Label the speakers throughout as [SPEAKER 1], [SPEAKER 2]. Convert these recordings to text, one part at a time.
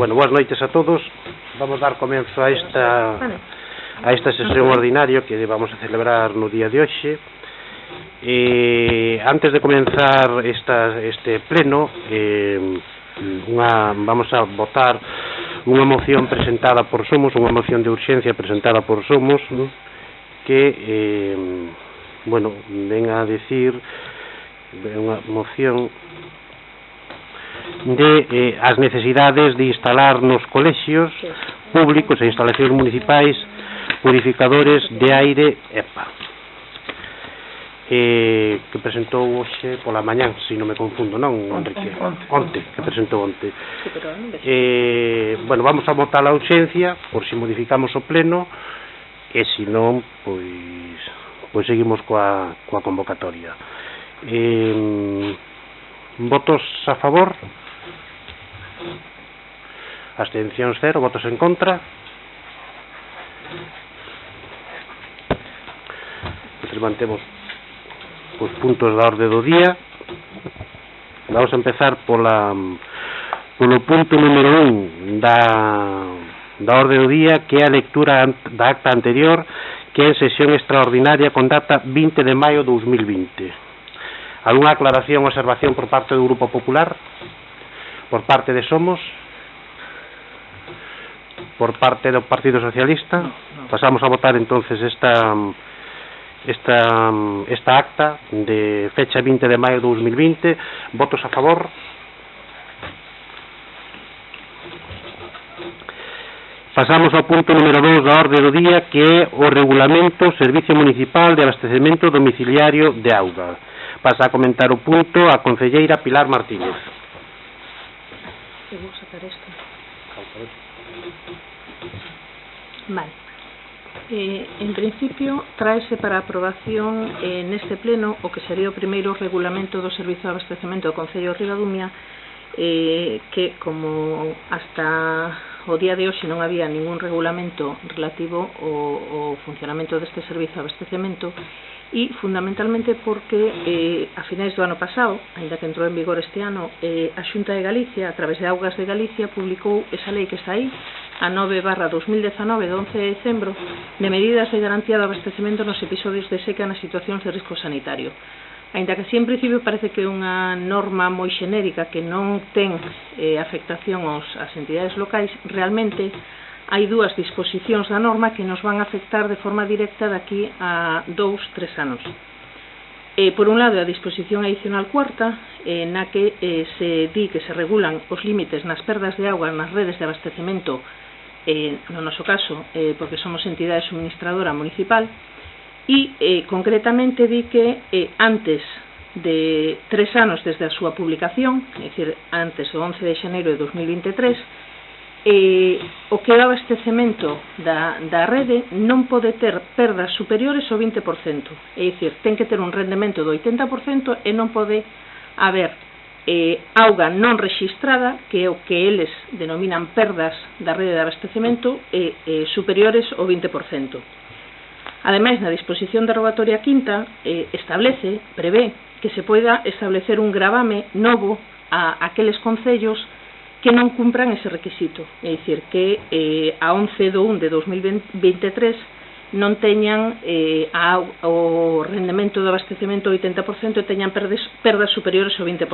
[SPEAKER 1] Bueno, boas noites a todos. Vamos dar comezo a esta sesión ordinaria que vamos a celebrar no día de hoxe. Antes de comenzar este pleno, vamos a votar unha moción presentada por Somos, unha moción de urxencia presentada por Somos, que, bueno, ven a decir unha moción de as necesidades de instalar nos colexios públicos e instalacións municipais purificadores de aire EPA, que presentou hoxe pola mañán, se non me confundo, non, Enrique? Onte, que presentou onte. Bueno, vamos a votar a urxencia por si modificamos o pleno, e se non, pois seguimos coa convocatoria. Votos a favor? Abstencións cero, votos en contra. Entonces mantemos os puntos da orde do día. Vamos a empezar polo punto número 1 da orde do día, que é a lectura da acta anterior, que é en sesión extraordinaria con data 20 de maio de 2020. Alguna aclaración ou observación por parte do Grupo Popular? Por parte de Somos? Por parte do Partido Socialista? Pasamos a votar entonces esta acta de fecha 20 de maio de 2020. Votos a favor? Pasamos ao punto número 2 da orde do día, que é o regulamento Servicio Municipal de Abastecemento Domiciliario de Auga. Pasa a comentar o punto a concelleira Pilar Martínez.
[SPEAKER 2] Vou sacar isto. Vale. En principio, tráese para aprobación neste pleno o que sería o primeiro regulamento do Servizo de Abastecemento do Concello de Ribadumia, que como hasta o día de hoxe non había ningún regulamento relativo ao funcionamento deste servizo de abastecemento, e fundamentalmente porque a finais do ano pasado, ainda que entrou en vigor este ano, a Xunta de Galicia, a través de Augas de Galicia, publicou esa lei que está aí, a 9/2019 de 11 de decembro, de medidas de garantía do abastecemento nos episodios de seca nas situacións de risco sanitario. Ainda que así en principio parece que é unha norma moi xenérica que non ten afectación ás entidades locais, realmente hai dúas disposicións da norma que nos van a afectar de forma directa daqui a 2-3 anos. Por un lado, a disposición adicional cuarta, na que se di que se regulan os límites nas perdas de auga nas redes de abastecemento, no noso caso, porque somos entidade suministradora municipal, e concretamente di que antes de 3 anos desde a súa publicación, é dicir, antes do 11 de xaneiro de 2023, o que é o abastecemento da rede non pode ter perdas superiores ao 20%, é dicir, ten que ter un rendemento do 80% e non pode haber auga non rexistrada, que é o que eles denominan perdas da rede de abastecemento, superiores ao 20%. Ademais, na disposición derogatoria quinta prevé que se poida establecer un gravame novo a aqueles concellos que non cumpran ese requisito, é dicir, que a 11 de 1 de 2023 non teñan o rendemento do abastecemento do 80% e teñan perdas superiores ao 20%.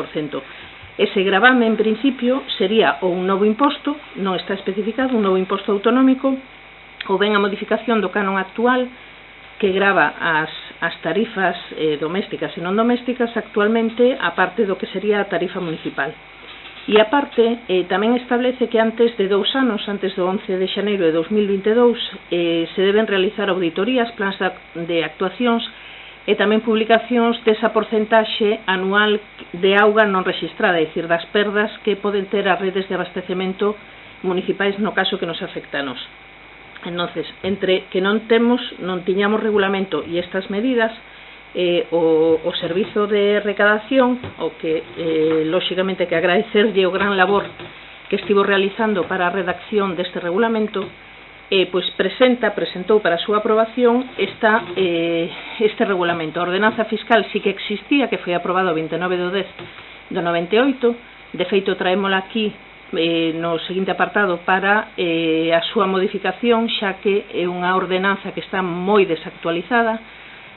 [SPEAKER 2] Ese gravame, en principio, sería ou un novo imposto, non está especificado, un novo imposto autonómico, ou ben a modificación do canon actual que grava as tarifas domésticas e non domésticas actualmente, a parte do que sería a tarifa municipal. E aparte, tamén establece que antes de 2 anos, antes do 11 de xaneiro de 2022, se deben realizar auditorías, plans de actuacións e tamén publicacións desa porcentaxe anual de auga non rexistrada, é dicir, das perdas que poden ter as redes de abastecemento municipais no caso que nos afecta a nós. Entonces, entre que non tiñamos regulamento e estas medidas, o servizo de recadación, o que lóxicamente que agradecerlle o gran labor que estivo realizando para a redacción deste regulamento, pois presentou para a súa aprobación este regulamento. A ordenanza fiscal sí que existía, que foi aprobado o 29 de 10 do 98, de feito traémola aquí no seguinte apartado para a súa modificación, xa que é unha ordenanza que está moi desactualizada.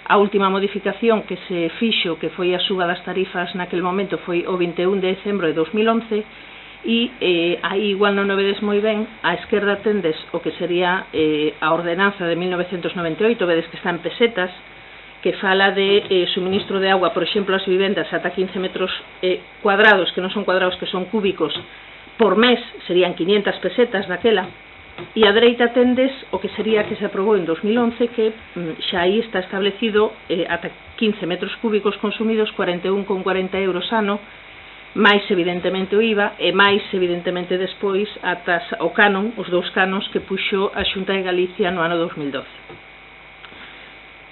[SPEAKER 2] A última modificación que se fixo, que foi a suba das tarifas naquel momento, foi o 21 de decembro de 2011, e aí igual non o vedes moi ben, a esquerda tendes o que sería a ordenanza de 1998, vedes que está en pesetas, que fala de suministro de agua, por exemplo, as vivendas ata 15 metros cuadrados, que non son cuadrados, que son cúbicos, por mes, serían 500 pesetas daquela. E a dereita tendes o que sería que se aprobou en 2011, que xa aí está establecido ata 15 metros cúbicos consumidos, 41,40 euros ano, máis evidentemente o IVA e máis evidentemente despois o canon, os dous canos que puxo a Xunta de Galicia no ano 2012.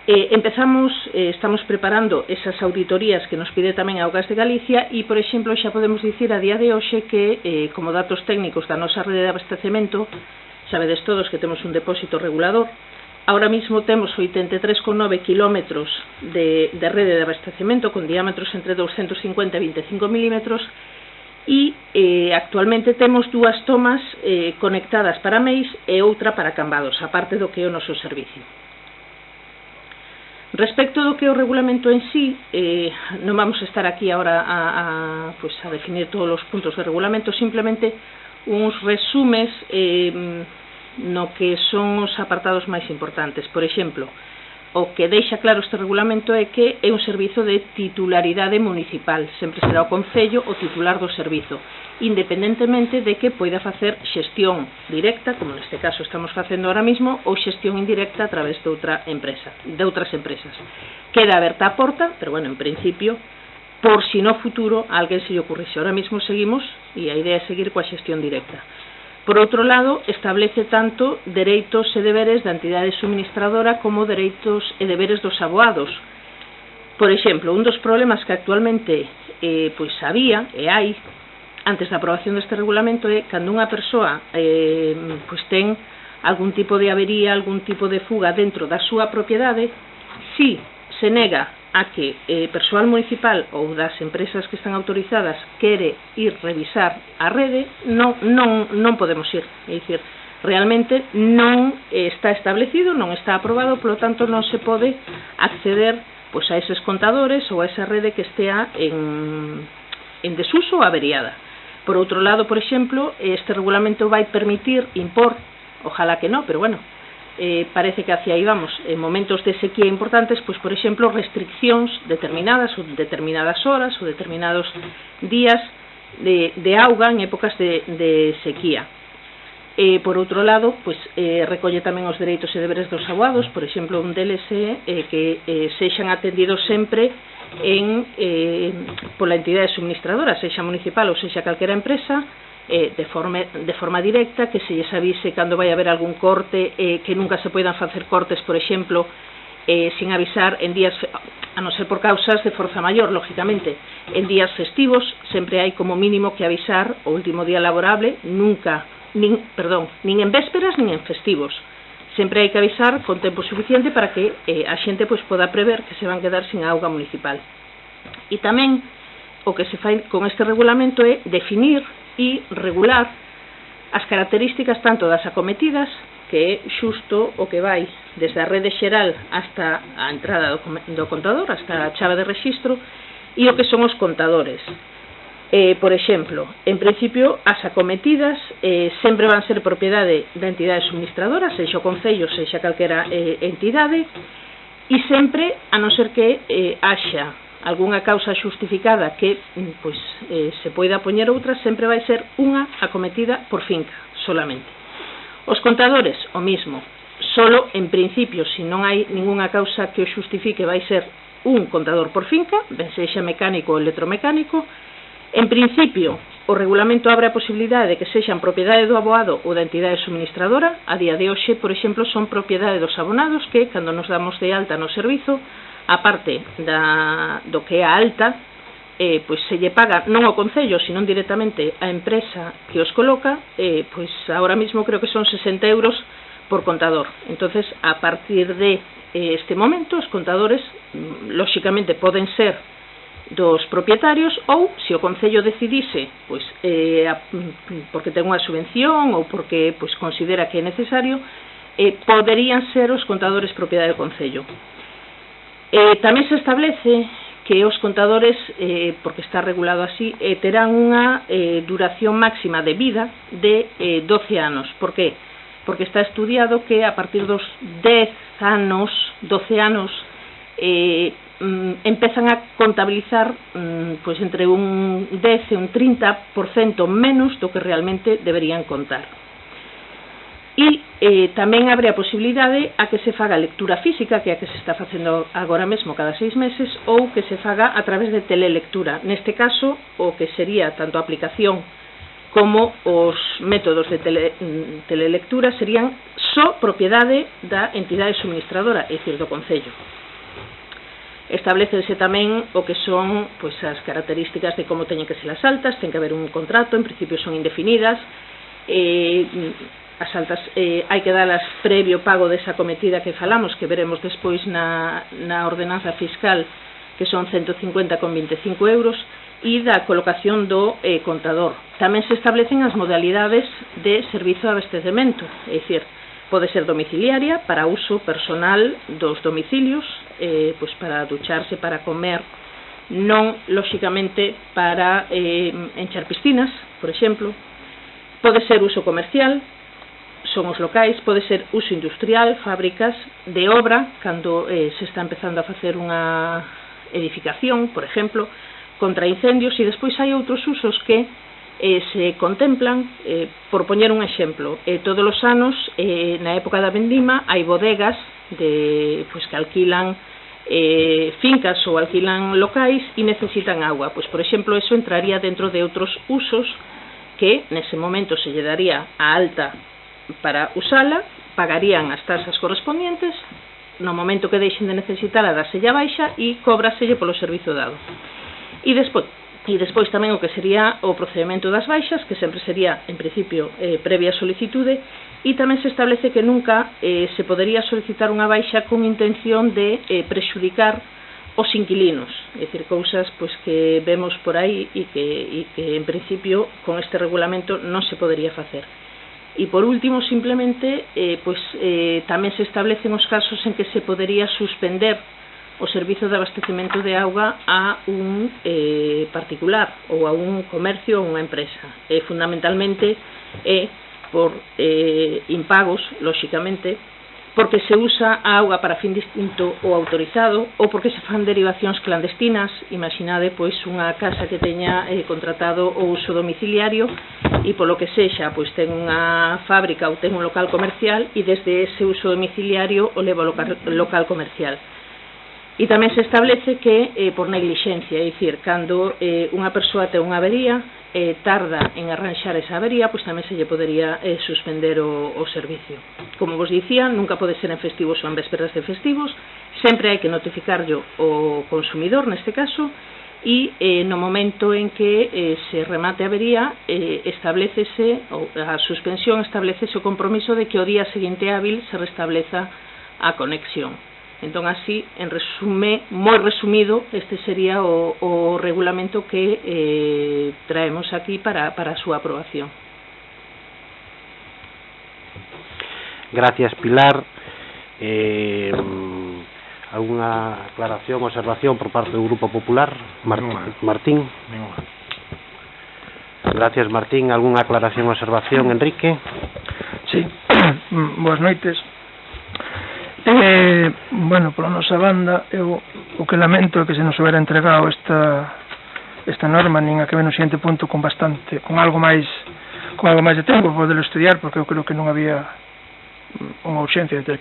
[SPEAKER 2] Estamos preparando esas auditorías que nos pide tamén a Augas de Galicia e, por exemplo, xa podemos dicir a día de hoxe que, como datos técnicos da nosa rede de abastecemento, sabedes todos que temos un depósito regulador. Ahora mismo temos 83,9 kilómetros de rede de abastecemento con diámetros entre 250 e 25 milímetros e actualmente temos dúas tomas conectadas para MEIS e outra para Cambados, aparte do que é o noso servicio. Respecto do que é o regulamento en sí, non vamos a estar aquí agora a definir todos os puntos do regulamento, simplemente uns resumes no que son os apartados máis importantes. Por exemplo, o que deixa claro este regulamento é que é un servizo de titularidade municipal, sempre será o Concello o titular do servizo, independentemente de que poida facer xestión directa, como neste caso estamos facendo ahora mismo, ou xestión indirecta a través de outras empresas. Queda aberta a porta, pero bueno, en principio, por si no futuro a alguén se lle ocurrixe. Ahora mismo seguimos e a idea é seguir coa xestión directa. Por outro lado, establece tanto dereitos e deberes da entidade suministradora como dereitos e deberes dos aboados. Por exemplo, un dos problemas que actualmente había e hai antes da aprobación deste regulamento é cando unha persoa ten algún tipo de avería, algún tipo de fuga dentro da súa propiedade, si se nega a que persoal municipal ou das empresas que están autorizadas quere ir revisar a rede, non podemos ir. É dicir, realmente non está establecido, non está aprobado, polo tanto non se pode acceder a eses contadores ou a esa rede que estea en desuso ou averiada. Por outro lado, por exemplo, este regulamento vai permitir impor, ojalá que non, pero bueno, parece que hacia aí vamos, en momentos de sequía importantes, por exemplo, restriccións determinadas ou determinadas horas ou determinados días de auga en épocas de sequía. Por outro lado, recolle tamén os dereitos e deberes dos aboados, por exemplo, un deles é que sexan atendidos sempre pola entidade suministradora, sexa municipal ou sexa calquera empresa, de forma directa, que se lles avise cando vai haber algún corte, que nunca se poidan facer cortes, por exemplo, sin avisar en días, a non ser por causas de forza maior, lógicamente. En días festivos sempre hai como mínimo que avisar o último día laborable, nin en vésperas nin en festivos. Sempre hai que avisar con tempo suficiente para que a xente poda prever que se van quedar sin auga municipal. E tamén o que se fai con este regulamento é definir e regular as características tanto das acometidas, que é xusto o que vai desde a rede xeral hasta a entrada do contador, hasta a chave de rexistro, e o que son os contadores. Por exemplo, en principio, as acometidas sempre van ser propiedade da entidade suministradora, sexa o Concello, sexa calquera entidade, e sempre, a non ser que haxa algunha causa xustificada que se poida poñer outra, sempre vai ser unha acometida por finca, solamente. Os contadores, o mismo, solo en principio, se non hai ninguna causa que o xustifique, vai ser un contador por finca, ben sexa mecánico ou electromecánico. En principio, o regulamento abre a posibilidade de que sexan propiedade do aboado ou da entidade suministradora. A día de hoxe, por exemplo, son propiedade dos abonados que, cando nos damos de alta no servizo, a parte do que é a alta, se lle paga non ao Concello, sino directamente á empresa que os coloca, ahora mismo creo que son 60 euros por contador. Entonces, a partir de este momento, os contadores, lóxicamente, poden ser dos propietarios, ou se o Concello decidise, pois, porque ten unha subvención ou porque pois, considera que é necesario, poderían ser os contadores propiedade do Concello. Tamén se establece que os contadores, porque está regulado así, terán unha duración máxima de vida de 12 anos. Por que? Porque está estudiado que a partir dos 10 anos, 12 anos, empezan a contabilizar pois entre un 10 e un 30% menos do que realmente deberían contar. E tamén abre a posibilidade a que se faga lectura física, que é a que se está facendo agora mesmo cada 6 meses, ou que se faga a través de telelectura. Neste caso, o que sería tanto a aplicación como os métodos de telelectura serían só propiedade da entidade suministradora, é dicir, do Concello. Establecense tamén o que son pois, as características de como teñen que ser as altas, ten que haber un contrato, en principio son indefinidas, as altas hai que dalas previo pago desa cometida que falamos, que veremos despois na ordenanza fiscal, que son 150,25 euros, e da colocación do contador. Tamén se establecen as modalidades de servizo de abastecemento, é dicir, pode ser domiciliaria para uso personal dos domicilios, pois para ducharse, para comer, non, lóxicamente, para enchar piscinas, por exemplo. Pode ser uso comercial, son os locais, pode ser uso industrial, fábricas, de obra, cando se está empezando a facer unha edificación, por exemplo, contra incendios, e despois hai outros usos que se contemplan, por poñer un exemplo, todos os anos, na época da vendima, hai bodegas pois, que alquilan fincas ou alquilan locais e necesitan agua. Pois, por exemplo, eso entraría dentro de outros usos que nese momento se lle daría a alta para usala, pagarían as tasas correspondientes, no momento que deixen de necesitala daselle a baixa e cóbraselle polo servizo dado. E despois tamén o que sería o procedimento das baixas, que sempre sería, en principio, previa solicitude, e tamén se establece que nunca se podería solicitar unha baixa con intención de prexudicar os inquilinos, é dicir, cousas pois, que vemos por aí e que en principio con este regulamento non se podería facer. E por último, simplemente, tamén se establecen os casos en que se podería suspender o servizo de abastecemento de auga a un particular ou a un comercio ou unha empresa. Fundamentalmente por impagos, lóxicamente, porque se usa a auga para fin distinto ou autorizado, ou porque se fan derivacións clandestinas. Imaginade pois unha casa que teña contratado o uso domiciliario e polo que sexa, pois ten unha fábrica ou ten un local comercial e desde ese uso domiciliario o leva ao local comercial. E tamén se establece que por neglixencia, é dicir, cando unha persoa ten unha avería, tarda en arranxar esa avería, pois tamén se lle podería suspender o servicio. Como vos dicía, nunca pode ser en festivos ou en vésperas de festivos, sempre hai que notificarlo o consumidor, neste caso, e no momento en que se remate a avería, establecese, a suspensión establecese o compromiso de que o día seguinte hábil se restableza a conexión. Entón, así, en resume, moi resumido, este sería o regulamento que traemos aquí para a súa aprobación.
[SPEAKER 1] Gracias, Pilar. ¿Alguna aclaración o observación por parte del Grupo Popular? Martín. Gracias, Martín. ¿Alguna aclaración o observación, Enrique?
[SPEAKER 3] Sí. Boas noites. Bueno, pola nosa banda, eu o que lamento é que se nos houbera entregado esta norma nin a que ven no siguiente punto con algo máis de tempo para poderlo estudiar, porque eu creo que non había unha urxencia de ter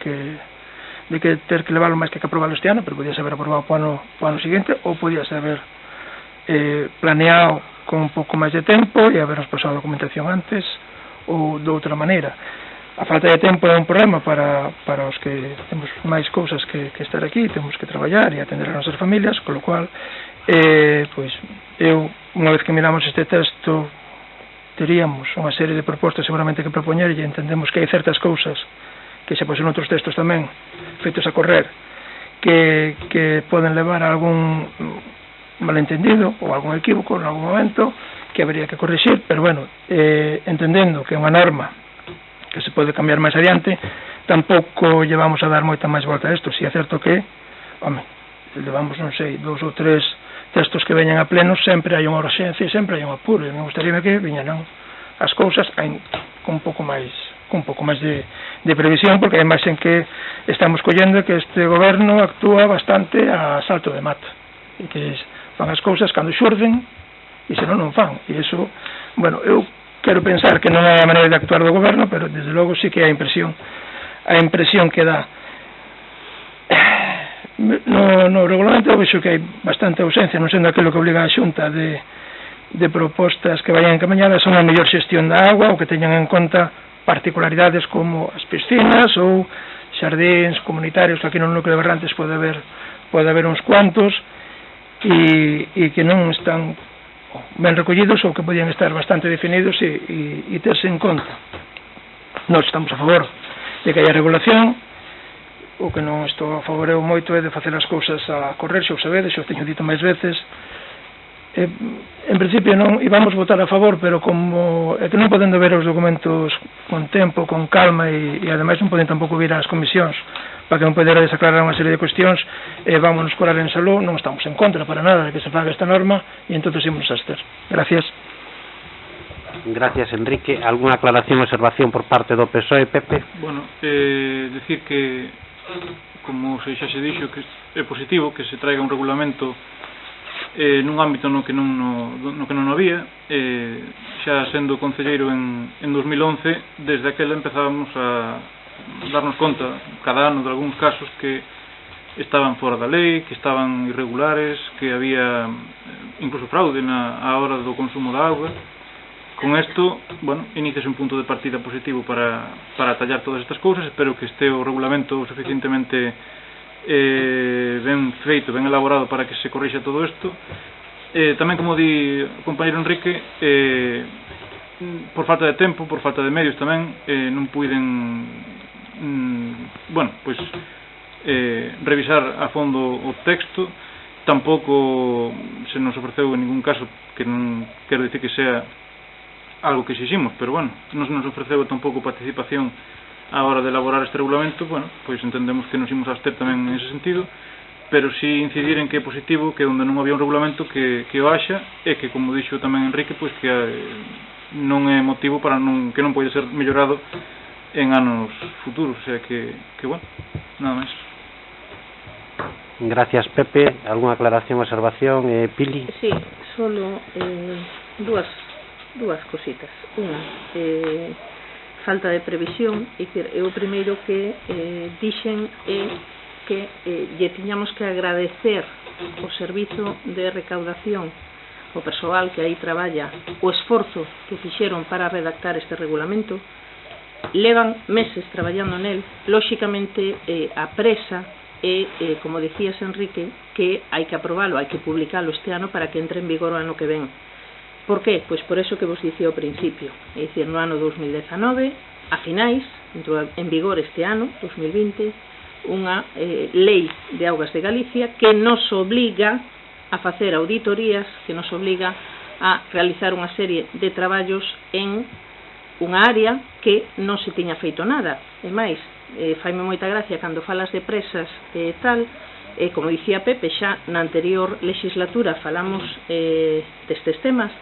[SPEAKER 3] que levarlo máis que aprobarlo este ano, pero podía ser aprobado para o ano seguinte, ou podía ser planeado con un pouco máis de tempo e habernos pasado a documentación antes ou de outra maneira. A falta de tempo é un problema para os que temos máis cousas que estar aquí, temos que traballar e atender as nosas familias, con lo cual, pois, unha vez que miramos este texto, teríamos unha serie de propostas seguramente que propoñer e entendemos que hai certas cousas que se posen outros textos tamén feitos a correr que poden levar a malentendido ou algún equívoco en algún momento que habería que corrixir, pero bueno, entendendo que é unha norma que se pode cambiar máis adiante, tampouco llevamos a dar moita máis volta a isto. Si é certo que, home, levamos, non sei, 2 ou 3 textos que veñan a pleno, sempre hai unha urxencia e sempre hai un apuro, e me gustaría que viñeran as cousas con un pouco máis de previsión, porque ademais en que estamos collendo que este goberno actúa bastante a salto de mata, e que fan as cousas cando xurden e senón non fan, e iso, bueno, eu quero pensar que non é a maneira de actuar do goberno, pero desde logo sí que é a impresión que dá. No regulamento eu vexo que hai bastante ausencia, non sendo aquilo que obliga a Xunta de propostas que vayan encaminhadas a unha mellor xestión da agua ou que teñan en conta particularidades como as piscinas ou xardíns comunitarios, que aquí no núcleo de Berrantes pode haber uns cuantos e que non están ben recollidos ou que podían estar bastante definidos e terse en conta. Nós estamos a favor de que haya regulación, o que non estou a favor eu moito é de facer as cousas a correr, xa o sabedes, xa o teño dito máis veces. En principio non íbamos votar a favor, pero como é que non podendo ver os documentos con tempo, con calma e ademais non poden tampouco vir ás comisións para que non poder desaclarar unha serie de cuestións, vámonos colar en salud, non estamos en contra para nada de que se faga esta norma e entonces ímonos a abster. Gracias.
[SPEAKER 1] Gracias, Enrique. ¿Alguna aclaración o observación por parte do PSOE, Pepe?
[SPEAKER 4] Bueno, decir que, como xa se dixo, que é positivo que se traiga un regulamento nun ámbito no que non había, xa sendo concelleiro en 2011, desde aquela empezábamos a darnos conta cada ano de algúns casos que estaban fora da lei, que estaban irregulares, que había incluso fraude a hora do consumo da auga. Con isto, bueno, iniciase un punto de partida positivo para atallar todas estas cousas. Espero que este o regulamento suficientemente ben feito, ben elaborado para que se corrixa todo isto. Tamén, como di o compañero Enrique, por falta de tempo, por falta de medios tamén, non puiden revisar a fondo o texto. Tampouco se nos ofreceu en ningún caso, que non quero dicir que sea algo que exiximos, pero bueno, non se nos ofreceu tampouco participación a hora de elaborar este regulamento. Bueno, pois entendemos que nos imos abster tamén en ese sentido, pero si incidir en que é positivo que onde non había un regulamento que o haxa, e que, como dixo tamén Enrique, pois que non é motivo para que non pode ser mellorado en anos futuros. O sea que bueno, nada máis.
[SPEAKER 1] Gracias, Pepe. ¿Alguna aclaración o observación, Pili?
[SPEAKER 2] Sí, solo dúas cositas. Unha, falta de previsión, é dicir, o primeiro que dixen é que lle tiñamos que agradecer o servizo de recaudación, o persoal que aí traballa, o esforzo que fixeron para redactar este regulamento. Levan meses traballando nel, lóxicamente a presa e, como dicías, Enrique, que hai que aprobalo, hai que publicalo este ano para que entre en vigor o ano que ven. Por qué? Pois por eso que vos dicía ao principio, é dicir, no ano 2019, a finais, entrou en vigor este ano, 2020, unha lei de augas de Galicia que nos obliga a facer auditorías, que nos obliga a realizar unha serie de traballos en unha área que non se tiña feito nada. E máis, faime moita gracia cando falas de presas e tal, como dicía Pepe, xa na anterior legislatura falamos destes temas,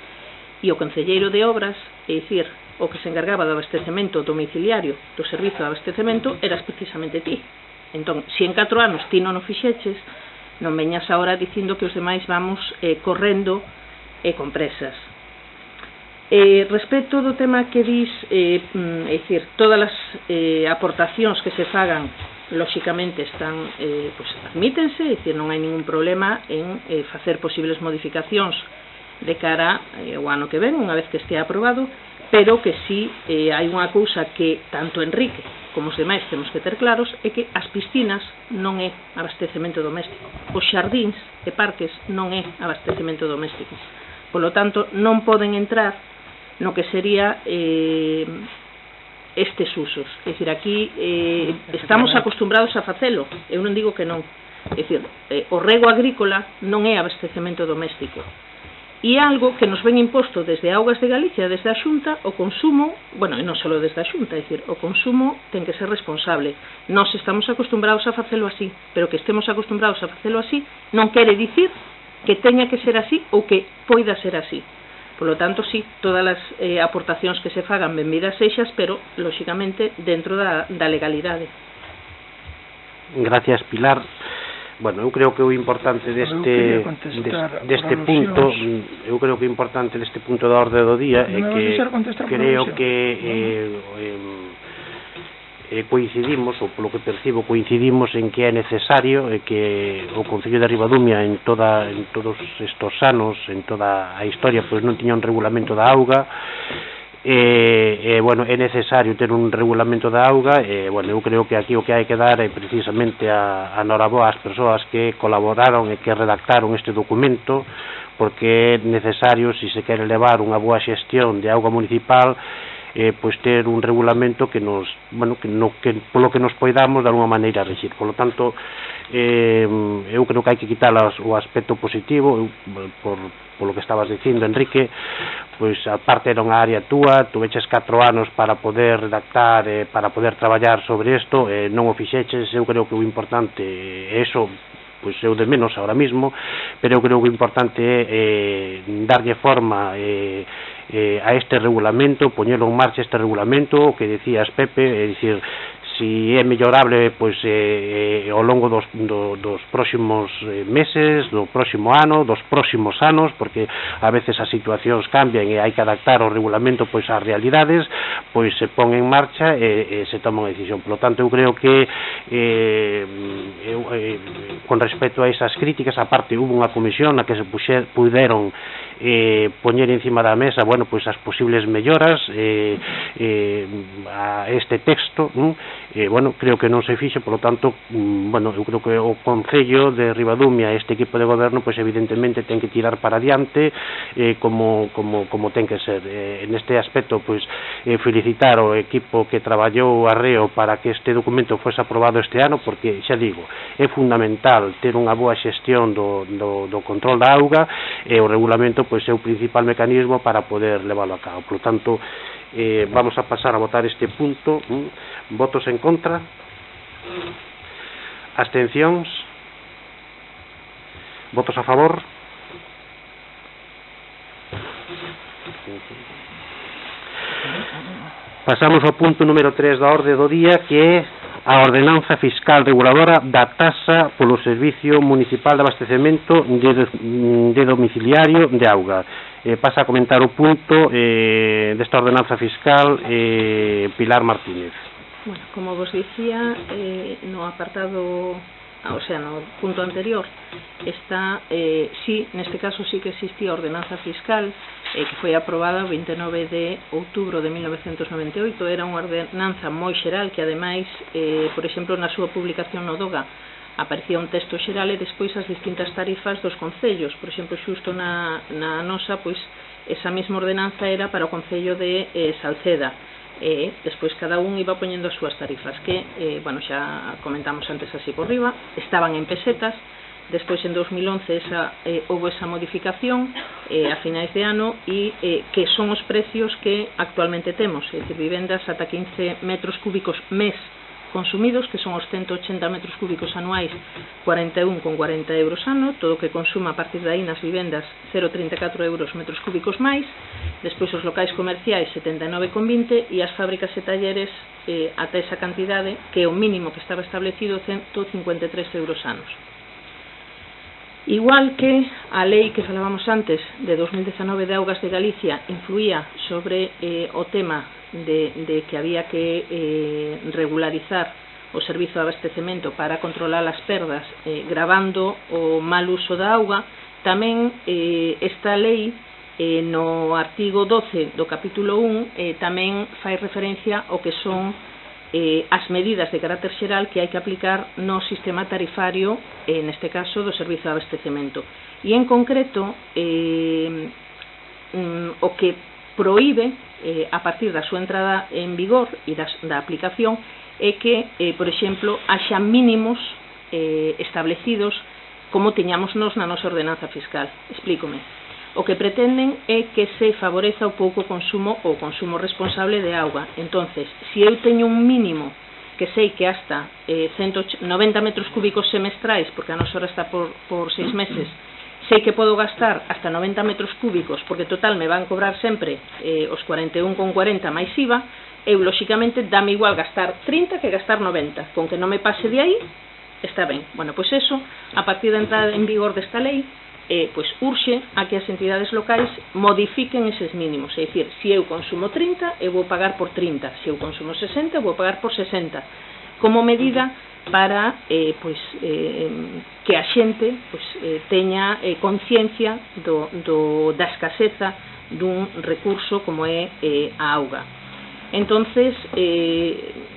[SPEAKER 2] e o concelleiro de obras, é dicir, o que se encargaba do abastecemento domiciliario do servizo de abastecemento eras precisamente ti. Entón, se en 4 anos ti non o fixeches, non veñas agora dicindo que os demais vamos correndo con presas. Respecto do tema que dis, é dicir, todas as aportacións que se fagan lóxicamente están, admítense, é dicir, non hai ningún problema en facer posibles modificacións de cara ao ano que ven, unha vez que estea aprobado, pero que si hai unha cousa que tanto Enrique como os demais temos que ter claros, é que as piscinas non é abastecemento doméstico, os xardíns e parques non é abastecemento doméstico, polo tanto non poden entrar no que sería estes usos. É dicir, aquí estamos acostumbrados a facelo, eu non digo que non, É dicir, o rego agrícola non é abastecemento doméstico. E algo que nos ven imposto desde Augas de Galicia, desde a Xunta, o consumo, bueno, e non só desde a Xunta, é dicir, o consumo ten que ser responsable. Nós estamos acostumbrados a facelo así, pero que estemos acostumbrados a facelo así non quere dicir que teña que ser así ou que poida ser así. Por lo tanto, sí, todas as aportacións que se fagan benvidas sexas, pero, lóxicamente, dentro da legalidade.
[SPEAKER 1] Gracias, Pilar. Bueno, eu creo que o importante deste punto, eu creo que o importante deste punto da orde do día é que creo que coincidimos, ou polo que percibo coincidimos en que é necesario que o Concello de Ribadumia en todos estos anos, en toda a historia, pois non tiña un regulamento da auga. Bueno, é necesario ter un regulamento da auga e, bueno, eu creo que aquí o que hai que dar é precisamente a noraboa ás persoas que colaboraron e que redactaron este documento, porque é necesario, se se quere levar unha boa xestión de auga municipal, pois ter un regulamento que nos, bueno, que polo que nos poidamos de alguma maneira regir. Por lo tanto, eu creo que hai que quitar o aspecto positivo, polo que estabas dicindo, Enrique, pois a parte era unha área túa, tu veches 4 anos para poder redactar, para poder traballar sobre isto, non o fixeches. Eu creo que o importante é eso, pois eu de menos ahora mismo, pero eu creo que o importante é darlle forma a este regulamento, poñelo en marcha este regulamento, o que decías, Pepe, é dicir, si é mellorable pois ao longo dos próximos meses, do próximo ano, dos próximos anos, porque a veces as situacións cambian e hai que adaptar o regulamento pois ás realidades, pois se pon en marcha e se toma unha decisión. Por lo tanto, eu creo que con respecto a esas críticas, aparte hubo unha comisión na que se puderon poñer encima da mesa, bueno, pois as posibles melloras a este texto, bueno, creo que non se fixe, por lo tanto, bueno, eu creo que o Concello de Ribadumia, este equipo de goberno, pois evidentemente ten que tirar para adiante como ten que ser. Neste aspecto, pois felicitar o equipo que traballou arreo para que este documento fose aprobado este ano, porque, xa digo, é fundamental ter unha boa xestión do control da auga, e o regulamento pois é o principal mecanismo para poder leválo a cabo. Por lo tanto, vamos a pasar a votar este punto. Votos en contra? Abstencións? Votos a favor? Pasamos ao punto número 3 da orde do día, que é a ordenanza fiscal reguladora da taxa polo servicio municipal de abastecemento de domiciliario de auga. Pasa a comentar o punto desta ordenanza fiscal Pilar Martínez.
[SPEAKER 2] Bueno, como vos dicía, no apartado, o sea, no punto anterior, está, sí, neste caso sí que existía a ordenanza fiscal que foi aprobada o 29 de outubro de 1998. Era unha ordenanza moi xeral que, ademais, por exemplo, na súa publicación no DOGA aparecía un texto xeral e despois as distintas tarifas dos concellos. Por exemplo, xusto na nosa, pois, esa mesma ordenanza era para o concello de Salceda. Despois cada un iba poñendo as súas tarifas que, bueno, xa comentamos antes así por riba, estaban en pesetas. Despois en 2011 houve esa modificación a finais de ano e que son os precios que actualmente temos, é dicir, vivendas ata 15 metros cúbicos mes consumidos, que son os 180 metros cúbicos anuais, 41,40 euros ano, todo o que consuma a partir de aí nas vivendas 0,34 euros metros cúbicos máis. Despois os locais comerciais 79,20 e as fábricas e talleres ata esa cantidade, que é o mínimo que estaba establecido, 153 euros anos. Igual que a lei que falábamos antes de 2019 de Augas de Galicia influía sobre o tema de que había que regularizar o servizo de abastecemento para controlar as perdas gravando o mal uso da auga, tamén esta lei no artigo 12 do capítulo 1 tamén fai referencia ao que son as medidas de carácter xeral que hai que aplicar no sistema tarifario, neste caso do servizo de abastecemento. E en concreto, o que proíbe, a partir da súa entrada en vigor e da aplicación, é que, por exemplo, haxa mínimos establecidos como tiñamos nos na nosa ordenanza fiscal. Explícome. O que pretenden é que se favoreza o pouco consumo ou consumo responsable de auga. Entonces, se eu teño un mínimo que sei que hasta 90 metros cúbicos semestrais, porque a nosa hora está por 6 meses, sei que podo gastar hasta 90 metros cúbicos, porque total me van cobrar sempre os 41,40 máis IVA, eu, lóxicamente, dame igual gastar 30 que gastar 90. Con que non me pase de aí, está ben. Bueno, pois eso, a partir da entrada en vigor desta lei, pois urxe a que as entidades locais modifiquen eses mínimos, é dicir, se eu consumo 30, eu vou pagar por 30, se eu consumo 60, eu vou pagar por 60, como medida para que a xente teña conciencia da escaseza dun recurso como é a auga. Entonces,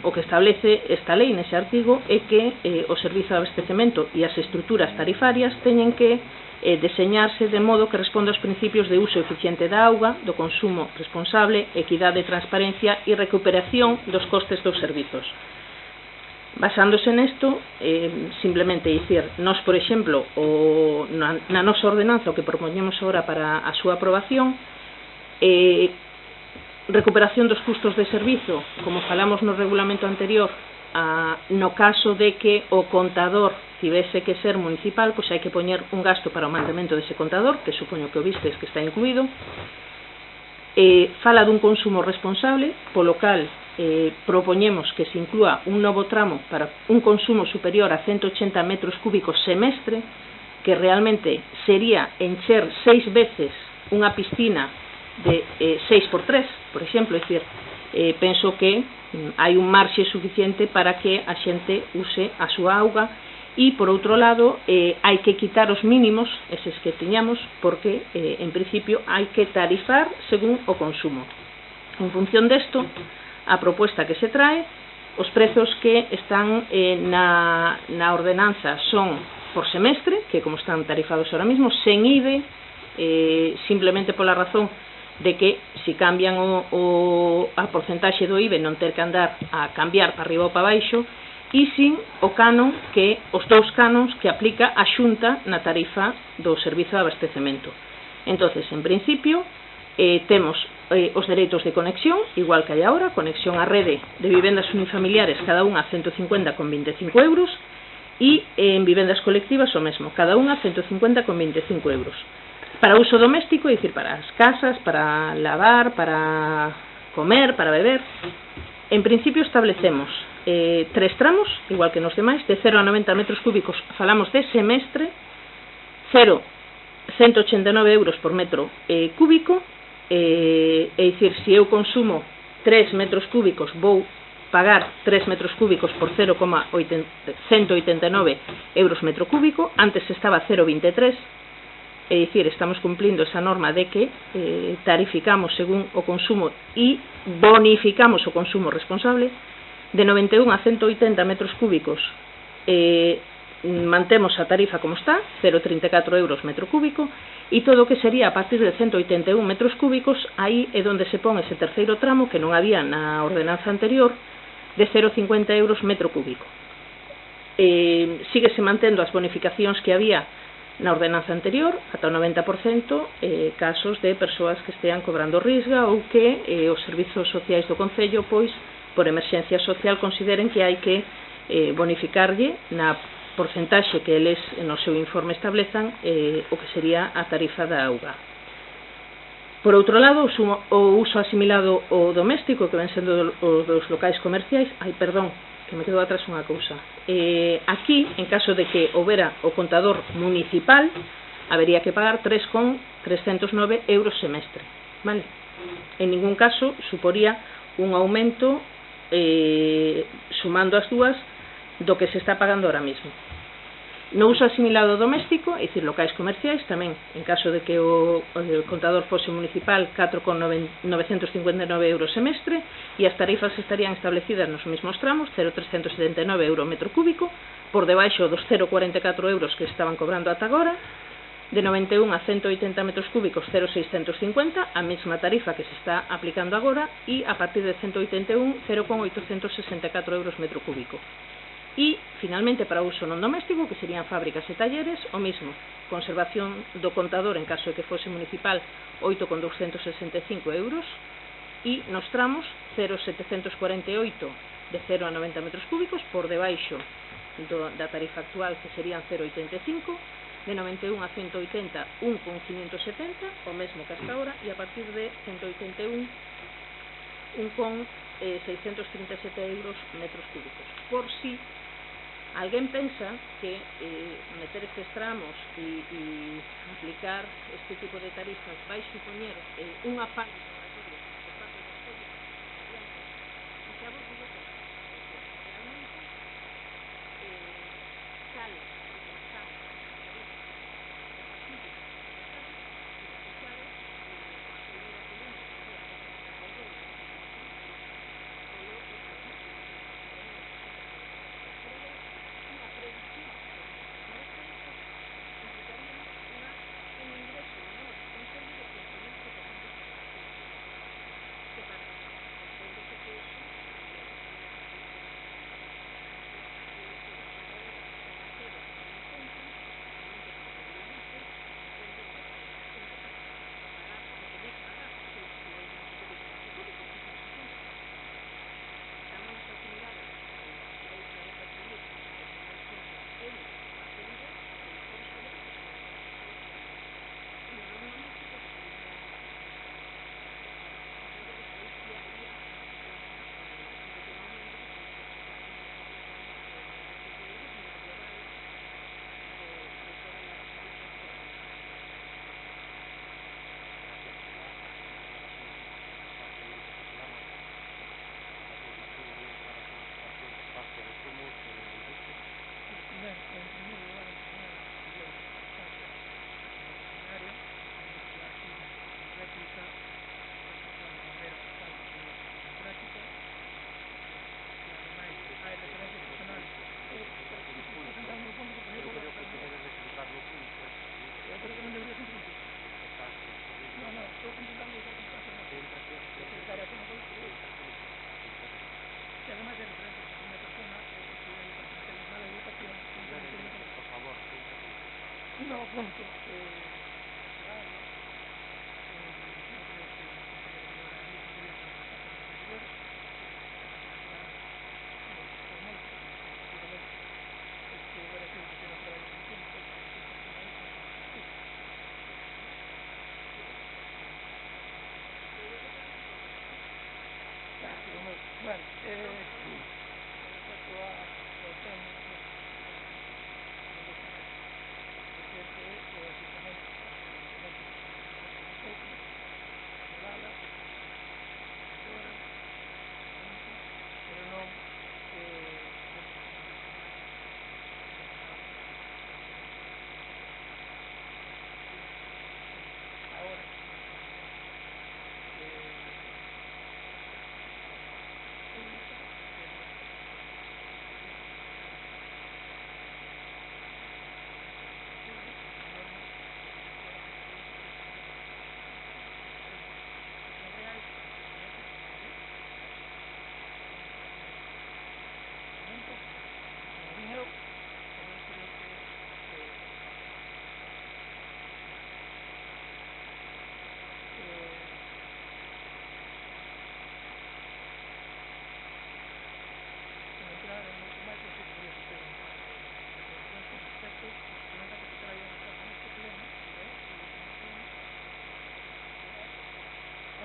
[SPEAKER 2] o que establece esta lei nese artigo é que o servizo de abastecemento e as estruturas tarifarias teñen que deseñarse de modo que responda aos principios de uso eficiente da auga, do consumo responsable, equidade, transparencia e recuperación dos costes dos servizos. Basándose nesto, simplemente dicir, nós, por exemplo, na nosa ordenanza, o que propoñemos agora para a súa aprobación, recuperación dos custos de servizo, como falamos no regulamento anterior, no caso de que o contador tivese que ser municipal, pois hai que poñer un gasto para o mantemento dese contador, que supoño que o vistes que está incluído. Fala dun consumo responsable, polo cal propoñemos que se inclúa un novo tramo para un consumo superior a 180 metros cúbicos semestre, que realmente sería encher 6 veces unha piscina de 6x3, por exemplo, é dicir, penso que hai un marxe suficiente para que a xente use a súa auga e, por outro lado, hai que quitar os mínimos, eses que tiñamos, porque, en principio, hai que tarifar según o consumo. En función desto, a proposta que se trae, os prezos que están na ordenanza son por semestre, que como están tarifados ahora mismo, sen IVE, simplemente pola razón de que se cambian a porcentaxe do IVE non ter que andar a cambiar para arriba ou para baixo, e sin o canon os dous canons que aplica a Xunta na tarifa do servizo de abastecemento. Entonces, en principio, temos os dereitos de conexión, igual que hai agora, conexión á rede de vivendas unifamiliares, cada unha 150,25 euros, e en vivendas colectivas o mesmo, cada unha 150,25 euros. Para uso doméstico, é dicir, para as casas, para lavar, para comer, para beber. En principio establecemos 3 tramos, igual que nos demais, de 0 a 90 metros cúbicos, falamos de semestre, 189 euros por metro cúbico, é dicir, se eu consumo 3 metros cúbicos, vou pagar 3 metros cúbicos por 189 euros metro cúbico, antes estaba 0,23, é dicir, estamos cumplindo esa norma de que tarificamos según o consumo e bonificamos o consumo responsable. De 91 a 180 metros cúbicos mantemos a tarifa como está, 0,34 euros metro cúbico, e todo o que sería a partir de 181 metros cúbicos, aí é onde se pon ese terceiro tramo que non había na ordenanza anterior, de 0,50 euros metro cúbico. Síguese mantendo as bonificacións que había na ordenanza anterior, ata o 90%, casos de persoas que estean cobrando risga ou que os servizos sociais do Concello, pois, por emerxencia social, consideren que hai que bonificarlle na porcentaxe que eles no seu informe establezan o que sería a tarifa da auga. Por outro lado, o uso asimilado ao doméstico, que ven sendo dos locais comerciais, que me quedou atrás unha cousa. Aquí, en caso de que houbera o contador municipal, habería que pagar 3,309 euros semestre. Vale? En ningún caso suporía un aumento sumando as dúas do que se está pagando ahora mismo. No uso asimilado doméstico, é dicir, locais comerciais, tamén, en caso de que o contador fose municipal, 4,959 euros semestre, e as tarifas estarían establecidas nos mesmos tramos, 0,379 euro metro cúbico, por debaixo dos 0,44 euros que estaban cobrando ata agora. De 91 a 180 metros cúbicos, 0,650, a mesma tarifa que se está aplicando agora, e a partir de 181, 0,864 euros metro cúbico. E, finalmente, para uso non doméstico, que serían fábricas e talleres, o mismo, conservación do contador en caso de que fose municipal 8,265 euros, e nos tramos 0,748 de 0 a 90 metros cúbicos por debaixo da tarifa actual, que serían 0,85, de 91 a 180 1,570, o mesmo que hasta ahora, e a partir de 181 1,637 euros metros cúbicos. Por si alguén pensa que meter estes tramos e aplicar este tipo de tarifas vai supoñer unha falta obrigatoria por parte dos públicos e xa vos digo que realmente sale utilizar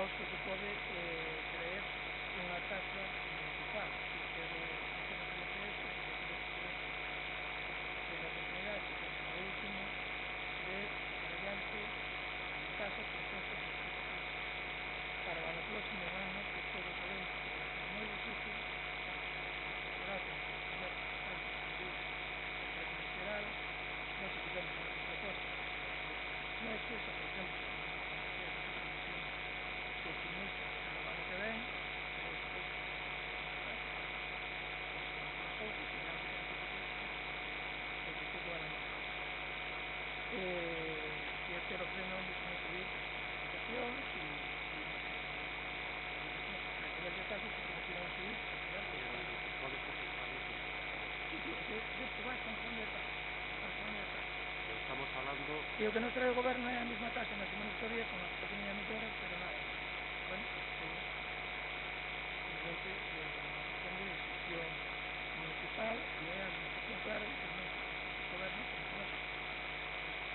[SPEAKER 3] aos que se pode creer unha taxa municipal, que é o que se refiere que las autoridades, o último, de mediante tasas por costos de justicia para o próximo ano, que todos sabemos que vai ser moi difícil, será que o primer ano de general, non se fizemos unha proposta meses, por exemplo, que optimiza que trae o goberno é a mesma taxa na Semana Historia con as pequeñas melloras, pero nada. Bueno, simplemente é unha cuestión de decisión municipal e é a administración clara de que non o goberno como con eso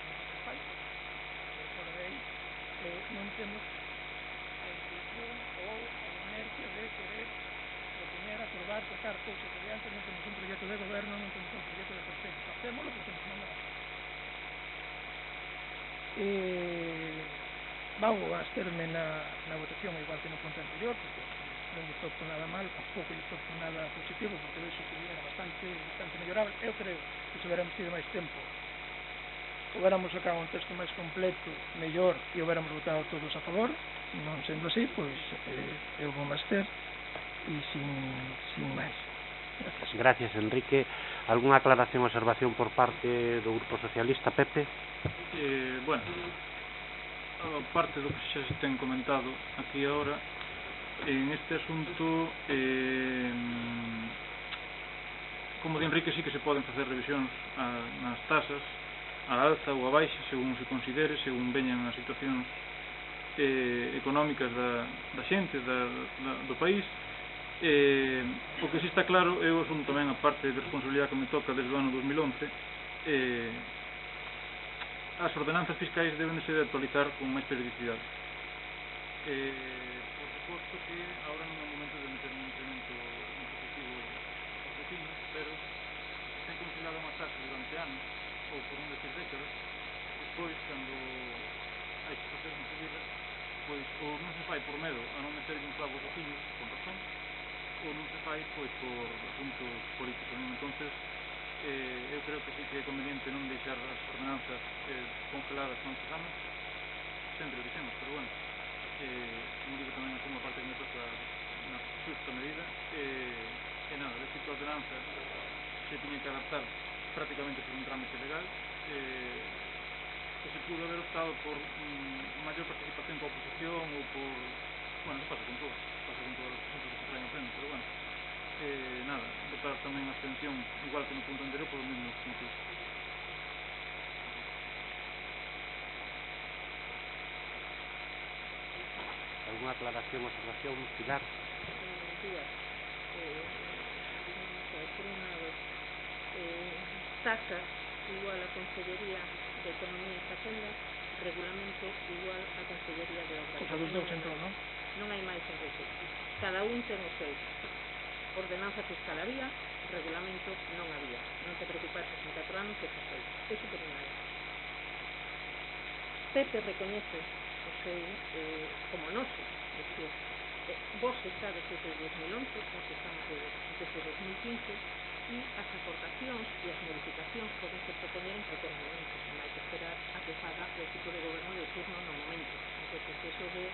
[SPEAKER 3] non se fai, pero fora de aí non temos a intención ou a inercia de querer proponer, aprobar, sacar cousas adiante, non temos un proxecto de goberno, non temos un proxecto de concello, facémolo porque nos manda a vou absterme na votación igual que no punto anterior, porque non lle toco nada mal, tampouco lle toco nada positivo, porque vexo que era bastante mellorable. Eu creo que se hubiéramos tido máis tempo, hubiéramos sacado un texto máis completo, mellor, e hubiéramos votado todos a favor. Non sendo así, pois eu vou abster e sin máis.
[SPEAKER 1] Gracias, Enrique. Algúnha aclaración ou observación por parte do Grupo Socialista, Pepe?
[SPEAKER 4] Bueno, a parte do que xa se ten comentado aquí agora, en este asunto, como de Enrique, sí que se poden facer revisións nas tasas, a alza ou a baixa, según se considere, según veñan as situacións económicas da xente, do país. O que si está claro, eu asumo tamén a parte de responsabilidade que me toca desde o ano 2011, as ordenanzas fiscais deben de actualizar con máis periodicidade. Por suposto que agora non é o momento de meter un incremento impositivo aos vecinos, pero se ten congelada unha taxa durante anos, ou por non decir décadas, despois, cando hai que facer unha subida, pois ou non se fai por medo a non meter un clavo aos vecinos, con razón, ou non se fai pois por asuntos políticos, non? Entonces, eu creo que sí que é conveniente non deixar as ordenanzas congeladas tantos anos, sempre o dixemos, pero bueno, como digo, tamén é unha parte que me toca na justa medida, e nada, deste que a ordenanza se tiña que adaptar prácticamente por un trámite legal, que se pudo haber optado por maior participación coa oposición ou por, bueno, pasa con todos os asuntos que se traen a pleno, pero bueno, nada, votar tamén a abstención igual que no punto anterior por os mesmos motivos.
[SPEAKER 1] Alguna aclaración ou observación, Pilar?
[SPEAKER 2] Dúas. Vamos a ver, por un lado, tasas igual a Consellería de Economía e Facenda, regulamento igual a Consellería de Obras.
[SPEAKER 3] Cosa dos dous entón, non?
[SPEAKER 2] Non hai máis Enrique. Cada un ten o seu. Ordenanza fiscal había, regulamento non había. Non te preocupases, en 4 anos se faceu. Eso por un lado. Pepe recoñece o seu como noso, decir, vos estades desde 2011, nós estamos desde 2015, e as aportacións e as modificacións poden se propoñer en cualquier momento, non hai que esperar a que faga o equipo de goberno de turno no momento. Entonces, eso de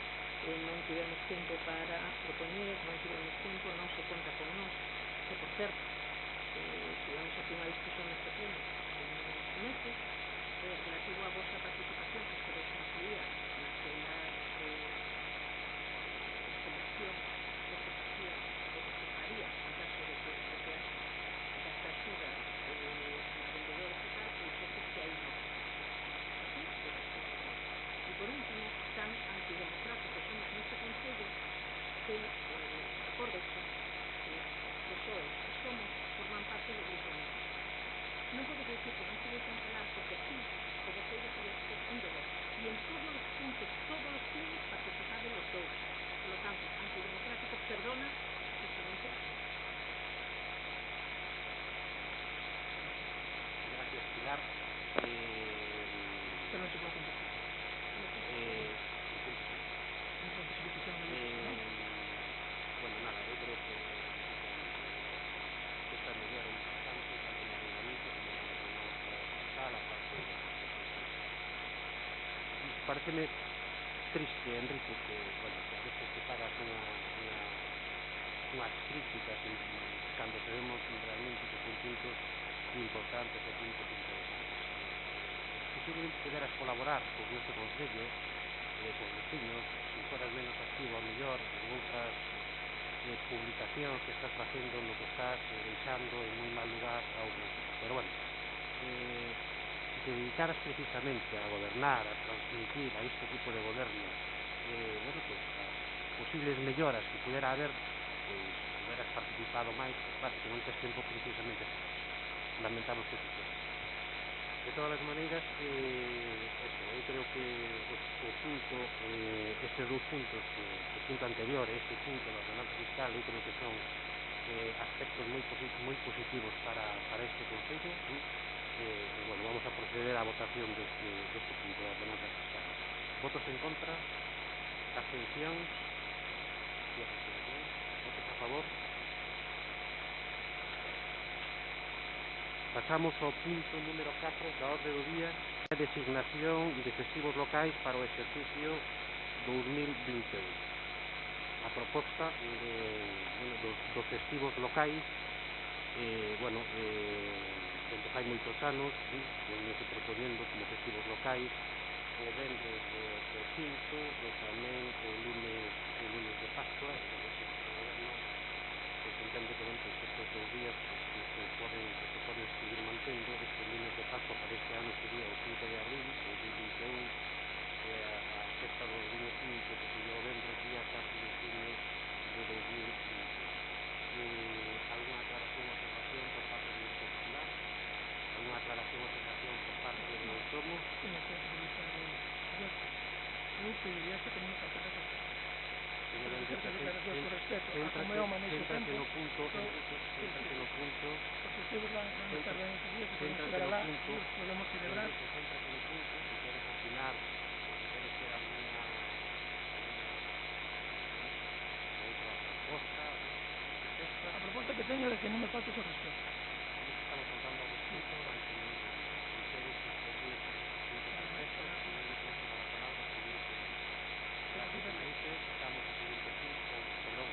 [SPEAKER 2] non tivemos tempo para propoñer, non tivemos tempo, non se conta con nós, que por certo, tivemos aquí unha discusión neste pleno uns meses, relativo á vosa participación que se incluía naquela selección que se facía ou que se faría en caso de que se desease das axudas a vendedores e tal, pois eso que aí non. Así, e por último, tan antidemocráticos somos neste Concello que, acórdese, PSOE e Somos forman parte do grupo mismo. Non podes decir que non se deixan falar porque sí, o voceiro podía ser un de vos. E en todos os puntos, todos os plenos participaron os dous. Por lo tanto, antidemocrático, perdona, justamente.
[SPEAKER 1] Gracias, Pilar.
[SPEAKER 3] Pero non te vou contestar.
[SPEAKER 1] Bueno, nada, eu creo que esta mellora importante, tanto no reglamento como na ordenanza fiscal, a parte de pareceme triste, Enrique, que, bueno, que a veces se pagas unhas críticas cando sabemos realmente que son puntos importantes e puntos interesantes. Posiblemente puderas colaborar con este Concello, con vecinos, se fueras menos activo ao mellor en outras publicacións que estás facendo no que estás deixando en moi mal lugar ao grupo. Pero bueno, se dedicaras precisamente a gobernar, a transmitir a este tipo de gobierno, bueno, pues as posibles melloras que pudera haber, pues hubieras participado máis, claro, que non tes tempo precisamente para eso. Lamentamos que suceda. De todas as maneiras, eso, eu creo que o punto, estes dous puntos, o punto anterior, este punto da ordenanza fiscal, eu creo que son aspectos moi positivos para este Concello. Bueno, vamos a proceder á votación deste punto da ordenanza fiscal. Votos en contra, abstencións, votos a favor. Pasamos ao punto número 4 da orde do día, a designación de festivos locais para o exercicio 2021. A proposta dos festivos locais, desde fai moitos anos, se propoñendo como festivos locais o vendres do Cinco e tamén o lunes de Pascua, e o goberno entende que estes 2 días se poden seguir mantendo. Este lunes de Pascua para este ano sería o 5 de abril de 2021, a festa dos viños tintos que sería o vendres día 4 de junio de 2020. Alguna aclaración ou observación por parte do Grupo Popular? Alguna aclaración ou observación por parte de Somos?
[SPEAKER 3] Eu pediría que teñen que hacer esa
[SPEAKER 1] Céntrate no punto, Enrique, céntrate no punto.
[SPEAKER 3] Porque ustedes van a estar ben esos días, que podemos chegar alá, podemos celebrar.
[SPEAKER 1] Céntrate no punto, se queres opinar, ou se queres ter alguna outra proposta,
[SPEAKER 3] A proposta que teño é que non me faltes o respeto.
[SPEAKER 1] Estamos faltando ao respeto, ustedes estes días perfectos, a la palabra, pasamos ao seguinte punto, perdón,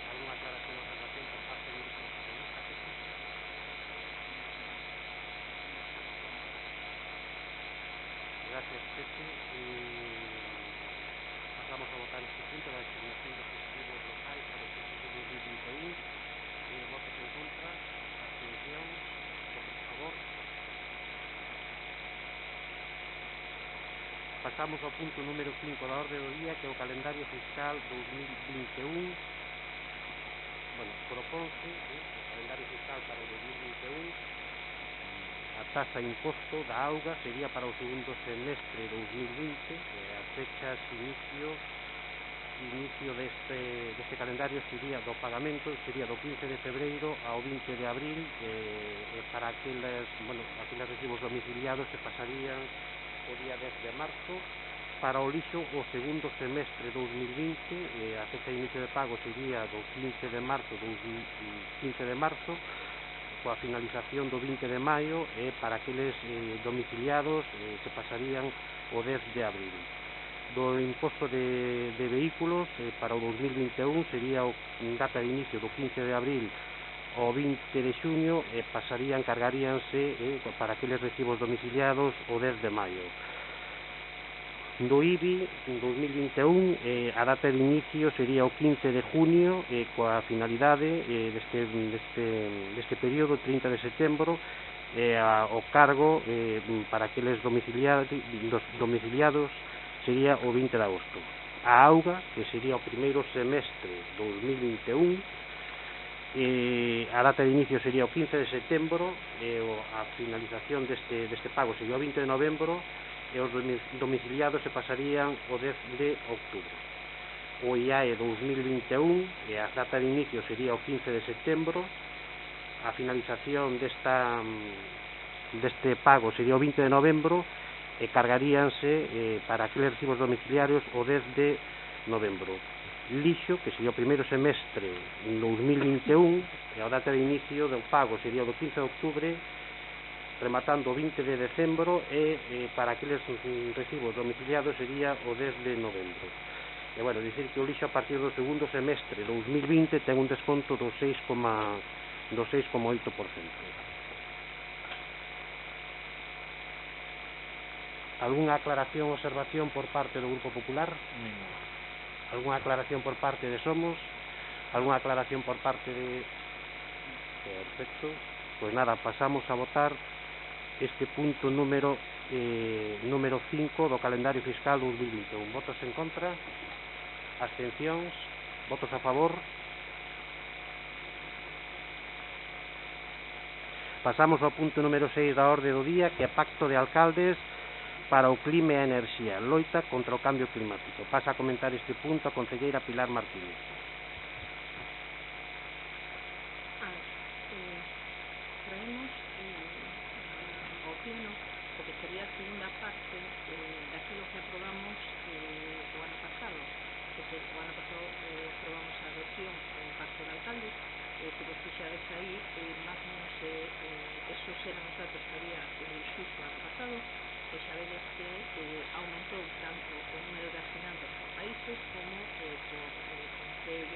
[SPEAKER 1] alguna aclaración ou observación por parte do Grupo Socialista. Gracias, Pepe. Pasamos a votar este punto, la designación de festivos locais para o exercicio 2021. Votos en contra, abstención, votos a favor. Pasamos ao punto número 5 da orde do día, que é o calendario fiscal 2021. Bueno, proponse o calendario fiscal para o 2021. A taxa de imposto da auga sería para o segundo semestre 2020, as fechas inicio deste calendario sería do pagamento, sería do 15 de febreiro ao 20 de abril, para aqueles recibos domiciliados se pasarían o día 10 de marzo. Para o lixo, o segundo semestre 2020, a fecha de inicio de pago sería do 15 de marzo, coa finalización do 20 de maio, e para aqueles domiciliados se pasarían o 10 de abril. Do imposto de vehículos, para o 2021 sería o data de inicio do 15 de abril ao 20 de xuño, cargaríanse para aqueles recibos domiciliados o 10 de maio. Do IBI, en 2021, a data de inicio sería o 15 de junio, coa finalidade deste período, 30 de setembro, o cargo para aqueles domiciliados sería o 20 de agosto. A auga, que sería o primeiro semestre 2021, a data de inicio sería o 15 de setembro, a finalización deste pago sería o 20 de novembro, e os domiciliados se pasarían o 10 de outubro. O IAE 2021, a data de inicio sería o 15 de setembro, a finalización deste pago sería o 20 de novembro, e cargaríanse para aqueles recibos domiciliarios o 10 de novembro. Lixo, que sería o primeiro semestre 2021, e a data de inicio do pago sería o do 15 de outubro, rematando o 20 de decembro, e para aqueles recibos domiciliados sería o 10 de novembro. E, bueno, dicir que o lixo a partir do segundo semestre 2020 ten un desconto do 6,8%. Algúnha aclaración ou observación por parte do Grupo Popular? Ninguna. Algúnha aclaración por parte de Somos? Algúnha aclaración por parte de... Perfecto. Pois nada, pasamos a votar este punto número 5 do calendario fiscal 2021. Votos en contra? Abstencións? Votos a favor? Pasamos ao punto número 6 da orde do día, que é Pacto de Alcaldes para o Clima e a Enerxía, loita contra o cambio climático. Pasa a comentar este punto a concelleira Pilar Martínez.
[SPEAKER 2] Traemos ao pleno o que sería a segunda parte daquilo que aprobamos o ano pasado. O ano pasado aprobamos a adopción do Pacto de Alcaldes, que vos fixades aí, máis ou menos esos eran os datos que había xusto ano pasado, e xa vedes que aumentou tanto o número de asinantes por países como por concellos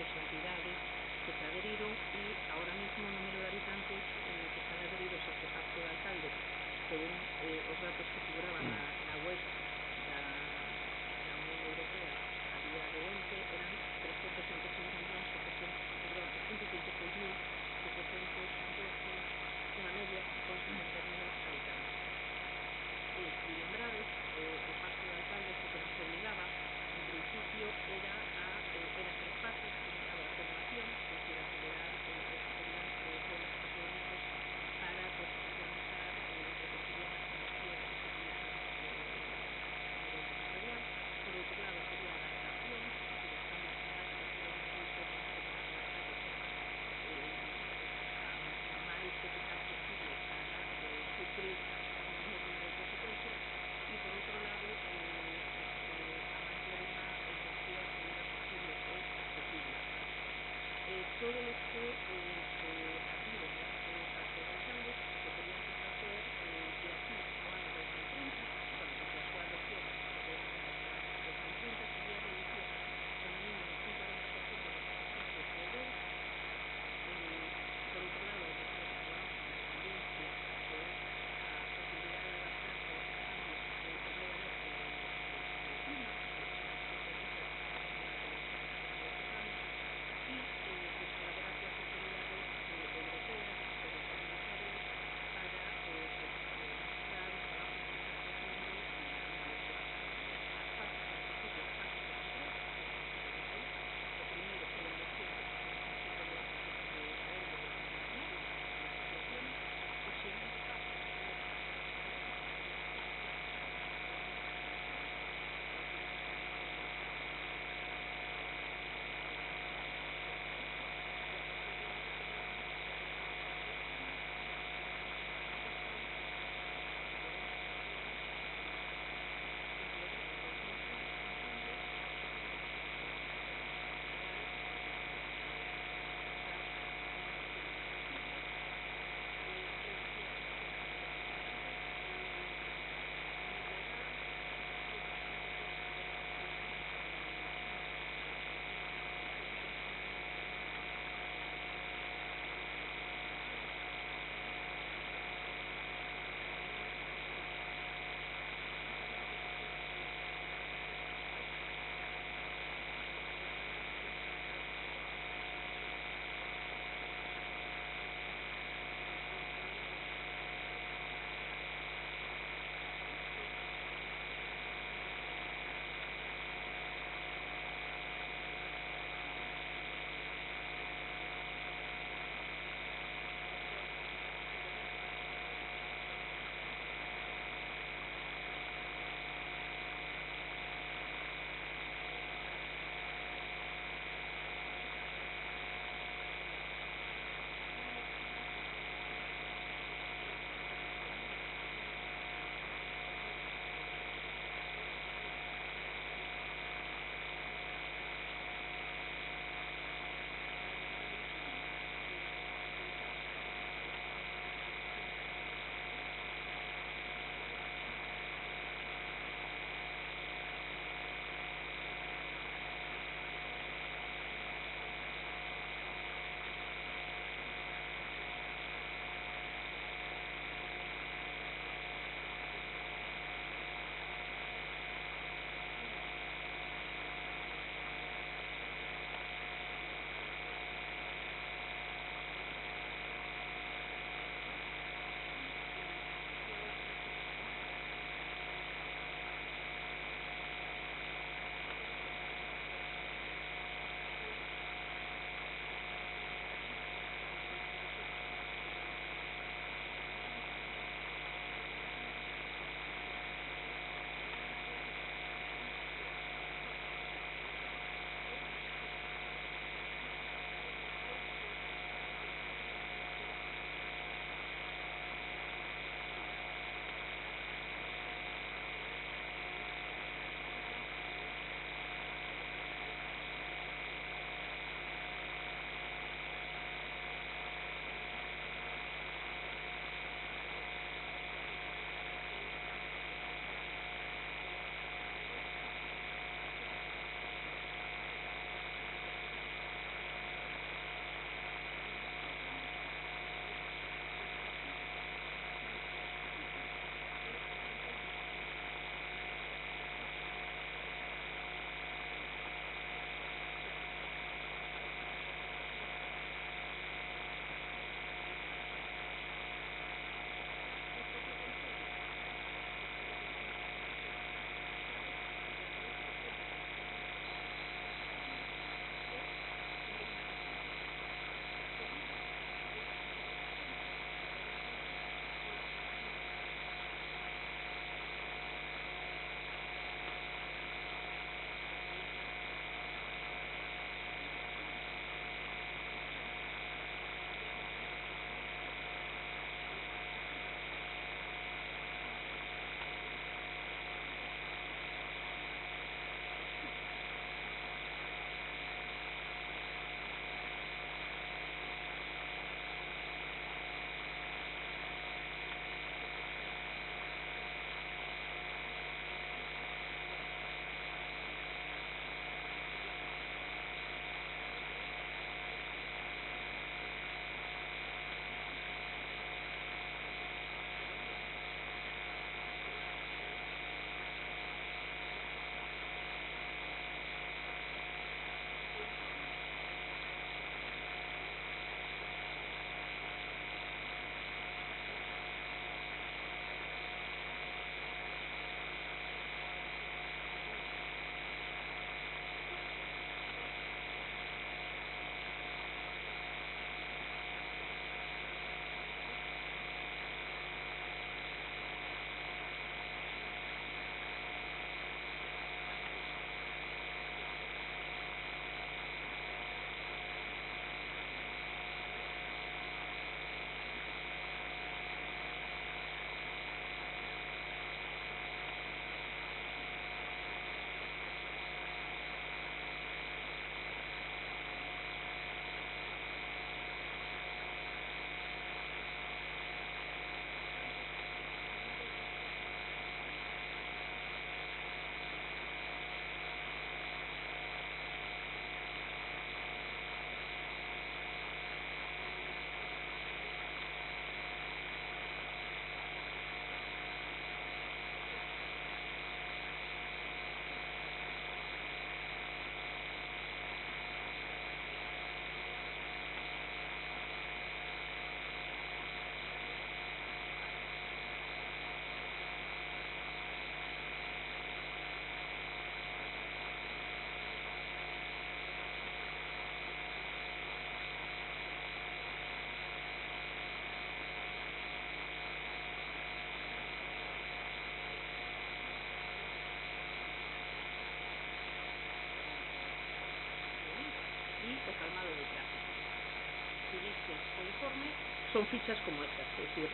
[SPEAKER 2] son fichas como estas, é dicir,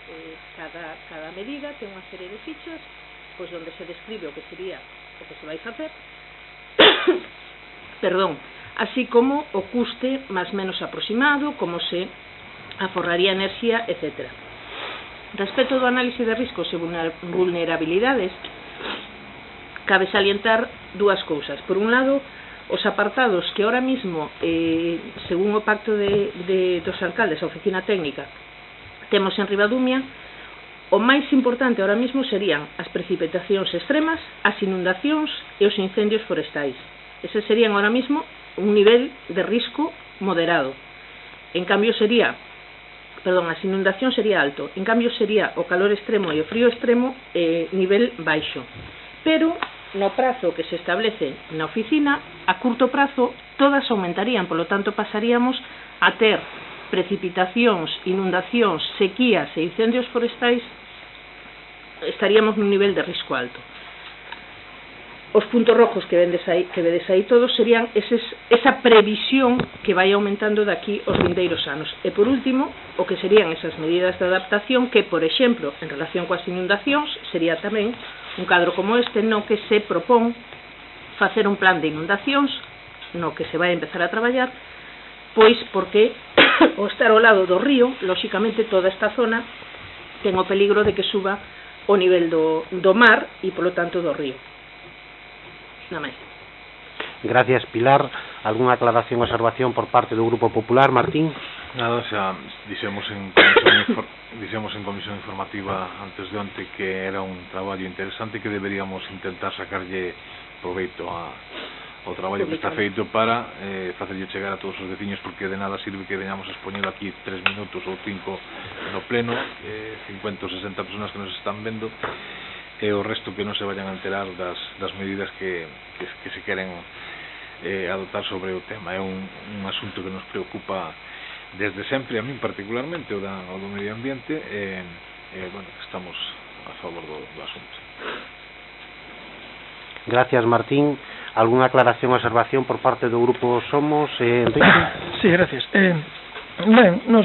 [SPEAKER 2] cada medida ten unha serie de fichas pois onde se describe o que sería o que se vai facer perdón, así como o custe máis menos aproximado, como se aforraría enerxía, etc. Respecto do análise de riscos e vulnerabilidades, cabe salientar dúas cousas. Por un lado, os apartados que ahora mismo, según o pacto dos alcaldes, a oficina técnica, temos en Ribadumia, o máis importante ahora mismo serían as precipitacións extremas, as inundacións e os incendios forestais. Ese serían ahora mismo un nivel de risco moderado. En cambio as inundacións sería alto, en cambio sería o calor extremo e o frío extremo nivel baixo. Pero no prazo que se establece na oficina, a curto prazo todas aumentarían, polo tanto pasaríamos a ter precipitacións, inundacións, sequías e incendios forestais, estaríamos nun nivel de risco alto. Os puntos rojos que vedes aí todos serían esa previsión que vai aumentando daqui os vindeiros anos. E por último, o que serían esas medidas de adaptación que, por exemplo, en relación coas inundacións, sería tamén un cadro como este no que se propón facer un plan de inundacións no que se vai empezar a traballar, pois porque ao estar ao lado do río, lóxicamente toda esta zona ten o peligro de que suba o nivel do mar e polo tanto do río. Nada máis.
[SPEAKER 1] Gracias, Pilar. Algúnha aclaración ou observación por parte do Grupo Popular, Martín?
[SPEAKER 5] Nada, xa dixemos en comisión informativa antes de onte que era un traballo interesante que deberíamos intentar sacarlle proveito ao traballo que está feito para facerlle chegar a todos os veciños, porque de nada sirve que veñamos a expoñelo aquí 3 minutos ou 5 no pleno, 50 ou 60 personas que nos están vendo, e o resto que non se vayan a enterar das medidas que se queren adoptar sobre o tema. É un asunto que nos preocupa desde sempre, a min particularmente, o do medio ambiente, bueno, estamos a favor do asunto.
[SPEAKER 1] Gracias, Martín. Algúnha aclaración ou observación por parte do Grupo Somos, Enrique?
[SPEAKER 3] Sí, gracias. Ben, nos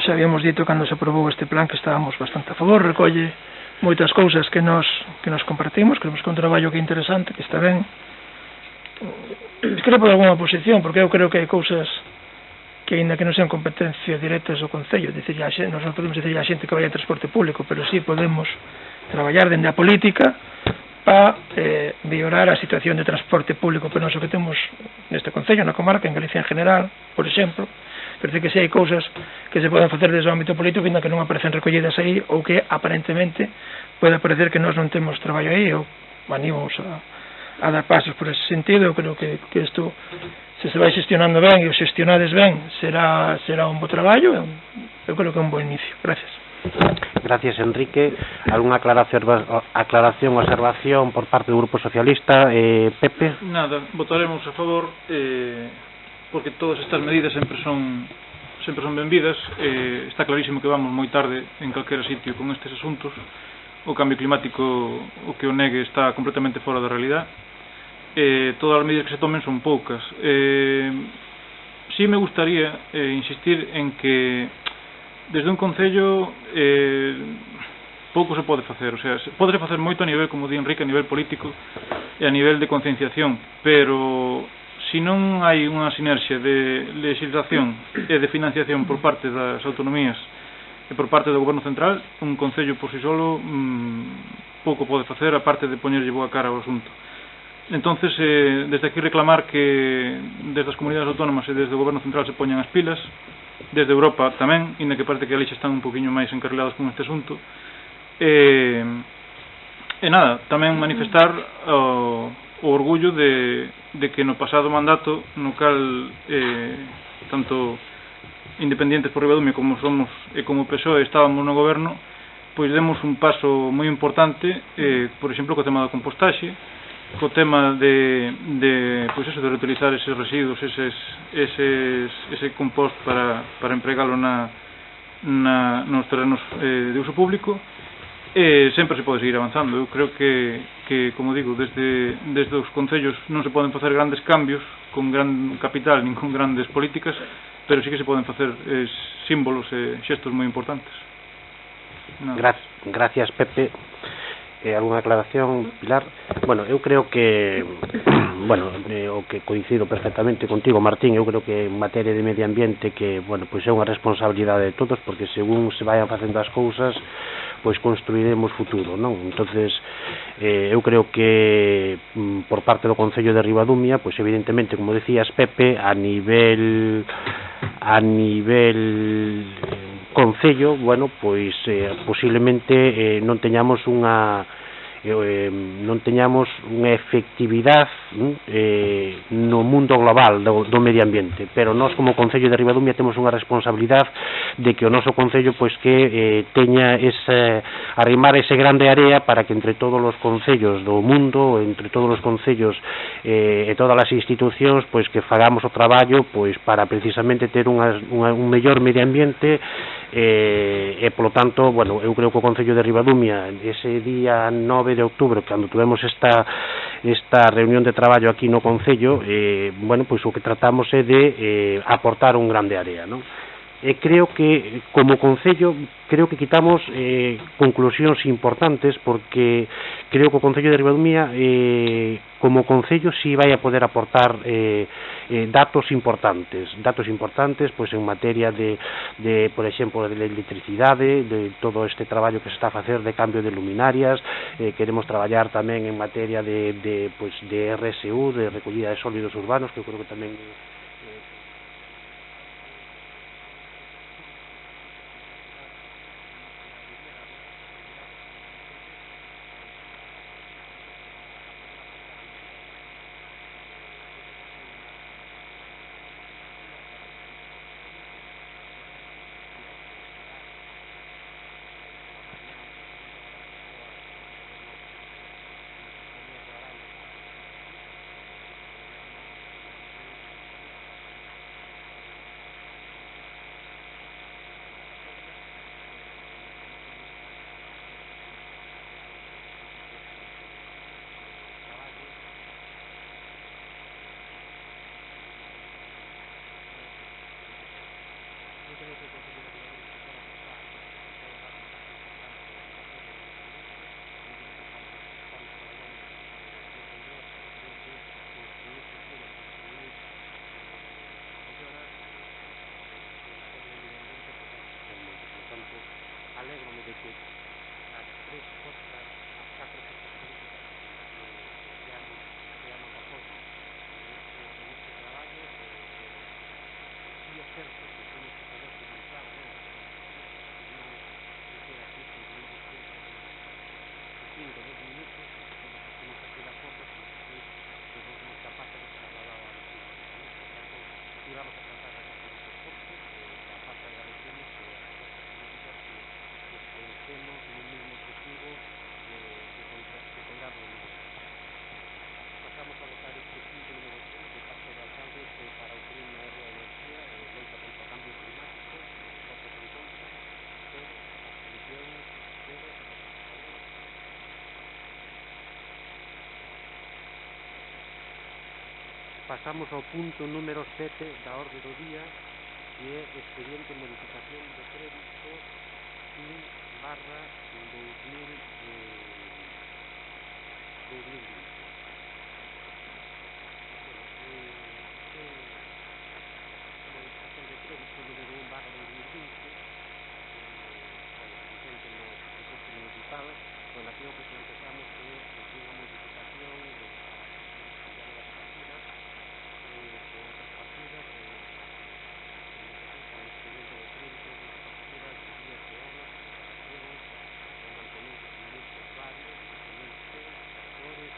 [SPEAKER 3] xa habíamos dito cando se aprobou este plan que estábamos bastante a favor, recolle moitas cousas que nos compartimos, creemos que é un traballo que é interesante, que está ben. Discrepo de alguna posición, porque eu creo que hai cousas que ainda que non sean competencia directas do Concello, non podemos dicir a xente que vai en transporte público, pero sí podemos traballar dende a política para mellorar a situación de transporte público penoso que temos neste Concello, na comarca, en Galicia en general, por exemplo. Parece que si hai cousas que se poden facer desde o ámbito político ainda que non aparecen recollidas aí, ou que aparentemente pode parecer que nós non temos traballo aí, ou animamos a dar pasos por ese sentido. Eu creo que isto, se vai xestionando ben e o xestionades ben, será un bo traballo. Eu creo que é un bo inicio. Gracias.
[SPEAKER 1] Gracias, Enrique. Algúnha aclaración ou observación por parte do Grupo Socialista, Pepe?
[SPEAKER 4] Nada, votaremos a favor, porque todas estas medidas sempre son benvidas. Está clarísimo que vamos moi tarde en calquera sitio con estes asuntos. O cambio climático, o que o negue, está completamente fora da realidade. Todas as medidas que se tomen son poucas. Sí me gustaría insistir en que desde un Concello pouco se pode facer, o sea, pode facer moito a nivel, como di Enrique, a nivel político e a nivel de concienciación, pero se non hai unha sinerxia de legislación e de financiación por parte das autonomías e por parte do Goberno Central, un Concello por si solo pouco pode facer, aparte de poñerlle boa cara ao asunto. Entonces, desde aquí reclamar que desde as comunidades autónomas e desde o Goberno Central se poñan as pilas, desde Europa tamén, inda que parece que ali xa están un poquinho máis encarrilados con este asunto. E nada, tamén manifestar o orgullo de que no pasado mandato, no cal tanto independientes por Ribadumia como somos e como PSOE estábamos no goberno, pois demos un paso moi importante, por exemplo, co tema da compostaxe, co tema de reutilizar eses residuos, ese compost para empregalo nos terrenos de uso público. Sempre se pode seguir avanzando. Eu creo que como digo, desde os concellos non se poden facer grandes cambios con gran capital nin con grandes políticas, pero sí que se poden facer símbolos e xestos moi importantes.
[SPEAKER 1] Gracias, Pepe. Alguna aclaración, Pilar? Bueno, eu creo que o que coincido perfectamente contigo, Martín. Eu creo que en materia de medio ambiente que, pois é unha responsabilidade de todos, porque según se vayan facendo as cousas, pois construiremos futuro, non? Entonces, eu creo que por parte do Concello de Ribadumia, pois evidentemente, como decías, Pepe, a nivel Concello, pois posiblemente non teñamos unha efectividade no mundo global do medio ambiente, pero nós como Concello de Ribadumia temos unha responsabilidade de que o noso Concello pois que teña arrimar ese grande área para que entre todos os concellos do mundo, entre todos os concellos e todas as institucións, pois que fagamos o traballo pois para precisamente ter un mellor medio ambiente e polo tanto, eu creo que o Concello de Ribadumia ese día 9 de outubro, cando tuvemos esta reunión de traballo aquí no Concello, pois o que tratamos é de aportar un grande área, non? E creo que como Concello quitamos conclusións importantes, porque creo que o Concello de Ribadumia como Concello si vai a poder aportar datos importantes pois en materia de por exemplo, de electricidade, de todo este traballo que se está a facer de cambio de luminarias. Queremos traballar tamén en materia de RSU, de recollida de sólidos urbanos, que eu creo que tamén alégrome de que as tres cosas, as catro cosas que seamos a todos en este traballo. Sí é certo que temos que saber utilizar non se queda aquí concluído sempre de 5 o 10 minutos, temos que ir a acordo que despois que somos capaces de trasladar a los sitios. Por tanto, si vamos a tratar de hacer ese esforzo, a parte agradecemos as fuerzas políticas que pensemos en un mismo objetivo de colgar los números. Pasamos a votar este punto número 3 de parte do alcalde para o tren na área de enerxía e loita contra o cambio climático. Votos en contra, 0, abstencións, 0. Pasamos ao punto número 7 da orde do día, que é expediente de modificación de crédito 1/2020. Modificación de crédito número 1/2020, vigente no presupuesto municipal, con la que o que empezamos é unha modificación para cambiar as partidas por outras partidas, necesitan expediente de crédito, outras partidas, de vías de obras, reparacións, mantemento de suministros varios, mantemento, tractores,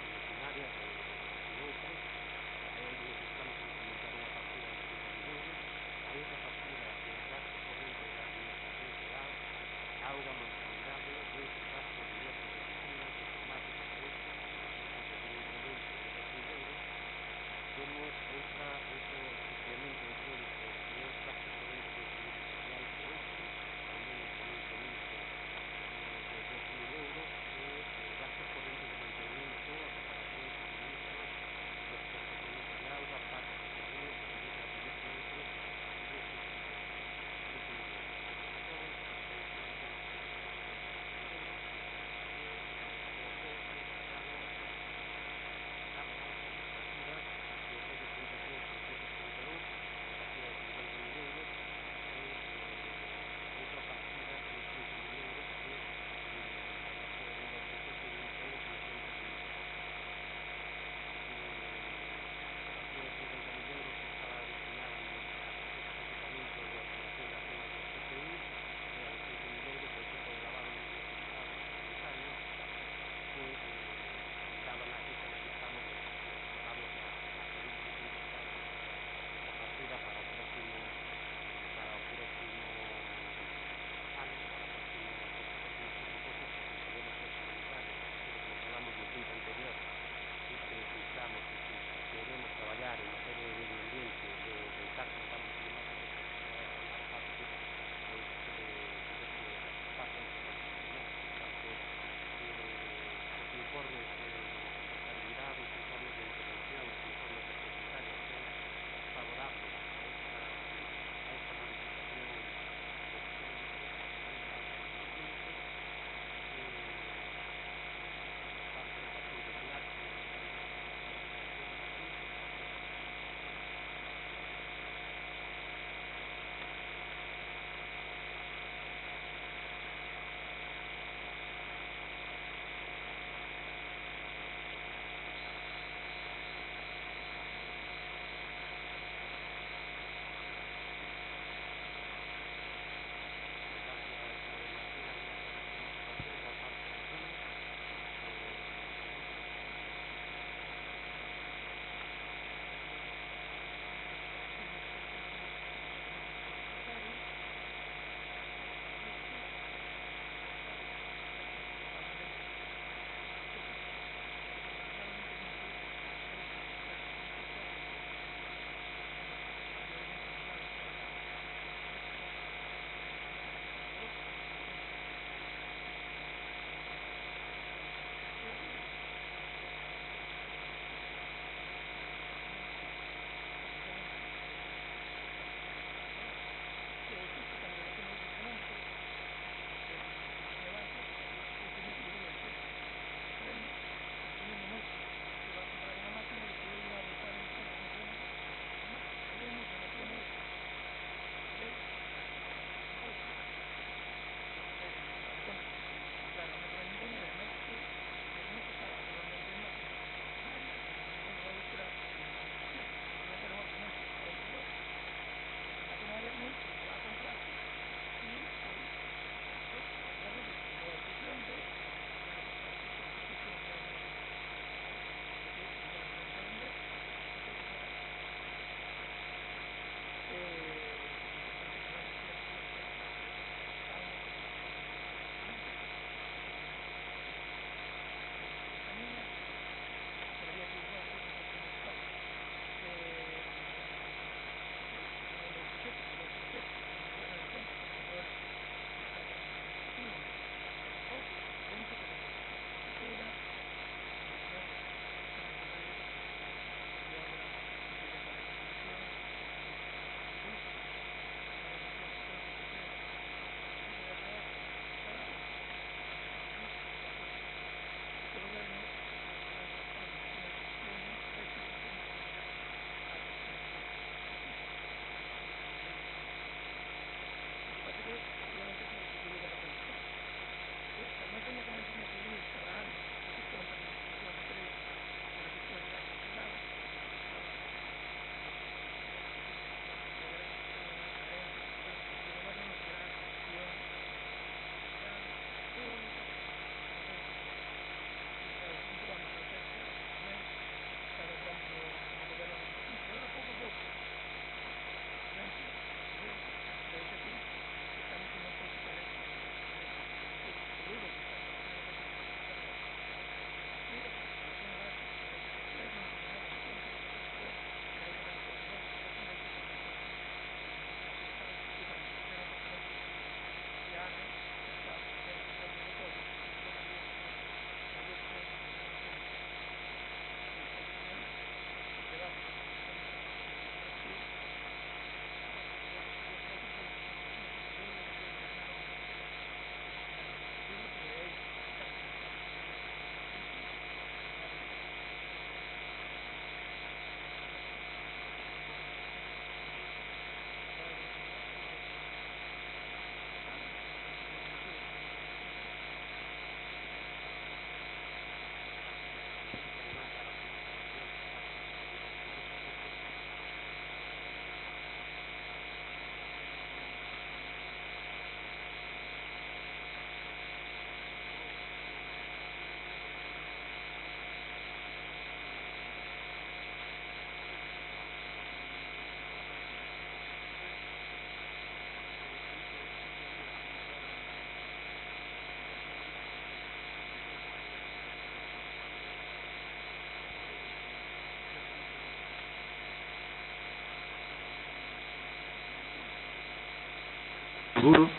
[SPEAKER 4] duro,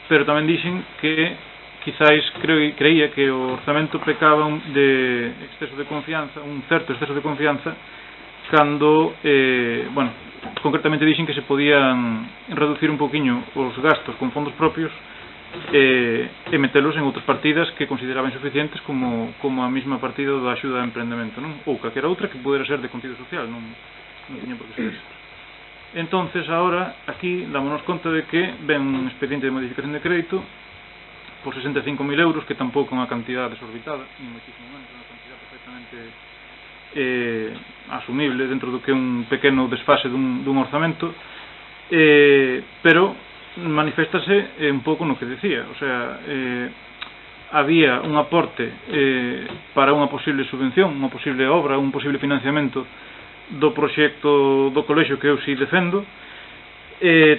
[SPEAKER 4] pero tamén dixen que quizáis creía que o orzamento pecaba de exceso de confianza, un certo exceso de confianza, cando, bueno, concretamente dixen que se podían reducir un poquinho os gastos con fondos propios e metelos en outras partidas que consideraban suficientes como a mesma partida da axuda a emprendemento, non? Ou calquera outra que pudera ser de contido social, non tiña por que ser eso. Entonces, ahora, aquí, dámonos conta de que ven un expediente de modificación de crédito por 65.000 euros, que tampouco é unha cantidad desorbitada, ni moitísimo menos, é unha cantidad perfectamente asumible dentro do que é un pequeno desfase dun orzamento, pero maniféstase un pouco no que decía, o sea, había un aporte para unha posible subvención, unha posible obra, un posible financiamento do proxecto do colexio que eu si defendo,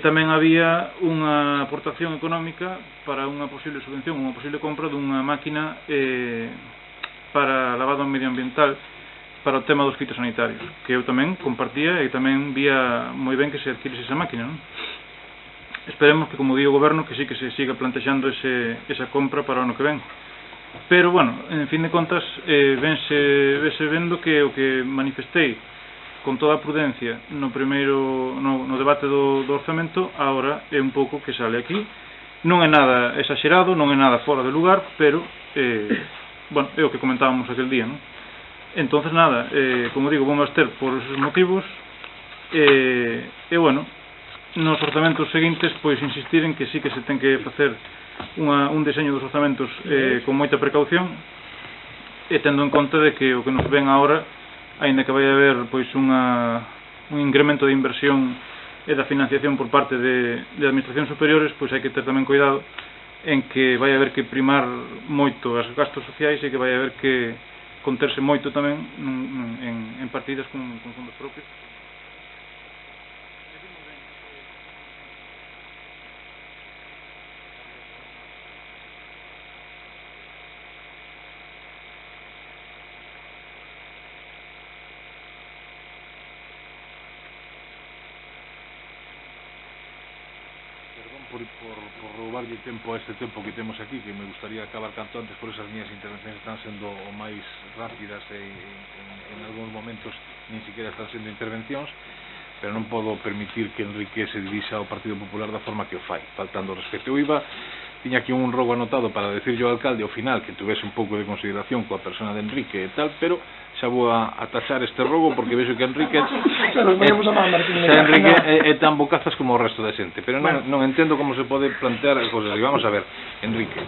[SPEAKER 4] tamén había unha aportación económica para unha posible subvención, unha posible compra dunha máquina para lavado medioambiental para o tema dos fitosanitarios, que eu tamén compartía e tamén vía moi ben que se adquirese esa máquina, non? Esperemos que, como di o goberno, que sí que se siga plantexando esa compra para o ano que ven. Pero, bueno, en fin de contas, vese vendo que o que manifestei con toda a prudencia no debate do orzamento, agora é un pouco que sale aquí. Non é nada exagerado, non é nada fora de lugar, pero, bueno, é o que comentábamos aquel día, non? Entonces, nada, como digo, vamos a ter por esos motivos, e, bueno, nos orzamentos seguintes, pois insistir en que sí que se ten que facer un deseño dos orzamentos con moita precaución, e tendo en conta de que o que nos ven agora, aínda que vai haber pois un incremento de inversión e da financiación por parte de administracións superiores, pois hai que ter tamén cuidado en que vai haber que primar moito os gastos sociais e que vai haber que conterse moito tamén en partidas con fondos propios.
[SPEAKER 5] Por roubarlle tempo a este tempo que temos aquí, que me gustaría acabar canto antes, por esas miñas intervencións están sendo o máis rápidas e en algúns momentos nin siquiera están sendo intervencións, pero non podo permitir que Enrique se dirixa ao Partido Popular da forma que o fai, faltando respeto. Tiña aquí un rogo anotado para decirlle ao alcalde ao final que tuvese un pouco de consideración coa persona de Enrique e tal, pero xa vou a tachar este rogo porque vexo que Enrique é tan bocazas como o resto da xente, pero non entendo como se pode plantear as cousas. E vamos a ver, Enrique,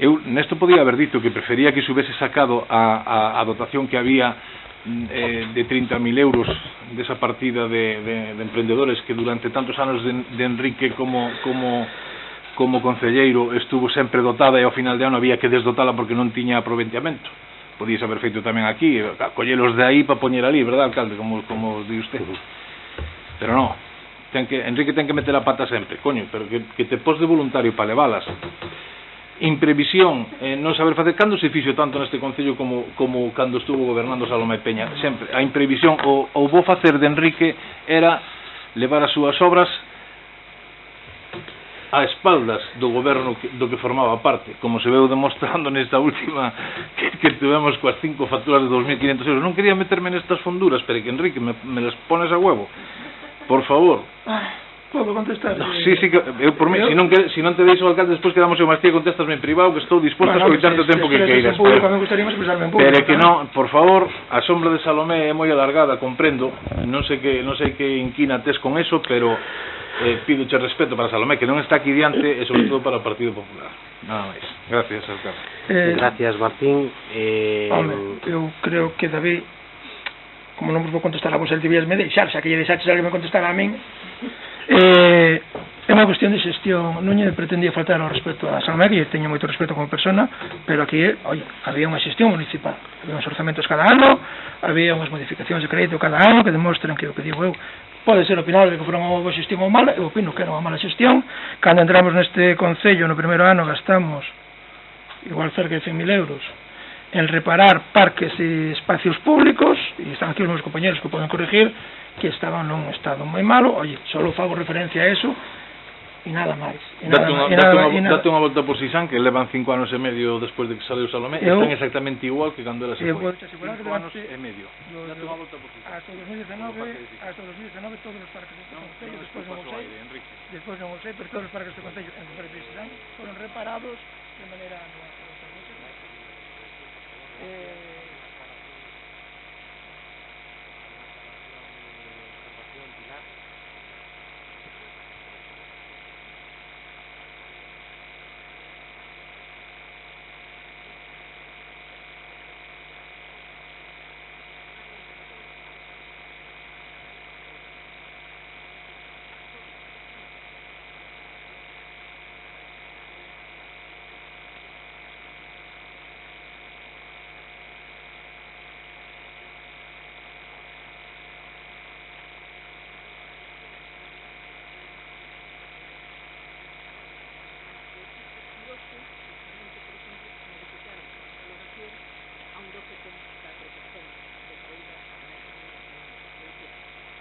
[SPEAKER 5] eu nesto podía haber dito que prefería que se hubiese sacado a dotación que había de 30.000 euros desa partida de emprendedores que durante tantos anos de Enrique como concelleiro estuvo sempre dotada e ao final de ano había que desdotala porque non tiña aproveitamento. Podías haber feito tamén aquí, collelos de aí para poñer ali, verdad, alcalde, como di usted. Pero non, Enrique ten que meter a pata sempre, coño, pero que te pos de voluntario para levalas. Imprevisión, non saber facer. Cando se fixo tanto neste concello como cando estuvo gobernando Salomé Peña? Sempre, a imprevisión, o bo facer de Enrique era levar as súas obras a espaldas do goberno do que formaba parte, como se veu demostrando nesta última que tivemos coas 5 facturas de 2.500 euros. Non quería meterme nestas fonduras, pero que Enrique me las pones a huevo, por favor.
[SPEAKER 3] Podo contestar?
[SPEAKER 5] No, sí, eu por mí, se non te deixo o alcalde, despois quedamos en Mastía e contestasme en privado, que estou disposto a escoitarte o tempo que queiras, pero que non, por favor, a sombra de Salomé é moi alargada, comprendo, non sei que inquina tes con eso, pero pídoche respeto para Salomé, que non está aquí diante, e sobre todo para o Partido Popular. Nada máis. Gracias, alcalde.
[SPEAKER 1] Gracias, Martín.
[SPEAKER 3] Eu creo que David, como non vos vou contestar a vos, el debíasme deixar, xa que lle deixaches a que me contestara a min. É unha cuestión de xestión. Non lle pretendía faltar ao respeto a Salomé, que lle teño moito respeto como persona, pero aquí, había unha xestión municipal, había uns orzamentos cada ano, había unhas modificacións de crédito cada ano que demostran que o que digo eu pode ser opinable que fora unha boa xestión ou mala. Eu opino que era unha mala xestión. Cando entramos neste concello no primeiro ano gastamos igual cerca de 100.000 euros en reparar parques e espacios públicos, e están aquí os meus compañeros que poden corregir, que estaban nun estado moi malo. Só fago referencia a eso, e nada máis.
[SPEAKER 5] Date unha volta por Sisán, que levan 5 anos e medio despois de que saliu Salomé, están exactamente igual que cando ela se foi. 5 anos e medio. Date unha volta por Sisán.
[SPEAKER 3] Hasta 2019 todos os parques deste concello, despois non o sei, pero todos os parques deste concello en concreto de Sisán foron reparados de maneira anual.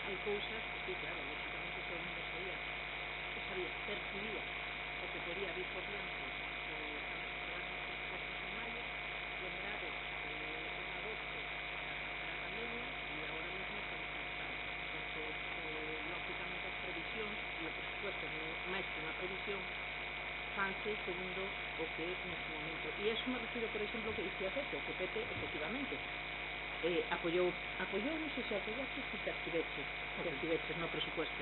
[SPEAKER 2] Hai cousas que, claro, lógicamente todo o mundo sabía, percibía o que podía vir por diante cando se aprobaron as cosas en maio, lembrado en agosto para a pandemia e agora mesmo estamos avanzando. Entonces, lógicamente as previsións e o presupuesto máis que unha previsión fanse segundo o que é neste momento. E eso me refiro, por exemplo, que dicía Pepe, que Pepe, efectivamente, apoyou, non sei se apoyaste, se te activeches no presupuesto.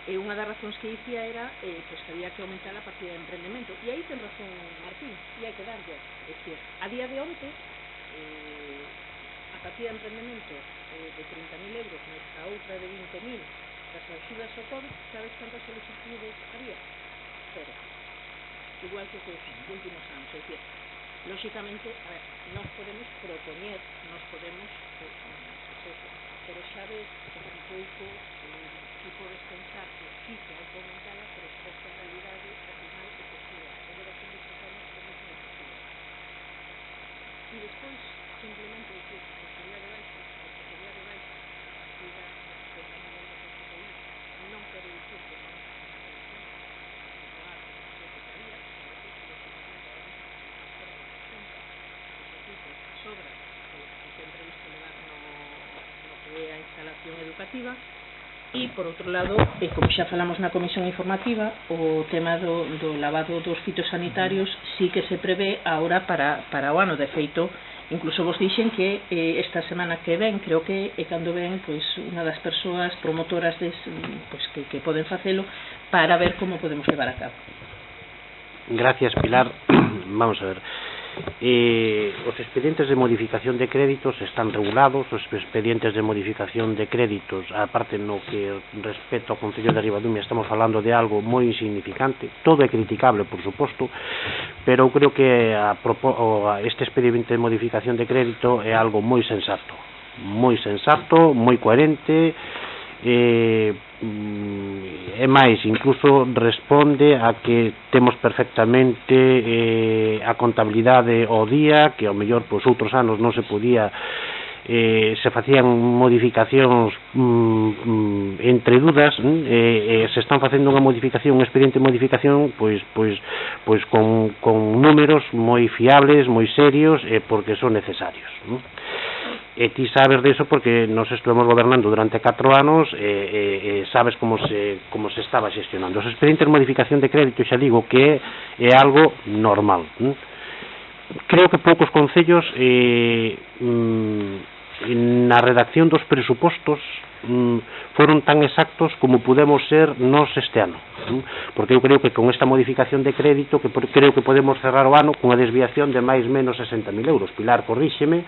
[SPEAKER 2] E unha das razóns que dicía era pues que había que aumentar a partida de emprendemento. E aí ten razón Martín, e hai que darlle. É dicir, a día de onte, a partida de emprendemento de 30.000 euros, a outra de 20.000, das axudas ao COVID, sabes cantas solicitudes había? Cero. Igual que os últimos anos. É dicir, lógicamente, a ver, nos podemos propoñer, nos podemos, pero sabes un pouco que podes pensar que sí que hai que aumentala, pero sabes que a realidade, ao final, é que siga. En relación de estos anos, é moi posible. E despois, simplemente, decir, que sería de baixa, a partida de 30.000 euros de CPI, non quere dicir que non é unha previsión, aprobar o que había, sobra que ten previsto levar no que é a instalación educativa. E, por outro lado, como xa falamos na comisión informativa, o tema do lavado dos fitosanitarios sí que se prevé agora para o ano. De feito, incluso vos dixen que esta semana que ven, creo que é cando ven pois unha das persoas promotoras pois, que poden facelo para ver como podemos levar a cabo.
[SPEAKER 1] Gracias, Pilar. Vamos a ver. Os expedientes de modificación de créditos están regulados. Os expedientes de modificación de créditos, aparte no que respecto ao Concello de Ribadumia, estamos falando de algo moi insignificante. Todo é criticable, por suposto, pero creo que este expediente de modificación de crédito é algo moi sensato, moi coherente. É máis, incluso responde a que temos perfectamente a contabilidade ao día, que ao mellor pois outros anos non se podía, se facían modificacións entre dudas, se están facendo unha modificación, un expediente de modificación pois con números moi fiables, moi serios, porque son necesarios. E ti sabes deso porque nos estuvemos gobernando durante 4 anos e sabes como se estaba xestionando. Os expedientes de modificación de crédito, xa digo que é algo normal. Creo que poucos concellos na redacción dos presupostos foron tan exactos como podemos ser nós este ano, porque eu creo que con esta modificación de crédito creo que podemos cerrar o ano cunha desviación de máis menos 60.000 euros. Pilar, corríxeme,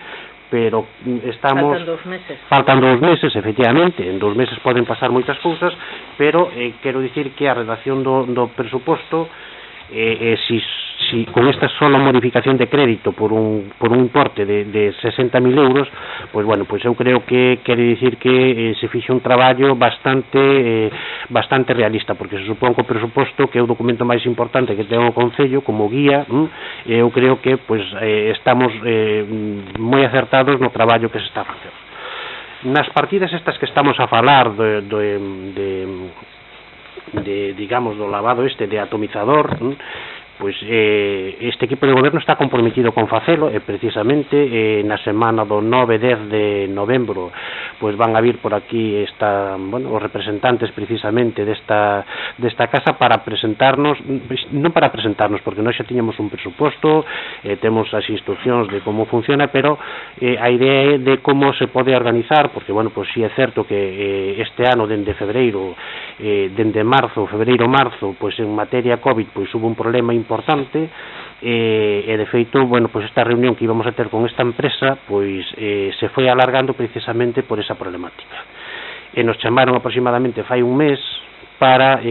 [SPEAKER 1] pero estamos... Faltan 2 meses, efectivamente, en 2 meses poden pasar moitas cousas, pero quero dicir que a redacción do presuposto, si con esta sola modificación de crédito por un importe de 60.000 euros, pois bueno, pois eu creo que quere dicir que se fixe un traballo bastante realista, porque se supón que o presuposto, que é o documento máis importante que ten o Concello como guía, eu creo que pois estamos moi acertados no traballo que se está a facer. Nas partidas estas que estamos a falar digamos, do lavado de atomizador, pois este equipo de goberno está comprometido con facelo e precisamente na semana do 9 e 10 de novembro pois van a vir por aquí os representantes precisamente desta casa para presentarnos, non para presentarnos porque nós xa tiñamos un presuposto, temos as instruccións de como funciona, pero a idea é de como se pode organizar, porque pois si é certo que este ano dende febreiro, dende fevereiro-marzo, pois en materia COVID pois hubo un problema importante e de feito, pois esta reunión que íbamos a ter con esta empresa pois se foi alargando precisamente por esa problemática e nos chamaron aproximadamente fai un mes para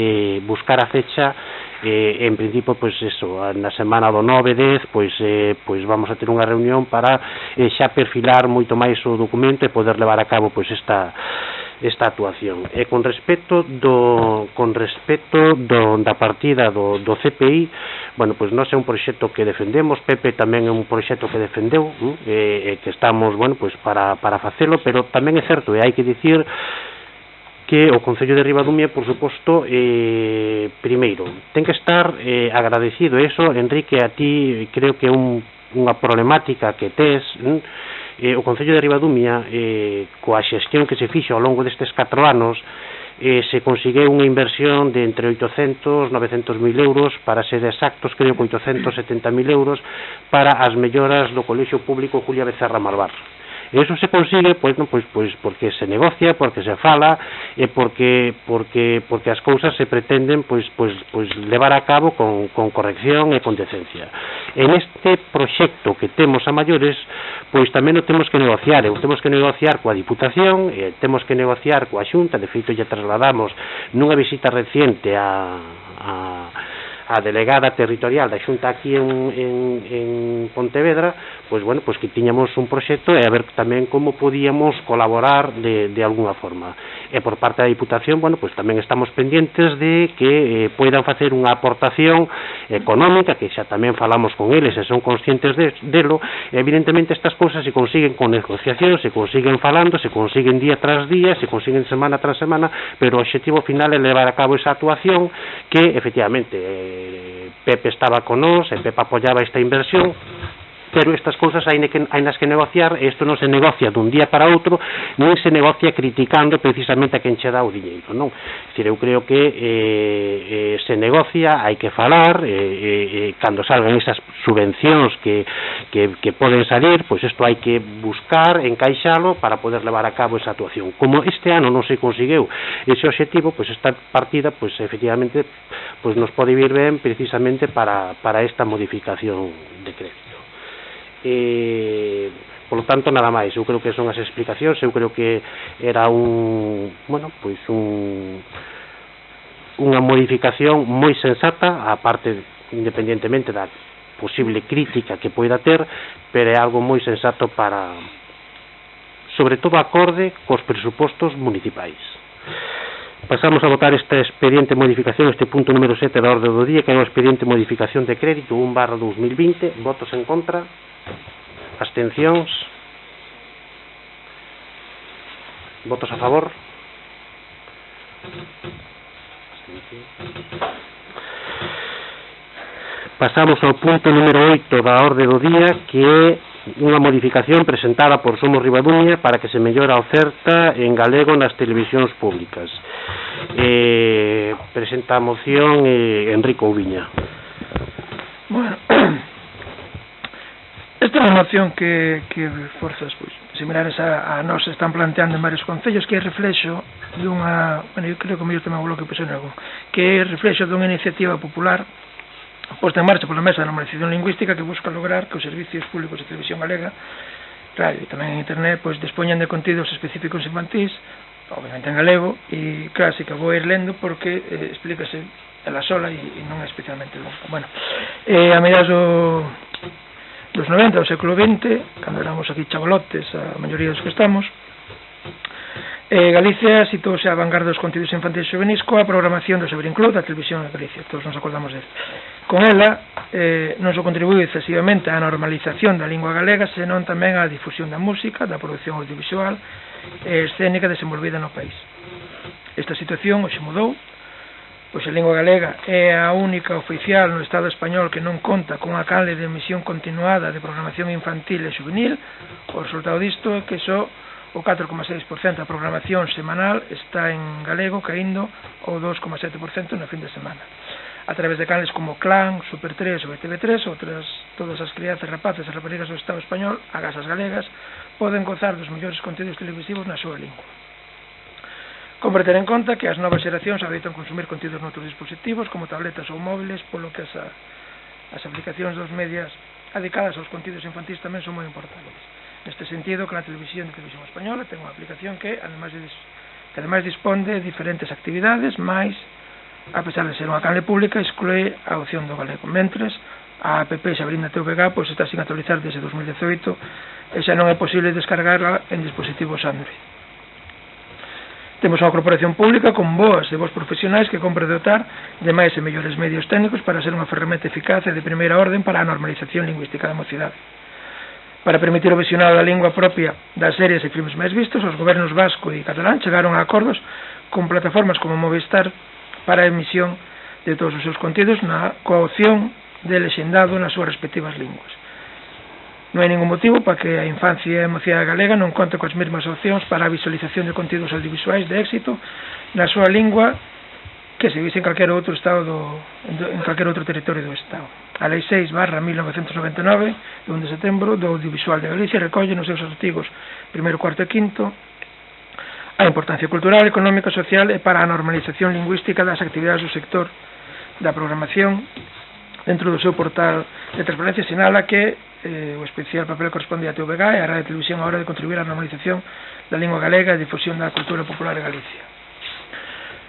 [SPEAKER 1] buscar a fecha en principio, pois eso, na semana do 9-10 pois vamos a ter unha reunión para xa perfilar moito máis o documento e poder levar a cabo pois esta actuación. E con respecto da partida do CPI, pois nós é un proxecto que defendemos, Pepe tamén é un proxecto que defendeu, que estamos, pois para facelo, pero tamén é certo, e hai que dicir que o Concello de Ribadumia, por suposto, primeiro, ten que estar agradecido. Eso, Enrique, a ti creo que é unha problemática que tes, o Concello de Ribadumia, coa xestión que se fixo ao longo destes 4 anos, se conseguiu unha inversión de entre 800 e 900.000 euros, para ser exactos, creo que 870.000 euros, para as melloras do Colexio Público Julia Becerra Malvar. Eso se consigue pois porque se negocia, porque se fala e porque as cousas se pretenden pois levar a cabo con corrección e con decencia. En este proxecto que temos a maiores, pois tamén o temos que negociar, temos que negociar coa Diputación, temos que negociar coa Xunta. De feito lle trasladamos nunha visita reciente a delegada territorial da Xunta aquí en Pontevedra, pois que tiñamos un proxecto e a ver tamén como podíamos colaborar de alguna forma. E por parte da Diputación, pois tamén estamos pendientes de que poidan facer unha aportación económica, que xa tamén falamos con eles e son conscientes delo. Evidentemente estas cousas se consiguen con negociación, se consiguen falando, se consiguen día tras día, se consiguen semana tras semana, pero o objetivo final é levar a cabo esa actuación que, efectivamente, Pepe estaba con nós e Pepe apoyaba esta inversión, pero estas cousas hai nas que negociar, e isto non se negocia dun día para outro, non se negocia criticando precisamente a quen che dá o diñeiro, non? Eu creo que se negocia, hai que falar, cando salgan esas subvencións que poden salir, pois isto hai que buscar, encaixalo para poder levar a cabo esa actuación. Como este ano non se conseguiu ese objetivo, pois esta partida, pois efectivamente, pois nos pode vir ben precisamente para esta modificación de crédito. Por lo tanto, nada máis. Eu creo que son as explicacións. Eu creo que era unha modificación moi sensata, a parte, independentemente da posible crítica que poida ter, pero é algo moi sensato para, sobre todo, acorde cos presupostos municipais. Pasamos a votar este expediente de modificación, este punto número 7 da orde do día, que é o expediente de modificación de crédito 1/2020. Votos en contra? Abstencións? Votos a favor? Pasamos ao punto número 8 da orde do día, que é unha modificación presentada por Somos Ribadumia para que se mellore a oferta en galego nas televisións públicas. Presenta a moción Enrique Ouviña.
[SPEAKER 3] Bueno, esta é unha moción que forzas similares a nós están planteando en varios concellos, que é reflexo dunha, eu creo que o mellor tamén o bloque puseu algún, que é reflexo dunha iniciativa popular posta en marcha pola Mesa de Normalización Lingüística, que busca lograr que os servicios públicos de televisión galega, radio e tamén en internet, pois dispoñan de contidos específicos infantís, obviamente en galego, e claro, así que vou ir lendo porque explícase ela sola e non é especialmente longa. Bueno, a mediados dos 90 do século XX, cando éramos aquí chavalotes, a maioría dos que estamos, Galicia situouse a vanguarda dos contidos infantis e juvenis coa programación do Seberinclub da televisión de Galicia, todos nos acordamos dele. Con ela non só contribuiu excesivamente á normalización da lingua galega, senón tamén á difusión da música, da produción audiovisual e escénica desenvolvida no país. Esta situación hoxe mudou, Pois a lingua galega é a única oficial no Estado español que non conta con a canle de emisión continuada de programación infantil e juvenil. O resultado disto é que só o 4,6% da programación semanal está en galego, caindo o 2,7% no fin de semana. A través de canles como Clan, Super 3 ou TV3, todas as crianzas, rapaces e raparigas do Estado español, agás as galegas, poden gozar dos mellores contidos televisivos na súa lingua. Compre ter en conta que as novas xeracións adoitan consumir contidos noutros dispositivos como tabletas ou móviles, polo que as aplicacións dos medios dedicadas aos contidos infantis tamén son moi importantes. Neste sentido, que a Televisión Española ten unha aplicación que ademais dispón de diferentes actividades, mais, a pesar de ser unha canle pública, exclúe a opción do galego. Mentres, a app Sabrina TVG pois está sin actualizar desde 2018 e xa non é posible descargarla en dispositivos Android. Temos unha corporación pública con boas e bons profesionais que compre dotar de máis e mellores medios técnicos para ser unha ferramenta eficaz e de primeira orden para a normalización lingüística da mocidade. Para permitir o visionado da lingua propia das series e filmes máis vistos, os gobernos vasco e catalán chegaron a acordos con plataformas como Movistar para a emisión de todos os seus contidos coa opción de lexendado nas súas respectivas linguas. Non hai ningún motivo para que a infancia e a mocidade galega non conte coas mesmas opcións para a visualización de contidos audiovisuais de éxito na súa lingua que se vise en calquer outro en calquer outro territorio do Estado. A Lei 6/1999 de 1 de setembro do Audiovisual de Galicia recolle nos seus artigos 1, 4 e 5 a importancia cultural, económica e social e para a normalización lingüística das actividades do sector da programación. Dentro do seu portal de transparencia sinala que o especial papel corresponde a TVG e a Radio e Televisión a hora de contribuir á normalización da lingua galega e difusión da cultura popular de Galicia.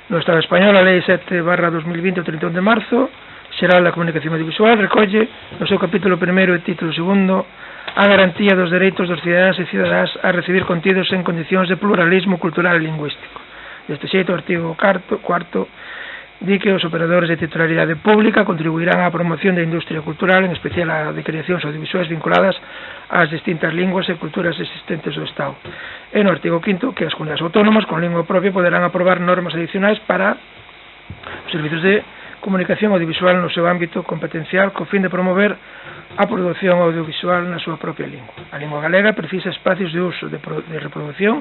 [SPEAKER 3] No Estado español, a Lei 7/2020 o 31 de marzo Xeral da Comunicación Audiovisual recolle no seu capítulo 1 e título 2 a garantía dos dereitos dos cidadáns e cidadás a recibir contidos en condicións de pluralismo cultural e lingüístico. Deste xeito, o artigo 4 di que os operadores de titularidade pública contribuirán á promoción da industria cultural, en especial a de creacións audiovisuais vinculadas ás distintas linguas e culturas existentes do Estado. E no artigo 5 que as comunidades autónomas con lingua propia poderán aprobar normas adicionais para os servizos de comunicación audiovisual no seu ámbito competencial co fin de promover a produción audiovisual na súa propia lingua. A lingua galega precisa espacios de uso, de reproducción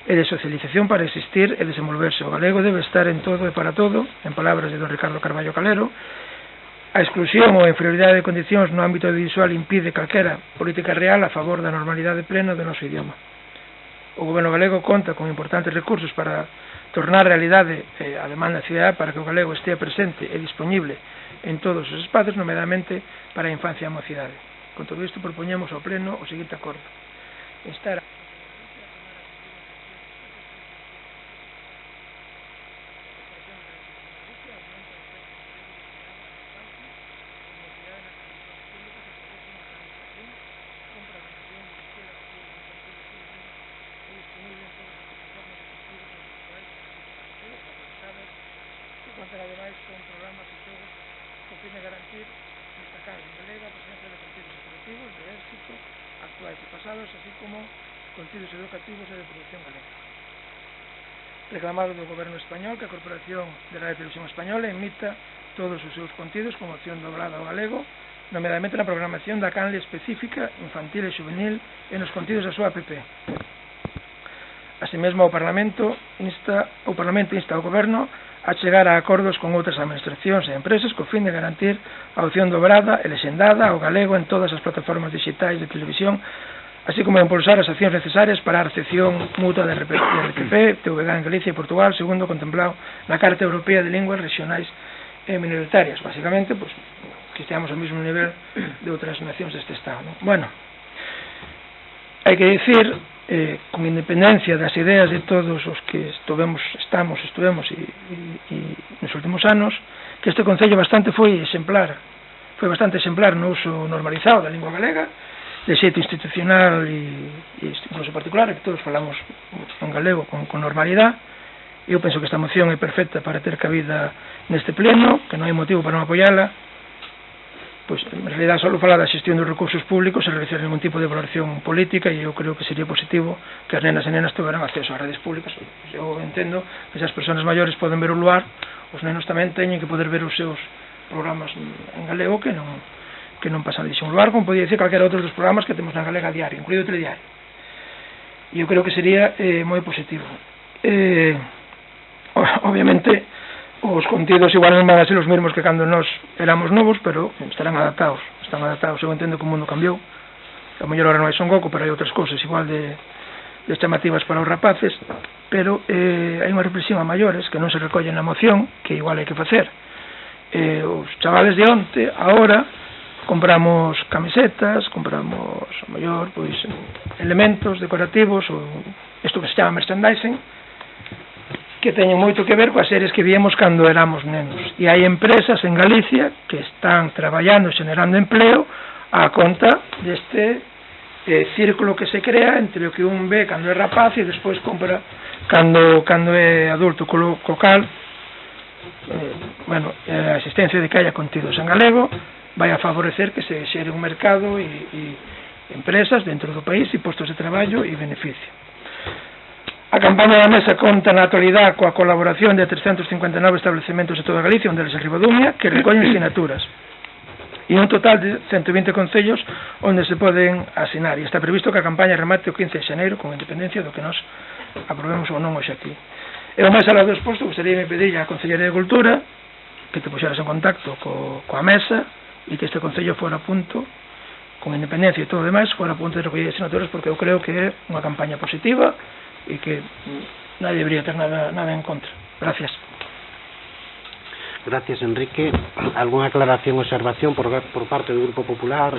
[SPEAKER 3] e de socialización para existir e desenvolverse. O galego debe estar en todo e para todo, en palabras de don Ricardo Carballo Calero. A exclusión ou a inferioridade de condicións no ámbito audiovisual impide calquera política real a favor da normalidade plena do noso idioma. O goberno galego conta con importantes recursos para tornar realidade a demanda cidadá para que o galego estea presente e disponible en todos os espacios, nomeadamente para a infancia e a mocidade. Con todo isto propoñemos ao pleno o seguinte acordo: instar ademais con programas e xogos co fin de garantir destacar en galega a presencia de contidos educativos de éxito actuais e pasados, así como contidos educativos e de producción galega. Reclamado do goberno español que a Corporación de Radio e Televisión Española emita todos os seus contidos con opción doblada ao galego, nomeadamente na programación da canle específica infantil e juvenil e nos contidos da súa app. Así mesmo, o Parlamento insta ao goberno a chegar a acordos con outras administracións e empresas co fin de garantir a opción dobrada e lexendada ao galego en todas as plataformas digitais de televisión, así como a impulsar as accións necesarias para a recepción mutua de RTP, TVG en Galicia e Portugal, segundo contemplado na Carta Europea de Linguas Regionais e Minoritarias. Básicamente, pues, que esteamos ao mesmo nivel de outras nacións deste Estado, ¿no? Bueno, hai que dicir, con independencia das ideas de todos os que estuvemos nos últimos anos, que este Concello foi bastante exemplar no uso normalizado da lingua galega, de xeito institucional e incluso particular, que todos falamos en galego con normalidade. Eu penso que esta moción é perfecta para ter cabida neste pleno, que non hai motivo para non apoiala, pois en realidad só falar da xestión dos recursos públicos e realizar ningún tipo de valoración política, e eu creo que sería positivo que as nenas e nenas tuveran acceso ás redes públicas. Eu entendo que se as persoas maiores poden ver o luar, os nenos tamén teñen que poder ver os seus programas en galego que non pasan de un lugar, como podía decir calquera outro dos programas que temos na galega diario, incluído o telediario. E eu creo que sería moi positivo. Obviamente os contidos igual non van a ser os mesmos que cando nós éramos novos, pero estarán adaptados. Eu entendo que o mundo cambiou, a mellor ahora non hai Son Goku, pero hai outras cousas igual de chamativas para os rapaces, pero hai unha reflexión a maiores que non se recolle na moción, que igual hai que facer. Os chavales de onte, agora, compramos camisetas, compramos, a mellor, pois, elementos decorativos, ou isto que se chama merchandising, que teñen moito que ver coas series que víamos cando éramos nenos. E hai empresas en Galicia que están traballando e generando empleo a conta deste círculo que se crea entre o que un ve cando é rapaz e despois compra cando é adulto, co cal a existencia de que haya contidos en galego vai a favorecer que se xere un mercado e empresas dentro do país e postos de traballo e beneficio. A campaña da mesa conta na actualidade coa colaboración de 359 establecementos de toda Galicia, onde eles Ribadumia, que recollen sinaturas. E un total de 120 concellos onde se poden asinar. E está previsto que a campaña remate o 15 de xaneiro, con independencia do que nos aprobemos ou non hoxe aquí. E o máis alá do exposto, gostaría de pedir á Consellería de Cultura que te puxeras en contacto coa mesa e que este concello fora a punto, con independencia e todo o demais, fora a punto de recoller sinaturas, porque eu creo que é unha campaña positiva e que nadie debería ter nada en contra. Gracias.
[SPEAKER 1] Gracias, Enrique. ¿Alguna aclaración o observación por parte do Grupo Popular?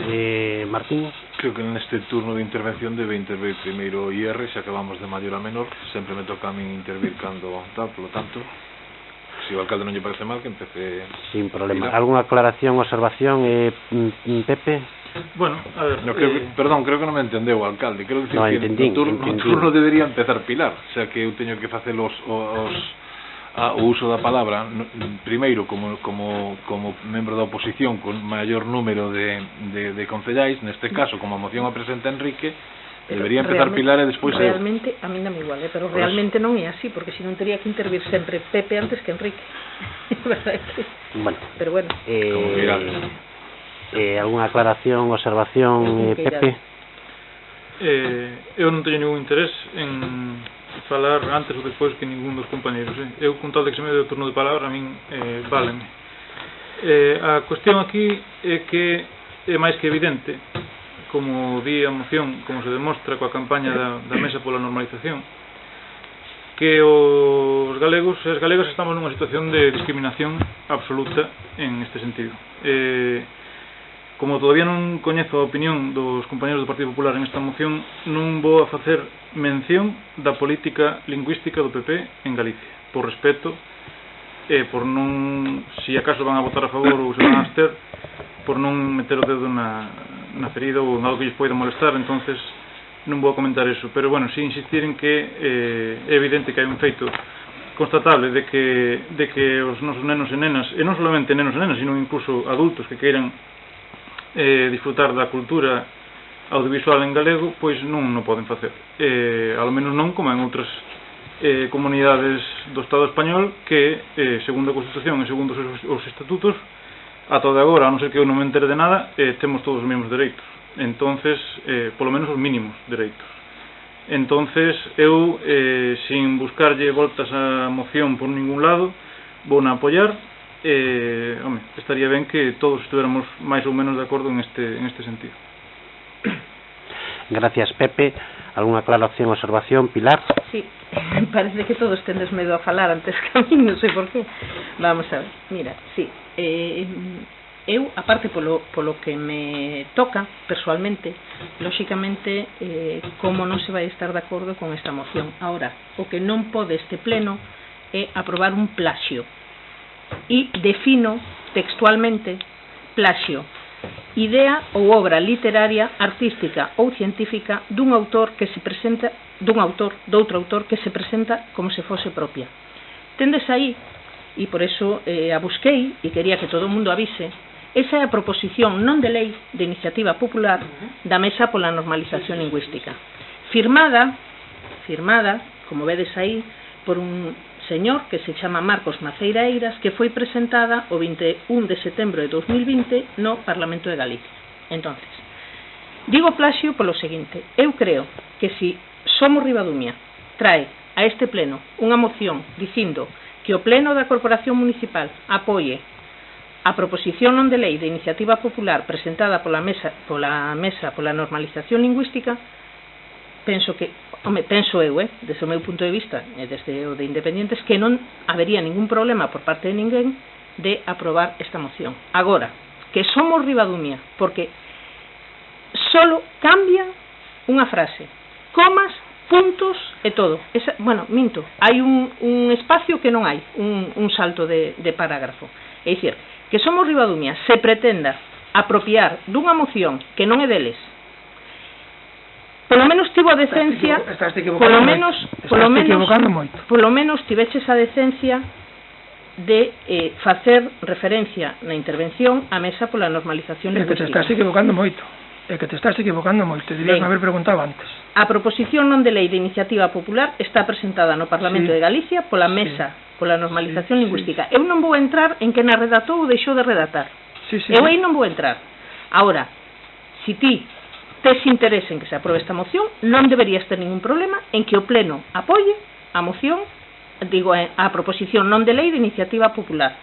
[SPEAKER 1] Martín?
[SPEAKER 5] Creo que neste turno de intervención debe intervir primeiro IR, xa que vamos de maior a menor. Sempre me toca a min intervir cando tal, polo tanto, se o alcalde non lle parece mal, que empece...
[SPEAKER 1] Sin problema. ¿Alguna aclaración o observación, Pepe?
[SPEAKER 4] Bueno, a ver...
[SPEAKER 5] No, perdón, creo que non me entendeu o alcalde. Quero dicir que
[SPEAKER 1] entendín.
[SPEAKER 5] o turno debería empezar Pilar, xa que eu teño que facer o uso da palabra primeiro como membro da oposición con maior número de concellais, neste caso como a moción a presenta Enrique, debería empezar Pilar e despois
[SPEAKER 2] realmente, a mí non me igual, pero realmente non é así, porque senón tería que intervir sempre Pepe antes que Enrique.
[SPEAKER 1] Bueno,
[SPEAKER 2] pero bueno,
[SPEAKER 1] alguna aclaración, observación, Pepe?
[SPEAKER 4] Eu non teño ningún interés en falar antes ou despois que ningún dos compañeros. Eu, con tal de que se me dé o turno de palabra, a min váleme. A cuestión aquí é que é máis que evidente, como di a moción, como se demostra coa campaña da Mesa pola Normalización, que os galegos e as galegas estamos nunha situación de discriminación absoluta en este sentido. Como todavía non coñezo a opinión dos compañeros do Partido Popular en esta moción, non vou a facer mención da política lingüística do PP en Galicia, por respeto, por non, si acaso van a votar a favor ou se van a abster, por non meter o dedo na ferida ou nada que lles poida molestar, entonces non vou a comentar eso. Pero bueno, si insistir en que é evidente que hai un feito constatable de que os nosos nenos e nenas, e non solamente nenos e nenas, sino incluso adultos que queiran disfrutar da cultura audiovisual en galego, pois non o poden facer, ao menos non como en outras comunidades do Estado español que, segundo a Constitución e segundo os estatutos, ata de agora, a non ser que eu non me entere de nada, temos todos os mesmos dereitos, entonces, polo menos os mínimos dereitos. Entonces, eu, sin buscarlle voltas á moción por ningún lado, vou na apoiar. Estaría ben que todos estuéramos máis ou menos de acordo en este sentido.
[SPEAKER 1] Gracias, Pepe. ¿Alguna aclaración o observación, Pilar?
[SPEAKER 2] Sí, parece que todos tendes medo a falar antes que a mí, non sei por qué. Vamos a ver, mira, sí, eu, aparte polo que me toca persoalmente, lóxicamente, como non se vai estar de acordo con esta moción. Ahora, o que non pode este pleno é aprobar un plaxio. E defino textualmente plaxio: idea ou obra literaria, artística ou científica dun autor que se presenta doutro autor que se presenta como se fose propia. Tendes aí, e por eso a busquei e quería que todo o mundo avise, Esa é a proposición non de lei de iniciativa popular da Mesa pola Normalización Lingüística, firmada, como vedes aí, por un señor que se chama Marcos Maceira Eiras, que foi presentada o 21 de setembro de 2020 no Parlamento de Galicia. Entonces, digo plaxio polo seguinte: eu creo que si Somos Ribadumia trae a este pleno unha moción dicindo que o pleno da Corporación Municipal apoie a proposición non de lei de iniciativa popular presentada pola Mesa pola Normalización Lingüística, penso eu, desde o meu punto de vista e desde o de Independentes, que non habería ningún problema por parte de ninguén de aprobar esta moción. Agora, que Somos Ribadumia, porque solo cambia unha frase, comas, puntos e todo. Minto, hai un espacio que non hai, un salto de parágrafo. É dicir, que Somos Ribadumia se pretenda apropiar dunha moción que non é deles, polo menos tivo a decencia, polo menos tiveches a decencia de facer referencia na intervención á Mesa pola Normalización Lingüística.
[SPEAKER 3] É que te estás equivocando moito, debías haber preguntado antes.
[SPEAKER 2] A proposición non de lei de iniciativa popular está presentada no Parlamento de Galicia pola Mesa pola Normalización Lingüística. Eu non vou entrar en que na redactou ou deixou de redactar. Eu aí non vou entrar. Ahora, si ti tes interés en que se aprobe esta moción, non deberías ter ningún problema en que o Pleno apoie a moción, a proposición non de lei de iniciativa popular.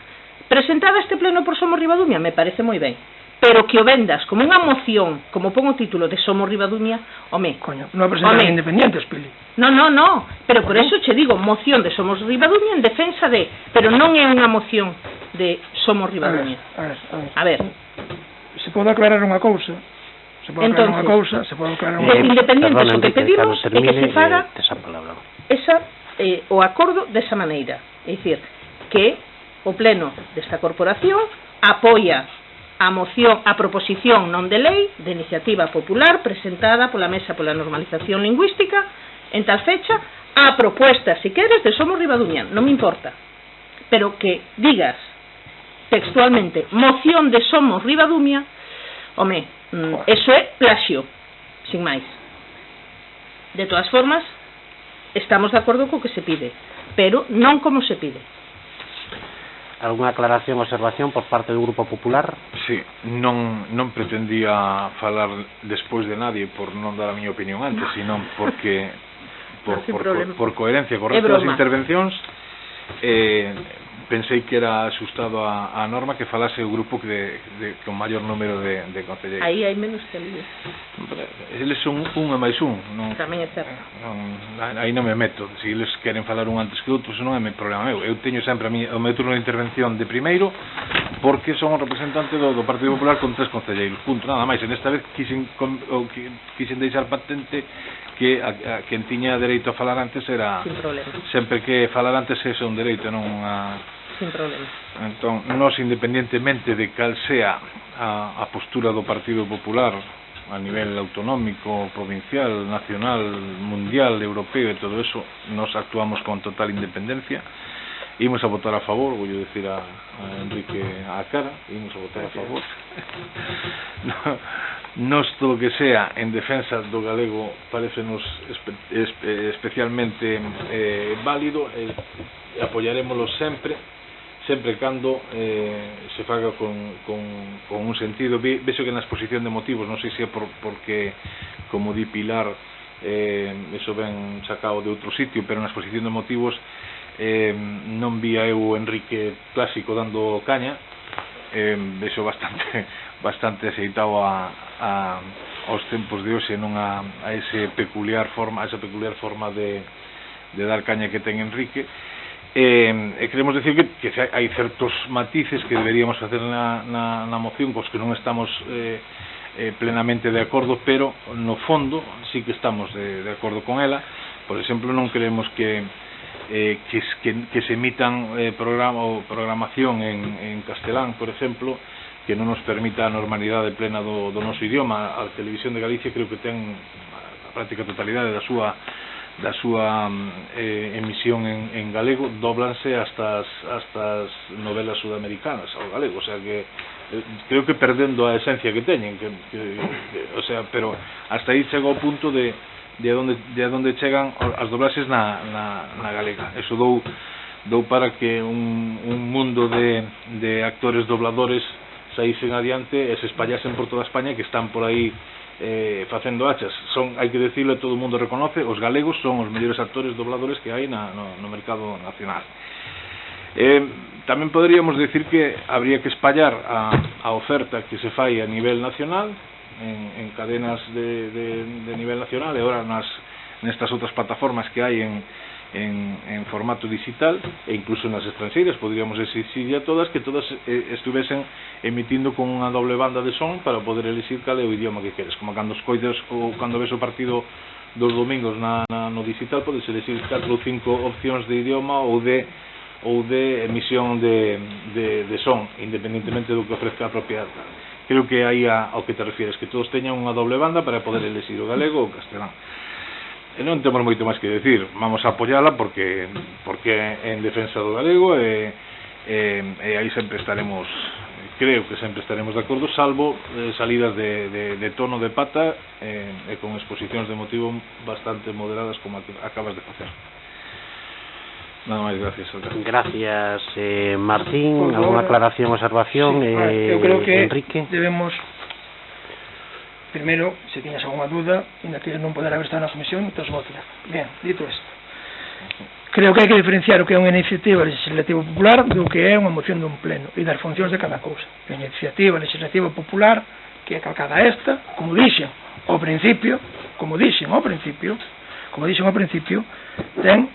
[SPEAKER 2] Presentada este Pleno por Somos Ribadumia, me parece moi ben. Pero que o vendas como unha moción, como pon o título de Somos Ribadumia,
[SPEAKER 3] Coño, non a presentar Independentes, Pili.
[SPEAKER 2] No, pero por eso che digo moción de Somos Ribadumia en defensa de, pero non é unha moción de Somos Ribadumia. A ver.
[SPEAKER 3] Se pode aclarar unha cousa. Independentes,
[SPEAKER 2] o que pedimos é que se faga o acordo desa maneira. É dicir, que o Pleno desta corporación apoia a proposición non de lei de iniciativa popular presentada pola Mesa pola Normalización Lingüística en tal fecha, a propuesta, si queres, de Somos Ribadumia, non me importa, pero que digas textualmente moción de Somos Ribadumia, eso é plaxio, sin máis. De todas formas, estamos de acordo co que se pide, pero non como se pide.
[SPEAKER 1] Algunha aclaración ou observación por parte do Grupo Popular?
[SPEAKER 5] Sí, non pretendía falar despois de nadie por non dar a miña opinión antes, sino porque por coherencia co resto das intervencións pensei que era asustado a norma que falase o grupo con maior número de concelleiros.
[SPEAKER 2] Aí hai menos que ali.
[SPEAKER 5] Eles son un e máis un.
[SPEAKER 2] Tamén é certo.
[SPEAKER 5] Aí non me meto. Se eles queren falar un antes que outro, non é meu problema meu. Eu teño sempre o meu turno de intervención de primeiro porque son o representante do Partido Popular con 3 concelleiros. Punto, nada máis. En esta vez quixen deixar patente que a quen tiña dereito a falar antes era sempre que falar antes é un dereito, non
[SPEAKER 2] sin problema.
[SPEAKER 5] Entón, nós independentemente de cal sea a postura do Partido Popular a nivel autonómico, provincial, nacional, mundial, europeo e todo eso, nós actuamos con total independencia. Imos a votar a favor, vou dicir a Enrique a cara, imos a votar a favor. Nos todo o que sea en defensa do galego parecenos especialmente válido, apoiarémoslo sempre cando se faga con un sentido. Vexo que na exposición de motivos, non sei se é porque, como di Pilar, eso ben sacado de outro sitio, pero na exposición de motivos non vía eu Enrique clásico dando caña, vexo bastante aceitado aos tempos de hoxe, non a esa peculiar forma de dar caña que ten Enrique. Queremos decir que hai certos matices que deberíamos facer na moción cos que non estamos plenamente de acordo, pero no fondo sí que estamos de acordo con ela. Por exemplo, non queremos que se emitan programación en castelán, por exemplo, que non nos permita a normalidade plena do noso idioma. A Televisión de Galicia creo que ten a práctica totalidade da súa emisión en galego, doblanse hasta as novelas sudamericanas ao galego, o sea que creo que perdendo a esencia que teñen, o sea, pero hasta aí chega o punto de onde chegan as doblaxes na galega. Eso dou para que un mundo de actores dobladores saísen adiante e se espallasen por toda España, que están por aí facendo hachas. Hai que decirlo, todo o mundo reconoce, os galegos son os mellores actores dobladores que hai no mercado nacional. Tamén poderíamos decir que habría que espallar a oferta que se fai a nivel nacional en cadenas de nivel nacional, e ora nestas outras plataformas que hai en formato digital, e incluso nas estranxeiras podríamos exigir a todas que todas estuvesen emitindo con unha doble banda de son para poder elixir cal é o idioma que queres, como cando escoides ou cando ves o partido dos domingos no digital, podes elixir 4 ou 5 opcións de idioma ou de emisión de son, independentemente do que ofrezca a propia. Creo que aí ao que te refieres, que todos teñan unha doble banda para poder elixir o galego ou o castelán. E non temos moito máis que decir, vamos a apoiala porque é en defensa do galego, e aí sempre estaremos, creo que sempre estaremos de acordo, salvo salidas de tono de pata e con exposicións de motivo bastante moderadas como acabas de facer. Nada máis, gracias.
[SPEAKER 1] Gracias, Martín. Alguna aclaración, observación?
[SPEAKER 3] Eu creo que
[SPEAKER 1] Enrique.
[SPEAKER 3] debemos, primeiro, se tiñas alguna duda, ainda que non poder haber estado na comisión, entón votela. Ben, dito isto, creo que hai que diferenciar o que é unha iniciativa legislativa popular do que é unha moción dun pleno e das funcións de cada cousa. A iniciativa legislativa popular, que é calcada esta, como dixen ao principio, ten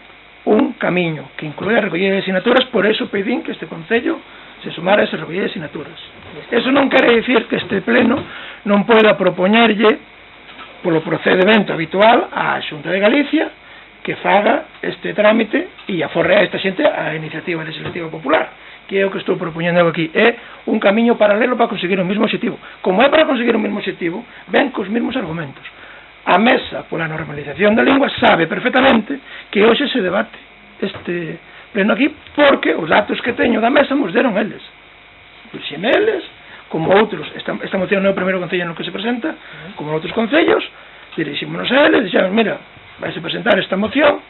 [SPEAKER 3] un camiño que inclúe a recollida de asinaturas. Por eso pedín que este Concello se sumara a esa recollida de asinaturas. Eso non quere dicir que este pleno non poida propoñerlle polo procedimento habitual á Xunta de Galicia que faga este trámite e aforre a esta xente a iniciativa legislativa popular, que é o que estou propoñendo aquí. É un camiño paralelo para conseguir o mesmo objetivo. Como é para conseguir o mesmo objetivo, ven cos mesmos argumentos. A Mesa pola normalización da lingua sabe perfectamente que hoxe se debate este pleno aquí porque os datos que teño da Mesa nos deron eles. Dixen eles, como outros, esta moción non é o primeiro concello no que se presenta, como outros concellos, dirixímonos a eles, dixemos, mira, vais a presentar esta moción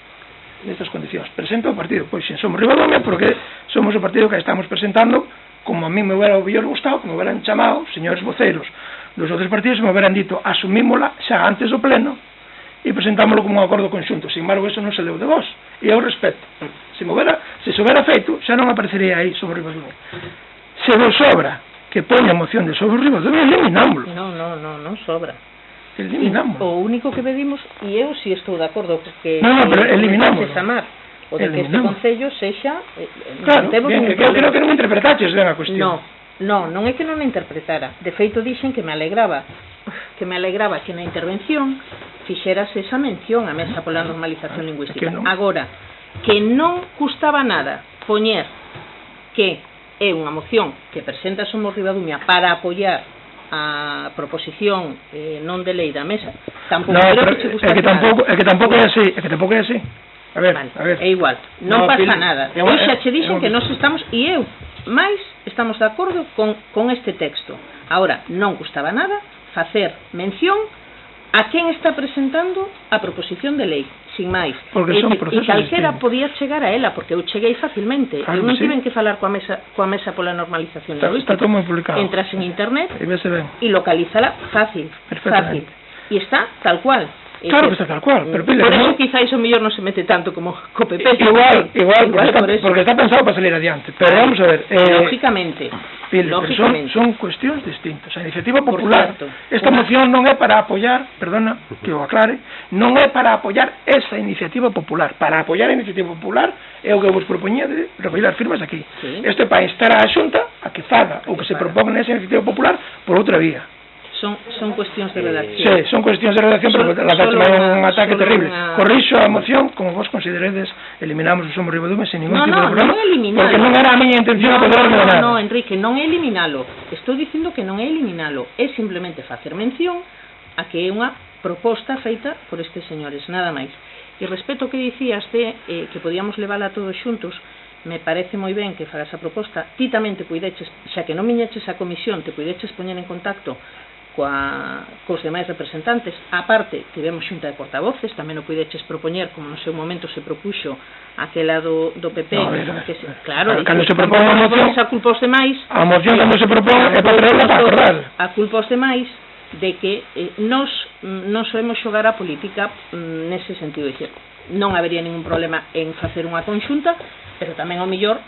[SPEAKER 3] nestas condicións. Presenta o partido, pois se somos Ribadumia, porque somos o partido que estamos presentando, como a mí me hubiera gustado, como me hubieran chamado señores voceiros dos outros partidos, me hubieran dito asumímola xa antes do pleno e presentámoslo como un acordo conxunto. Sin embargo, eso non se leu de vos, e eu respeto. Se se hubiera feito, xa non aparecería aí sobre Ribadumia. Se vos sobra que poña moción de sobre Ribadumia, eliminámoslo.
[SPEAKER 2] Non sobra.
[SPEAKER 3] Eliminamos.
[SPEAKER 2] O único que pedimos, e eu si estou de acordo porque
[SPEAKER 3] pero eliminamos
[SPEAKER 2] o de que este Concello sexa
[SPEAKER 3] claro, bien, creo que non interpretaches ben a cuestión.
[SPEAKER 2] Non é que non a interpretara. De feito dixen que me alegraba que na intervención fixerase esa mención a Mesa pola normalización lingüística. Agora, que non custaba nada poñer que é unha moción que presenta Somos Ribadumia para apoiar a proposición non de lei da Mesa. Tampouco creo que che gusta.
[SPEAKER 3] É que tampouco é así. A ver.
[SPEAKER 2] É igual, non pasa nada. Dixen que nós estamos, e eu máis estamos de acordo con este texto. Ahora, non custaba nada facer mención a quen está presentando a proposición de lei, sin máis. E calquera podía chegar a ela, porque eu cheguei facilmente. Eu non tiven que falar coa mesa pola normalización lingüística.
[SPEAKER 3] Está todo moi publicado.
[SPEAKER 2] Entras en internet e localízala fácil. E está tal cual.
[SPEAKER 3] Claro que está tal cual, pero
[SPEAKER 2] por eso quizáis o mellor non se mete tanto como co PP.
[SPEAKER 3] Igual porque está pensado para salir adiante. Pero vamos a ver,
[SPEAKER 2] lógicamente
[SPEAKER 3] son cuestións distintas. A iniciativa popular, esta moción non é para apoiar, perdona que o aclare, non é para apoiar esa iniciativa popular. Para apoiar a iniciativa popular é o que vos propoñía de recollir as firmas aquí. Isto é para instar a Xunta a que faga o que se propón nesa iniciativa popular por outra vía.
[SPEAKER 2] Son cuestións de redacción.
[SPEAKER 3] Sí, son cuestións de redacción, pero la tacha é un ataque terrible. Corrixo a moción, como vos consideredes, eliminamos o Somos Ribadumia sin ningún tipo de problema, porque non era a miña intención apoderarme de nada.
[SPEAKER 2] Non, Enrique, non é eliminalo. Estou dicindo que non é eliminalo, é simplemente facer mención a que é unha proposta feita por estes señores, nada máis. E respecto ao que dicías de que podíamos levala todos xuntos, me parece moi ben que fagas a proposta, ti tamén te puideches, xa que non miñeches a comisión, te puideches poñer en contacto cos demais representantes. A parte, tivemos xunta de portavoces, tamén o puideches propoñer, como no seu momento se propuxo aquela do PP, que claro,
[SPEAKER 3] cando se propón a moción,
[SPEAKER 2] a culpa os demais,
[SPEAKER 3] a moción cando se propón é para traerla para acordar.
[SPEAKER 2] A culpa os demais de que nos non sabemos xogar a política nese sentido, dicir, non habería ningún problema en facer unha conxunta, pero tamén ao millor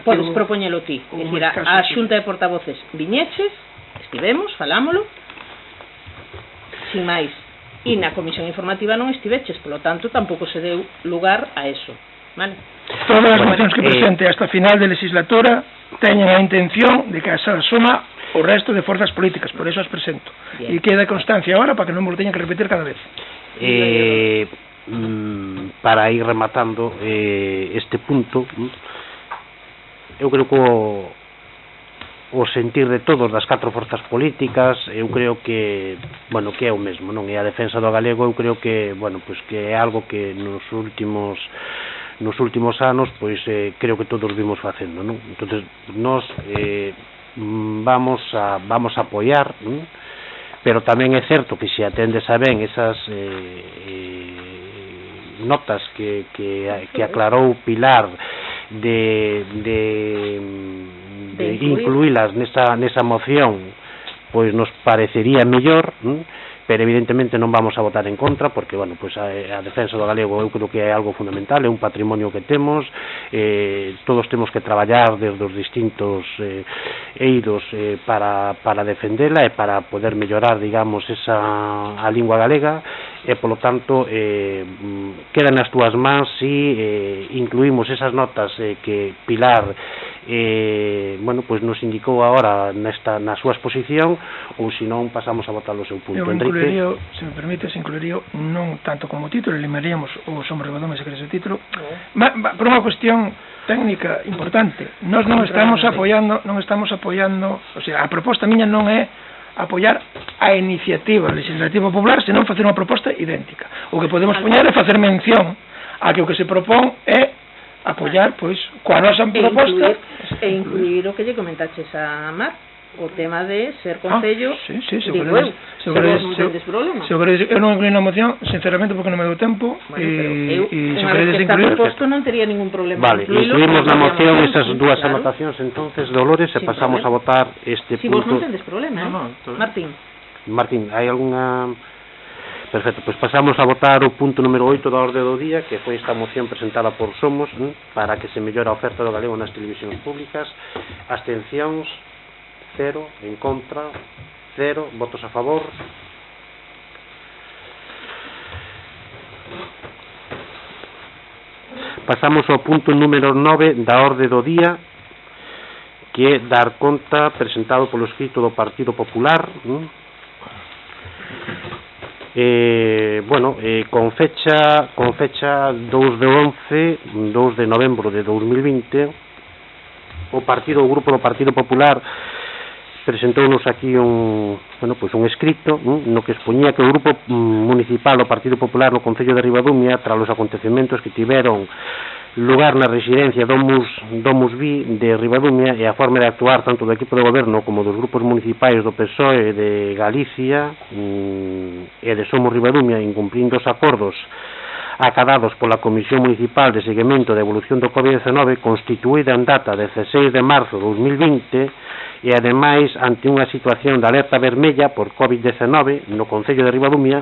[SPEAKER 2] podes propoñelo ti, dicir, a xunta de portavoces viñeches, estivemos, falámolo, sin máis, e na comisión informativa non estiveches, polo tanto tampouco se deu lugar a eso, vale?
[SPEAKER 3] Todas as mocións que presente hasta final de legislatura teñen a intención de que se asuma o resto de forzas políticas, por eso as presento. E queda constancia agora para que non me lo teñan que repetir cada vez.
[SPEAKER 1] Para ir rematando este punto, eu creo que o sentir de todos das 4 forzas políticas, eu creo que, bueno, que é o mesmo, non? E a defensa do galego eu creo que, bueno, pois que é algo que nos últimos anos, pois creo que todos vimos facendo, non? Entonces, nós vamos a apoiar, non? Pero tamén é certo que se atendes a ben esas notas que aclarou Pilar de incluílas nesa moción, pois nos parecería mellor, pero evidentemente non vamos a votar en contra, porque, bueno, pois a defensa do galego eu creo que é algo fundamental, é un patrimonio que temos, todos temos que traballar desde os distintos eidos para defendela e para poder mellorar, digamos, a lingua galega, e polo tanto quedan nas túas mans se incluímos esas notas que Pilar bueno, pois nos indicou agora na súa exposición, ou se non pasamos a votar o seu punto.
[SPEAKER 3] Eu incluiría, se me permites, non tanto como título, eliminaríamos o Somos Ribadumia, se queres o título, por unha cuestión técnica importante. Nós non estamos apoiando, o sea, a proposta miña non é apoiar a iniciativa legislativa popular, senón facer unha proposta idéntica. O que podemos poñer é facer mención a que o que se propón é apoiar, pois, coa nosa proposta
[SPEAKER 2] e incluir o que lle comentaches a Mar, o tema de ser concello.
[SPEAKER 3] Eu non incluí na moción, sinceramente, porque non me deu tempo,
[SPEAKER 2] e unha vez que está proposto non teria ningún problema.
[SPEAKER 1] Vale, incluímos na moción esas dúas anotacións, entonces, Dolores, e pasamos a votar este punto.
[SPEAKER 2] Si vos non tendes problema, Martín,
[SPEAKER 1] hai algunha... Perfecto, pois pasamos a votar o punto número 8 da orde do día, que foi esta moción presentada por Somos, para que se mellore a oferta do galego nas televisións públicas. Abstencións, 0, en contra, 0, votos a favor. Pasamos ao punto número 9 da orde do día, que é dar conta, presentado polo escrito do Partido Popular, con fecha 2 de novembro de 2020, o Grupo do Partido Popular presentounos aquí un escrito no que expoñía que o Grupo Municipal do Partido Popular no Concello de Ribadumia, tras os acontecementos que tiveron lugar na residencia Domus Vi de Ribadumia e a forma de actuar tanto do equipo de goberno como dos grupos municipais do PSOE de Galicia e de Somos Ribadumia, incumplindo os acordos acadados pola Comisión Municipal de Seguimento da Evolución do COVID-19 constituída en data 16 de marzo de 2020 e ademais ante unha situación de alerta vermella por COVID-19 no Concello de Ribadumia,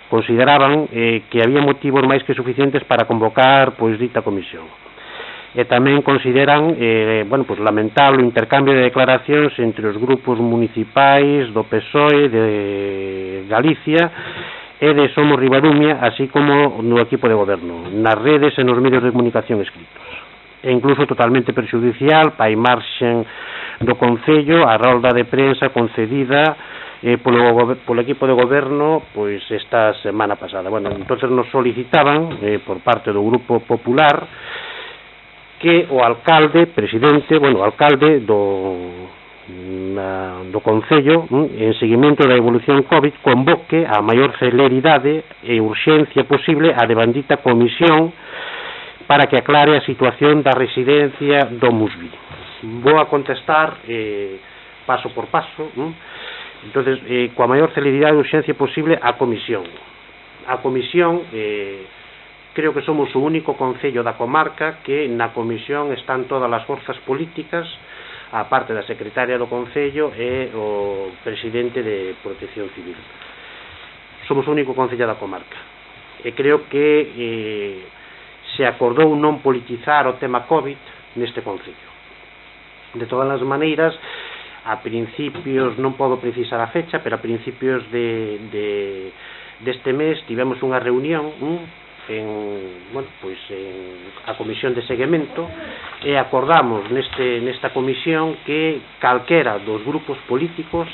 [SPEAKER 1] consideraban que había motivos máis que suficientes para convocar dita comisión. E tamén consideran lamentable o intercambio de declaracións entre os grupos municipais do PSOE de Galicia e de Somos Ribadumia, así como no equipo de goberno, nas redes e nos medios de comunicación escritos. E incluso totalmente perxudicial para a imaxen do Concello a rolda de prensa concedida polo equipo de goberno pois esta semana pasada. Entonces nos solicitaban por parte do Grupo Popular que o alcalde, alcalde do Concello, en seguimento da evolución COVID, convoque a maior celeridade e urxencia posible a devandita comisión para que aclare a situación da residencia do Musbi. Vou a contestar paso por paso, entonces coa maior celeridade e urxencia posible a comisión. A comisión, creo que somos o único concello da comarca que na comisión están todas as forzas políticas, a parte da secretaria do concello e o presidente de Protección Civil. Somos o único concello da comarca e creo que se acordou non politizar o tema COVID neste concello. De todas as maneiras, a principios, non podo precisar a fecha, pero a principios deste mes tivemos unha reunión en a comisión de seguimento e acordamos nesta comisión que calquera dos grupos políticos,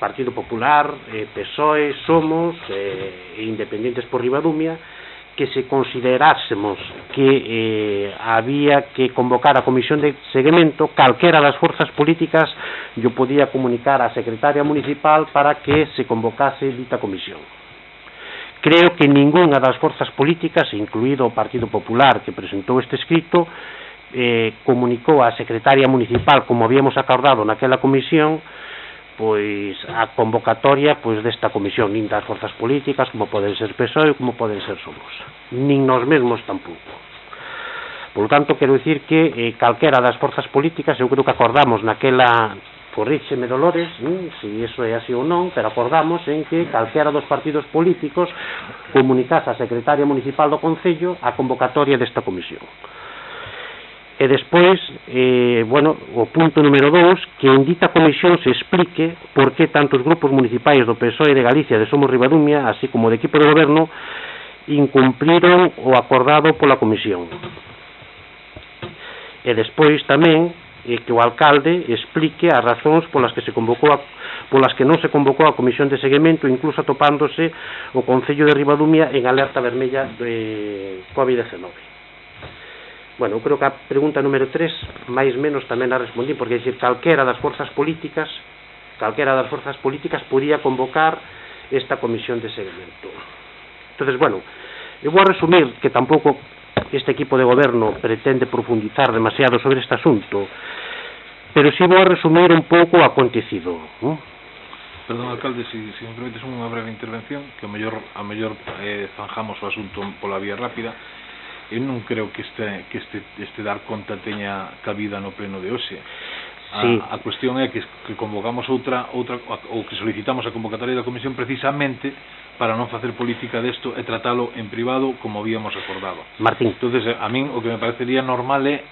[SPEAKER 1] Partido Popular, PSOE, Somos e Independientes por Ribadumia, que se considerásemos que había que convocar a comisión de seguimento, calquera das forzas políticas yo podía comunicar á secretaria municipal para que se convocase dita comisión. Creo que ningunha das forzas políticas, incluído o Partido Popular que presentou este escrito, comunicou á secretaria municipal, como habíamos acordado naquela comisión, pois a convocatoria pois desta comisión, nin das forzas políticas como poden ser PSOE, como poden ser Somos, nin nos mesmos tampouco. Por lo tanto, quero dicir que calquera das forzas políticas, eu creo que acordamos naquela, corríxeme Dolores, se iso é así ou non, pero acordamos en que calquera dos partidos políticos comunicase á secretaria municipal do concello a convocatoria desta comisión. E despois, o punto número 2, que en dita comisión se explique por que tantos grupos municipais do PSOE de Galicia, de Somos Ribadumia, así como do equipo de goberno, incumpliron o acordado pola comisión. E despois tamén que o alcalde explique as razóns polas que non se convocou a comisión de seguimento, incluso atopándose o concello de Ribadumia en alerta vermella de COVID-19. Bueno, eu creo que a pregunta número 3 máis menos tamén a respondí, porque é dicir, calquera das forzas políticas podía convocar esta comisión de seguimento. Entonces, bueno, eu vou a resumir que tampouco este equipo de goberno pretende profundizar demasiado sobre este asunto, pero si vou a resumir un pouco o acontecido.
[SPEAKER 5] Perdón, alcalde, se me permites unha breve intervención, que a mellor zanjamos o asunto pola vía rápida. Eu non creo que este dar conta teña cabida no pleno de hoxe. A cuestión é que convocamos outra ou que solicitamos a convocatoria da comisión precisamente para non facer política desto e tratalo en privado como habíamos acordado.
[SPEAKER 1] Martín.
[SPEAKER 5] Entonces, a min o que me parecería normal é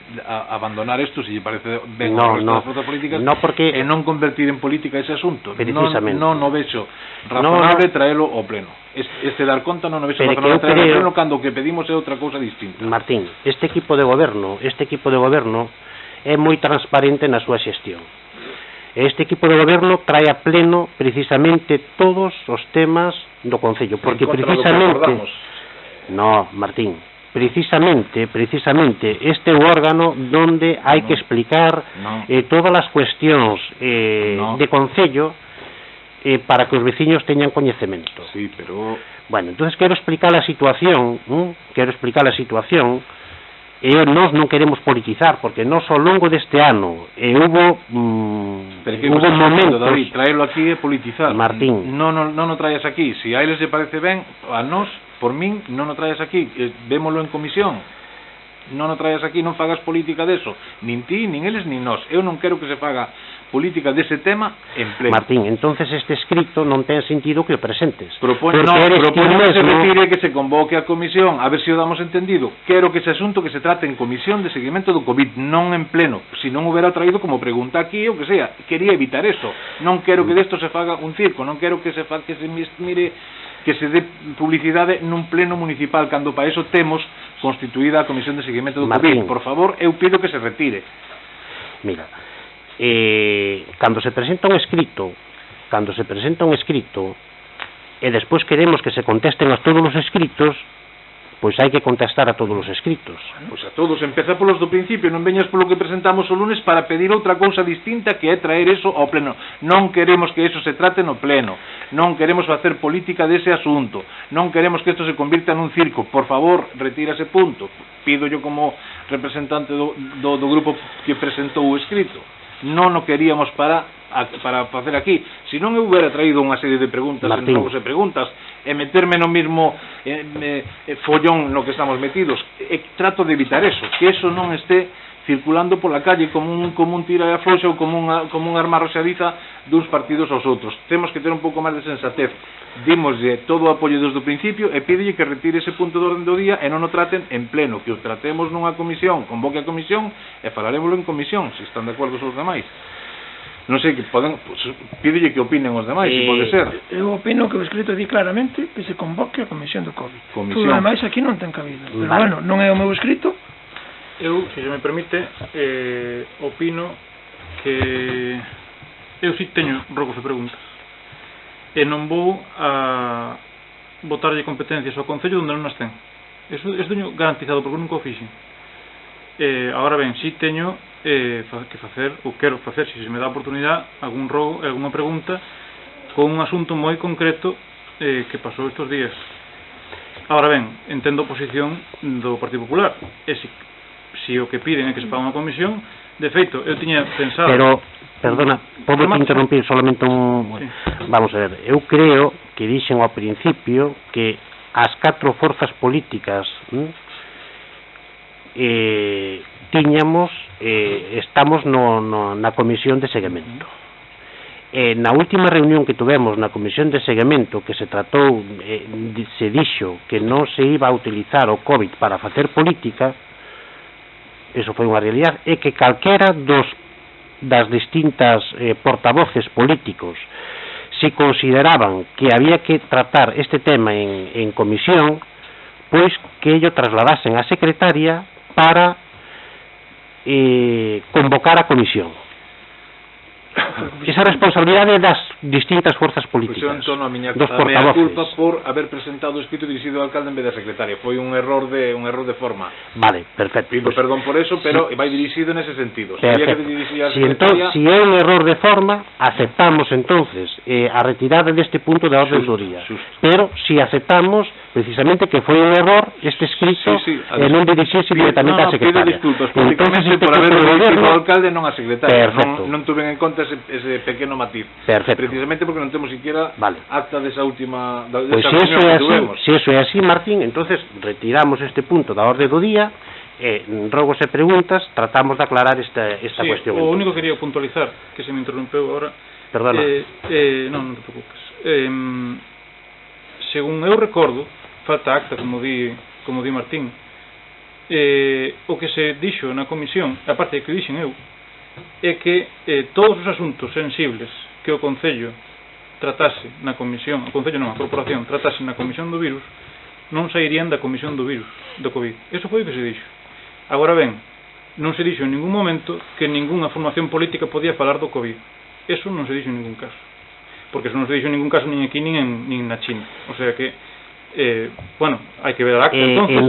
[SPEAKER 5] abandonar isto, se lle parece ben ao resto das forzas políticas, e non convertir en política ese asunto. Non o vexo razonable traelo ao pleno. Este dar conta non o vexo razonable traelo ao pleno cando o que pedimos é outra cousa distinta.
[SPEAKER 1] Martín, este equipo de goberno é moi transparente na súa xestión. Este equipo de goberno trae a pleno precisamente todos os temas do concello, porque precisamente Martín, precisamente este é o órgano donde hai que explicar todas as cuestións de concello para que os veciños teñan coñecemento.
[SPEAKER 5] Sí, pero
[SPEAKER 1] bueno, entonces quero explicar a situación, e nós non queremos politizar, porque nós ao longo deste ano hubo momentos...
[SPEAKER 5] David, traerlo aquí é politizar.
[SPEAKER 1] Martín.
[SPEAKER 5] Non o traes aquí. Se a eles se parece ben, a nós, por min, non o traes aquí. Vémolo en comisión. Non o traes aquí, non fagas política deso. Nin ti, nin eles, nin nós. Eu non quero que se faga política dese tema en pleno.
[SPEAKER 1] Martín, entonces este escrito non ten sentido que o presentes.
[SPEAKER 5] Propone que se retire, que se convoque a comisión, a ver se o damos entendido. Quero que ese asunto que se trate en comisión de seguimento do COVID, non en pleno. Se non hubiera traído como pregunta aquí, o que sea, quería evitar eso. Non quero que desto se faga un circo, non quero que se mire, que se dé publicidade nun pleno municipal, cando para eso temos constituída a comisión de seguimento do COVID. Por favor, eu pido que se retire.
[SPEAKER 1] Mira, cando se presenta un escrito e despois queremos que se contesten a todos os escritos, pois hai que contestar a todos os escritos.
[SPEAKER 5] Pois a todos, empeza polos do principio, non veñas polo que presentamos o lunes para pedir outra cousa distinta que é traer eso ao pleno. Non queremos que eso se trate no pleno, non queremos facer política dese asunto, non queremos que isto se convirta nun circo. Por favor, retira ese punto. Pido yo como representante do grupo que presentou o escrito. Non o queríamos para facer aquí. Se non eu hubiera traído unha serie de preguntas en novos e preguntas e meterme no mismo follón no que estamos metidos, trato de evitar eso, que eso non este circulando pola calle como un tira e afloxa ou como un arma arroxadiza duns partidos aos outros. Temos que ter un pouco máis de sensatez. Dimoslle todo o apoio desde o principio e pídelle que retire ese punto de orden do día e non o traten en pleno, que o tratemos nunha comisión, convoque a comisión e falaremoslo en comisión, se están de acordo os demais. Non sei, que poden, pues, pídelle que opinen os demais, se pode ser.
[SPEAKER 3] Eu opino que o escrito di claramente que se convoque a comisión do COVID.
[SPEAKER 5] Comisión.
[SPEAKER 3] Todo demais aquí non ten cabido. Pero bueno, non é o meu escrito.
[SPEAKER 4] Eu, se me permite, opino que eu si teño rogos e preguntas e non vou a botarlle competencias ao Concello onde non as ten. Eso teño garantizado porque nunca o fixen. Agora ben, si teño que facer, ou quero facer, se me dá a oportunidade, algún rogo, alguna pregunta con un asunto moi concreto que pasou estes días. Agora ben, entendo a posición do Partido Popular e si o que piden é que se faga unha comisión, de feito, eu tiña pensado...
[SPEAKER 1] Pero, perdona, podo interrumpir solamente un... Sí. Vamos a ver, eu creo que dixen ao principio que as 4 forzas políticas estamos na comisión de seguimento. Na última reunión que tuvemos na comisión de seguimento, que se tratou, se dixo que non se iba a utilizar o COVID para facer política, eso foi unha realidade, é que calquera das distintas portavoces políticos se consideraban que había que tratar este tema en comisión, pois que ello trasladasen á secretaria para convocar a comisión. Esa responsabilidade das distintas forzas políticas,
[SPEAKER 5] pues eu entono a miña
[SPEAKER 1] dos portavoces.
[SPEAKER 5] culpa por haber presentado o escrito dirixido ao alcalde en vez da secretaria. Foi un error de forma.
[SPEAKER 1] Vale, perfecto.
[SPEAKER 5] Pido perdón por eso, pero vai dirixido nese sentido.
[SPEAKER 1] Perfecto. Si é un error de forma, aceptamos entonces a retirada deste punto da orden do día. Pero si aceptamos precisamente que foi un error este escrito e non dirixirse directamente á secretaria.
[SPEAKER 5] Pido disculpas públicamente por haber dirixido ao alcalde non á secretaria. Non tuven en conta ese pequeno matiz.
[SPEAKER 1] Perfecto.
[SPEAKER 5] Precisamente porque non temos siquiera acta desa última
[SPEAKER 1] pues reunión que tuvemos. Si eso é así, Martín, entonces retiramos este punto da orde do día e rogos e preguntas tratamos de aclarar esta cuestión.
[SPEAKER 4] O único que quería puntualizar, que se me interrompeu agora.
[SPEAKER 1] Perdona.
[SPEAKER 4] Non te preocupes. Según eu recordo, falta acta, como di Martín, o que se dixo na comisión, a parte que dixen eu, é que todos os asuntos sensibles que o Concello tratase na comisión, o Concello non, a Corporación tratase na comisión do virus, non sairían da comisión do virus, do COVID. Eso foi o que se dixo. Agora ben, non se dixo en ningún momento que ninguna formación política podía falar do COVID. Eso non se dixo en ningún caso. Porque eso non se dixo en ningún caso nin aquí nin na China. O sea que bueno, hai que ver a acta entonces,
[SPEAKER 1] en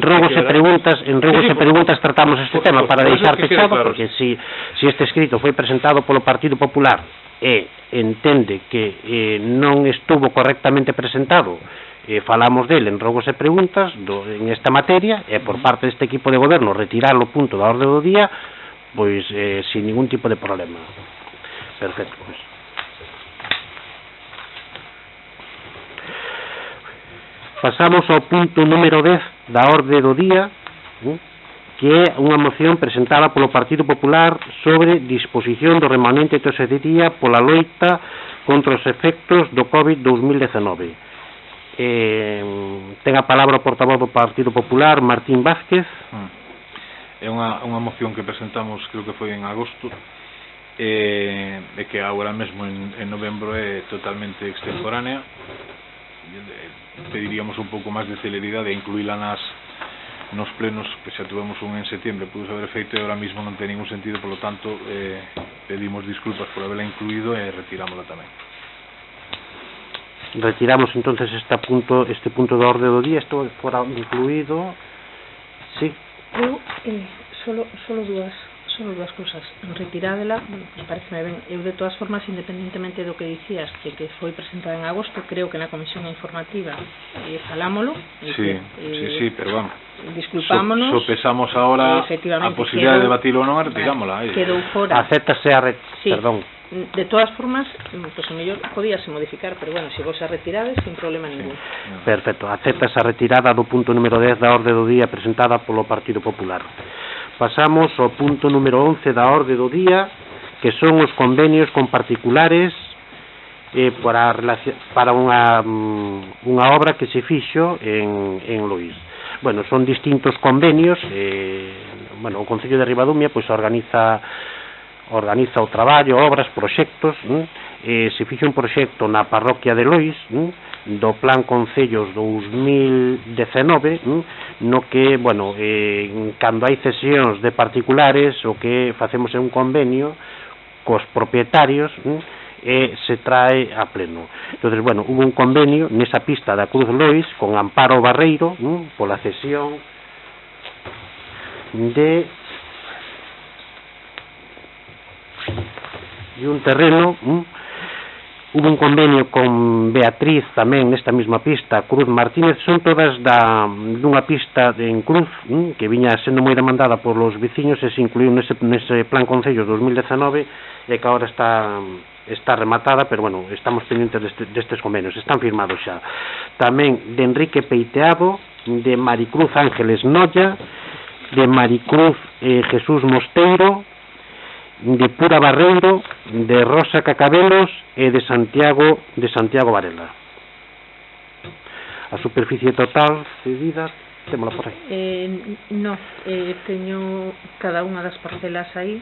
[SPEAKER 1] rogos e preguntas tratamos este tema para deixar fechado, claro. Porque si este escrito foi presentado polo Partido Popular e entende que non estuvo correctamente presentado, falamos dele en rogos e preguntas en esta materia, e por parte deste equipo de goberno retirar o punto da orde do día, pois sin ningún tipo de problema. Perfecto, pois. Pasamos ao punto número 10 da orde do día, que é unha moción presentada polo Partido Popular sobre disposición do remanente de tesorería pola loita contra os efectos do COVID-2019. Ten a palabra o portavoz do Partido Popular, Martín Vázquez.
[SPEAKER 5] É unha moción que presentamos, creo que foi en agosto, e que agora mesmo en novembro é totalmente extemporánea. Pediríamos un pouco máis de celeridade e incluíla nos plenos, que xa tuvemos un en setembro, pudo haber feito e ahora mismo non ten ningún sentido, polo tanto pedimos disculpas por haberla incluído e retirámola tamén.
[SPEAKER 1] retiramos entonces este punto da orde do día. Isto fora incluído. Sí.
[SPEAKER 2] Eu, solo dúas cousas. Retirádela, me parece ben. Eu, de todas formas, independentemente do que dicías, que foi presentada en agosto, creo que na comisión informativa falámolo.
[SPEAKER 5] Sí, pero vamos.
[SPEAKER 2] Disculpámonos.
[SPEAKER 5] Sopesamos ahora a posibilidad de debatilo ou non, retirámola.
[SPEAKER 2] Quedou fora.
[SPEAKER 1] Acéptase perdón.
[SPEAKER 2] De todas formas, pues o mellor podíase modificar, pero bueno, se vos a retirades, sin problema ningún.
[SPEAKER 1] Perfecto. Acéptase a retirada do punto número 10 da orde do día presentada polo Partido Popular. Pasamos ao punto número 11 da orde do día, que son os convenios con particulares para unha obra que se fixo en Lois. Bueno, son distintos convenios. O Concello de Ribadumia pois organiza o traballo, obras, proxectos. Se fixo un proxecto na parroquia de Lois do Plan Concellos 2019, no que, cando hai cesións de particulares, o que facemos é un convenio cos propietarios e se trae a pleno. Entonces, hubo un convenio nesa pista da Cruz Lois con Amparo Barreiro pola cesión de un terreno. Hubo un convenio con Beatriz tamén nesta mesma pista, Cruz Martínez. Son todas dunha pista en Cruz que viña sendo moi demandada polos veciños e se incluiu nese Plan Concellos 2019 e que agora está rematada, pero estamos pendientes destes convenios. Están firmados xa. Tamén de Enrique Peiteado, de Maricruz Ángeles Noia, de Maricruz Jesús Mosteiro, de Pura Barreiro, de Rosa Cacabelos e de Santiago Varela. A superficie total cedida, témola por aí.
[SPEAKER 2] Teño cada unha das parcelas aí,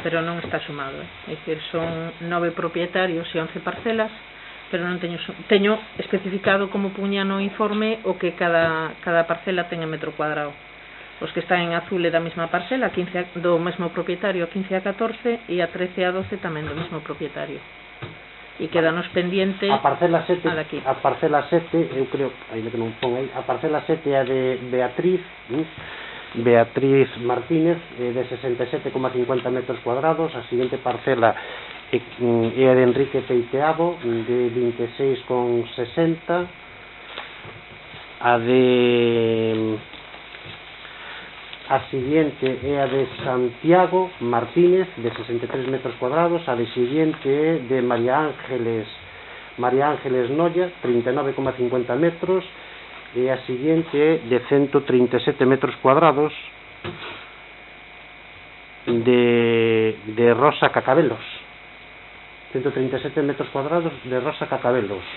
[SPEAKER 2] pero non está sumado. É dicir, son 9 propietarios e 11 parcelas, pero non teño especificado como puña no informe o que cada parcela ten en metro cuadrado. Os que están en azul é da mesma parcela, do mesmo propietario, a 15 a 14, e a 13 a 12 tamén do mesmo propietario. E quedanos pendiente
[SPEAKER 1] a parcela 7,
[SPEAKER 2] daqui.
[SPEAKER 1] A parcela 7, eu creo, ainda que non pon aí, a parcela 7 é a de Beatriz Martínez, de 67,50 metros cuadrados. A seguinte parcela é a de Enrique Peiteado, de 26,60. A seguinte é a de Santiago Martínez, de 63 metros cuadrados. A de seguinte é de María Ángeles Noia, 39,50 metros. E a seguinte é de 137 metros cuadrados de Rosa Cacabelos. 137 metros cuadrados de Rosa Cacabelos.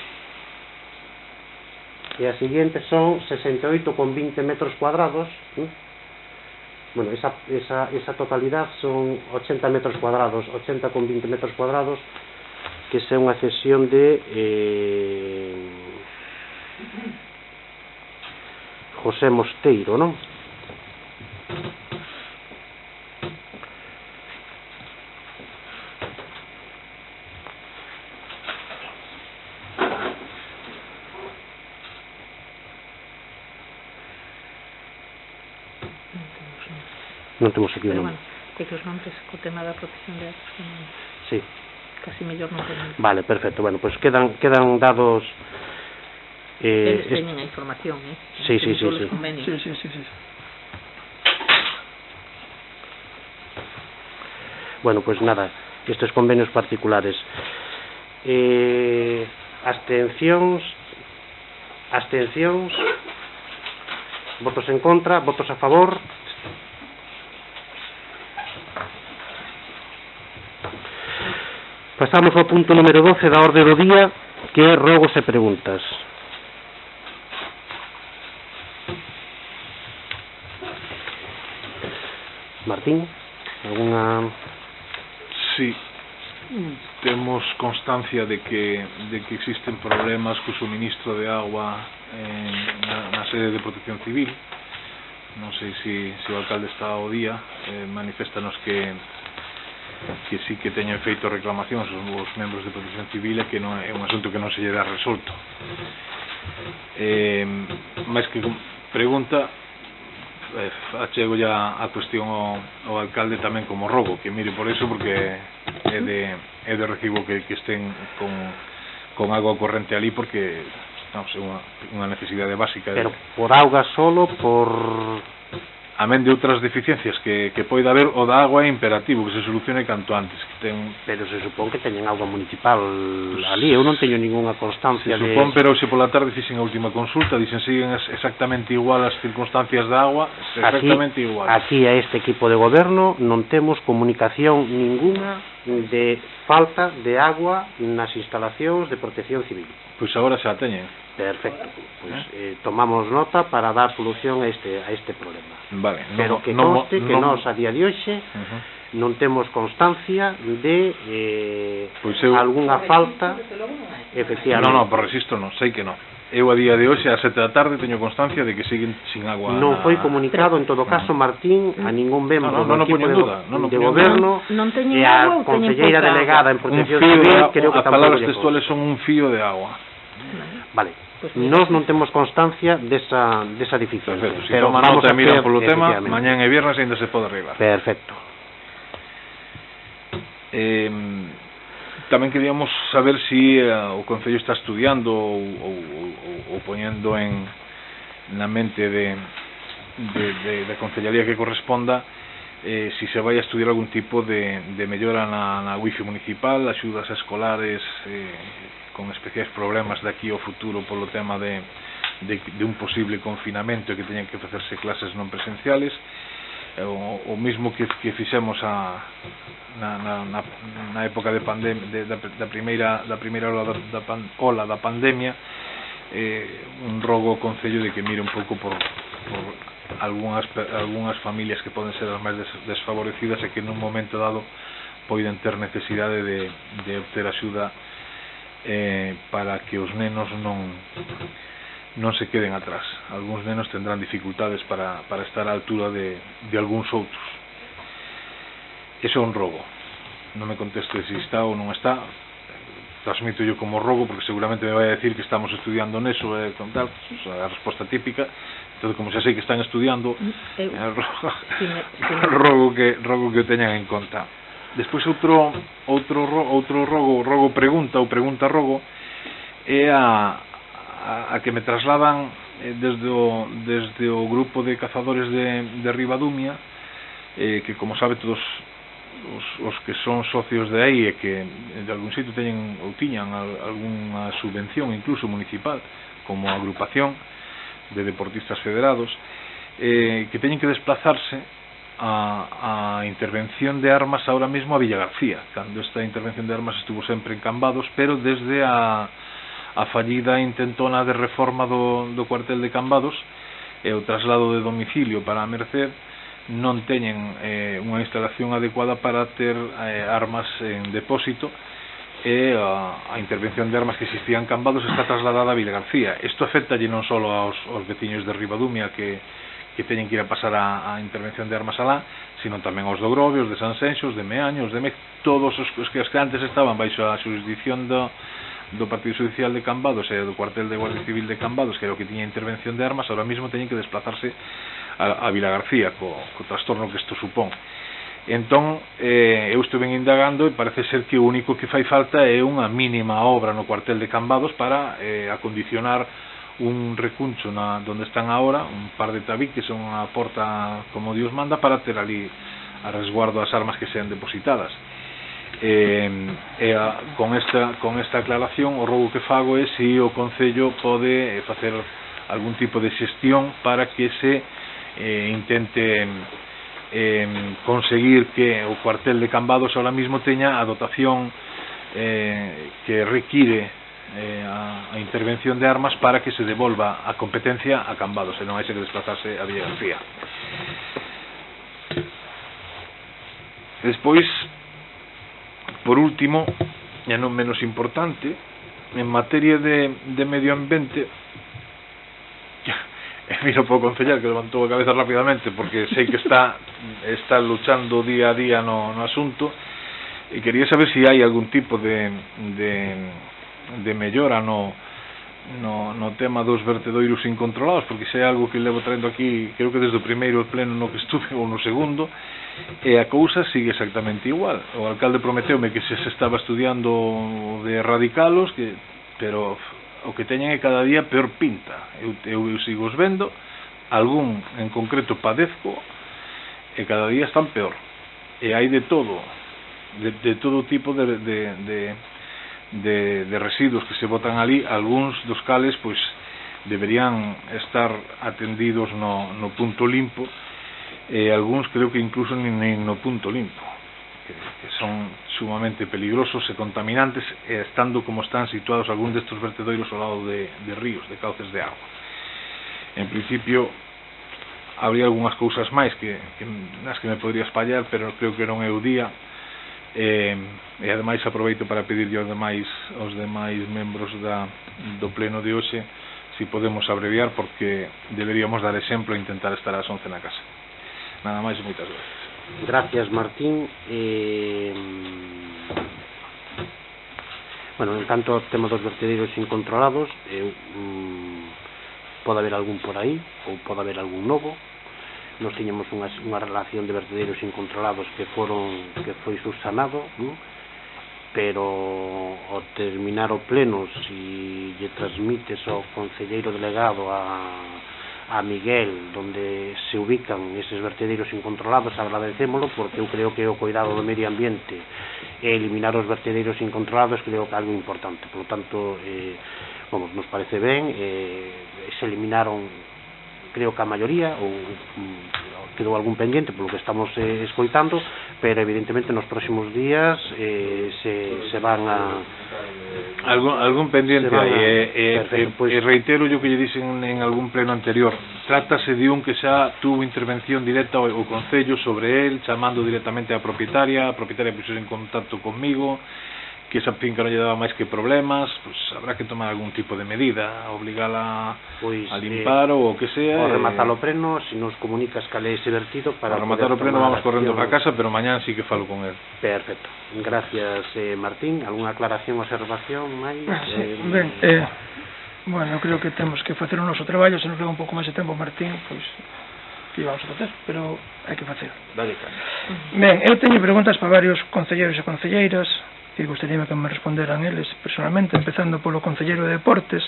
[SPEAKER 1] E a seguinte son 68,20 metros cuadrados. Esa totalidad son 80 metros cuadrados, 80,20 metros cuadrados, que é unha cesión de José Mosteiro, non? Non temos aquí o nome.
[SPEAKER 2] É que os nomes co tema da protección de datos
[SPEAKER 1] sí.
[SPEAKER 2] Casi mellor non teñen.
[SPEAKER 1] Vale, perfecto. Pois quedan dados.
[SPEAKER 2] Eles teñen a información,
[SPEAKER 1] Sí.
[SPEAKER 3] Sí.
[SPEAKER 1] Pois nada, estes convenios particulares. Abstencións. Votos en contra, votos a favor. Pasamos ao punto número 12 da orde do día, que é rogos e preguntas. Martín, alguna...
[SPEAKER 5] Sí, temos constancia de que existen problemas co suministro de agua na sede de Protección Civil. Non sei se o alcalde está ao día. Maniféstanos que que sí que teñen feito reclamacións os membros de Protección Civil e que non é un asunto que non se lle dá resolto. Máis que pregunta, achego ya a cuestión ao alcalde tamén como rogo, que mire por eso, porque é de recibo que estén con agua corrente ali, porque non sei, unha necesidade básica.
[SPEAKER 1] Pero por auga solo, por...
[SPEAKER 5] Amén de outras deficiencias que poida haber, o da agua é imperativo que se solucione canto antes, que ten...
[SPEAKER 1] Pero se supón que teñen auga municipal ali, eu non teño ninguna constancia
[SPEAKER 5] se supón, pero se pola tarde fixen a última consulta, dicen siguen exactamente igual as circunstancias da agua, exactamente igual.
[SPEAKER 1] Aquí a este equipo de goberno non temos comunicación ninguna de falta de agua nas instalacións de Protección Civil.
[SPEAKER 5] Pois agora xa a teñen.
[SPEAKER 1] Perfecto, pois tomamos nota para dar solución a este problema.
[SPEAKER 5] Vale,
[SPEAKER 1] pero que conste que nós a día de hoxe non temos constancia de algunha falta efectivamente.
[SPEAKER 5] Non, por registro non, sei que non. Eu a día de hoxe a 7 da tarde teño constancia de que siguen sin agua.
[SPEAKER 1] Non foi comunicado en todo caso, Martín, a ningún membro do equipo de goberno e a conselleira delegada en Protección Civil, creo que
[SPEAKER 5] as palabras textuales son un fío de agua.
[SPEAKER 1] Vale, nós non temos constancia desa deficiencia.
[SPEAKER 5] Perfecto, se toma nota e miran polo tema, mañán e viernes ainda se pode arreglar.
[SPEAKER 1] Perfecto.
[SPEAKER 5] Tamén queríamos saber si o Concello está estudiando ou poñendo na mente da Concellaría que corresponda si se vai a estudiar algún tipo de mellora na wifi municipal, axudas a escolares con especiais problemas de aquí ao futuro polo tema de un posible confinamento e que teñan que facerse clases non presenciales, o mismo que fixemos na época de pandemia, da primeira ola da pandemia, un rogo ao Concello de que mire un pouco por algunhas familias que poden ser as máis desfavorecidas e que nun momento dado poden ter necesidade de obter axuda para que os nenos non se queden atrás. Algúns nenos tendrán dificultades para estar á altura de algúns outros. Ese é un rogo. Non me conteste se está ou non está, transmito yo como rogo, porque seguramente me vai a decir que estamos estudiando neso e con tal, a resposta típica. Entón, como xa sei que están estudiando, rogo que o teñan en conta. Despois outro rogo pregunta ou pregunta rogo é a que me trasladan desde o grupo de cazadores de Ribadumia, que como sabe todos os que son socios de aí e que de algún sitio teñen ou tiñan algunha subvención incluso municipal como agrupación de deportistas federados, que teñen que desplazarse a intervención de armas ahora mismo a Villa García, cando esta intervención de armas estuvo sempre en Cambados, pero desde a fallida intentona de reforma do cuartel de Cambados e o traslado de domicilio para a Merced non teñen unha instalación adecuada para ter armas en depósito, e a intervención de armas que existía en Cambados está trasladada a Villa García. Isto afectalle non só aos veciños de Ribadumia que teñen que ir a pasar a intervención de armas alá, sino tamén aos do Grove, os de Sanxenxo, os de Meaño, os de Mec, todos os que antes estaban baixo a xurisdicción do Partido Judicial de Cambados e do cuartel de Guardia Civil de Cambados, que era o que tiña intervención de armas, ahora mismo teñen que desplazarse a Villa García co trastorno que isto supón. Entón, eu estuve indagando e parece ser que o único que fai falta é unha mínima obra no cuartel de Cambados para acondicionar un recuncho donde están ahora, un par de tabiques, unha porta como Dios manda, para ter ali a resguardo das armas que sean depositadas. Con esta aclaración, o rogo que fago é se o Concello pode facer algún tipo de xestión para que se intente conseguir que o cuartel de Cambados ahora mismo teña a dotación que require a intervención de armas para que se devolva a competencia a Cambados e non hai que desplazarse a Villa García. Despois, por último, e non menos importante, en materia de medio ambiente, miro para o concellar que levantou a cabeza rapidamente porque sei que está luchando día a día no asunto. E quería saber se hai algún tipo de mellora no tema dos vertedoiros incontrolados, porque se é algo que levo traendo aquí, creo que desde o primeiro pleno no que estuve ou no segundo, e a cousa sigue exactamente igual. O alcalde prometeume que se estaba estudiando de erradicalos, pero o que teñen é cada día peor pinta. Eu sigo os vendo, algún en concreto padezco, e cada día están peor. E hai de todo, de todo tipo de residuos que se botan ali, algúns dos cales pois deberían estar atendidos no punto limpo, e algúns creo que incluso nin no punto limpo, que son sumamente peligrosos e contaminantes, estando como están situados algún destes vertedoiros ao lado de ríos, de cauces de agua. En principio habría algunhas cousas máis nas que me podría espallar, pero creo que non é o día. E ademais aproveito para pedirlle aos demais membros do pleno de hoxe si podemos abreviar, porque deberíamos dar exemplo e intentar estar ás 11 na casa. Nada máis e moitas gracias.
[SPEAKER 1] Gracias, Martín. Bueno, en canto ao tema dos vertedeiros incontrolados, pode haber algún por aí ou pode haber algún novo. Nos tiñamos unha relación de vertedeiros incontrolados que foi subsanado, pero ao terminar o pleno, si lle transmites ao concelleiro delegado a Miguel donde se ubican eses vertedeiros incontrolados, agradecémolo, porque eu creo que o cuidado do medio ambiente e eliminar os vertedeiros incontrolados creo que é algo importante. Por lo tanto, nos parece ben, se eliminaron creo que a maioría, ou quedou algún pendiente polo que estamos escoitando, pero evidentemente nos próximos días se van a...
[SPEAKER 5] Algún pendiente hai, e reitero o que lle dixen en algún pleno anterior, trátase de un que xa tuvo intervención directa ao Concello sobre el, chamando directamente a propietaria puxose en contacto conmigo, que esa finca non lle daba máis que problemas, pues habrá que tomar algún tipo de medida, obligala a limpar ou o que sea.
[SPEAKER 1] Ao rematar o pleno, se nos comunicas cal é ese vertido para...
[SPEAKER 5] Ao rematar o pleno vamos correndo para casa, pero mañán sí que falo con él.
[SPEAKER 1] Perfecto. Gracias, Martín. Alguna aclaración ou observación máis?
[SPEAKER 3] Ben, bueno, creo que temos que facer o noso traballo, se nos leva un pouco máis de tempo, Martín, pois que vamos a facer, pero hai que facer.
[SPEAKER 5] Dale, cara.
[SPEAKER 3] Ben, eu teño preguntas para varios concelleiros e concelleiras, e gostaría que me responderan eles personalmente, empezando polo concelleiro de Deportes,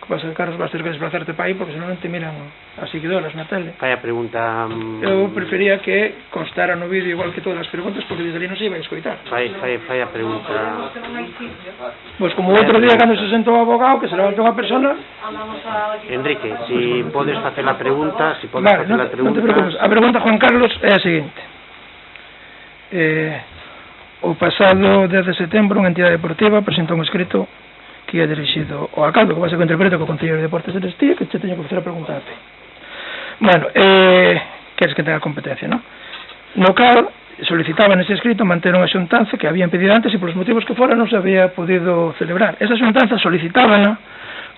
[SPEAKER 3] que pasa que Carlos vas ter que desplazarte para aí porque senón te miran as seguidoras na tele.
[SPEAKER 1] Fai a pregunta...
[SPEAKER 3] Eu prefería que constara no vídeo igual que todas as preguntas, porque desde ali non se iba a escoitar.
[SPEAKER 1] Fai a pregunta...
[SPEAKER 3] Pois como outro día cando se sentou o abogado, que se levantou unha persona...
[SPEAKER 1] Enrique, si podes facer a pregunta,
[SPEAKER 3] Vale, non te preocupes. A pregunta, Juan Carlos, é a seguinte. O pasado 10 de setembro unha entidade deportiva presentou un escrito que é dirixido ao alcalde, que vai ser que interpreto que o concelleiro de Deportes eres ti, que te teño que facer a pregunta a ti. Bueno, queres que tenga competencia, non? No cal solicitaba nese escrito manter unha xuntanza que habían pedido antes e polos motivos que fora non se había podido celebrar. Esa xuntanza solicitábana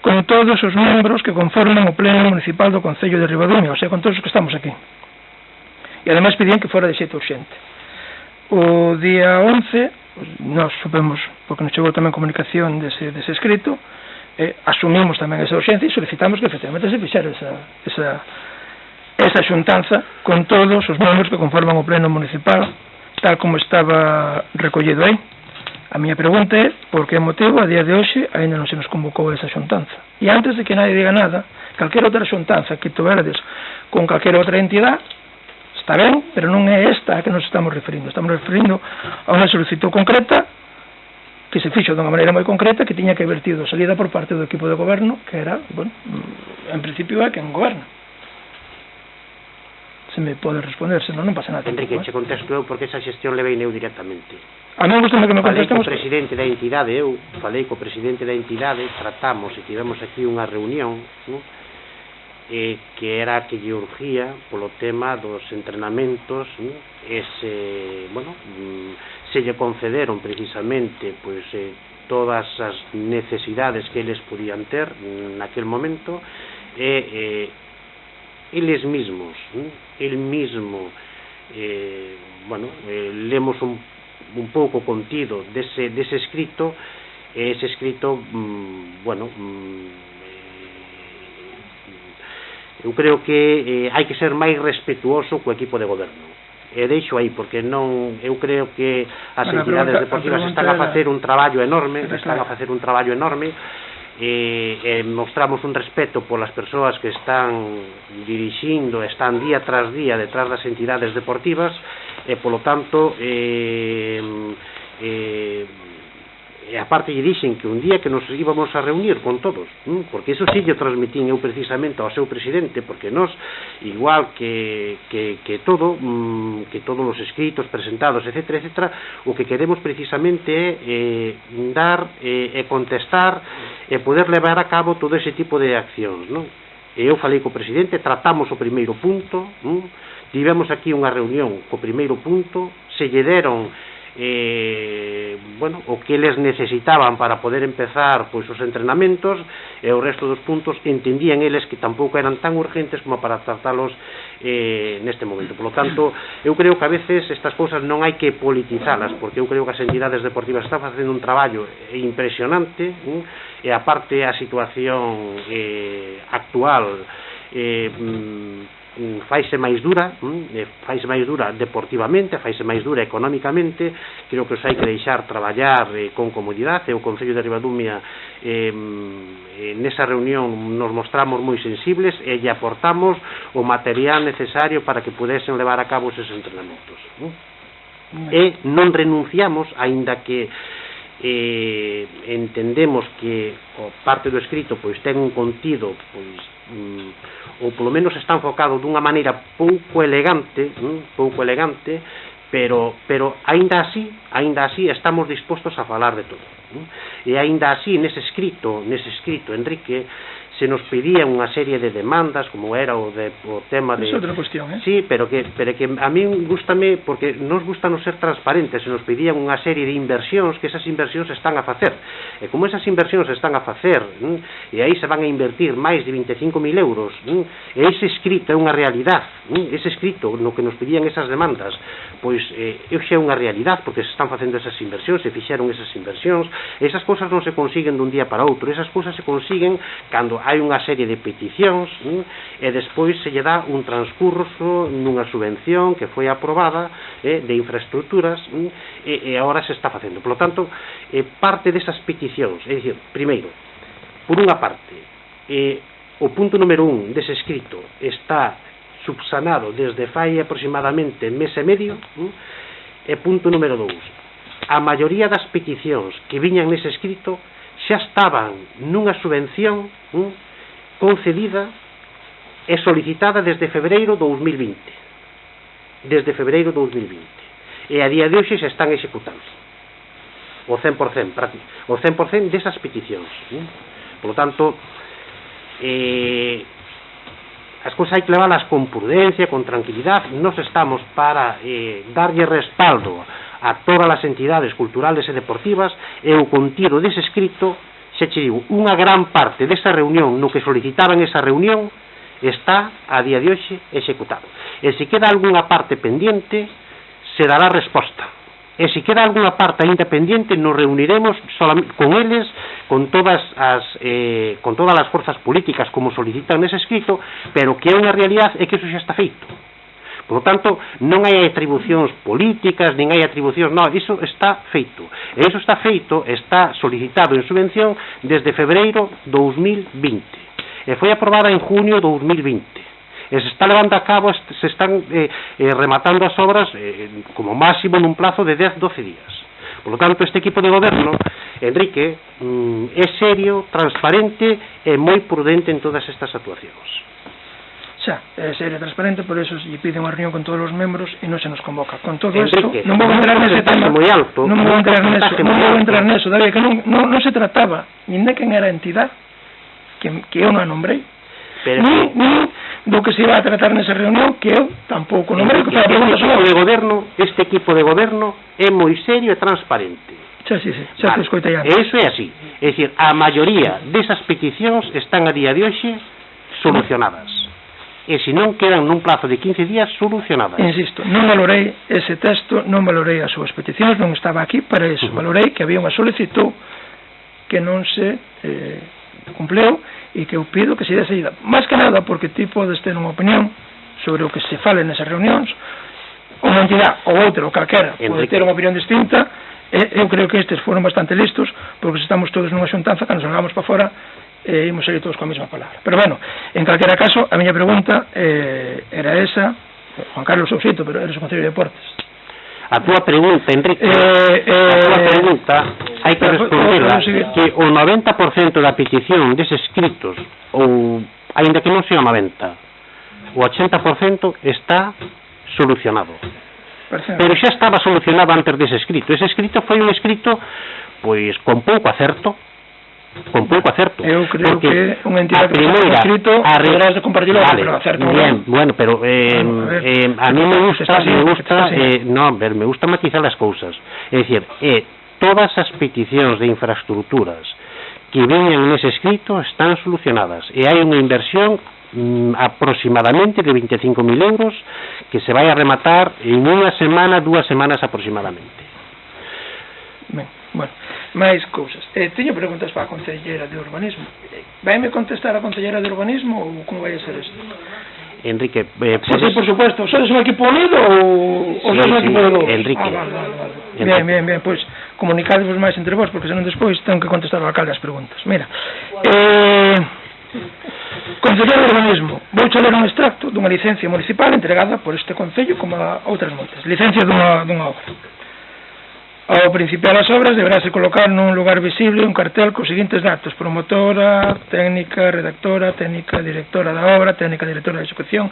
[SPEAKER 3] con todos os membros que conforman o pleno municipal do Concello de Ribadumia, o sea, con todos os que estamos aquí. E ademais pedían que fora de xeito urxente. O día 11, nós supemos, porque nos chegou tamén comunicación dese escrito, asumimos tamén esa urxencia e solicitamos que efectivamente se fixera esa xuntanza con todos os membros que conforman o pleno municipal, tal como estaba recollido aí. A miña pregunta é por que motivo a día de hoxe ainda non se nos convocou esa xuntanza. E antes de que nadie diga nada, calquera outra xuntanza que tuverdes con calquera outra entidade está ben, pero non é esta a que nos estamos referindo. Estamos referindo a unha solicitud concreta que se fixo de unha maneira moi concreta, que tiña que haber tido salida por parte do equipo de goberno, que era, bueno, en principio é quen goberna. Se me pode responder, senón non pasa nada.
[SPEAKER 1] Enrique, che contesto eu porque esa xestión levei eu directamente.
[SPEAKER 3] A mí gusta que me contestemos.
[SPEAKER 1] Falei co presidente da entidade, da entidade, tratamos e tivemos aquí unha reunión, non? Que era que lle urgía polo tema dos entrenamentos, se lle concederon precisamente pois todas as necesidades que eles podían ter naquel momento, eles mismos, lemos un pouco o contido dese escrito, ese escrito, bueno, eu creo que hai que ser máis respetuoso co equipo de goberno. E deixo aí, porque non, eu creo que as entidades deportivas están a facer un traballo enorme, mostramos un respeto polas persoas que están dirixindo, están día tras día detrás das entidades deportivas, e polo tanto e aparte lle dixen que un día que nos íbamos a reunir con todos, porque iso sí lle transmitín eu precisamente ao seu presidente, porque nós, igual que todos os escritos presentados, etcétera, etcétera, o que queremos precisamente é dar e contestar e poder levar a cabo todo ese tipo de accións, non? E eu falei co presidente, tratamos o primeiro punto, tivemos aquí unha reunión co primeiro punto, se lle deron bueno, o que eles necesitaban para poder empezar pois os entrenamentos, e o resto dos puntos entendían eles que tampouco eran tan urgentes como para tratalos neste momento. Por lo tanto, eu creo que a veces estas cousas non hai que politizalas, porque eu creo que as entidades deportivas están facendo un traballo impresionante, e aparte a situación actual faise máis dura, deportivamente, faise máis dura económicamente. Creo que os hai que deixar traballar con comodidade. O Concello de Ribadumia nesa reunión nos mostramos moi sensibles e lle aportamos o material necesario para que pudesen levar a cabo eses entrenamentos, e non renunciamos, aínda que entendemos que o parte do escrito pois ten un contido pois ou polo menos está enfocado dunha maneira pouco elegante, pero aínda así estamos dispostos a falar de todo, e aínda así nese escrito, Enrique, se nos pedían unha serie de demandas, como era o tema de...
[SPEAKER 3] É outra cuestión,
[SPEAKER 1] Sí, pero que a mí gústame, porque nos gusta non ser transparentes, se nos pedían unha serie de inversións, que esas inversións están a facer, e como esas inversións están a facer, e aí se van a invertir máis de 25.000 euros, e ese escrito é unha realidade, ese escrito no que nos pedían esas demandas, pois é unha realidade, porque se están facendo esas inversións, se fixeron esas inversións, e esas cousas non se consiguen dun día para outro, esas cousas se consiguen cando hai unha serie de peticións, e despois se lle dá un transcurso nunha subvención que foi aprobada de infraestructuras, e agora se está facendo. Por lo tanto, parte desas peticións, é dicir, primeiro, por unha parte, o punto número 1 dese escrito está subsanado desde fai aproximadamente mes e medio, e punto número 2, a maioría das peticións que viñan nese escrito xa estaban nunha subvención concedida e solicitada desde febreiro 2020, e a día de hoxe se están executando o 100% desas peticións. Por lo tanto, as cousas hai que leválas con prudencia, con tranquilidade. Nos estamos para darlle respaldo a todas as entidades culturales e deportivas, e o contido dese escrito, xa che digo, unha gran parte desa reunión, no que solicitaban esa reunión, está a día de hoxe executado. E se queda algunha parte pendiente, se dará resposta. E se queda algunha parte ainda pendiente, nos reuniremos con eles, con todas as forzas políticas, como solicitan nese escrito, pero que é unha realidade é que iso xa está feito. Por lo tanto, non hai atribucións políticas, nin hai atribucións, non, iso está feito. E iso está feito, está solicitado en subvención desde febreiro 2020. E foi aprobada en junio 2020. E se está levando a cabo, se están rematando as obras como máximo nun plazo de 10-12 días. Por lo tanto, este equipo de goberno, Enrique, é serio, transparente e moi prudente en todas estas actuacións.
[SPEAKER 3] Xa, é serio, transparente, por eso lle pide unha reunión con todos os membros e non se nos convoca. Con todo isto, non vou entrar nese tema, non vou entrar neso, David, que non se trataba nin de quen era a entidade, que eu non a nombrei, nin do que se iba a tratar nesa reunión, que eu tampouco nombrei.
[SPEAKER 1] Este equipo de goberno é moi serio e transparente.
[SPEAKER 3] Xa te escoitei antes.
[SPEAKER 1] E iso é así, é dicir, a maioría desas peticións están a día de hoxe solucionadas. e se non quedan nun plazo de 15 días solucionadas.
[SPEAKER 3] Insisto, non valorei ese texto, non valorei as súas peticións, non estaba aquí para eso. Valorei que había unha solicitud que non se cumpleu e que eu pido que se dé seguida. Más que nada porque ti podes ter unha opinión sobre o que se fale nesas reunións, unha entidade ou outra ou calquera pode ter unha opinión distinta. Eu creo que estes foron bastante listos, porque se estamos todos nunha xuntanza, cando salgamos para fora imos sair todos coa mesma palabra. Pero bueno, en calquera caso, a miña pregunta era esa. Juan Carlos Sousito, pero eres o Concello de Deportes.
[SPEAKER 1] A túa pregunta, Enrique, a túa pregunta hai que responderla que o 90% da petición deses escritos, ou aínda que non sea 90, o 80% está solucionado. Pero xa estaba solucionado antes dese escrito. Ese escrito foi un escrito pois con pouco acerto.
[SPEAKER 3] Eu creo que unha entidade que fai un escrito deberás de compartirlo, pero acerto
[SPEAKER 1] bien, bueno, pero a mí me gusta matizar as cousas. É dicir, todas as peticións de infraestructuras que veñan nese escrito están solucionadas e hai unha inversión aproximadamente de 25.000 euros que se vai a rematar en unha semana, 2 semanas aproximadamente.
[SPEAKER 3] Ben, bueno, máis cousas. Teño preguntas para a Concellera de Urbanismo. Vaime contestar a Concellera de Urbanismo ou como vai a ser isto?
[SPEAKER 1] Enrique,
[SPEAKER 3] sí, por supuesto. ¿Sois un equipo unido ou sois un equipo de dous?
[SPEAKER 1] Enrique.
[SPEAKER 3] Vale. Bien, pois comunicadevos máis entre vos, porque senón despois tengo que contestar ao alcalde as preguntas. Mira, Concelleiro de Urbanismo, vou ler un extracto dunha licencia municipal entregada por este Concello como a outras moitas. Licencia dunha obra. Ao principiar as obras deberase colocar nun lugar visible un cartel cos seguintes datos: promotora, técnica, redactora, técnica, directora da obra, técnica, directora de execución,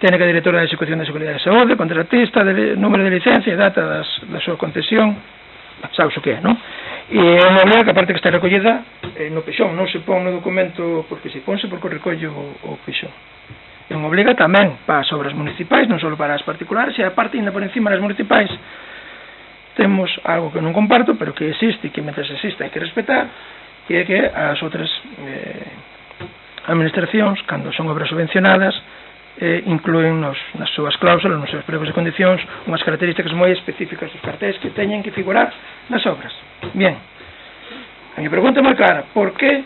[SPEAKER 3] técnica, directora de execución de seguridade e saúde, contratista, número de licencia e data da súa concesión. Sabes o que é, non? E é unha obliga que aparte que está recollida no pixón, non se pon no documento porque se ponse porque recollo o pixón. É unha obliga tamén para as obras municipais, non só para as particulares, e aparte ainda por encima das municipais temos algo que non comparto, pero que existe e que mentre existe hai que respetar, que é que as outras administracións, cando son obras subvencionadas, incluen nas súas cláusulas, nos seus pregos e condicións, unhas características moi específicas dos cartéis que teñen que figurar nas obras. Bien, a minha pregunta é moi clara: por que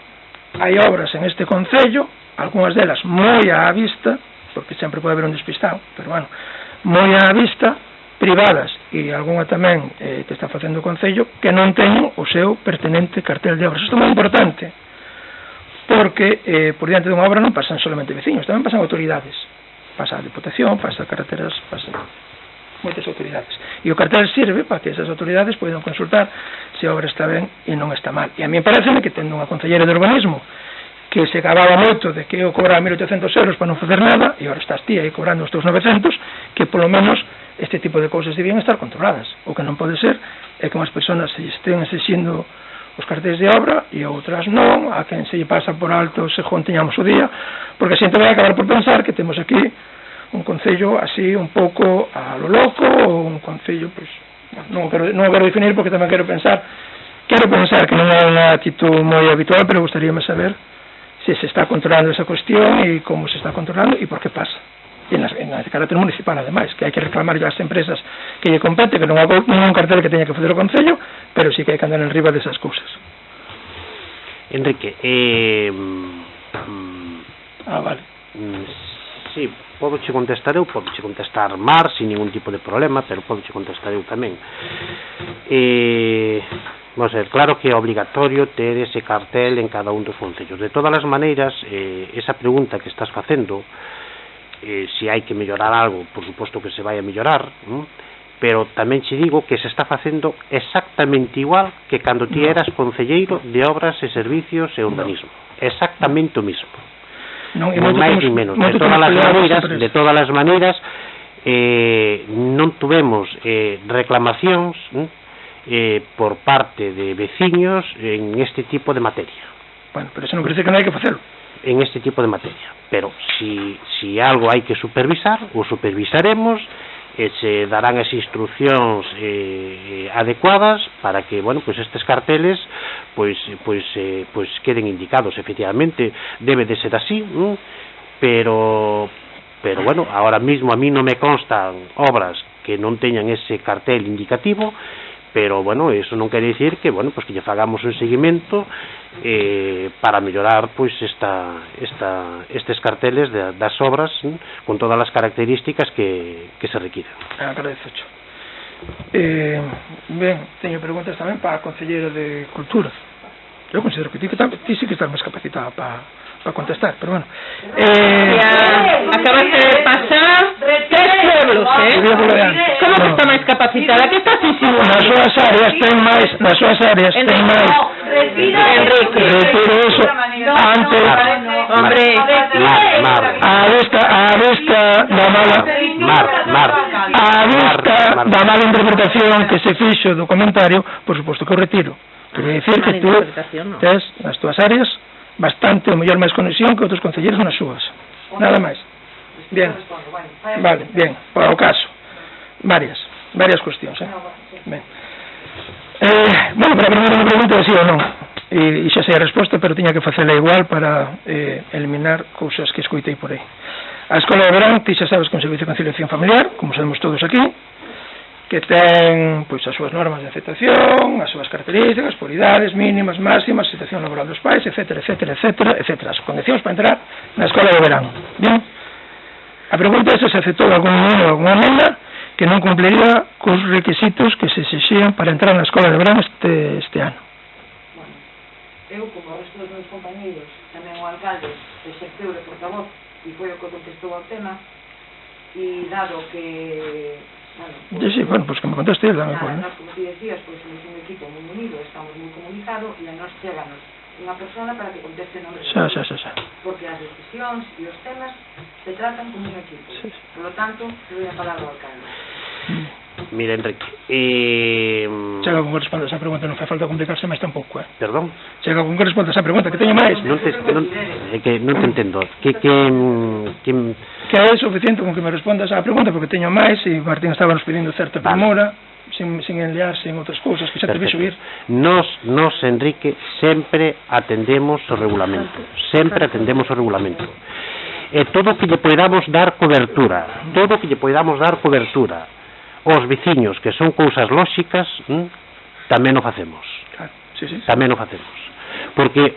[SPEAKER 3] hai obras en este Concello, algunhas delas moi á vista, porque sempre pode haber un despistado, pero bueno, moi á vista, privadas, e algunha tamén que está facendo o Concello, que non teñen o seu pertinente cartel de obras? Isto é moi importante, porque por diante dunha obra non pasan solamente veciños, tamén pasan autoridades. Pasa a Diputación, pasa a carreteras, pasa moitas autoridades. E o cartel sirve para que esas autoridades poidan consultar se a obra está ben e non está mal. E a mí pareceme que tendo unha Concelleira de Urbanismo que se acababa moito de que eu cobraba 1.800 euros para non facer nada, e agora estás ti aí cobrando os teus 900, que polo menos este tipo de cousas debían estar controladas. O que non pode ser é que unhas persoas se estén exixindo os cartéis de obra e outras non, a quen se lle pasa por alto según teñamos o día, porque a xente vai acabar por pensar que temos aquí un Concello así un pouco a lo loco, ou un Concello, pois, non o quero definir porque tamén quero pensar que non é unha actitud moi habitual, pero gustaríame saber se se está controlando esa cuestión e como se está controlando e por que pasa. E na carácter municipal, ademais, que hai que reclamar ás empresas que lle compete, que non é un cartel que teña que facer o Concello, pero sí que hai que andar en riba desas cousas.
[SPEAKER 1] Enrique,
[SPEAKER 3] vale.
[SPEAKER 1] Sí, podo che contestar eu, podo che contestar Mar sin ningún tipo de problema, pero podo che contestar eu tamén. Vamos a ver, claro que é obligatorio ter ese cartel en cada un dos concellos. De todas as maneiras, esa pregunta que estás facendo, se hai que mellorar algo, por suposto que se vai a mellorar, pero tamén che digo que se está facendo exactamente igual que cando ti eras concelleiro de obras e servicios e urbanismo. Exactamente o mismo. Non máis ni menos. De todas as maneiras, non tuvemos reclamacións por parte de veciños en este tipo de materia.
[SPEAKER 3] Bueno, pero eso non quer dizer que non hai que facelo.
[SPEAKER 1] En este tipo de materia, pero si algo hai que supervisar, o supervisaremos e se darán as instruccións adecuadas para que, bueno, pues estes carteles pues queden indicados. Efectivamente debe de ser así, pero pero bueno, ahora mismo a mí non me constan obras que non teñan ese cartel indicativo, pero bueno, eso non quere dicir que, bueno, pues que lle fagamos un seguimento para mellorar pois estes carteles das obras con todas as características que se requiren.
[SPEAKER 3] Agradezocho. Ben, teño preguntas tamén para a Concelleira de Cultura. Eu considero que ti sí que estás máis capacitada para contestar, pero bueno.
[SPEAKER 2] Acabas de pasar 3 pueblos, Como que está máis capacitada? Que estás insinuando?
[SPEAKER 3] Nas súas áreas ten máis, Enrique, retiro eso antes.
[SPEAKER 2] Hombre,
[SPEAKER 3] a vista da mala interpretación que se fixo do comentario, por suposto que o retiro. Quero dicir que tú tes nas túas áreas bastante, o mellor máis conexión que outros concelleiros nas súas. Nada máis. Bien. Vale, bien. Para o caso. Varias cuestións, Ben. Bueno, para a primeira pregunta sí ou non. E xa sei a resposta, pero tiña que facela igual para eliminar cousas que escoitei por aí. A Escola de Verán, ti xa sabes que é un servicio de conciliación familiar, como sabemos todos aquí, que ten pois as súas normas de aceptación, as súas características, por idades mínimas, máximas, situación laboral dos pais, etcétera. As condicións para entrar na Escola de Verán. Bien? A pregunta é se aceptou algún neno ou alguna nena que non cumpliría cos requisitos que se exixían para entrar na Escola de Verán este ano.
[SPEAKER 6] Bueno, eu, como o resto dos meus compañeiros, tamén o alcalde exerceu de portavoz e foi o que contestou ao tema, e dado que
[SPEAKER 3] pues que me conteste él tamén.
[SPEAKER 6] Nós, como ti decías, somos un equipo moi unido, estamos moi comunicados e a nos cheganos unha persona para que conteste non
[SPEAKER 3] xa.
[SPEAKER 6] Porque as decisións e os temas se tratan como un equipo. Por lo tanto, te doy a palabra ao alcalde.
[SPEAKER 1] Mira, Enrique,
[SPEAKER 3] chega con que responda esa pregunta, non fai falta complicarse máis tampouco,
[SPEAKER 1] Perdón?
[SPEAKER 3] Chega con que responda esa pregunta, que teño máis.
[SPEAKER 1] Non te entendo. Que
[SPEAKER 3] é suficiente con que me respondas a pregunta, porque teño máis, e Martín estaba nos pedindo certa premura, sin enliarse en outras cousas que xa te vi subir.
[SPEAKER 1] Nos, Enrique, sempre atendemos o regulamento. E todo o que lle podamos dar cobertura, aos veciños, que son cousas lóxicas, tamén o facemos. Tamén o facemos. Porque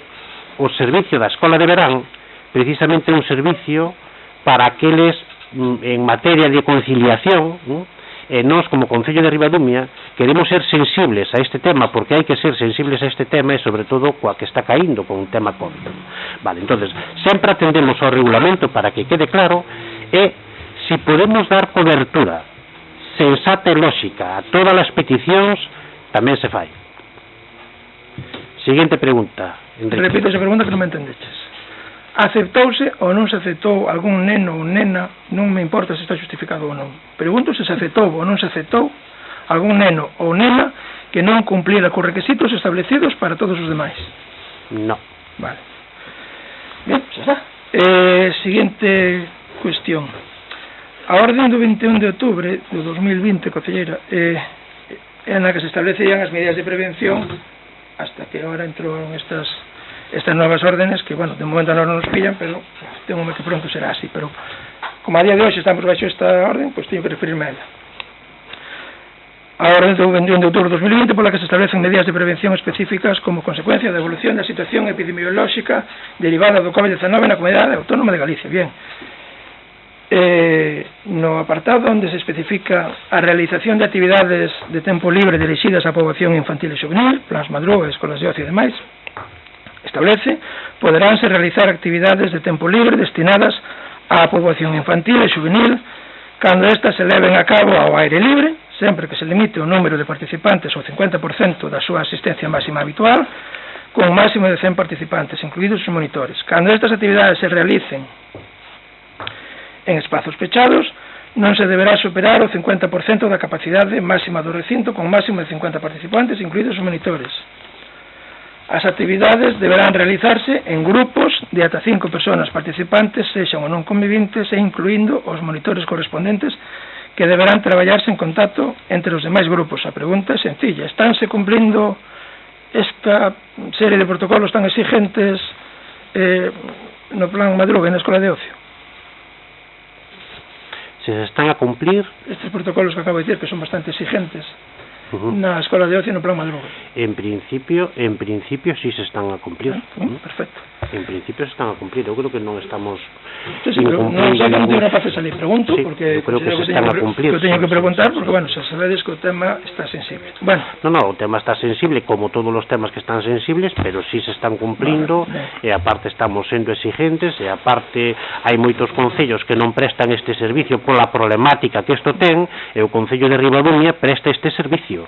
[SPEAKER 1] o servicio da Escola de Verán precisamente é un servicio para aqueles en materia de conciliación, e nós como Concello de Ribadumia queremos ser sensibles a este tema, porque hai que ser sensibles a este tema, e sobre todo coa que está caíndo con un tema COVID. Vale, entonces, sempre atendemos ao regulamento para que quede claro, e se podemos dar cobertura sensata e lógica a todas as peticións, tamén se fai. Seguinte pregunta, Enrique.
[SPEAKER 3] Repito esa pregunta que non me entendeches. Aceptouse ou non se aceptou algún neno ou nena, non me importa se está justificado ou non. Pregunto se aceptou ou non se aceptou algún neno ou nena que non cumplira cos requisitos establecidos para todos os demais.
[SPEAKER 1] No.
[SPEAKER 3] Vale. Bien, xa está. Siguiente cuestión. A orden do 21 de outubro do 2020, concelleira, é na que se establecían as medidas de prevención hasta que agora entrou estas novas órdenes que, bueno, de momento non nos pillan, pero temo que pronto será así, pero como a día de hoxe estamos baixo esta orden, pois teño que referirme a ela. A orden do 21 de outubro de 2020 pola que se establecen medidas de prevención específicas como consecuencia da evolución da situación epidemiolóxica derivada do COVID-19 na Comunidade Autónoma de Galicia. Bien, no apartado onde se especifica a realización de actividades de tempo libre dirixidas á poboación infantil e juvenil, plans madruga, escolas de ocio e demais, establece, poderánse realizar actividades de tempo libre destinadas á poboación infantil e juvenil cando estas se leven a cabo ao aire libre, sempre que se limite o número de participantes ao 50% da súa asistencia máxima habitual, con un máximo de 100 participantes, incluídos os monitores. Cando estas actividades se realicen en espazos pechados, non se deberá superar o 50% da capacidade máxima do recinto con un máximo de 50 participantes, incluídos os monitores. As actividades deberán realizarse en grupos de ata 5 personas participantes, sexan ou non conviventes, e incluindo os monitores correspondentes, que deberán traballarse en contacto entre os demais grupos. A pregunta é sencilla: estánse cumplindo esta serie de protocolos tan exigentes no plan Madruga e na Escola de Ocio?
[SPEAKER 1] se están a cumplir.
[SPEAKER 3] Estes protocolos que acabo de decir, que son bastante exigentes,
[SPEAKER 1] Na
[SPEAKER 3] escola de ocio no plan Madruga.
[SPEAKER 1] En principio sí se están a cumplir.
[SPEAKER 3] Perfecto.
[SPEAKER 1] En principio se están a cumplir. Eu creo que non estamos
[SPEAKER 3] pero non sei que non teño rapaz de salir. Pregunto,
[SPEAKER 1] sí,
[SPEAKER 3] porque
[SPEAKER 1] eu creo que se están a cumplir.
[SPEAKER 3] Eu teño que preguntar, porque, bueno, se sabedes que o tema está sensible. Bueno.
[SPEAKER 1] No, o tema está sensible, como todos os temas que están sensibles, pero sí se están cumplindo, e aparte estamos sendo exigentes, e aparte hai moitos concellos que non prestan este servicio pola problemática que isto ten, e o Concello de Ribadumia presta este servicio.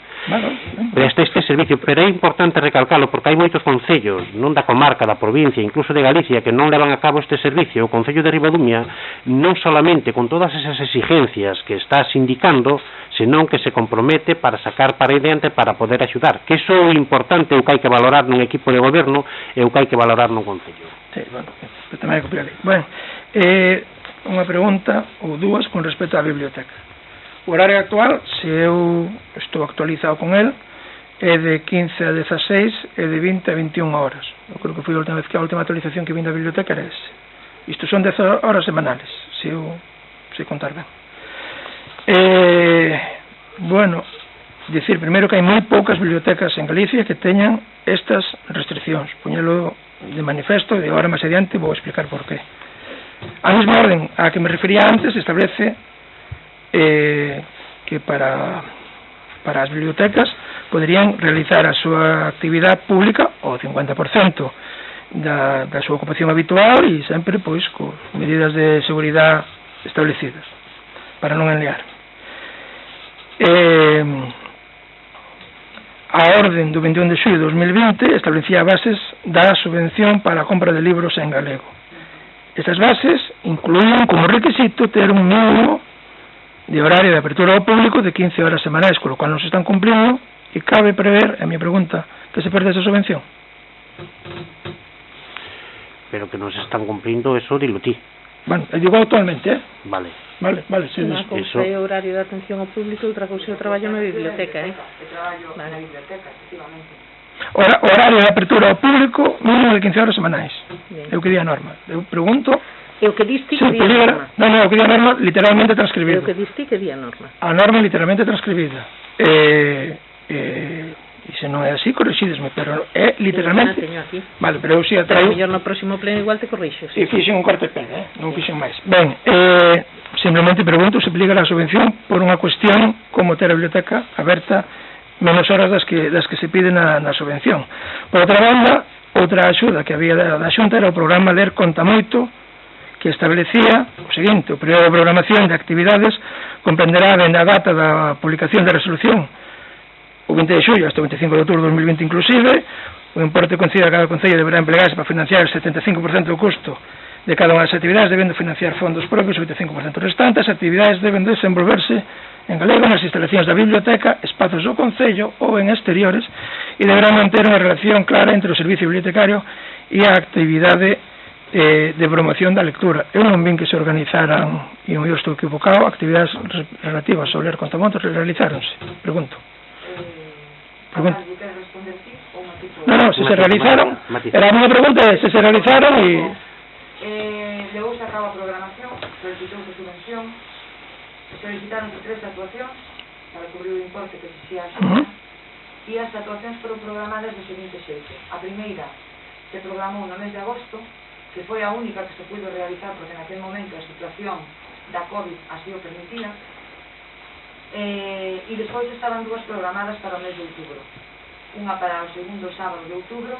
[SPEAKER 1] Presta este servicio, pero é importante recalcalo porque hai moitos concellos, non da comarca, da provincia, incluso de Galicia, que non levan a cabo este servicio. O Concello de Ribadumia non solamente con todas esas exigencias que estás indicando, senón que se compromete para sacar para adiante para poder axudar, que iso é importante, o que hai que valorar nun equipo de goberno e o que hai que valorar nun concello.
[SPEAKER 3] Sí, bueno, tamén hai que cumplir. Bueno, unha pregunta ou dúas con respecto á biblioteca. O horario actual, se eu estou actualizado con el, é de 15 a 16 e de 20 a 21 horas. Eu creo que foi a última vez que a última actualización que vim da biblioteca era ese. Isto son 10 horas semanales, se eu sei contar ben. Bueno, dicir primeiro que hai moi poucas bibliotecas en Galicia que teñan estas restriccións. Poñelo de manifesto e agora máis adiante vou explicar por qué. A mesma orden a que me refería antes establece que para as bibliotecas poderían realizar a súa actividade pública o 50% da súa ocupación habitual e sempre pois con medidas de seguridade establecidas para non enliar. A orden do 21 de xullo de 2020 establecía bases da subvención para a compra de libros en galego. Estas bases incluían como requisito ter un mínimo de horario de apertura ao público de 15 horas semanais, con lo cual non se están cumplindo, e cabe prever, a mi pregunta, que se perde esa subvención.
[SPEAKER 1] Pero que non se están cumplindo, eso dilo ti.
[SPEAKER 3] Bueno, digo actualmente,
[SPEAKER 1] Vale.
[SPEAKER 3] Sí,
[SPEAKER 2] unha cousa é o horario de atención ao público e outra cousa é o traballo na biblioteca,
[SPEAKER 6] O traballo na biblioteca, efectivamente.
[SPEAKER 3] Horario de apertura ao público mínimo de 15 horas semanais. Eu quería a norma. Eu pregunto...
[SPEAKER 2] E o que diste que di a norma?
[SPEAKER 3] Non, eu quería a norma literalmente transcribida.
[SPEAKER 2] E o que diste que di a norma?
[SPEAKER 3] A norma literalmente transcribida. E se non é así, corrixídesme, pero é literalmente...
[SPEAKER 2] Teño aquí.
[SPEAKER 3] Vale, pero eu si a
[SPEAKER 2] Pero
[SPEAKER 3] traio...
[SPEAKER 2] mellor no próximo pleno igual te corrixo.
[SPEAKER 3] E fixen un corte pen, non fixen máis. Ben, simplemente pregunto se aplica a subvención por unha cuestión como ter a biblioteca aberta menos horas das que se pide na subvención. Por outra banda, outra axuda que había da Xunta era o programa Ler Conta Moito, que establecía o seguinte: o período de programación de actividades comprenderá dende a data da publicación da resolución o 20 de xullo hasta o 25 de outubro de 2020 inclusive. O importe concedido a cada concello deberá emplegarse para financiar el 75% do custo de cada unha das actividades, debendo financiar fondos propios o 25% restante. As actividades deben desenvolverse en galego nas instalacións da biblioteca, espazos do concello ou en exteriores, e deberán manter unha relación clara entre o servicio bibliotecario e a actividade de promoción da lectura. Eu non vin que se organizaran, e eu estou equivocado, actividades relativas ao Ler Conta Moito realizáronse. Pregunto. Non, se se realizaron, era a minha pregunta é se se realizaron e...
[SPEAKER 6] Luego se acaba a programación, solicitouse subvención, solicitaron 3 actuacións para cubrir o importe que se xía a xunta, e as actuacións foron programadas do seguinte xeito. A primeira se programou no mes de agosto, que foi a única que se pudo realizar porque en aquel momento a situación da COVID así o permitía, e despois estaban dúas programadas para o mes de outubro, unha para o segundo sábado de outubro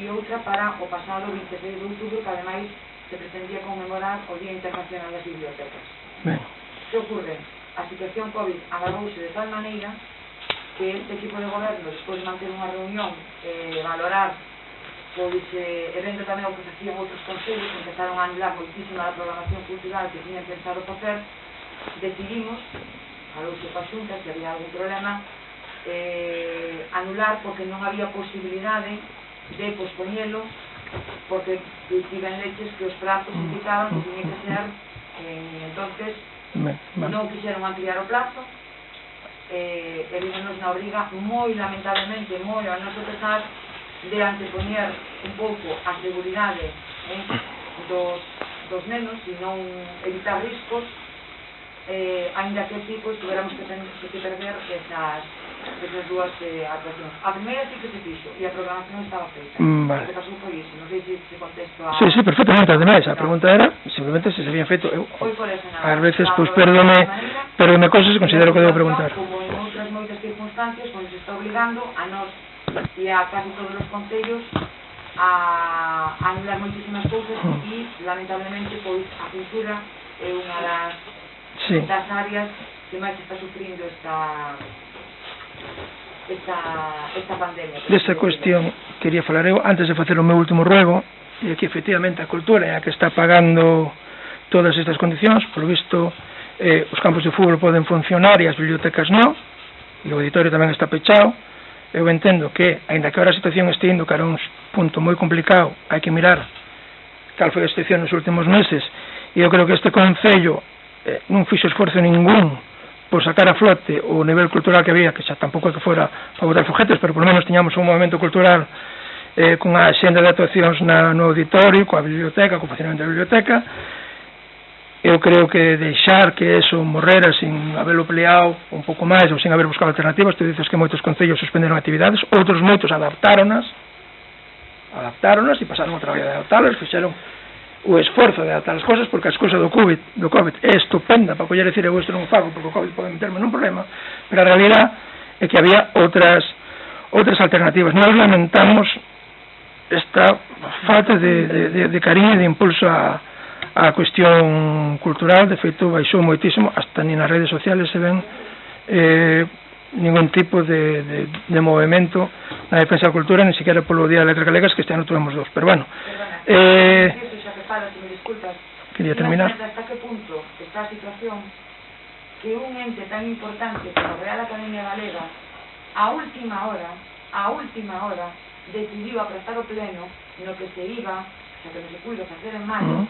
[SPEAKER 6] e outra para o pasado 26 de outubro, que ademais se pretendía conmemorar o Día Internacional das Bibliotecas. Que ocorre? A situación COVID agarrouse de tal maneira que este equipo de goberno, despois de manter unha reunión e valorar pois evento tamén o que facían outros concellos, empezaron a anular moitísima da programación cultural que tiñan pensado facer, decidimos, falouse coa Xunta, se había algún problema, anular porque non había posibilidade de pospoñelo, porque tiven leches que os prazos indicaban que tiñen que ser, entonces non quixeron ampliar o plazo, e vímonos na obriga moi lamentablemente, moi ao noso pesar, de antepoñer un pouco a seguridade dos nenos e non evitar riscos ainda que así, pois, tuveramos que perder esas dúas actuacións. A primeira sí que se fixo, e a programación estaba feita.
[SPEAKER 3] Vale.
[SPEAKER 6] O que pasou foi iso, non sei se contesto a...
[SPEAKER 3] Sí, perfectamente, ademais, a pregunta era simplemente se habían feito. Eu, ás veces, pois, perdome cosas e considero que debo preguntar.
[SPEAKER 6] Como en outras moitas circunstancias, pois, está obligando a nós e a casi todos os concellos a anular moitísimas cousas e, lamentablemente, pois, a cultura é unha das áreas que máis está sufrindo esta pandemia.
[SPEAKER 3] Desta cuestión quería falar eu antes de facer o meu último ruego, e que efectivamente a cultura é a que está pagando todas estas condicións. Por visto, os campos de fútbol poden funcionar e as bibliotecas non, e o auditorio tamén está pechado. Eu entendo que, aínda que agora a situación este indo cara a un punto moi complicado, hai que mirar cal foi a situación nos últimos meses, e eu creo que este Concello non fixo esforzo ningún por sacar a flote o nivel cultural que había, que xa tampouco é que fora para botar foguetes, pero por lo menos tiñamos un movimento cultural con a xenda de actuacións no auditorio, coa biblioteca, co funcionamento da biblioteca. Eu creo que deixar que eso morrera sin haberlo peleado un pouco máis ou sin haber buscado alternativas. Tu dices que moitos concellos suspenderon actividades, outros moitos adaptáronas e pasaron a traballar de adaptalas, fixeron o esforzo de adaptar as cosas, porque a excusa do COVID é estupenda para poder decir eu isto non fago porque o COVID pode meterme nun problema, pero a realidad é que había outras alternativas. Nós lamentamos esta falta de cariño e de impulso a cuestión cultural. De feito, baixou moitísimo, hasta ni nas redes sociales se ven ningún tipo de movimento na defensa da cultura, ni siquiera polo Día de Letras Galegas, que este ano tuvemos dos. Pero bueno, quería terminar.
[SPEAKER 6] Hasta que punto está a situación que un ente tan importante como a Real Academia Galega a última hora decidiu aplastar o pleno no que se iba, xa que non se puido facer en maio,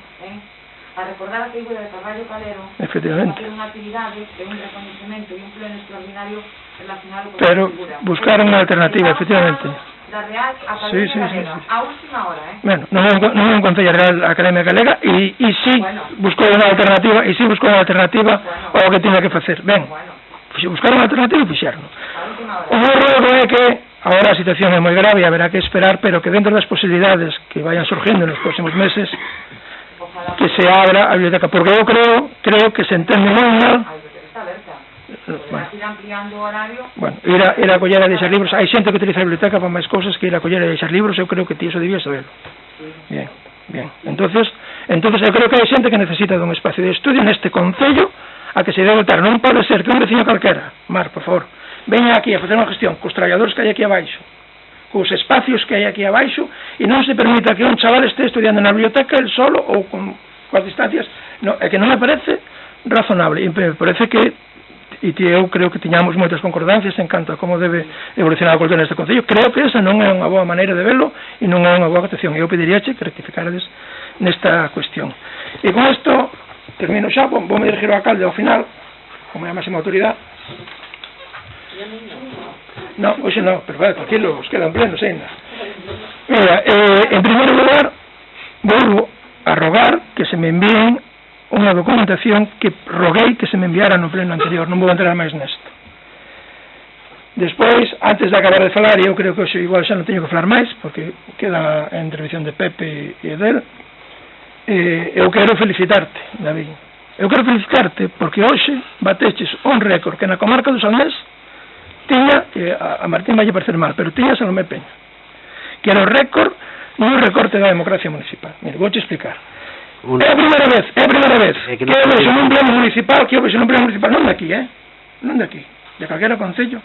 [SPEAKER 6] a recordar a figura de Carballo Calero,
[SPEAKER 3] efectivamente,
[SPEAKER 6] facer unha actividade e un reconocimiento e un pleno extraordinario relacionado con
[SPEAKER 3] pero
[SPEAKER 6] a figura.
[SPEAKER 3] Buscar unha alternativa, efectivamente.
[SPEAKER 6] Da Real Academia Galega, a última hora,
[SPEAKER 3] Bueno, non é un Concello Real Academia Galega e si buscou unha alternativa ao que tiña que facer. Ben, buscar unha alternativa e fixerno. O meu ruego é que agora a situación é moi grave e haberá que esperar, pero que dentro das posibilidades que vayan surgindo nos próximos meses que se abra a biblioteca, porque eu creo que se entende moi mal. Bueno, ir a coller a deixar libros. Hai xente que utiliza a biblioteca para máis cousas que ir a coller a deixar libros. Eu creo que ti eso debías saberlo. Bien. Entonces eu creo que hai xente que necesita dun espacio de estudio neste Concello a que se debe dotar. Non pode ser que un veciño calquera, Mar, por favor, veña aquí a facer unha gestión cos traballadores que hai aquí abaixo, cos espacios que hai aquí abaixo, e non se permita que un chaval este estudiando na biblioteca el solo ou con coas distancias. No, é que non me parece razonable, e me parece que eu creo que tiñamos moitas concordancias en canto a como debe evolucionar a cultura neste Concello. Creo que esa non é unha boa maneira de verlo e non é unha boa actuación. Eu pediríache que rectificarades nesta cuestión. E con isto termino xa, vou me dirigir ao alcalde ao final, como é a máxima autoridade. Non, hoxe non, pero vale, tranquilo, os quedan plenos ainda. Mira, en primeiro lugar, volvo a rogar que se me envíen unha documentación que roguei que se me enviara no pleno anterior. Non vou entrar máis nesto. Despois, antes de acabar de falar, eu creo que hoxe igual xa non teño que falar máis, porque queda a intervención de Pepe e del. Eu quero felicitarte, David. Eu quero felicitarte porque hoxe bateches un récord que na comarca do Salnés tiña, a Martín vai parecer mal, pero tiña Salomé Peña, que era o récord no recorte da democracia municipal. Mire, vou te explicar. É a primeira vez que eu vexo nun pleno municipal, non de aquí, non de aquí, de calquera concello,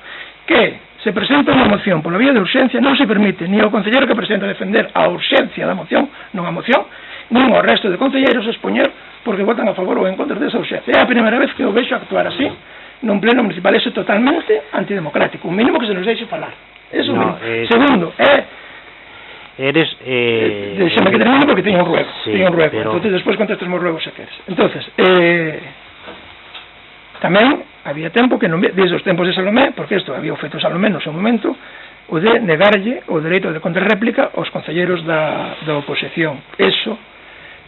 [SPEAKER 3] que se presenta unha moción pola vía de urxencia, non se permite ni ao concellero que presenta defender a urxencia da moción, non a moción, nin ao resto de concelleiros expoñer porque votan a favor ou en contra desa urxencia. É a primeira vez que eu vexo actuar así nun pleno municipal. Eso é totalmente antidemocrático. Un mínimo que se nos deixe falar. Eso no, segundo, déxame que termine porque teño un ruego, pero... entonces despois contestas os ruegos se queres. Entonces, tamén había tempo que non desde os tempos de Salomé, porque isto había feito Salomé no seu momento, o de negarlle o dereito de contrarréplica aos concelleiros da oposición. Eso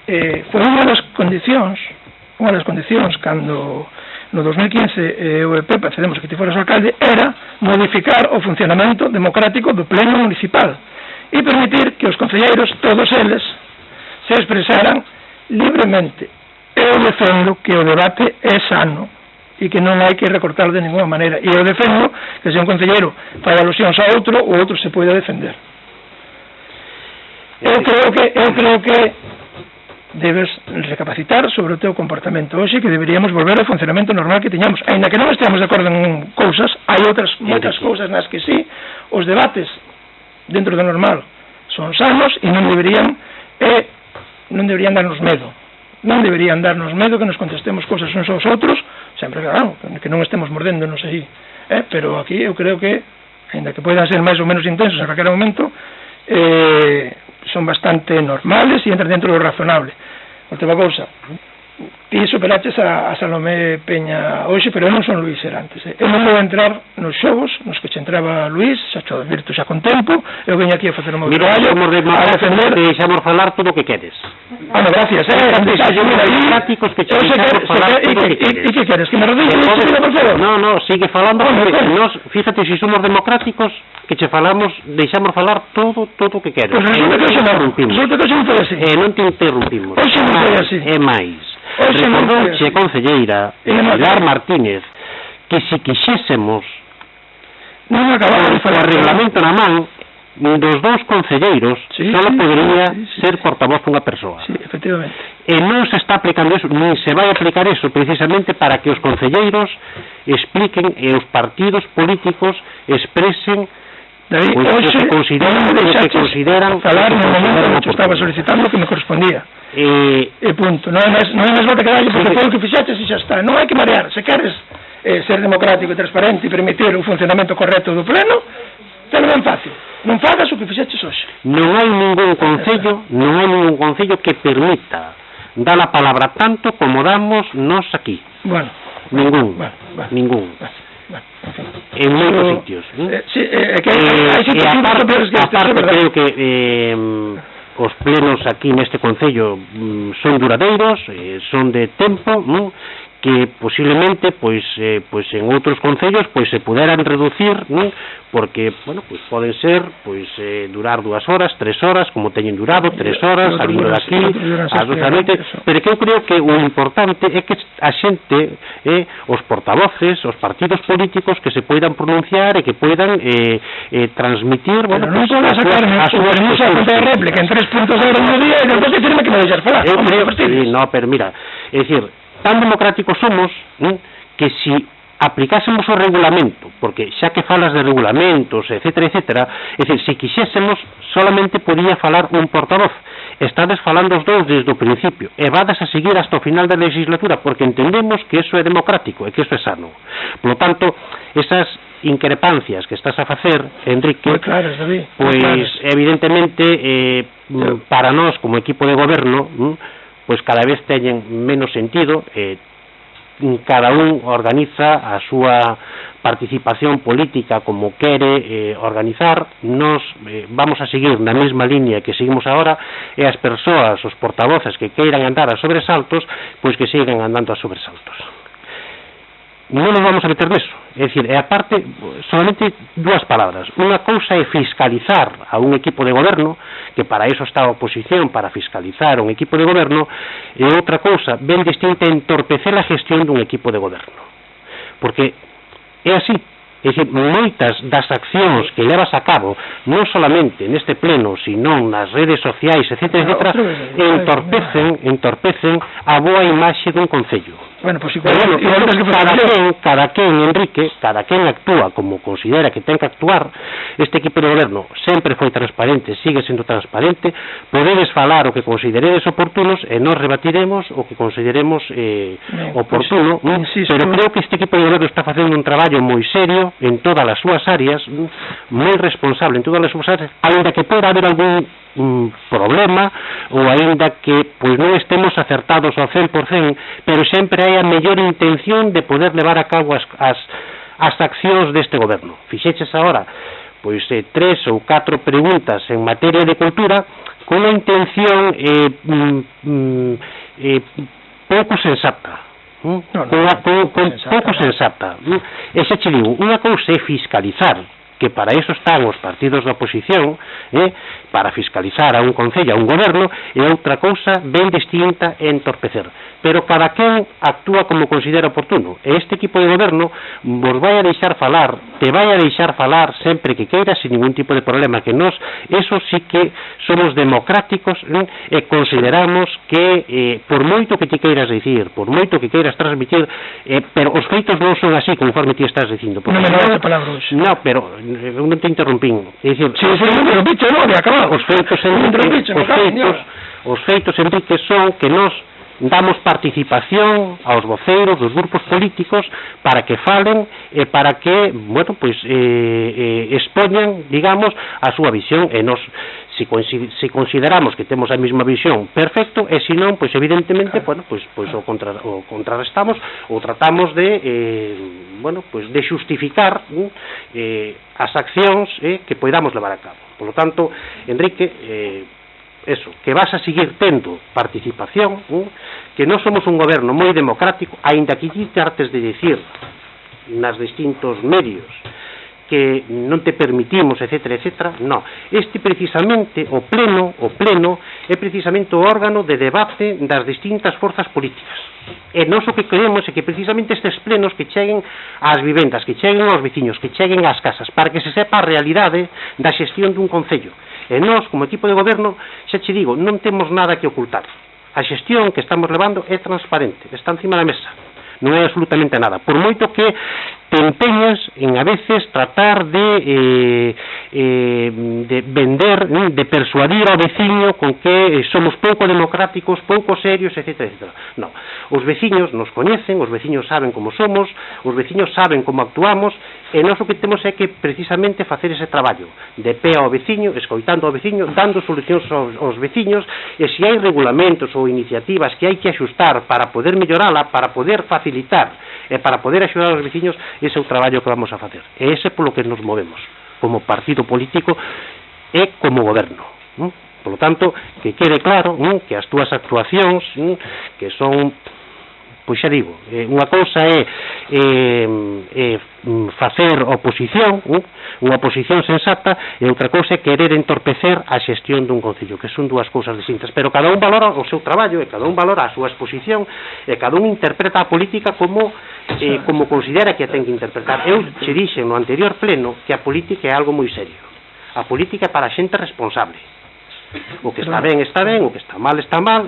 [SPEAKER 3] foi unha das condicións cando no 2015 o Pepa cedemos que ti foras alcalde, era modificar o funcionamento democrático do pleno municipal e permitir que os concelleiros, todos eles, se expresaran libremente. Eu defendo que o debate é sano e que non hai que recortar de ninguna maneira, e eu defendo que se un concelleiro fai alusións a outro, o outro se poida defender. Eu creo que debes recapacitar sobre o teu comportamento hoxe, que deberíamos volver ao funcionamento normal que tiñamos, aínda que non estemos de acordo en cousas, hai outras moitas cousas nas que sí, os debates dentro do normal son sanos e non deberían darnos medo, non deberían darnos medo que nos contestemos cousas uns aos outros, sempre claro, que non estemos mordéndonos aí, pero aquí eu creo que, aínda que poidan ser máis ou menos intensos en calquera momento, son bastante normales e entran dentro do razonable. Outra cousa, ti superaches a Salomé Peña hoxe, pero eu non son Luís Serantes. Eu non vou entrar nos xogos nos que che entraba Luís, xa cho advirto xa con tempo, eu veño aquí a facer o meu traballo, a defender...
[SPEAKER 1] Deixamos falar todo o que queres.
[SPEAKER 3] Bueno, gracias,
[SPEAKER 1] democráticos que che deixamos falar todo o que queres.
[SPEAKER 3] E que queres, que me rodille, por favor?
[SPEAKER 1] No, sigue falando, porque nos, fíjate, se somos democráticos, que che falamos, deixamos falar todo o que queres.
[SPEAKER 3] Pois non te
[SPEAKER 1] interrumpimos.
[SPEAKER 3] Hoxe non foi así.
[SPEAKER 1] É máis. Recordouche, concelleira Pilar Martínez, que se quixésemos
[SPEAKER 3] non acabamos
[SPEAKER 1] o reglamento na man dos dous concelleiros, só podería ser portavoz unha persoa.
[SPEAKER 3] Sí, efectivamente.
[SPEAKER 1] E non se está aplicando eso, nin se vai aplicar eso precisamente para que os concelleiros expliquen e os partidos políticos expresen
[SPEAKER 3] David,
[SPEAKER 1] o que consideran
[SPEAKER 3] falar no momento que estaba solicitando que me correspondía. E punto, non é máis volta que dalle, porque foi o que fixaches e xa está. Non hai que marear, se queres ser democrático e transparente e permitir o funcionamento correcto do pleno, telo ben fácil. Non fagas o que fixaches hoxe.
[SPEAKER 1] Non hai ningún concello que permita dar a palabra tanto como damos nós aquí.
[SPEAKER 3] Bueno.
[SPEAKER 1] Ningún. En moitos sitios. Aparte creo que os plenos aquí neste concello son duradeiros, son de tempo, que posiblemente pois en outros concellos pois se puderan reducir, porque bueno, pois poden ser durar 2 horas, 3 horas, como teñen durado 3 horas, salindo daqui ás 12 da noite, pero que eu creo que o importante é que a xente, os portavoces, os partidos políticos que se poidan pronunciar e que poidan transmitir, bueno,
[SPEAKER 3] non podes sacarme a súa réplica en 3 puntos de orden do día e despois dicirme que me deixas falar.
[SPEAKER 1] No, pero mira, é dicir, tan democráticos somos que si aplicásemos o regulamento, porque xa que falas de regulamentos, etcétera, é dicir, se quixésemos, solamente podía falar un portavoz. Estades falando os dous desde o principio e vades a seguir hasta o final da legislatura, porque entendemos que eso é democrático e que eso é sano. Por lo tanto, esas increpancias que estás a facer, Enrique, pois evidentemente para nós como equipo de goberno, pois cada vez teñen menos sentido, cada un organiza a súa participación política como quere organizar. Nos vamos a seguir na mesma línea que seguimos agora, e as persoas, os portavoces que queiran andar a sobresaltos, pois que sigan andando a sobresaltos. Non nos vamos a meter neso, é dicir, e aparte, solamente 2 palabras. Unha cousa é fiscalizar a un equipo de goberno, que para eso está a oposición, para fiscalizar un equipo de goberno, e outra cousa ben distinta é entorpecer a gestión dun equipo de goberno. Porque é así, é dicir, moitas das accións que levas a cabo, non solamente neste pleno, sino nas redes sociais, etcétera, entorpecen a boa imaxe dun concello.
[SPEAKER 3] Bueno, pues
[SPEAKER 1] cada quen, Enrique, cada quen actúa como considera que ten que actuar. Este equipo de goberno sempre foi transparente, sigue sendo transparente. Podedes falar o que consideredes oportunos e nós rebatiremos o que consideremos oportuno, pero creo que este equipo de goberno está facendo un traballo moi serio en todas as súas áreas, moi responsable en todas as súas áreas, ainda que poida haber algún problema ou aínda que pois non estemos acertados ao 100%, pero sempre hai a mellor intención de poder levar a cabo as accións deste goberno. Fixeches agora pois 3 ou 4 preguntas en materia de cultura con unha intención pouco sensata. pouco sensata. E xa che digo, unha cousa é fiscalizar, que para eso están os partidos da oposición, para fiscalizar a un concello, a un goberno, e outra cousa ben distinta é entorpecer. Pero cada quen actúa como considera oportuno, e este equipo de goberno vos vai a deixar falar, te vai a deixar falar sempre que queiras, sin ningún tipo de problema, que nós, eso sí que somos democráticos, e consideramos que, por moito que te queiras dicir, por moito que queiras transmitir, pero os feitos non son así, conforme ti estás dicindo.
[SPEAKER 3] Non me dá palabra hoxe.
[SPEAKER 1] No, pero eu non te interrompín. É dicir, os feitos, Enrique, son que nós damos participación aos voceiros dos grupos políticos para que falen e para que, bueno, pois expoñan, digamos, a súa visión, e nós se consideramos que temos a mesma visión, perfecto, e se non, pois evidentemente, bueno, pois o contrarrestamos ou tratamos de bueno, pois de xustificar as accións que poidamos levar a cabo. Por lo tanto, Enrique, eso, que vas a seguir tendo participación, que non somos un goberno moi democrático, aínda que ti trates de decir nas distintos medios que non te permitimos, etcétera, etcétera, no. Este precisamente, o pleno é precisamente o órgano de debate das distintas forzas políticas. E nós o que queremos é que precisamente estes plenos que cheguen ás vivendas, que cheguen aos veciños, que cheguen ás casas, para que se sepa a realidade da xestión dun concello. E nós, como equipo de goberno, xa che digo, non temos nada que ocultar. A xestión que estamos levando é transparente, está encima da mesa. Non é absolutamente nada. Por moito que te empeñas en a veces tratar de vender, de persuadir ao veciño con que somos pouco democráticos, pouco serios, etcétera, etcétera. Non. Os veciños nos coñecen, os veciños saben como somos, os veciños saben como actuamos, e nós o que temos é que precisamente facer ese traballo de pé ao veciño, escoitando ao veciño, dando solucións aos veciños, e se hai regulamentos ou iniciativas que hai que axustar para poder mellorala, para poder facilitar e para poder axudar aos veciños, ese é o traballo que vamos a facer. E ese polo que nos movemos como partido político e como goberno. Por lo tanto, que quede claro que as túas actuacións que son, pois xa digo, unha cousa é facer oposición, unha oposición sensata, e outra cousa é querer entorpecer a xestión dun concello, que son dúas cousas distintas, pero cada un valora o seu traballo, e cada un valora a súa exposición, e cada un interpreta a política como considera que a ten que interpretar. Eu che dixen no anterior pleno que a política é algo moi serio. A política é para a xente responsable. O que está ben, o que está mal,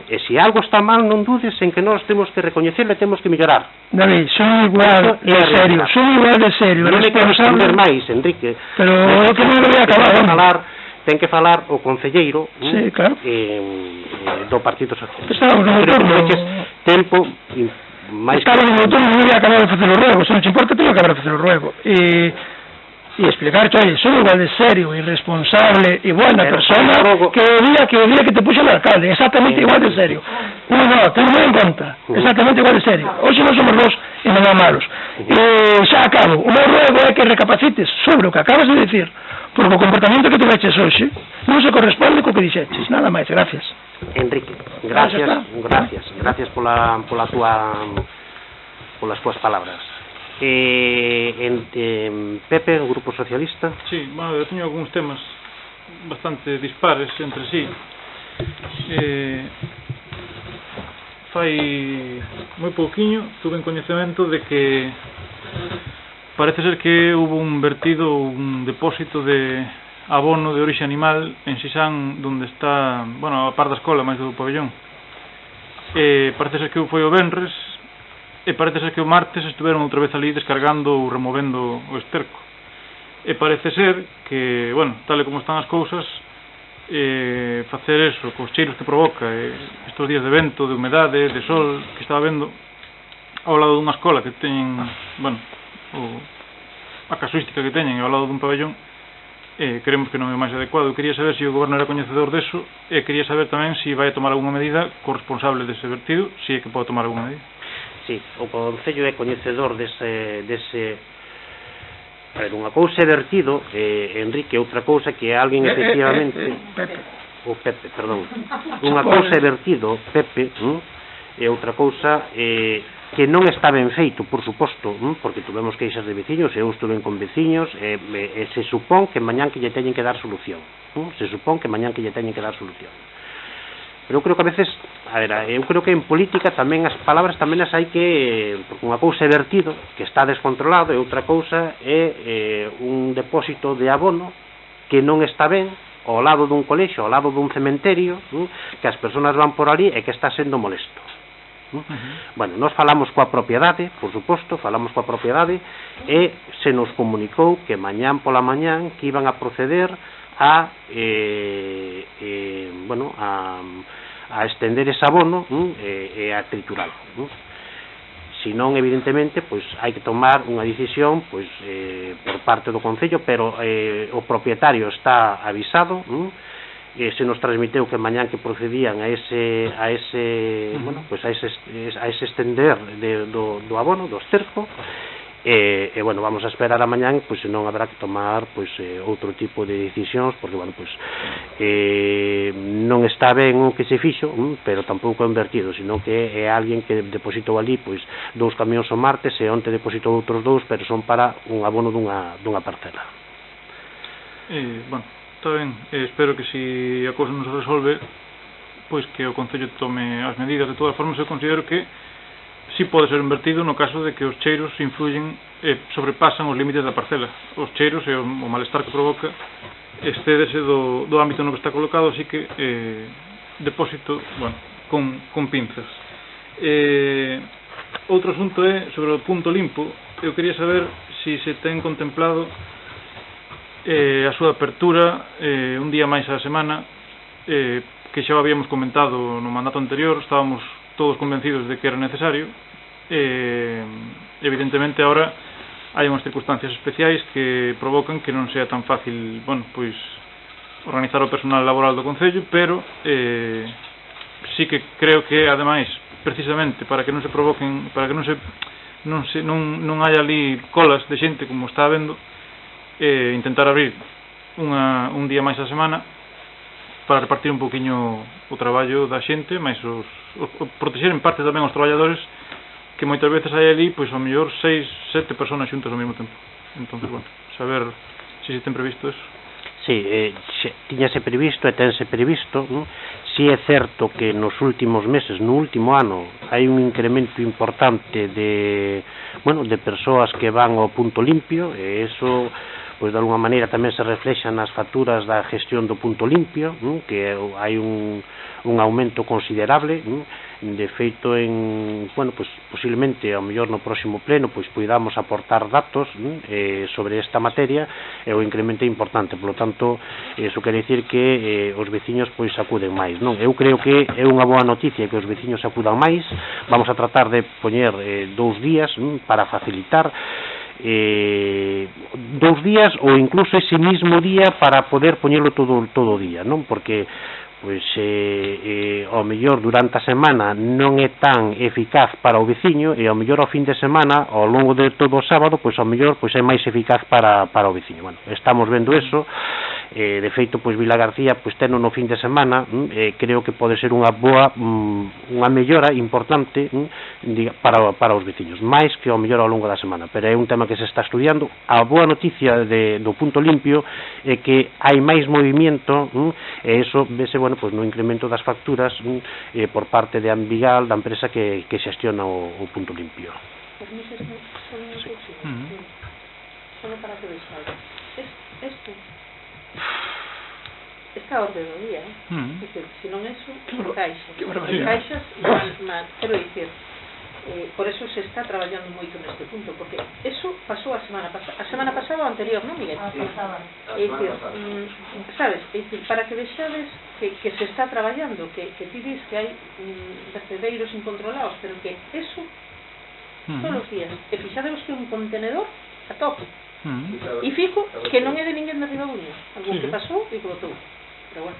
[SPEAKER 1] e se algo está mal, non dudes en que nós temos que recoñecerlo e temos que mellorar.
[SPEAKER 3] David, son igual de serio,
[SPEAKER 1] non me quero extender máis, Enrique,
[SPEAKER 3] pero o que non voy a acabar,
[SPEAKER 1] ten que falar o concelleiro,
[SPEAKER 3] sí, claro,
[SPEAKER 1] do Partido Socialista.
[SPEAKER 3] Estamos no turno,
[SPEAKER 1] tempo máis.
[SPEAKER 3] Estaba no turno, non voy a acabar de facer o ruego, se non te importa, teño que acabar de facer o ruego. E explicar, oye, son igual de serio y responsable y buena persona que el día que te puso el alcalde, exactamente igual de serio. No, tenlo en conta, exactamente igual de serio. Hoxe non somos vos e non malos. Xa acabo, o meu ruego é que recapacites sobre o que acabas de decir, porque o comportamento que tuveches hoxe non se corresponde co que dixeches. Nada máis, gracias.
[SPEAKER 1] Enrique, gracias polas túas palabras. Pepe, o Grupo Socialista.
[SPEAKER 4] Sí, bueno, eu teño algúns temas bastante dispares entre sí. Fai moi pouquiño tuve en coñecemento de que parece ser que hubo un vertido, un depósito de abono de orixe animal en Sisán, donde está, bueno, a par da escola, máis do pabellón. Parece ser que foi o venres, e parece ser que o martes estiveron outra vez ali descargando ou removendo o esterco. E parece ser que, bueno, tal e como están as cousas, facer eso, cos cheiros que provoca, estes días de vento, de humedade, de sol, que estaba vendo ao lado dunha escola que teñen, bueno, a casuística que teñen ao lado dun pabellón, creemos que non é máis adecuado. Quería saber se o goberno era coñecedor deso, e quería saber tamén se vai a tomar algunha medida corresponsable dese vertido, se é que pode tomar algunha medida.
[SPEAKER 1] Sí, o Concello é coñecedor dese unha cousa é vertido, Enrique, outra cousa que alguén efectivamente Pepe, perdón. Unha cousa é vertido, Pepe, e outra cousa é que non está ben feito, por suposto, porque tuvemos queixas de veciños, eu estuve con veciños, e se supón que mañán que lle teñen que dar solución, se supón que mañán que lle teñen que dar solución. Pero eu creo que a veces, eu creo que en política tamén as palabras tamén as hai que, porque unha cousa é vertido, que está descontrolado, e outra cousa é un depósito de abono que non está ben, ao lado dun colexio, ao lado dun cementerio, que as persoas van por ali e que está sendo molesto. Bueno, nós falamos coa propiedade, por suposto, falamos coa propiedade, e se nos comunicou que mañán pola mañán que iban a proceder a bueno, a estender ese abono e a trituralo. Si non, evidentemente, pois hai que tomar unha decisión pois por parte do Concello, pero o propietario está avisado, se nos transmiteu que mañán que procedían a ese bueno, pois a ese estender do abono, do esterco, e bueno, vamos a esperar a mañán, pois senón habrá que tomar pois outro tipo de decisións, porque bueno, pois non está ben o que se fixo, pero tampouco é invertido, sino que é alguén que depositou ali pois 2 camións ao martes e onte depositou outros 2, pero son para un abono dunha parcela.
[SPEAKER 4] Bueno, está ben, espero que se a cousa non se resolve, pois que o Concello tome as medidas. De todas formas, eu considero que si pode ser invertido no caso de que os cheiros influyen, sobrepasan os límites da parcela. Os cheiros e o malestar que provoca excédese do ámbito no que está colocado, así que depósito, bueno, con pinzas. Outro asunto é sobre o punto limpo. Eu quería saber se se ten contemplado a súa apertura un día máis á semana, que xa o habíamos comentado no mandato anterior, estábamos todos convencidos de que era necesario. Evidentemente agora hai unhas circunstancias especiais que provocan que non sea tan fácil, bueno, pois organizar o personal laboral do Concello, pero sí que creo que ademais precisamente para que non se provoquen, para que non haya ali colas de xente como está habendo, intentar abrir un día máis a semana para repartir un poquinho o traballo da xente, máis protexer en parte tamén os traballadores, que moitas veces hai ali, pois ao mellor 6, 7 personas xuntas ao mesmo tempo. Entonces, bueno, saber se ten previsto eso.
[SPEAKER 1] Sí, tiñase previsto e tense previsto. Si é certo que nos últimos meses, no último ano, hai un incremento importante de persoas que van ao punto limpio, e eso pois de alguna maneira tamén se reflexa nas facturas da gestión do punto limpio, que hai un aumento considerable. De feito, posiblemente ao mellor no próximo pleno pois podamos aportar datos sobre esta materia, e o incremento é importante. Por lo tanto, eso quere dicir que os veciños pois acuden máis, non? Eu creo que é unha boa noticia que os veciños acudan máis. Vamos a tratar de poñer 2 días para facilitar 2 días, ou incluso ese mismo día para poder poñelo todo o día, non? Porque pois ao mellor durante a semana non é tan eficaz para o veciño, e ao mellor ao fin de semana, ao longo de todo o sábado, pois ao mellor pois é máis eficaz para o veciño. Bueno, estamos vendo eso. De feito, pois Vila García pois teno no fin de semana, creo que pode ser unha boa, unha mellora importante para os veciños, máis que ao mellor ao longo da semana, pero é un tema que se está estudiando. A boa noticia do punto limpio é que hai máis movimento, e iso vese, bueno, pois no incremento das facturas por parte de Ambigal, da empresa que xestiona o punto limpio.
[SPEAKER 2] Permítese solo para que vexades. Este está a orde do día, se non eso, encaixas, quero dicir, por eso se está traballando moito neste punto, porque eso pasou a semana pasada ou anterior, non, Miguel? É dicir, sabes, para que vexades que se está traballando, que ti dis que hai vertedeiros incontrolados, pero que eso todos os días, e fixadevos que un contenedor a tope. E fijo que non é de ninguén de Ribaduña, algún que pasou e que botou, pero bueno.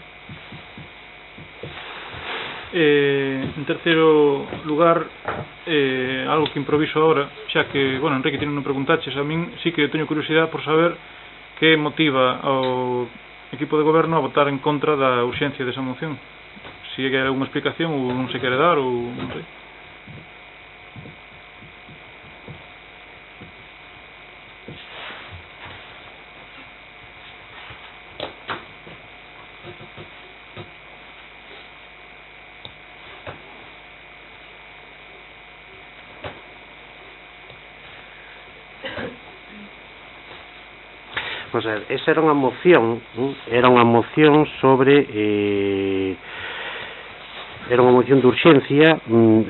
[SPEAKER 4] En terceiro lugar, algo que improviso ahora, xa que, bueno, Enrique, non preguntaches, a min sí que teño curiosidade por saber que motiva ao equipo de goberno a votar en contra da urxencia desa moción. Si hai algunha explicación ou non se quere dar, ou non sei.
[SPEAKER 1] Pois esa era unha moción, sobre era unha moción de urxencia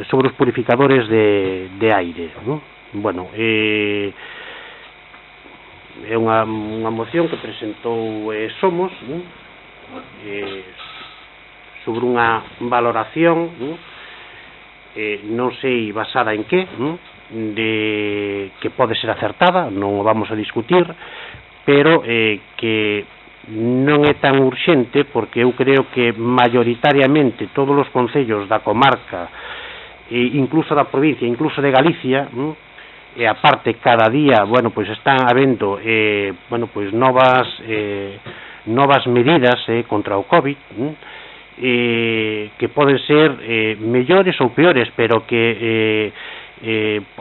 [SPEAKER 1] sobre os purificadores de aire, non? Bueno, é unha moción que presentou Somos, non? Sobre unha valoración, non sei basada en que, de que pode ser acertada, non o vamos a discutir, pero que non é tan urxente, porque eu creo que mayoritariamente todos os concellos da comarca, incluso da provincia, incluso de Galicia, e aparte cada día, bueno, pois están habendo bueno, pois novas medidas contra o COVID, que poden ser mellores ou peores, pero que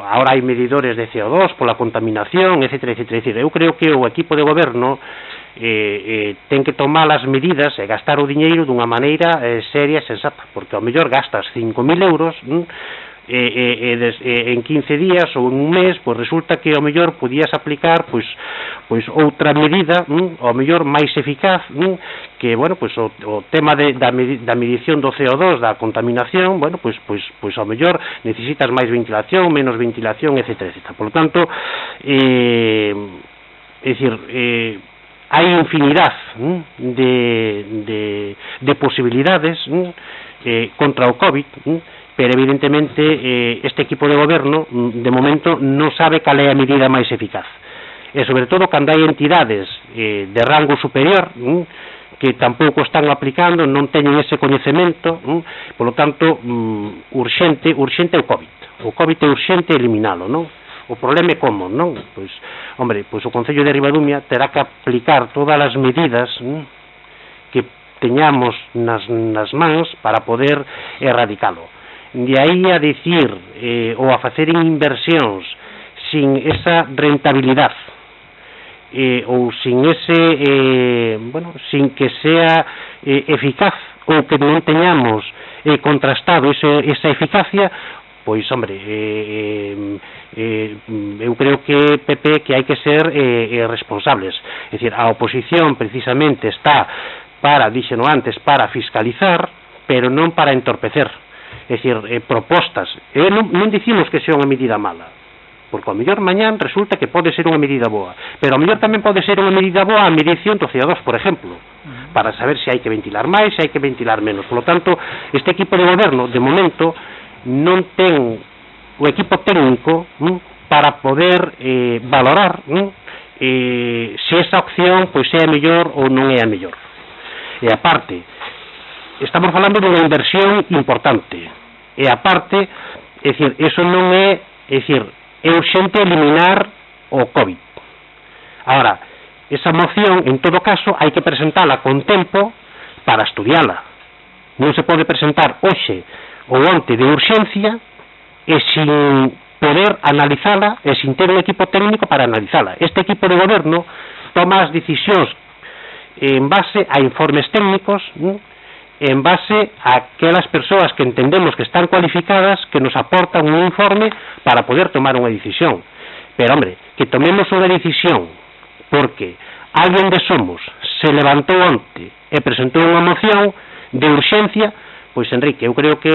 [SPEAKER 1] ahora hai medidores de CO2 pola contaminación, etcétera, etcétera. Eu creo que o equipo de goberno ten que tomar as medidas e gastar o diñeiro dunha maneira seria e sensata, porque ao mellor gastas 5.000 euros en 15 días ou en un mes, pois resulta que ao mellor podías aplicar pois outra medida ao mellor máis eficaz, que, bueno, pois o tema da medición do CO2, da contaminación, bueno, pois ao mellor necesitas máis ventilación, menos ventilación, etcétera, etcétera. Por lo tanto, é dicir, hai infinidad de posibilidades contra o COVID, pero evidentemente este equipo de goberno de momento non sabe cal é a medida máis eficaz, e sobre todo cando hai entidades de rango superior que tampouco están aplicando, non teñen ese coñecemento, polo tanto urxente é o COVID é urxente eliminalo, non? O problema é como, non? Pois, hombre, pois o Concello de Ribadumia terá que aplicar todas as medidas que teñamos nas mans para poder erradicalo. De aí a dicir ou a facer inversións sin esa rentabilidade ou sin ese sin que sea eficaz, ou que non teñamos contrastado esa eficacia, pois, hombre, eu creo que PP que hai que ser responsables. É dicir, a oposición precisamente está dixeno antes, para fiscalizar, pero non para entorpecer. É dicir, propostas. Non dicimos que sea unha medida mala, porque ao mellor mañán resulta que pode ser unha medida boa, pero ao mellor tamén pode ser unha medida boa a medición do CO2, por exemplo, para saber se hai que ventilar máis, se hai que ventilar menos. Por lo tanto, este equipo de goberno, de momento, non ten o equipo técnico para poder valorar se esa opción pois é a mellor ou non é a mellor. E aparte, estamos falando dunha inversión importante, e aparte, é dicir, eso non é urxente eliminar o COVID. Agora, esa moción, en todo caso, hai que presentala con tempo para estudiala. Non se pode presentar hoxe ou onte de urxencia e sin poder analizala e sin ter un equipo técnico para analizala. Este equipo de goberno toma as decisións en base a informes técnicos, en base a aquelas persoas que entendemos que están cualificadas, que nos aportan un informe para poder tomar unha decisión. Pero, hombre, que tomemos unha decisión porque alguén de Somos se levantou onte e presentou unha moción de urxencia, pois, Enrique, eu creo que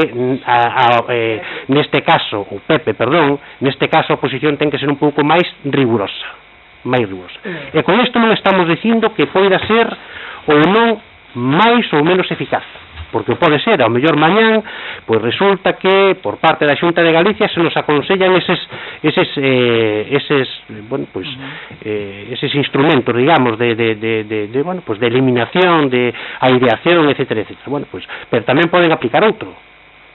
[SPEAKER 1] neste caso, o Pepe, perdón, neste caso a oposición ten que ser un pouco máis rigurosa. E con isto non estamos dicindo que poida ser ou non máis ou menos eficaz, porque pode ser, ao mellor mañán, pois resulta que por parte da Xunta de Galicia se nos aconsellan eses instrumentos, digamos, de eliminación, de aireación, etcétera, etcétera. Bueno, pois, pero tamén poden aplicar outro.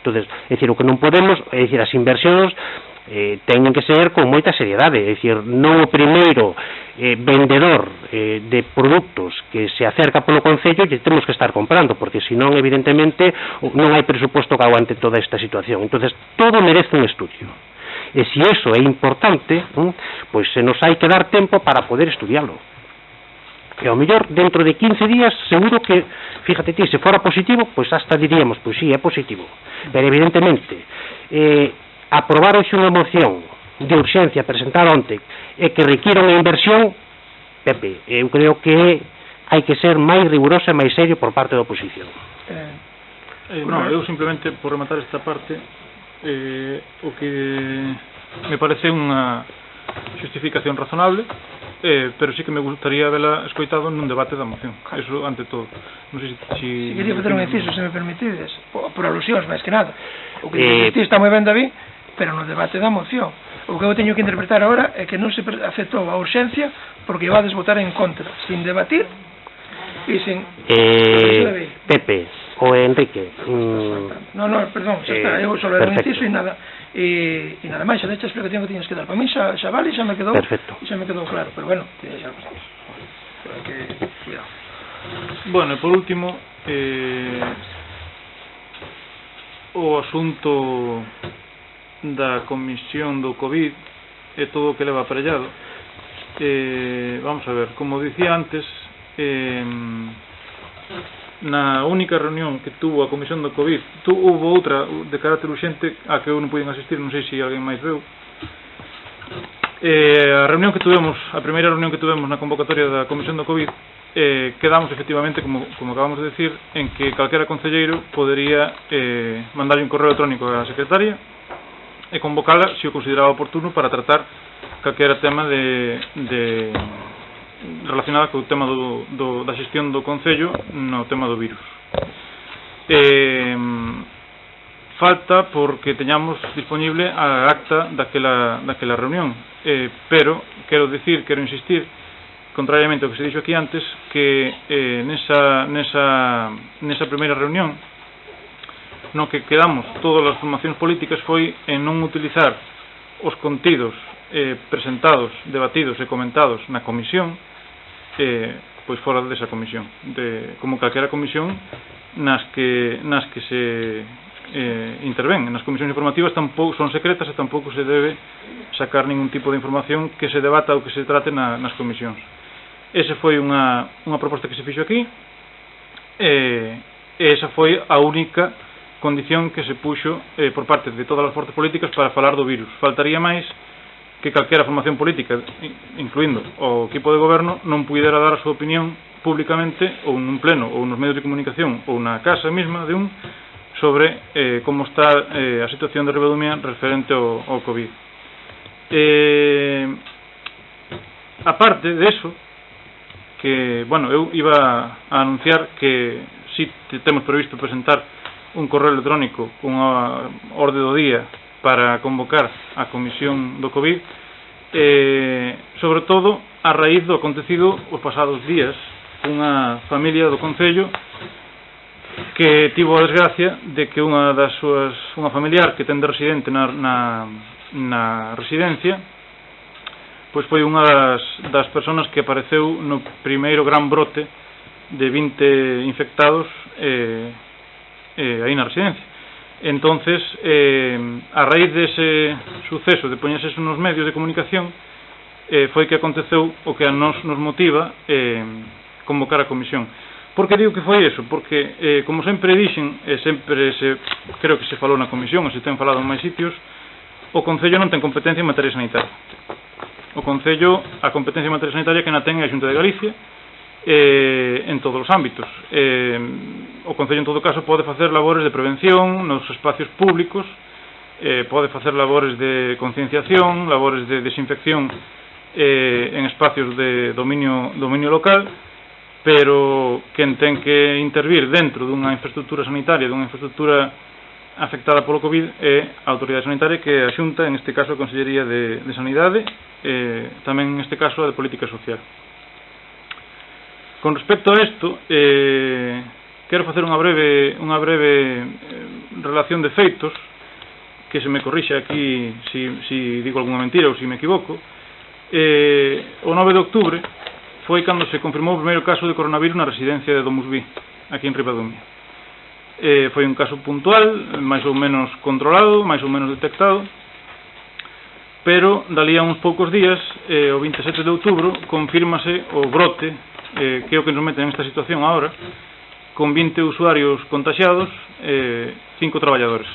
[SPEAKER 1] Entonces, é dicir, o que non podemos, é dicir, as inversións teñen que ser con moita seriedade, é dicir, non o primeiro vendedor de produtos que se acerca polo Concello lle temos que estar comprando, porque senón evidentemente non hai presuposto que aguante toda esta situación. Entonces todo merece un estudio, e se iso é importante, pois se nos hai que dar tempo para poder estudialo, que ao mellor dentro de 15 días seguro que, fíjate ti, se fora positivo, pois hasta diríamos, pois sí, é positivo, pero evidentemente aprobar hoxe unha moción de urxencia presentada onte e que requira unha inversión, Pepe, eu creo que hai que ser máis riguroso e máis serio por parte da oposición.
[SPEAKER 4] Non, eu simplemente, por rematar esta parte, o que me parece unha justificación razonable, pero sí que me gustaría vela escoitado nun debate da moción. Eso ante todo. Non sei se...
[SPEAKER 3] quería facer un inciso, se me permitides, por alusións, máis que nada. O que diciste está moi ben, David, pero no debate da moción. O que eu teño que interpretar agora é que non se aceptou a urxencia porque vades votar en contra, sin debatir e sin...
[SPEAKER 1] Pepe, o Enrique...
[SPEAKER 3] No, perdón, xa está, eu só era un inciso e nada. E nada máis, xa deixa a explicación que tiñas que dar. Para mí xa vale, xa me quedou claro, pero bueno, xa lo sabes. Pero que, cuidado.
[SPEAKER 4] Bueno, e por último, o asunto da comisión do COVID e todo o que leva aparellado. Vamos a ver, como dicía antes, na única reunión que tuvo a comisión do COVID, houve outra de carácter urxente a que eu non puiden asistir, non sei se alguén máis veu. A reunión que tuvemos, a primeira reunión que tuvemos na convocatoria da comisión do COVID, quedamos efectivamente, como acabamos de decir, en que calquera concelleiro podería mandarlle un correo electrónico á secretaria e convocala se o consideraba oportuno para tratar calquera tema relacionada co tema da xestión do Concello no tema do virus. Falta porque teñamos disponible a acta daquela reunión, pero quero insistir, contrariamente ao que se dixo aquí antes, que nesa primeira reunión no que quedamos todas as formacións políticas foi en non utilizar os contidos presentados, debatidos e comentados na comisión pois fora desa comisión, como calquera comisión nas que se interven. Nas comisións informativas tampouco son secretas e tampouco se debe sacar ningún tipo de información que se debata ou que se trate nas comisións. Esa foi unha proposta que se fixo aquí e esa foi a única condición que se puxo por parte de todas as forzas políticas para falar do virus. Faltaría máis que calquera formación política, incluindo o equipo de goberno, non pudera dar a súa opinión públicamente ou nun pleno ou nos medios de comunicación ou na casa mesma de sobre como está a situación de Ribadumia referente ao COVID. Aparte de eso, que, bueno, eu iba a anunciar que si temos previsto presentar un correo electrónico cunha orde do día para convocar a comisión do COVID, sobre todo a raíz do acontecido os pasados días unha familia do Concello que tivo a desgracia de que unha familiar que ten de residente na residencia pois foi unha das persoas que apareceu no primeiro gran brote de 20 infectados aí na residencia. Entonces, a raíz dese suceso de poñerse nos medios de comunicación foi que aconteceu o que a nos motiva convocar a comisión. Por que digo que foi eso? Porque, como sempre dixen, creo que se falou na comisión, ou se ten falado en máis sitios, o Concello non ten competencia en materia sanitaria. O Concello, a competencia en materia sanitaria que na ten a Xunta de Galicia, en todos os ámbitos. O Concello, en todo caso, pode facer labores de prevención nos espacios públicos, pode facer labores de concienciación, labores de desinfección en espacios de dominio local, pero quen ten que intervir dentro dunha infraestructura sanitaria, dunha infraestructura afectada polo COVID, é a autoridade sanitaria, que é a Xunta, en este caso a Consellería de Sanidade, tamén en este caso a de Política Social. Con respecto a isto, quero facer unha breve relación de feitos, que se me corrixa aquí si digo alguna mentira ou si me equivoco. O 9 de outubro foi cando se confirmou o primeiro caso de coronavirus na residencia de Domusví, aquí en Ribadumia. Foi un caso puntual, máis ou menos controlado, máis ou menos detectado, pero dali a uns poucos días, o 27 de outubro, confírmase o brote, que é o que nos mete nesta situación agora, con 20 usuarios contagiados, 5 traballadores.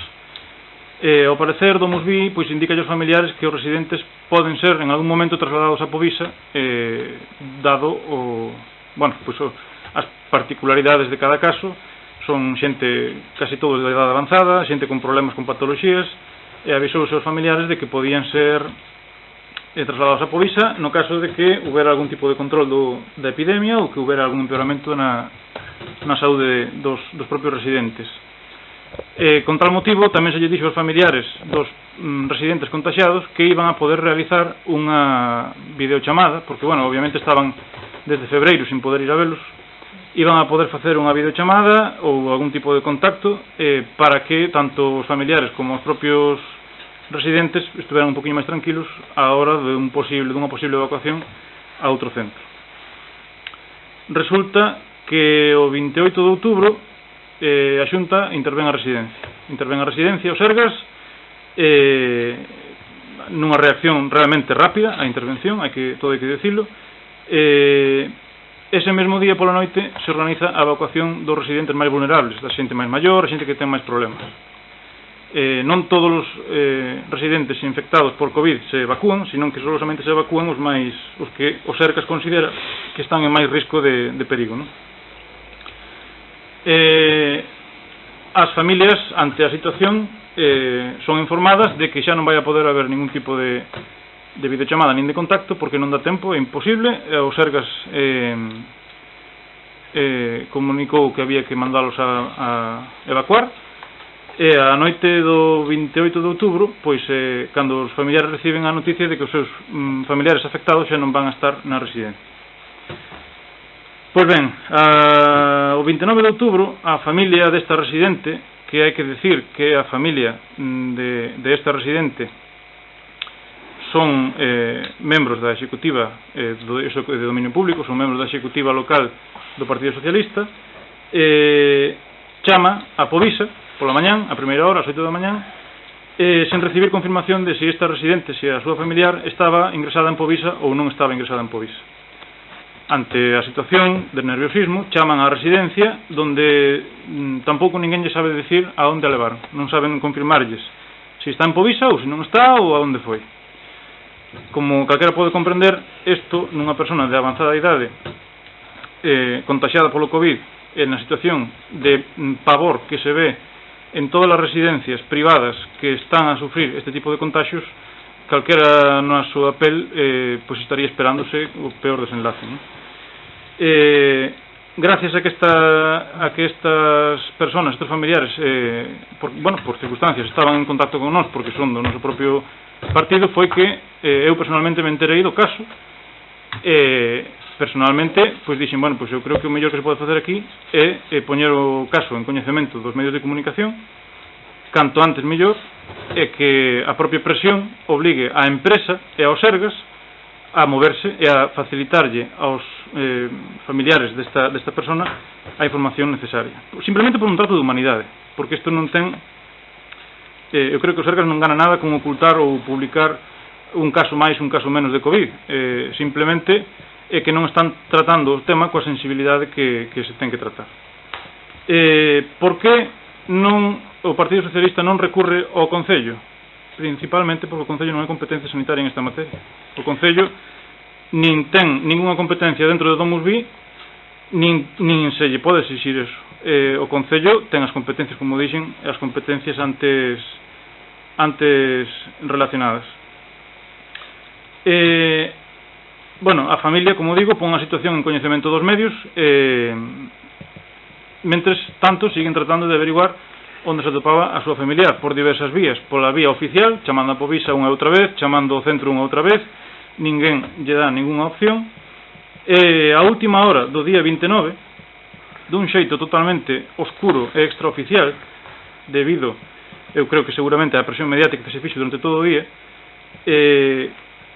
[SPEAKER 4] Ao parecer do Musví pois indica aos familiares que os residentes poden ser en algún momento trasladados a Povisa, dado as particularidades de cada caso. Son xente casi todos de edade avanzada, xente con problemas con patoloxías, e avisou os seus familiares de que podían ser trasladados a Povisa no caso de que houbera algún tipo de control da epidemia ou que houbera algún empeoramento na saúde dos propios residentes. Con tal motivo tamén se lle dixo aos familiares dos residentes contaxiados que iban a poder realizar unha videochamada, porque, obviamente estaban desde febreiro sin poder ir a velos, iban a poder facer unha videochamada ou algún tipo de contacto para que tanto os familiares como os propios residentes estuveran un poquinho máis tranquilos á hora dunha posible evacuación a outro centro. Resulta que o 28 de outubro a Xunta intervén a residencia o Sergas nunha reacción realmente rápida á intervención, todo hai que dicilo. Ese mesmo día pola noite se organiza a evacuación dos residentes máis vulnerables, da xente máis maior, a xente que ten máis problemas. Non todos os residentes infectados por COVID se evacúan, senón que solamente se evacúan os que o Sergas considera que están en máis risco de perigo, non? As familias, ante a situación, son informadas de que xa non vai a poder haber ningún tipo de videochamada nin de contacto, porque non dá tempo, é imposible. O Sergas comunicou que había que mandalos a evacuar. E a noite do 28 de outubro, pois cando os familiares reciben a noticia de que os seus familiares afectados xa non van a estar na residencia. Pois ben, o 29 de outubro a familia desta residente, que hai que decir que a familia de esta residente son membros da executiva de dominio público, son membros da executiva local do Partido Socialista, chama a Povisa pola mañán, a primeira hora, ás 8 da mañán, sen recibir confirmación de se esta residente, se a súa familiar estaba ingresada en Povisa ou non estaba ingresada en Povisa. Ante a situación de nerviosismo, chaman á residencia, donde tampouco ninguén lle sabe decir a onde a levaron. Non saben confirmarlles se está en Povisa ou se non está ou a onde foi. Como calquera pode comprender, isto nunha persona de avanzada idade contaxiada polo COVID, na situación de pavor que se ve en todas as residencias privadas que están a sufrir este tipo de contagios, calquera na súa pel pois estaría esperándose o peor desenlace, non? Gracias a que estas personas, estes familiares, por circunstancias estaban en contacto con nós porque son do noso propio partido, foi que eu personalmente me enterei do caso. Personalmente, pois dixen, pois eu creo que o mellor que se pode facer aquí é poñer o caso en coñecemento dos medios de comunicación, canto antes mellor, e que a propia presión obligue á empresa e aos Sergas a moverse e a facilitarlle aos familiares desta persona a información necesaria. Simplemente por un trato de humanidade, porque isto non ten... eu creo que os Sergas non gana nada con ocultar ou publicar un caso máis, un caso menos de COVID. Simplemente é que non están tratando o tema coa sensibilidade que se ten que tratar. Por que o Partido Socialista non recurre ao Concello? Principalmente porque o Concello non é competencia sanitaria en esta materia. O Concello nin ten ninguna competencia dentro do Musví, nin se lle pode exixir eso. O Concello ten as competencias, como dixen, as competencias antes relacionadas. A familia, como digo, pon a situación en coñecemento dos medios, mentres tanto siguen tratando de averiguar onde se atopaba a súa familiar por diversas vías, pola vía oficial, chamando a Povisa unha outra vez, chamando ao centro unha outra vez, ninguén lle dá ninguna opción. A última hora do día 29, dun xeito totalmente oscuro e extraoficial, debido, eu creo que seguramente a presión mediática que se fixo durante todo o día,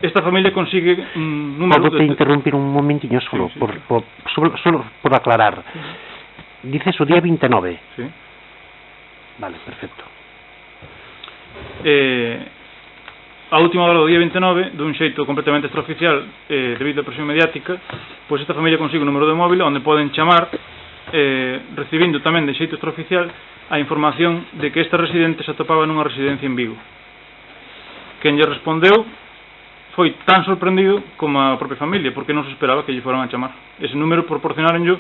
[SPEAKER 4] esta familia consigue un número...
[SPEAKER 1] Podo te interrumpir un momentiño solo,
[SPEAKER 4] sí.
[SPEAKER 1] Solo por aclarar. Dices o día 29.
[SPEAKER 4] Sí.
[SPEAKER 1] Vale, perfecto.
[SPEAKER 4] A última hora do día 29, dun xeito completamente extraoficial, debido á presión mediática, pois esta familia consigue un número de móvil onde poden chamar, recibindo tamén de xeito extraoficial a información de que esta residente se atopaba nunha residencia en Vigo. Quen lle respondeu foi tan sorprendido como a propia familia, porque non se esperaba que lle foran a chamar. Ese número proporcionaronllo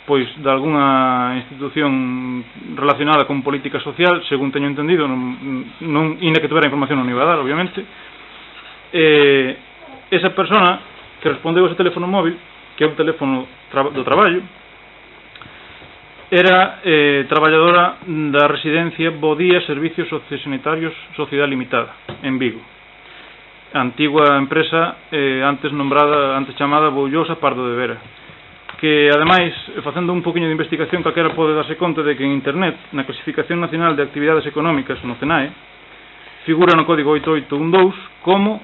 [SPEAKER 4] pois de algunha institución relacionada con política social, según teño entendido, non inda que tuvera información non iba a dar, obviamente. Esa persona que respondeu a ese teléfono móvil, que é un teléfono do traballo, era traballadora da residencia Bodía Servicios Sociosanitarios Sociedade Limitada, en Vigo. A antigua empresa antes chamada Boullosa Pardo de Vera, que ademais, facendo un poquinho de investigación, calquera pode darse conta de que en internet, na Clasificación Nacional de Actividades Económicas, no CENAE, figura no código 8812 como,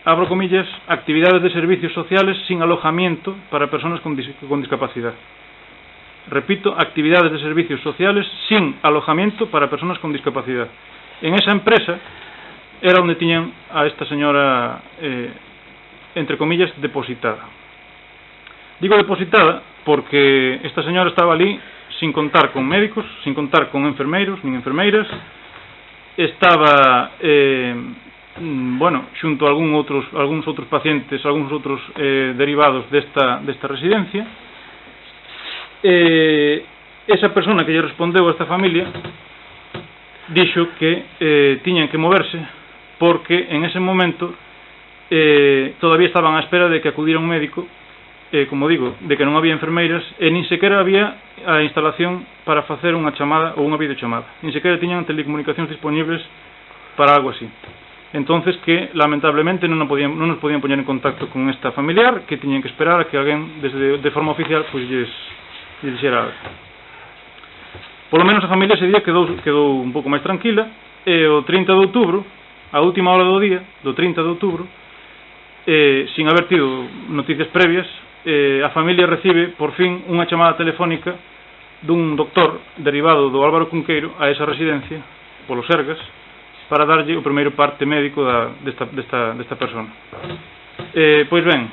[SPEAKER 4] abro comillas, actividades de servicios sociales sin alojamiento para personas con discapacidad. Repito, actividades de servicios sociales sin alojamiento para personas con discapacidad. En esa empresa era onde tiñan a esta señora, entre comillas, depositada. Digo depositada porque esta señora estaba ali sin contar con médicos, sin contar con enfermeiros nin enfermeiras, estaba xunto a algúns outros pacientes, algúns outros derivados desta residencia. Esa persona que lle respondeu a esta familia dixo que tiñan que moverse porque en ese momento todavía estaban á espera de que acudira un médico, como digo, de que non había enfermeiras e nin sequera había a instalación para facer unha chamada ou unha videochamada, nin sequera tiñan telecomunicacións disponibles para algo así. Entonces que lamentablemente non nos podían poñer en contacto con esta familiar, que tiñan que esperar a que alguén de forma oficial pois lles dixera algo. Polo menos a familia ese día quedou un pouco máis tranquila e o 30 de outubro, a última hora do día, do 30 de outubro, sin haber tido noticias previas, a familia recibe por fin unha chamada telefónica dun doctor derivado do Álvaro Cunqueiro a esa residencia, polo Sergas, para darlle o primeiro parte médico desta persona. Pois ben,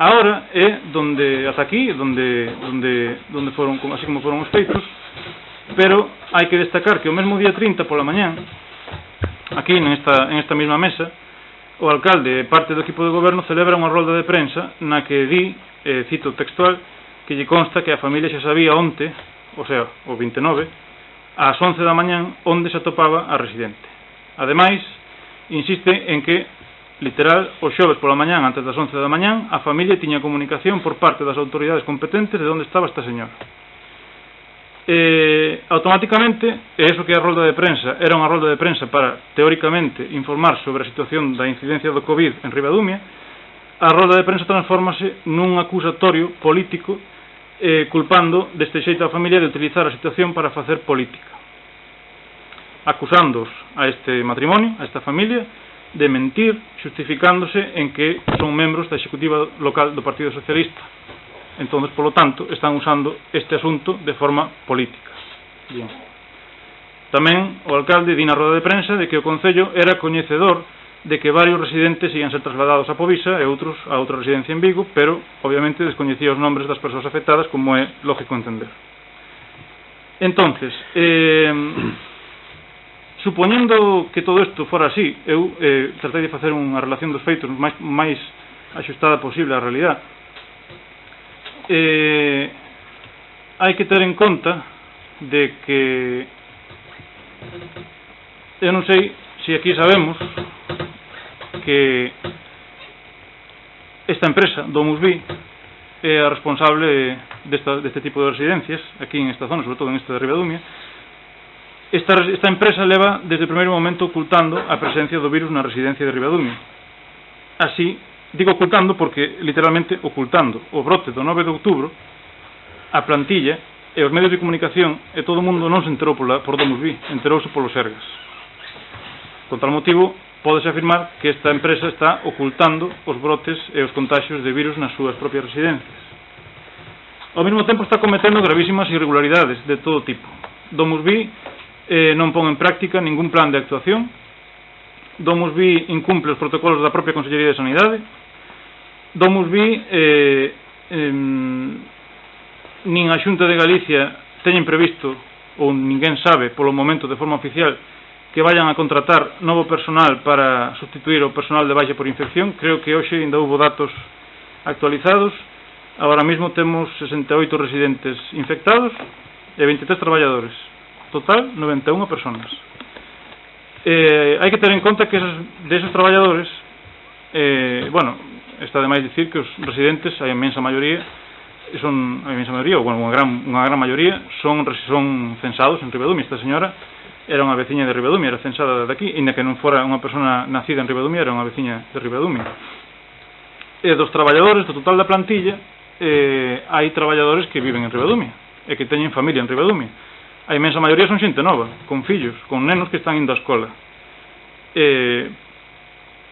[SPEAKER 4] agora é ata aquí onde foron, así como foron os feitos, pero hai que destacar que o mesmo día 30 pola mañán, aquí en esta mesma mesa, o alcalde e parte do equipo de goberno celebra unha rolda de prensa na que di, cito textual, que lle consta que a familia xa sabía onte, o sea, o 29, ás 11 da mañán, onde se atopaba a residente. Ademais, insiste en que, literal, os xoves pola mañán, antes das 11 da mañán, a familia tiña comunicación por parte das autoridades competentes de onde estaba esta señora. Automáticamente, e iso que a rolda de prensa era unha rolda de prensa para, teóricamente, informar sobre a situación da incidencia do COVID en Ribadumia, a rolda de prensa transfórmase nun acusatorio político culpando deste xeito a familia de utilizar a situación para facer política, acusándoos a este matrimonio, a esta familia, de mentir, justificándose en que son membros da executiva local do Partido Socialista. Entonces, polo tanto, están usando este asunto de forma política. Bien. Tamén o alcalde di na roda de prensa de que o Concello era coñecedor de que varios residentes iban ser trasladados a Povisa e outros a outra residencia en Vigo, pero, obviamente, descoñecía os nombres das persoas afectadas, como é lógico entender. Entonces, supoñendo que todo isto fora así, eu tratei de facer unha relación dos feitos máis axustada posible á realidade. Hai que ter en conta de que eu non sei se aquí sabemos que esta empresa, Domusvi, é a responsable deste tipo de residencias aquí en esta zona, sobre todo en esta de Ribadumia. Esta empresa leva desde o primeiro momento ocultando a presencia do virus na residencia de Ribadumia. Así, digo ocultando porque literalmente ocultando o brote do 9 de outubro, a plantilla e os medios de comunicación e todo o mundo non se enterou por Domusvi, enterouse polo Sergas. Con tal motivo, pódese afirmar que esta empresa está ocultando os brotes e os contagios de virus nas súas propias residencias. Ao mesmo tempo está cometendo gravísimas irregularidades de todo tipo. Domusvi non pon en práctica ningún plan de actuación. Domusvi incumple os protocolos da propia Consellería de Sanidade. Domusvi nin a Xunta de Galicia teñen previsto ou ninguén sabe polo momento de forma oficial que vayan a contratar novo personal para sustituir o personal de baixa por infección. Creo que hoxe ainda houve datos actualizados. Agora mesmo temos 68 residentes infectados e 23 traballadores. Total, 91 personas. Hai que ter en conta que deses traballadores, bueno, está de máis dicir que os residentes, a inmensa maioría, ou unha gran maioría, son censados en Ribadumia. Esta señora era unha veciña de Ribadumia, era censada de aquí, inda que non fora unha persona nacida en Ribadumia, era unha veciña de Ribadumia. E dos traballadores, do total da plantilla, hai traballadores que viven en Ribadumia e que teñen familia en Ribadumia. A inmensa maioría son xente nova, con fillos, con nenos que están indo á escola.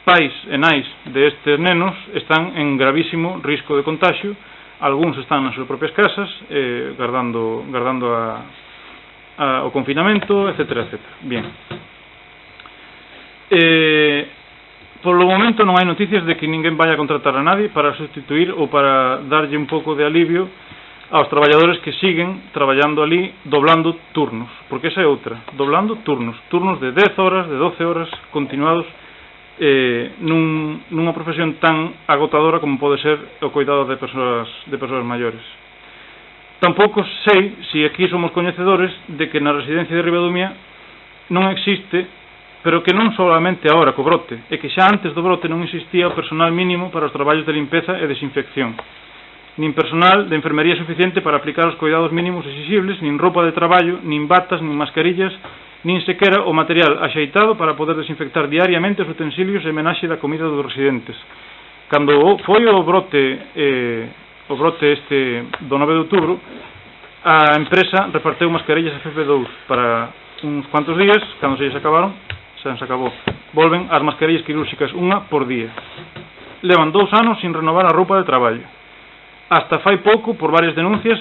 [SPEAKER 4] Pais e nais destes nenos están en gravísimo risco de contagio. Algúns están nas súas propias casas, guardando o confinamento, etcétera, etcétera. Bien. Polo momento non hai noticias de que ninguén vaya a contratar a nadie para sustituir ou para darlle un pouco de alivio aos traballadores que siguen traballando ali, doblando turnos, porque esa é outra, doblando turnos de 10 horas, de 12 horas continuados, nunha profesión tan agotadora como pode ser o cuidado de persoas maiores. Tampouco sei se aquí somos coñecedores de que na residencia de Ribadumia non existe, pero que non solamente agora co brote, é que xa antes do brote non existía o personal mínimo para os traballos de limpeza e desinfección, nin personal de enfermería suficiente para aplicar os cuidados mínimos exigibles, nin roupa de traballo, nin batas, nin mascarillas, nin sequera o material axeitado para poder desinfectar diariamente os utensilios e menaxe da comida dos residentes. Cando foi o brote este do 9 de outubro, a empresa reparteu mascarillas FFP2 para uns cuantos días. Cando se lles acabaron, se acabou. Volven as mascarillas quirúrxicas unha por día. Levan 2 anos sin renovar a roupa de traballo. Hasta fai pouco, por varias denuncias,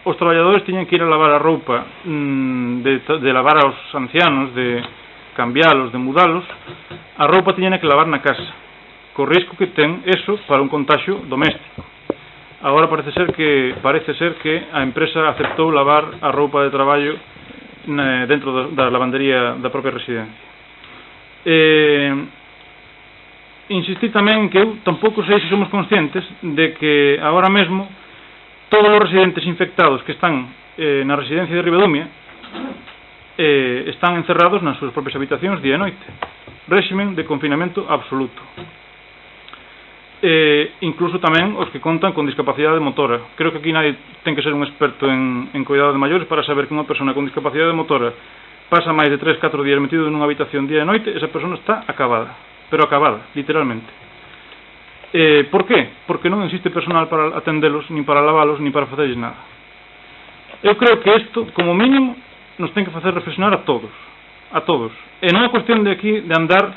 [SPEAKER 4] os traballadores tiñan que ir a lavar a roupa, de lavar aos ancianos, de cambialos, de mudalos. A roupa tiñan que lavar na casa, co risco que ten eso para un contagio doméstico. Agora parece ser que a empresa aceptou lavar a roupa de traballo dentro da lavandería da propia residencia. Insistir tamén en que eu tampouco sei se somos conscientes de que agora mesmo todos os residentes infectados que están na residencia de Ribadumia están encerrados nas súas propias habitacións día e noite. Réximen de confinamento absoluto. Incluso tamén os que contan con discapacidade motora. Creo que aquí nadie ten que ser un experto en cuidado de maiores para saber que unha persona con discapacidade motora pasa máis de 3-4 días metido nunha habitación día e noite, esa persona está acabada. Pero acabada, literalmente. Por qué? Porque non existe personal para atendelos, nin para lavalos, nin para facerles nada. Eu creo que isto, como mínimo, nos ten que facer reflexionar a todos. E non é cuestión de aquí de andar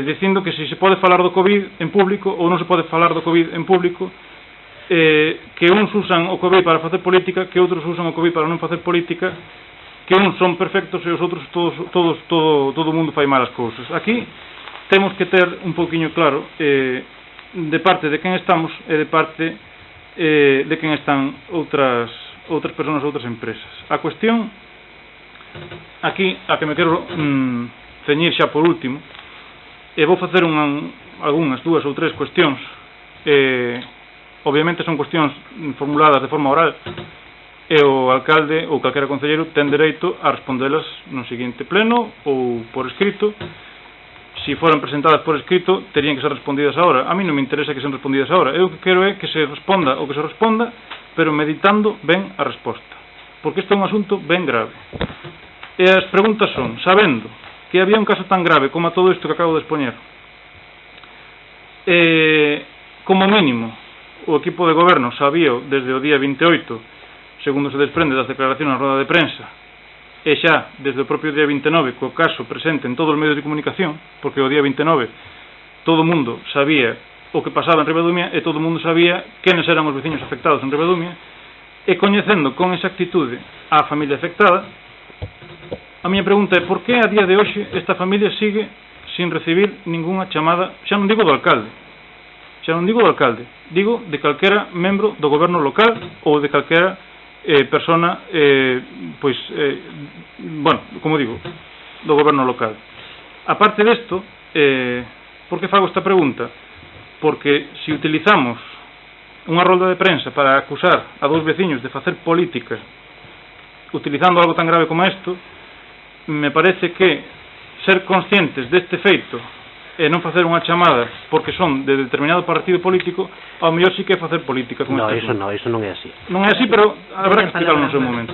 [SPEAKER 4] dicindo que se pode falar do COVID en público ou non se pode falar do COVID en público, que uns usan o COVID para facer política, que outros usan o COVID para non facer política, que uns son perfectos e os outros todo o mundo fai malas cousas. Aquí temos que ter un pouquiño claro de parte de quen estamos e de parte de quen están outras persoas, outras empresas. A cuestión aquí, a que me quero ceñir xa por último, e vou facer algunhas, 2 ou 3 cuestións, obviamente son cuestións formuladas de forma oral, e o alcalde ou calquera concelleiro ten dereito a respondelas no seguinte pleno ou por escrito. Si foran presentadas por escrito, terían que ser respondidas agora. A mí non me interesa que sean respondidas agora. Eu o que quero é que se responda o que se responda, pero meditando ben a resposta, porque isto é un asunto ben grave. E as preguntas son, sabendo que había un caso tan grave como a todo isto que acabo de expoñer, como mínimo o equipo de goberno sabía desde o día 28, segundo se desprende das declaracións na roda de prensa, e xa desde o propio día 29 co caso presente en todos os medios de comunicación, porque o día 29 todo o mundo sabía o que pasaba en Ribadumia e todo o mundo sabía quenes eran os veciños afectados en Ribadumia, e coñecendo con exactitude a familia afectada, a miña pregunta é por que a día de hoxe esta familia sigue sin recibir ningunha chamada, xa non digo do alcalde, digo de calquera membro do goberno local ou de calquera persona bueno, como digo, do goberno local. Aparte desto, por que fago esta pregunta? Porque se utilizamos unha rolda de prensa para acusar a dous veciños de facer política utilizando algo tan grave como isto, me parece que ser conscientes deste feito e non facer unha chamada porque son de determinado partido político, ao mellor sí que é facer política con
[SPEAKER 1] No,
[SPEAKER 4] este asunto.
[SPEAKER 1] eso non é así.
[SPEAKER 4] Non é así, pero habrá que explicarlo no seu momento.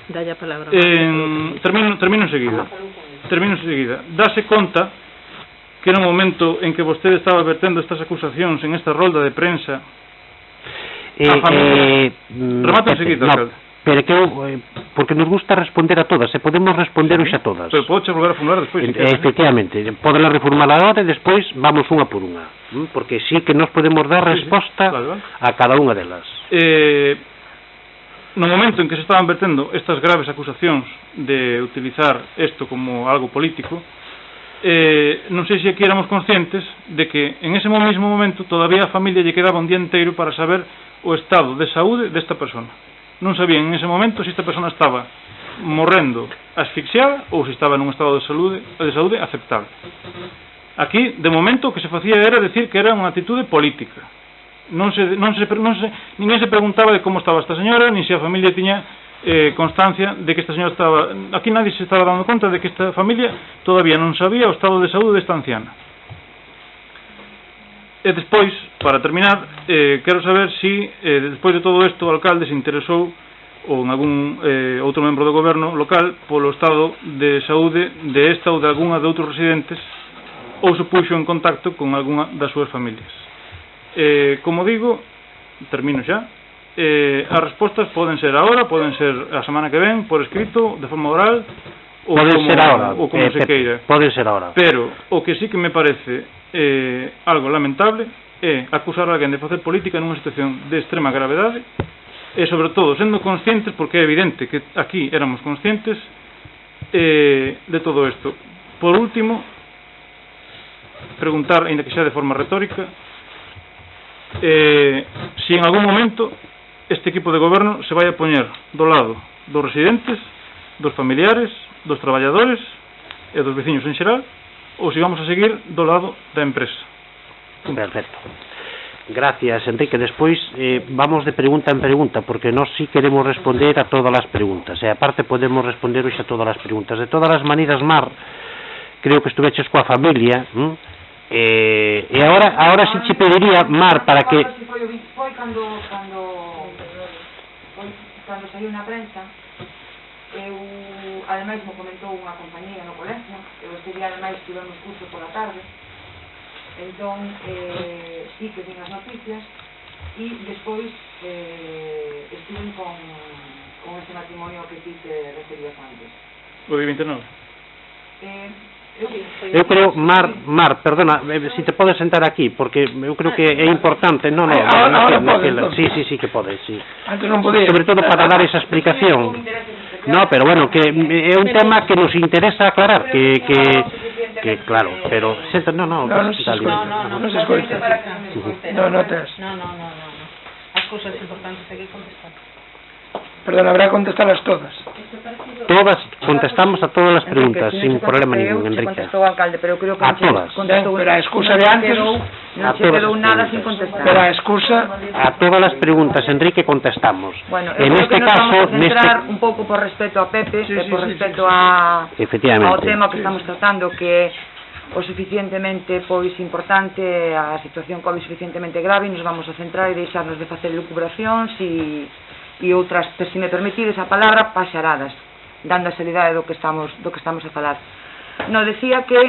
[SPEAKER 2] Dalle a palabra.
[SPEAKER 4] Termino enseguida. Dase conta que no momento en que vostede estaba vertendo estas acusacións en esta rolda de prensa, remata enseguida, alcalde.
[SPEAKER 1] Pero que porque nos gusta responder a todas, e podemos responder hoxe a todas.
[SPEAKER 4] Pero podes volver a formular despois, si queres.
[SPEAKER 1] Efectivamente, podela reformular agora e despois vamos unha por unha, porque sí que nos podemos dar resposta
[SPEAKER 4] claro.
[SPEAKER 1] a cada unha delas.
[SPEAKER 4] No momento en que se estaban vertendo estas graves acusacións de utilizar isto como algo político, non sei se aquí éramos conscientes de que en ese mesmo momento todavía a familia lle quedaba un día inteiro para saber o estado de saúde desta persona. Non sabían en ese momento se esta persona estaba morrendo asfixiada ou se estaba nun estado de saúde aceptable. Aquí, de momento, o que se facía era decir que era unha actitude política. Ninguén se preguntaba de como estaba esta señora, nin se a familia tiña constancia de que esta señora estaba... Aquí nadie se estaba dando conta de que esta familia todavía non sabía o estado de saúde desta anciana. E despois, para terminar, quero saber se despois de todo isto o alcalde se interesou ou en algún outro membro do goberno local polo estado de saúde de esta ou de algunha de outros residentes ou se puxo en contacto con algunha das súas familias. Como digo, termino xa, as respostas poden ser agora, poden ser a semana que ven, por escrito, de forma oral, ou como se queira.
[SPEAKER 1] Poden ser agora.
[SPEAKER 4] Pero o que sí que me parece algo lamentable é acusar a alguén de facer política nunha situación de extrema gravedade e, sobre todo, sendo conscientes, porque é evidente que aquí éramos conscientes de todo isto. Por último, preguntar, ainda que xa de forma retórica, se en algún momento este equipo de goberno se vai a poñer do lado dos residentes, dos familiares, dos traballadores e dos veciños en xeral, ou se vamos a seguir do lado da empresa.
[SPEAKER 1] Perfecto. Gracias, Enrique. Despois vamos de pregunta en pregunta, porque nós sí queremos responder a todas as preguntas, e aparte podemos responder hoxe a todas as preguntas. De todas as maneiras, Mar, creo que estuveches coa familia, e agora sí che pediría, Mar, para que...
[SPEAKER 6] Foi cando saiu na prensa. Ademais me comentou unha compañía no colegio, este día ademais tivemos curso pola tarde, entón sí que vin as noticias e despois estiven con este matrimonio que ti te referías antes.
[SPEAKER 4] O de 29?
[SPEAKER 1] Eu creo, Mar, perdona, si te podes sentar aquí, porque eu creo que é importante, sí que podes, sí.
[SPEAKER 3] Antes non podía.
[SPEAKER 1] Sobre todo para dar esa explicación. No, pero bueno, que é un tema que nos interesa aclarar, que claro, pero non se
[SPEAKER 3] escoita. Non tes.
[SPEAKER 2] No. As cousas importantes hai que contestar.
[SPEAKER 3] Perdón, habrá que contestarlas todas.
[SPEAKER 1] Todas, contestamos a todas as preguntas, sin problema ningún, Enrique.
[SPEAKER 6] Contestou o alcalde, pero creo que
[SPEAKER 1] a todas.
[SPEAKER 6] Contestou,
[SPEAKER 3] pero a excusa de antes
[SPEAKER 6] non se quedou nada sin contestar.
[SPEAKER 3] Pero a excusa
[SPEAKER 1] a todas as preguntas, Enrique, contestamos.
[SPEAKER 6] Bueno,
[SPEAKER 1] en este caso,
[SPEAKER 6] un pouco por respeto a Pepe, por respeto ao tema que estamos tratando, que o suficientemente pois importante, a situación COVID suficientemente grave, nos vamos a centrar e deixarnos de facer lucubracións e outras, se me permitides a palabra, paxaradas, dando a seriedade do que estamos a falar. No, decía que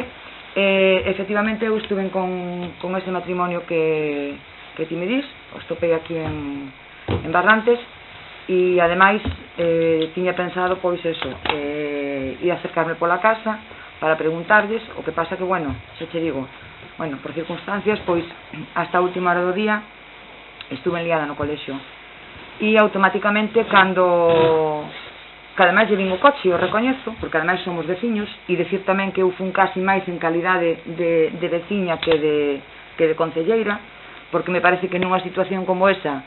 [SPEAKER 6] efectivamente eu estuve con ese matrimonio que ti me dis, os topei aquí en Barrantes, e ademais tiña pensado pois eso, ir a acercarme pola casa para preguntarlles, o que pasa que, bueno, xa che digo, bueno, por circunstancias, pois hasta a última hora do día estuve enliada no colexio e automáticamente cando ademais lle vin o coche, o recoñezo, porque ademais somos veciños, e decir tamén que eu fun casi máis en calidade de veciña que de concelleira, porque me parece que nunha situación como esa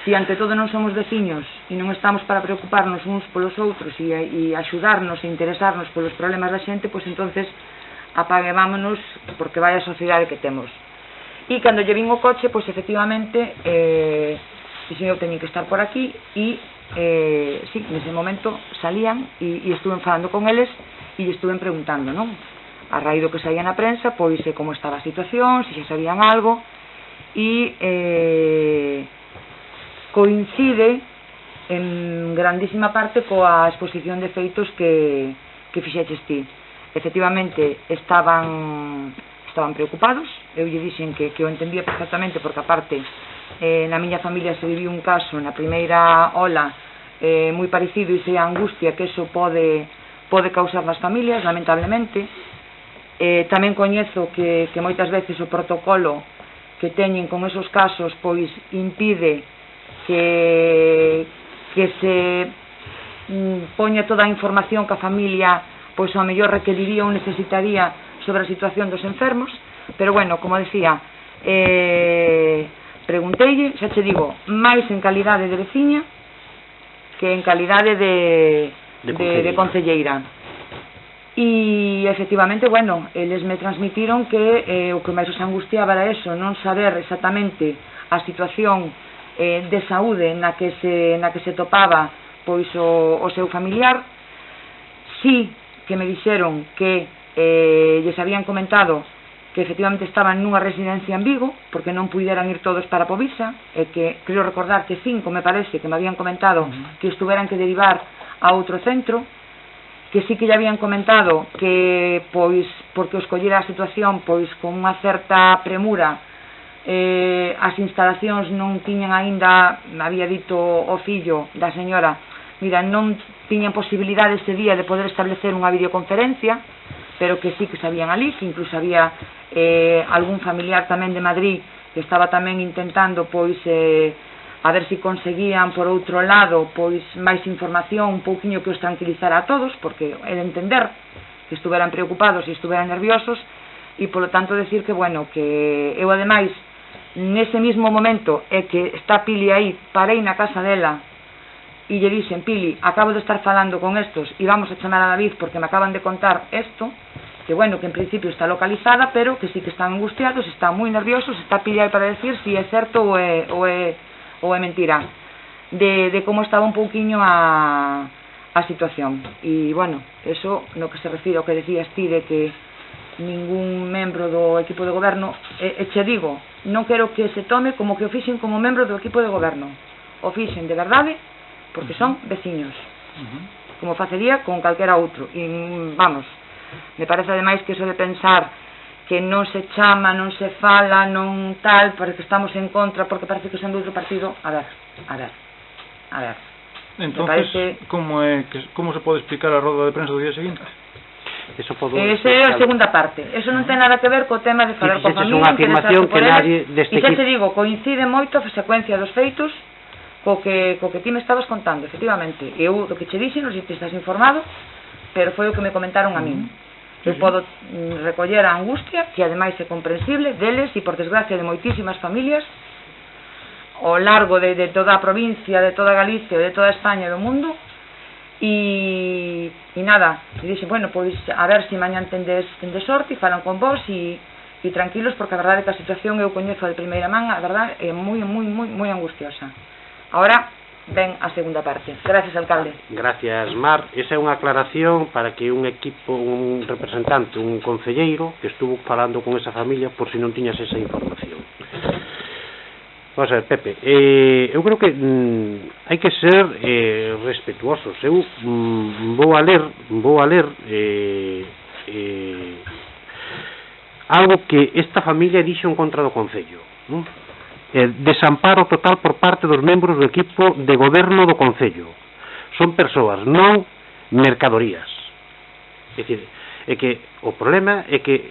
[SPEAKER 6] si ante todo non somos veciños e non estamos para preocuparnos uns polos outros e axudarnos e interesarnos polos problemas da xente, pois entonces apaguevámonos porque vai a sociedade que temos. E cando lle vin o coche, pois efectivamente dixen eu teño que estar por aquí e sí, nese momento salían e estuve falando con eles e estuve preguntando, non? A raíz do que saía na prensa, pois como estaba a situación, se xa sabían algo, e coincide en grandísima parte coa exposición de feitos que fixeches ti. Efectivamente estaban preocupados, eu lle dixen que o entendía perfectamente porque aparte na miña familia se viviu un caso na primeira ola moi parecido e sei a angustia que eso pode causar nas familias, lamentablemente. Tamén coñezo que moitas veces o protocolo que teñen con esos casos pois impide que se poña toda a información que a familia pois ao mellor requeriría ou necesitaría sobre a situación dos enfermos, pero bueno, como decía, pregunteille, xa che digo, máis en calidade de veciña que en calidade de concelleira. E efectivamente, bueno, eles me transmitiron que o que máis os angustiaba era eso, non saber exactamente a situación de saúde na que se topaba pois o seu familiar. Sí que me dixeron que lles habían comentado que efectivamente estaban nunha residencia en Vigo porque non puderan ir todos para Povisa, e que creo recordar que 5 me parece que me habían comentado que estuveran que derivar a outro centro, que sí que lle habían comentado que pois porque os collera a situación pois con unha certa premura, as instalacións non tiñan aínda, había dito o fillo da señora, mira, non tiñan posibilidade ese día de poder establecer unha videoconferencia, pero que sí que sabían ali, que incluso había algún familiar tamén de Madrid que estaba tamén intentando pois a ver se conseguían por outro lado pois máis información, un pouquiño que os tranquilizara a todos, porque é de entender que estuveran preocupados e estuveran nerviosos, e polo tanto decir que bueno, que eu ademais nese mismo momento é que está Pili aí, parei na casa dela e lle dixen, Pili, acabo de estar falando con estos e vamos a chamar a David porque me acaban de contar esto, que bueno, que en principio está localizada, pero que sí que están angustiados, están moi nerviosos, está Pili aí para decir si é certo ou é mentira, de como estaba un pouquiño a situación. E, bueno, eso no que se refire ao que decías ti de que ningún membro do equipo de goberno, e che digo, non quero que se tome como que o fixen como membro do equipo de goberno, o fixen de verdade porque son veciños, como facería con calquera outro. E, vamos, me parece ademais que eso de pensar que non se chama, non se fala, non tal, porque estamos en contra, porque parece que son de outro partido. A ver.
[SPEAKER 4] Entonces,
[SPEAKER 6] parece...
[SPEAKER 4] como se pode explicar a roda de prensa do día seguinte?
[SPEAKER 6] Esa é a segunda parte. Eso non ten nada que ver co tema de falar coa familia,
[SPEAKER 1] unha afirmación que nadie deste
[SPEAKER 6] equipo... E xa te digo, coincide moito a secuencia dos feitos co que ti me estabas contando, efectivamente. Eu, do que che dixen, non sei se estás informado, pero foi o que me comentaron a min. Eu podo recoller a angustia, que ademais é comprensible, deles e por desgracia de moitísimas familias ao largo de toda a provincia, de toda Galicia, de toda España e do mundo. E nada, e dixen, bueno, pois a ver se mañan tendes sorte e falan con vos e tranquilos, porque a verdade é que a situación eu coñezo de primeira man, a verdade é moi angustiosa. Ahora ven a segunda parte. Gracias, alcalde.
[SPEAKER 1] Gracias, Mar. Esa é unha aclaración para que un equipo, un representante, un concelleiro que estuvo falando con esa familia por si non tiñas esa información. Vamos a ver, Pepe, eu creo que hai que ser respetuosos. Eu vou a ler algo que esta familia dixo en contra do Concello, non? Desamparo total por parte dos membros do equipo de goberno do Concello. Son persoas, non mercadorías. É dicir, é que o problema é que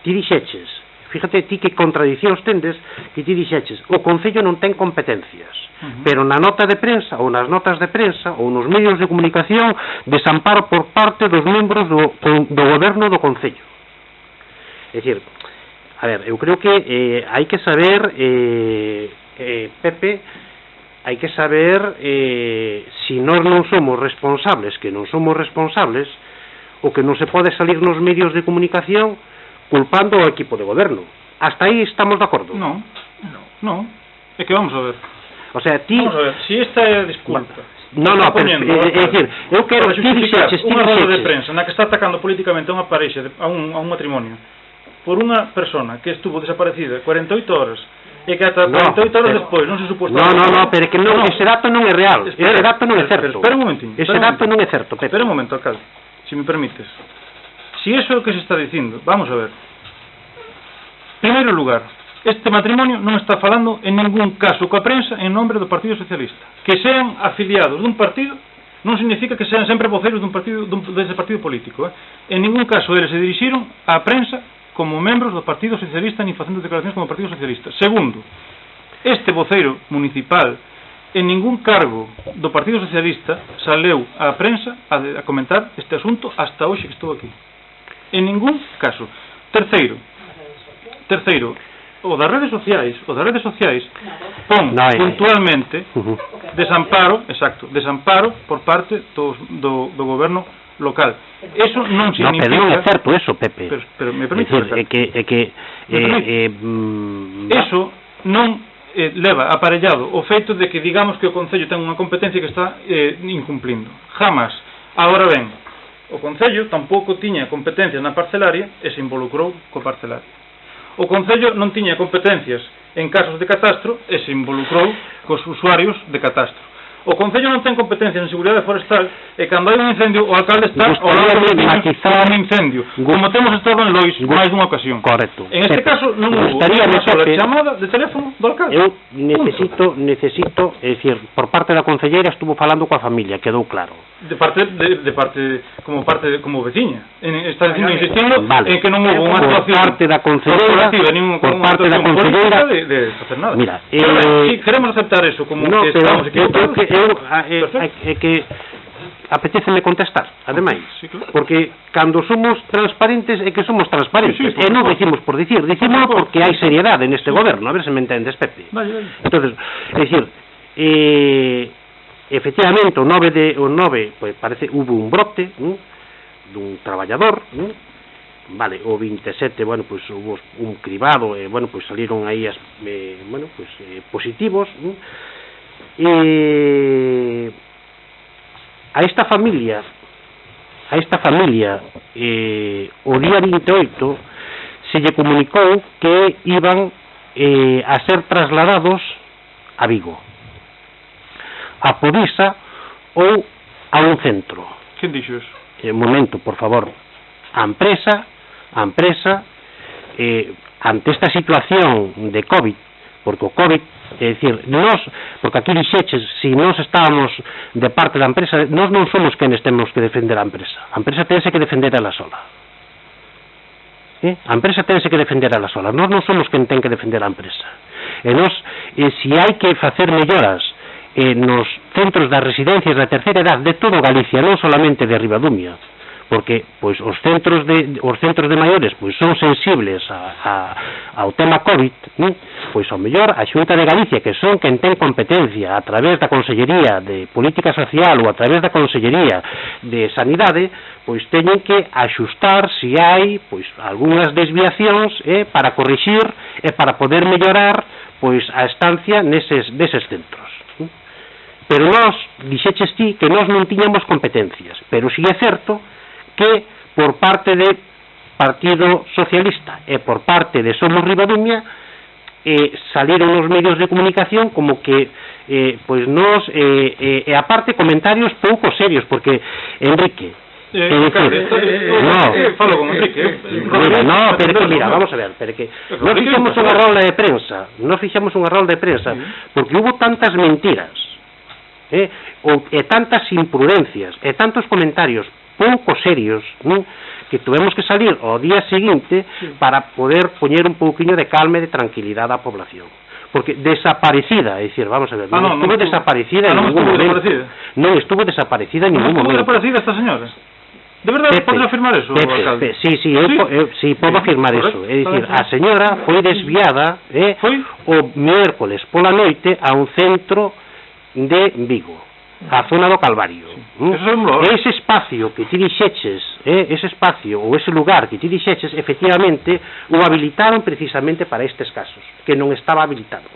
[SPEAKER 1] ti dixeches, fíjate ti que contradicións tendes, que ti dixeches, o Concello non ten competencias, pero na nota de prensa ou nas notas de prensa ou nos medios de comunicación, desamparo por parte dos membros do goberno do Concello. É dicir, a ver, eu creo que hai que saber, Pepe, hai que saber se nós non somos responsables, que non somos responsables, o que non se pode salir nos medios de comunicación culpando ao equipo de goberno. Hasta aí estamos de acordo?
[SPEAKER 4] Non, é que vamos a ver.
[SPEAKER 1] O sea, ti...
[SPEAKER 4] Vamos a ver, si esta é a disculpa...
[SPEAKER 1] No, pero, é dicir, eu quero
[SPEAKER 4] ti dixeches unha roda de prensa na que está atacando políticamente a unha parexa, a un matrimonio, por unha persona que estuvo desaparecida 48 horas, e que ata 48 horas despois non se suposto...
[SPEAKER 1] No, pero que non, ese dato non é real, ese dato non é certo.
[SPEAKER 4] Espera un momentín.
[SPEAKER 1] Ese dato non é certo, Pepe.
[SPEAKER 4] Espera un momento, alcalde, se me permites. Si eso é o que se está dicindo, vamos a ver. Primeiro lugar, este matrimonio non está falando en ningún caso coa prensa en nombre do Partido Socialista. Que sean afiliados dun partido non significa que sean sempre voceiros dese partido político. En ningún caso eles se dirixiron á prensa como membros do Partido Socialista ni facendo declaracións como Partido Socialista. Segundo, este voceiro municipal en ningún cargo do Partido Socialista saleu á prensa a comentar este asunto hasta hoxe que estou aquí. En ningún caso. Terceiro, o das redes sociais pon puntualmente desamparo por parte do goberno local. Eso non significa...
[SPEAKER 1] No, pero non é certo eso, Pepe.
[SPEAKER 4] Pero me permite... Eso non leva aparellado o feito de que digamos que o Concello ten unha competencia que está incumplindo. Jamás. Ahora ben, o Concello tampouco tiña competencias na parcelaria e se involucrou co parcelaria. O Concello non tiña competencias en casos de catastro e se involucrou cos usuarios de catastro. O Concello non ten competencias en seguridade forestal e cando hai un incendio o alcalde está ao lado dos veciños un incendio, como temos estado en Lois máis dunha ocasión.
[SPEAKER 1] Correcto.
[SPEAKER 4] En este caso non hubo unha sola chamada de teléfono do alcalde.
[SPEAKER 1] Eu necesito, é dicir, por parte da concelleira estuvo falando coa familia, quedou claro. Como veciña. Está insistindo en que non hubo unha actuación
[SPEAKER 4] por parte da concelleira de facer nada.
[SPEAKER 1] Mira,
[SPEAKER 4] si queremos aceptar eso como que estamos equivocados.
[SPEAKER 1] É que apetéceme contestar, ademais, porque cando somos transparentes é que somos transparentes, e non decimos por dicir, dicimos porque hai seriedade neste goberno, a ver se me entendes, Pepe. Entonces, é dicir, efectivamente o 9, pues parece hubo un brote dun traballador, vale, o 27, bueno, pues hubo un cribado, bueno, pues salieron aí positivos, a esta familia o día 28 se lle comunicou que iban a ser trasladados a Vigo, a Povisa ou a un centro.
[SPEAKER 4] Quen dixo eso?
[SPEAKER 1] Momento, por favor. A empresa ante esta situación de COVID, porque o COVID, é dicir, porque aquí dixeches, si nós estábamos de parte da empresa, nós non somos quenes temos que defender a empresa tense que defender ela sola. A empresa tense que defender ela sola, nós non somos quen ten que defender a empresa. E nós, se hai que facer melloras nos centros das residencias da terceira edad de todo Galicia, non solamente de Ribadumia, porque pois os centros de maiores pois son sensibles ao tema COVID, pois ao mellor a Xunta de Galicia, que son quen ten competencia a través da Consellería de Política Social ou a través da Consellería de Sanidade, pois teñen que axustar se hai pois algunhas desviacións para corrixir e para poder mellorar pois a estancia neses centros. Pero nós, dixeches ti que nós non tiñamos competencias, pero si é certo que por parte de Partido Socialista e por parte de Somos Ribadumia salieron nos medios de comunicación como que pois nós e aparte comentarios pouco serios, porque Enrique
[SPEAKER 4] falo con Enrique
[SPEAKER 1] pero que mira, vamos a ver, pero que nós fixemos unha rolda de prensa porque hubo tantas mentiras e tantas imprudencias e tantos comentarios pouco serios, que tuvemos que salir ao día seguinte para poder poñer un pouquiño de calma e de tranquilidade á población. Porque desaparecida, é dicir, vamos a ver, non estuvo desaparecida en ningún momento. Non estuvo desaparecida en ningún momento.
[SPEAKER 4] Non estuvo desaparecida esta señora? De verdade, podes afirmar eso, alcalde?
[SPEAKER 1] Sí, podo afirmar eso. É dicir, a señora foi desviada o miércoles pola noite a un centro de Vigo, a zona do Calvario. Ese espacio que ti dixeches, ese espacio ou ese lugar que ti dixeches, efectivamente, o habilitaron precisamente para estes casos, que non estaba habilitado.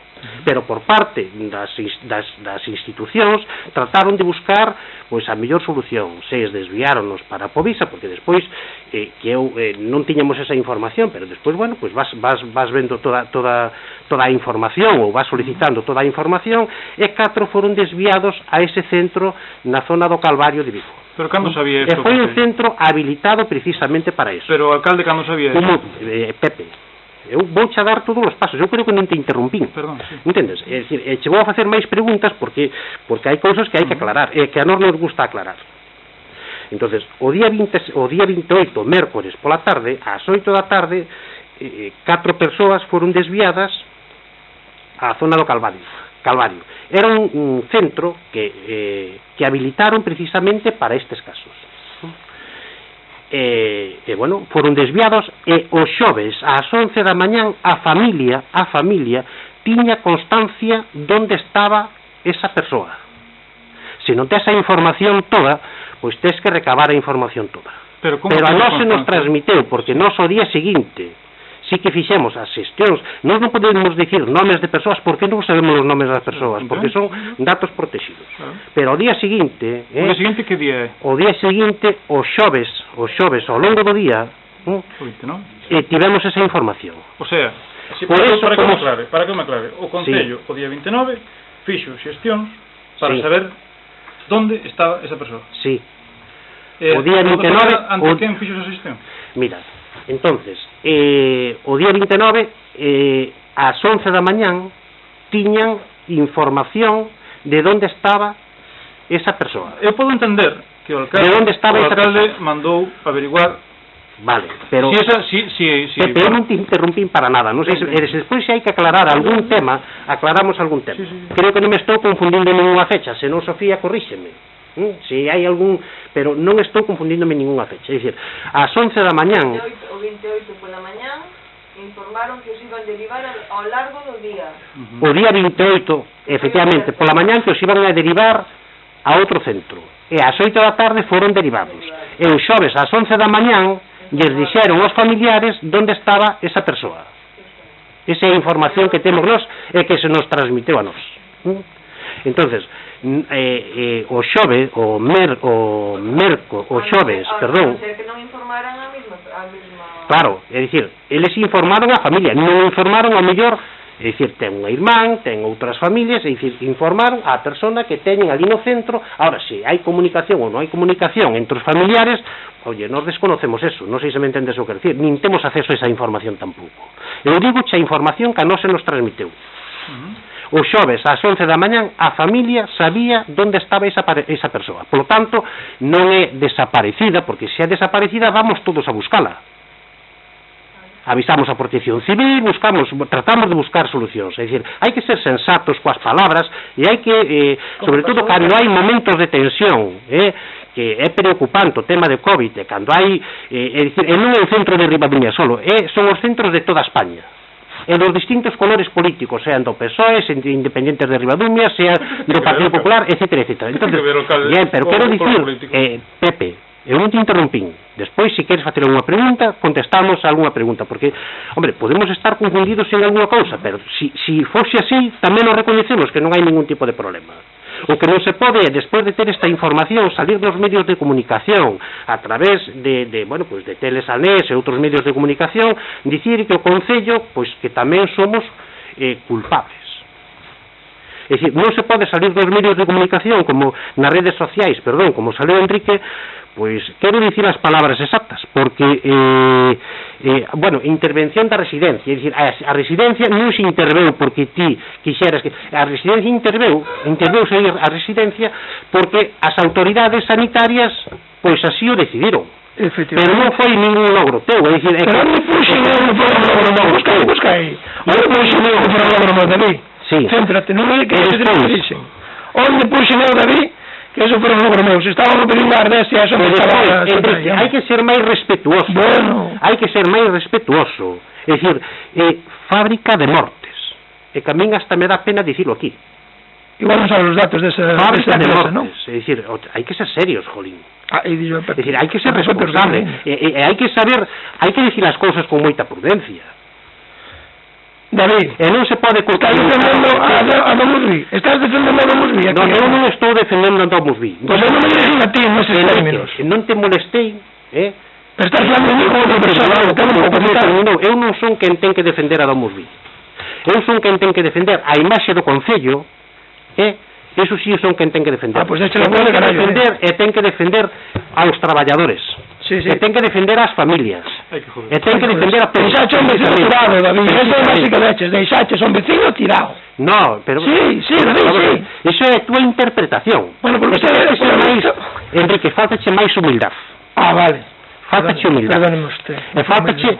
[SPEAKER 1] Pero por parte das institucións trataron de buscar pois a mellor solución. Se desviáronos para a Povisa, porque despois que eu non tiñamos esa información, pero despois, bueno, pois vas vendo toda a información ou vas solicitando toda a información, e 4 foron desviados a ese centro na zona do Calvario de Vigo.
[SPEAKER 4] Pero cando sabía isto?
[SPEAKER 1] E foi un centro habilitado precisamente para eso.
[SPEAKER 4] Pero o alcalde cando sabía isto?
[SPEAKER 1] Pepe, eu vou xa dar todos os pasos, eu creo que non te interrumpín.
[SPEAKER 4] Perdón, sí.
[SPEAKER 1] Entendes? É dicir, che vou a facer máis preguntas porque hai cousas que hai que aclarar, e que a nós nos gusta aclarar. Entonces, o día 28, mércores pola tarde, ás 8 da tarde, 4 persoas foron desviadas á zona do Calvario. Era un centro que habilitaron precisamente para estes casos. Bueno, foron desviados, e os xoves ás 11 da mañán a familia tiña constancia donde estaba esa persoa. Se non tes a información toda, pois tes que recabar a información toda. Pero a nós se nos transmiteu, porque nós o día seguinte sí que fixemos as xestións. Nós non podemos dicir nomes de persoas, porque non sabemos os nomes das persoas, porque son datos protegidos. Pero ao día seguinte...
[SPEAKER 4] O día seguinte que día é?
[SPEAKER 1] O día seguinte, os xoves, ao longo do día, tivemos esa información.
[SPEAKER 4] O sea, para que me aclare, o Concello, o día 29, fixo xestións para saber onde estaba esa persoa.
[SPEAKER 1] Sí. O día 29...
[SPEAKER 4] Ante quen fixo esa xestión?
[SPEAKER 1] Mira, entonces, o día 29, ás 11 da mañán, tiñan información de onde estaba esa persoa.
[SPEAKER 4] Eu podo entender que o alcalde mandou averiguar.
[SPEAKER 1] Vale, pero Pepe, eu non te interrumpín para nada, non sei se despois se hai que aclarar algún tema, aclaramos algún tema. Creo que non me estou confundindo en ninguna fecha, senón Sofía corríxeme. Se hai algún, pero non estou confundíndome en ninguna fecha. É dicir, ás 11 da mañán,
[SPEAKER 7] o 28 pola mañán, informaron que os iban a derivar ao largo do día.
[SPEAKER 1] O día 28, efectivamente, pola mañán que os iban a derivar a outro centro, e ás 8 da tarde foron derivados, e os xoves ás 11 da mañán lles dixeron aos familiares onde estaba esa persoa. Esa é a información que temos nós e que se nos transmiteu a nós. Entonces, o xoves, perdón.
[SPEAKER 7] Que non informaran a mesma.
[SPEAKER 1] Claro, é dicir, eles informaron a familia, non informaron ao mellor, é dicir, ten unha irmán, ten outras familias, é dicir, informaron a persona que teñen ali no centro. Ahora, se hai comunicación ou non hai comunicación entre os familiares, oye, nós desconocemos eso, non sei se me entendes o que decir, nin temos acceso a esa información tampouco. Eu digo a información que a nós se nos transmiteu. O xoves ás 11 da mañán a familia sabía onde estaba esa persoa. Por lo tanto, non é desaparecida, porque se é desaparecida vamos todos a buscala. Avisamos a Protección Civil, tratamos de buscar solucións. É dicir, hai que ser sensatos coas palabras, e hai que, sobre todo cando hai momentos de tensión, que é preocupante o tema de COVID, cando hai, é dicir, non é o centro de Ribaduña solo, son os centros de toda España. E dos distintos colores políticos, sean do PSOE, sean independentes de Ribadumia, sean do Partido Popular, etcétera, etcétera. Entonces, pero quero dicir, Pepe, eu non te interrumpín. Despois, se queres facer unha pregunta, contestamos a algunha pregunta, porque, hombre, podemos estar confundidos en algunha cousa, pero se fose así, tamén nos recoñecemos que non hai ningún tipo de problema. O que non se pode é, despois de ter esta información, salir nos medios de comunicación a través de Telesanés e outros medios de comunicación, dicir que o Concello, pois que tamén somos culpables. É dicir, non se pode salir nos medios de comunicación como nas redes sociais, como salió Enrique, pois quero dicir as palabras exactas, porque intervención da residencia, é dicir, a residencia non se interveu porque ti quixeras que a residencia interveuse a residencia porque as autoridades sanitarias pois así o decidiron. Pero non foi ningún logro teu, é dicir,
[SPEAKER 3] busca aí. Onde puxen eu o logro David? Céntrate, non é que se dixen. Onde puxen eu David? Que eso foi un logro meu. Se estaban a pedir unha ardestia, eso me estaba...
[SPEAKER 1] Hai que ser máis respetuoso. Hai que ser máis respetuoso. É dicir, fábrica de mortes. E que a min hasta me dá pena dicilo aquí.
[SPEAKER 3] igual non saben os datos desa
[SPEAKER 1] fábrica de
[SPEAKER 3] empresa, non?
[SPEAKER 1] Mortes, é dicir, hai que ser serios, jolín.
[SPEAKER 3] E dixo,
[SPEAKER 1] É dicir, hai que ser responsable, e hai que saber, hai que dicir as cousas con moita prudencia.
[SPEAKER 3] David,
[SPEAKER 1] E non se pode
[SPEAKER 3] estás defendendo a Domusby? Estás defendendo a Domusby?
[SPEAKER 1] Non, eu non estou defendendo a Domusby.
[SPEAKER 3] Pois eu non me dixen a ti neses términos.
[SPEAKER 1] Non te molestei,
[SPEAKER 3] Pero estás falando de mí como profesor,
[SPEAKER 1] eu non son quen ten que defender a Domusby. Eu son quen ten que defender a imaxe do Concello, eso sí son quen ten que defender.
[SPEAKER 3] Pois deixe la bola de carallo.
[SPEAKER 1] E ten que defender aos traballadores.
[SPEAKER 3] Sí.
[SPEAKER 1] E ten que defender ás familias. E ten que defender a todos.
[SPEAKER 3] Deixache un vecino tirado, David. Eso é máis que deches. Deixaches un vecino tirado.
[SPEAKER 1] No, pero...
[SPEAKER 3] Sí, David, sí.
[SPEAKER 1] Eso é a tua interpretación.
[SPEAKER 3] Bueno, porque usted é máis...
[SPEAKER 1] Enrique, faltache máis humildade.
[SPEAKER 3] Vale.
[SPEAKER 1] Faltache humildade.
[SPEAKER 3] Perdóneme usted.
[SPEAKER 1] E faltache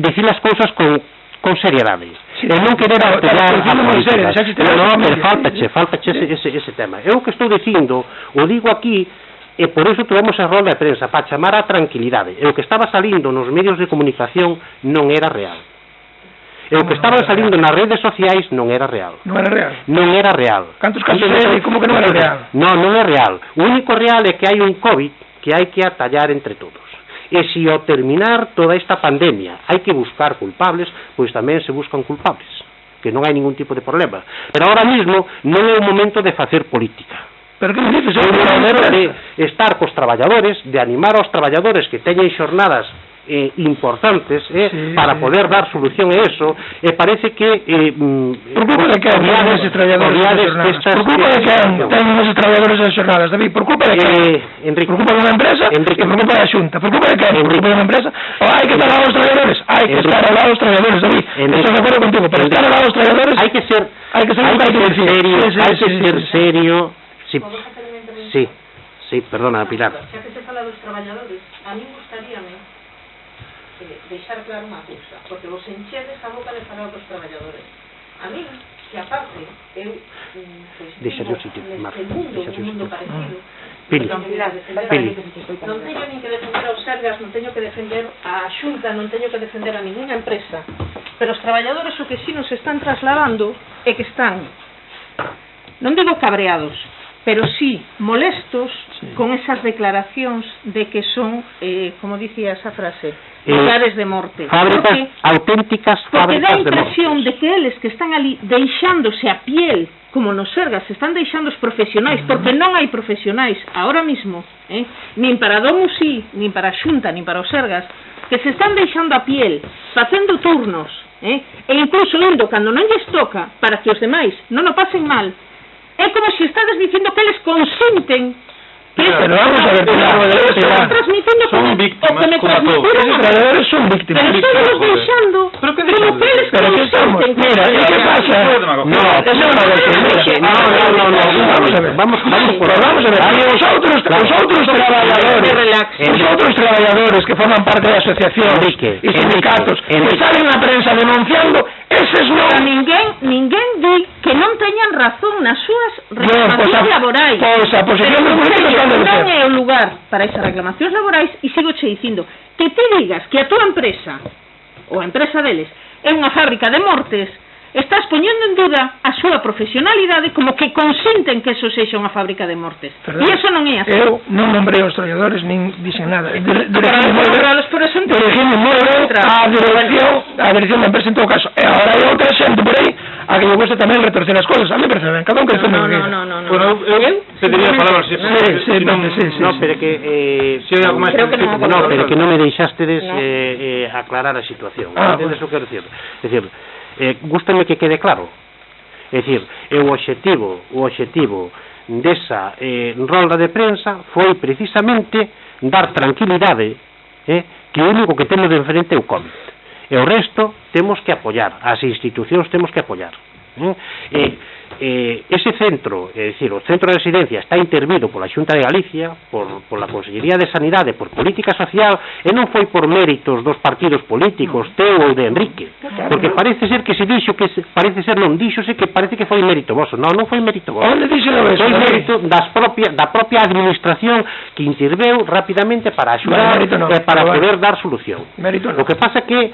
[SPEAKER 1] dicir as cousas con seriedade.
[SPEAKER 3] Sí,
[SPEAKER 1] e non querer alterar a política.
[SPEAKER 3] Pero
[SPEAKER 1] faltache ese tema. Eu que estou dicindo, o digo aquí, e por iso tuvemos a roda de prensa, para chamar a tranquilidade. E o que estaba salindo nos medios de comunicación non era real. E o que estaba salindo nas redes sociais non era real.
[SPEAKER 3] Non era real?
[SPEAKER 1] Non era real.
[SPEAKER 3] Cantos casos é? Como que non era real?
[SPEAKER 1] Non é real. O único real é que hai un COVID que hai que atallar entre todos. E se ao terminar toda esta pandemia hai que buscar culpables, pois tamén se buscan culpables, que non hai ningún tipo de problema. Pero ahora mismo non é o momento de facer política.
[SPEAKER 3] Pero que me dices?
[SPEAKER 1] É o momento de estar cos traballadores, de animar aos traballadores que teñen xornadas importantes para poder dar solución a eso, e parece que
[SPEAKER 3] por culpa de que teñen eses traballadores por culpa de que teñen eses traballadores as xornadas, David, por culpa de que por culpa de unha empresa e por culpa da Xunta, por culpa de que por culpa de unha empresa, hai que estar ao lado dos traballadores, hai que estar ao lado dos traballadores, David, estou de acordo contigo, pero estar ao lado dos traballadores hai que ser serio. Sí, perdona, Pilar.
[SPEAKER 2] Xa que se fala dos traballadores, a mí gustaríame deixar claro unha cousa, porque vos enchedes a boca de falar dos traballadores. A mí, que aparte, eu neste mundo parecido, non teño nin que defender aos Sergas, non teño que defender a Xunta, non teño que defender a ninguna empresa, pero os traballadores o que si nos están trasladando é que están, non digo cabreados, pero sí molestos con esas declaracións de que son, como dicía esa frase, lugares de morte.
[SPEAKER 1] Fábricas, auténticas fábricas de morte. Porque dá a impresión
[SPEAKER 2] de que eles que están ali deixándose a piel, como nos Sergas, se están deixando os profesionais, porque non hai profesionais ahora mismo, nin para a Domusby, nin para a Xunta, nin para os Sergas, que se están deixando a piel, facendo turnos, e incluso indo cando non lles toca, para que os demais non o pasen mal. É como se estades dicindo que eles consenten que
[SPEAKER 3] pero vamos a ver,
[SPEAKER 2] están transmitindo
[SPEAKER 4] son víctimas como todos.
[SPEAKER 3] Esos traballadores son víctimas.
[SPEAKER 2] Pero estamos deixando
[SPEAKER 4] pero que
[SPEAKER 2] como que eles consenten.
[SPEAKER 3] Mira, ¿y qué pasa? No, vamos a ver. Hay os outros traballadores que forman parte da asociación e sindicatos que salen na prensa denunciando, eses non.
[SPEAKER 2] Ninguén di que non teñan razón nas súas reclamacións laborais.
[SPEAKER 3] Pois a posición dos políticos
[SPEAKER 2] non é o lugar para esas reclamacións laborais, e sigo che dicindo que te digas que a tua empresa ou a empresa deles é unha fábrica de mortes, estás poñendo en duda a súa profesionalidade como que consenten que eso sexa unha fábrica de mortes. E iso non é así.
[SPEAKER 3] Eu non nombrei aos traballadores nin dixen nada.
[SPEAKER 2] Dirigime moi ben
[SPEAKER 3] a dirección da empresa en todo caso. E agora hai outra xente por aí a que lle gusta tamén retorcer as cousas. A mí parece ben, cada un que defende o que queira.
[SPEAKER 4] Bueno, eu pediría palabras.
[SPEAKER 1] No, pero que pero que non me deixastedes aclarar a situación. Entendes o que quero dicir? É dicir, gústame que quede claro. É dicir, o obxectivo desa rolda de prensa foi precisamente dar tranquilidade, que o único que temos de enfrente é o COVID. E o resto temos que apoiar, as institucións temos que apoiar. Ese centro, é dicir, o centro de residencia está intervido pola Xunta de Galicia, pola Consellería de Sanidade, por política social, e non foi por méritos dos partidos políticos, teu ou de Enrique, porque parece ser que se dixo que parece ser non díxose que parece que foi mérito voso. Non foi mérito voso. Foi mérito da propia administración que interveu rapidamente para axudar e para poder dar solución. O que pasa que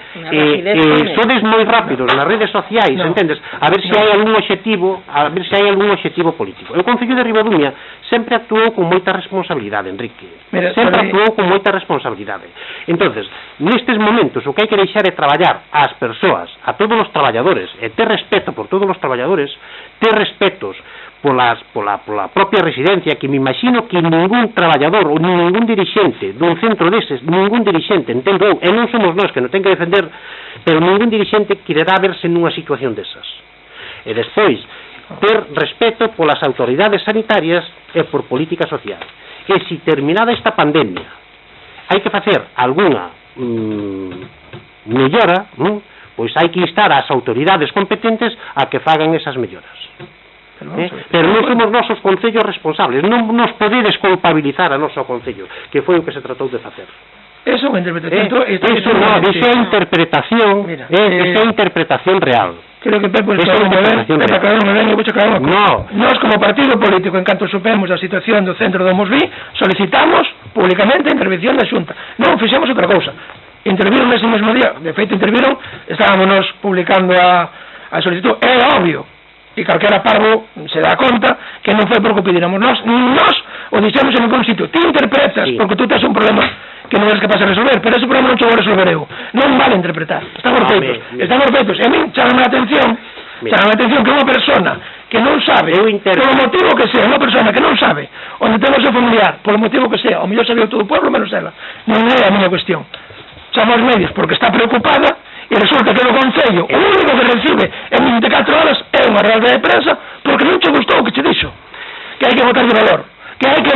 [SPEAKER 1] sodes moi rápidos nas redes sociais, entendes? A ver se hai algún obxectivo a ver se hai algún objetivo político. O Concello de Ribadumia sempre actuou con moita responsabilidade, Enrique. Sempre actuou con moita responsabilidade. Entonces, nestes momentos o que hai que deixar é traballar ás persoas, a todos os traballadores, e ter respeto por todos os traballadores, ter respetos pola propia residencia, que me imagino que ningún traballador ou ningún dirixente dun centro deses, ningún dirixente, entendo eu, e non somos nós que non ten que defender, pero ningún dirixente quererá verse nunha situación desas. E despois, ter respeto polas autoridades sanitarias e por política social. E se terminada esta pandemia hai que facer algunha mellora, pois hai que instar ás autoridades competentes a que fagan esas melloras. Pero non somos nosos concellos responsables, non nos podedes culpabilizar a noso concello, que foi o que se tratou de facer.
[SPEAKER 3] Eso é unha interpretación.
[SPEAKER 1] Eso é interpretación, esa interpretación real.
[SPEAKER 3] Creo que Pepe aclarou moi ben, eu vou aclarar unha cousa. Nós como partido político, en canto supemos a situación do centro do Mosví, solicitamos públicamente a intervención da Xunta. Non fixemos outra cousa. Interviron nese mesmo día, de feito interviron, estábamos nos publicando a solicitud, é obvio. E calquera parvo se dá conta que non foi porque o pediramos nós o dixemos en ningún sitio. Ti interpretas porque tú tens un problema que non eres capaz de resolver, pero ese problema non te vou resolver eu. Non vale interpretar, estamos feitos. E a min chama a atención que unha persona que non sabe, polo motivo que sea, unha persona que non sabe onde ten o seu familiar, polo motivo que sea, o mellor sabía todo o pueblo menos ela, non é a miña cuestión. Chama aos medios porque está preocupada e resulta que no Concello o único que recibe en 24 horas é unha rueda de prensa porque non che gustou o que che dixo, que hai que botarlle valor, David,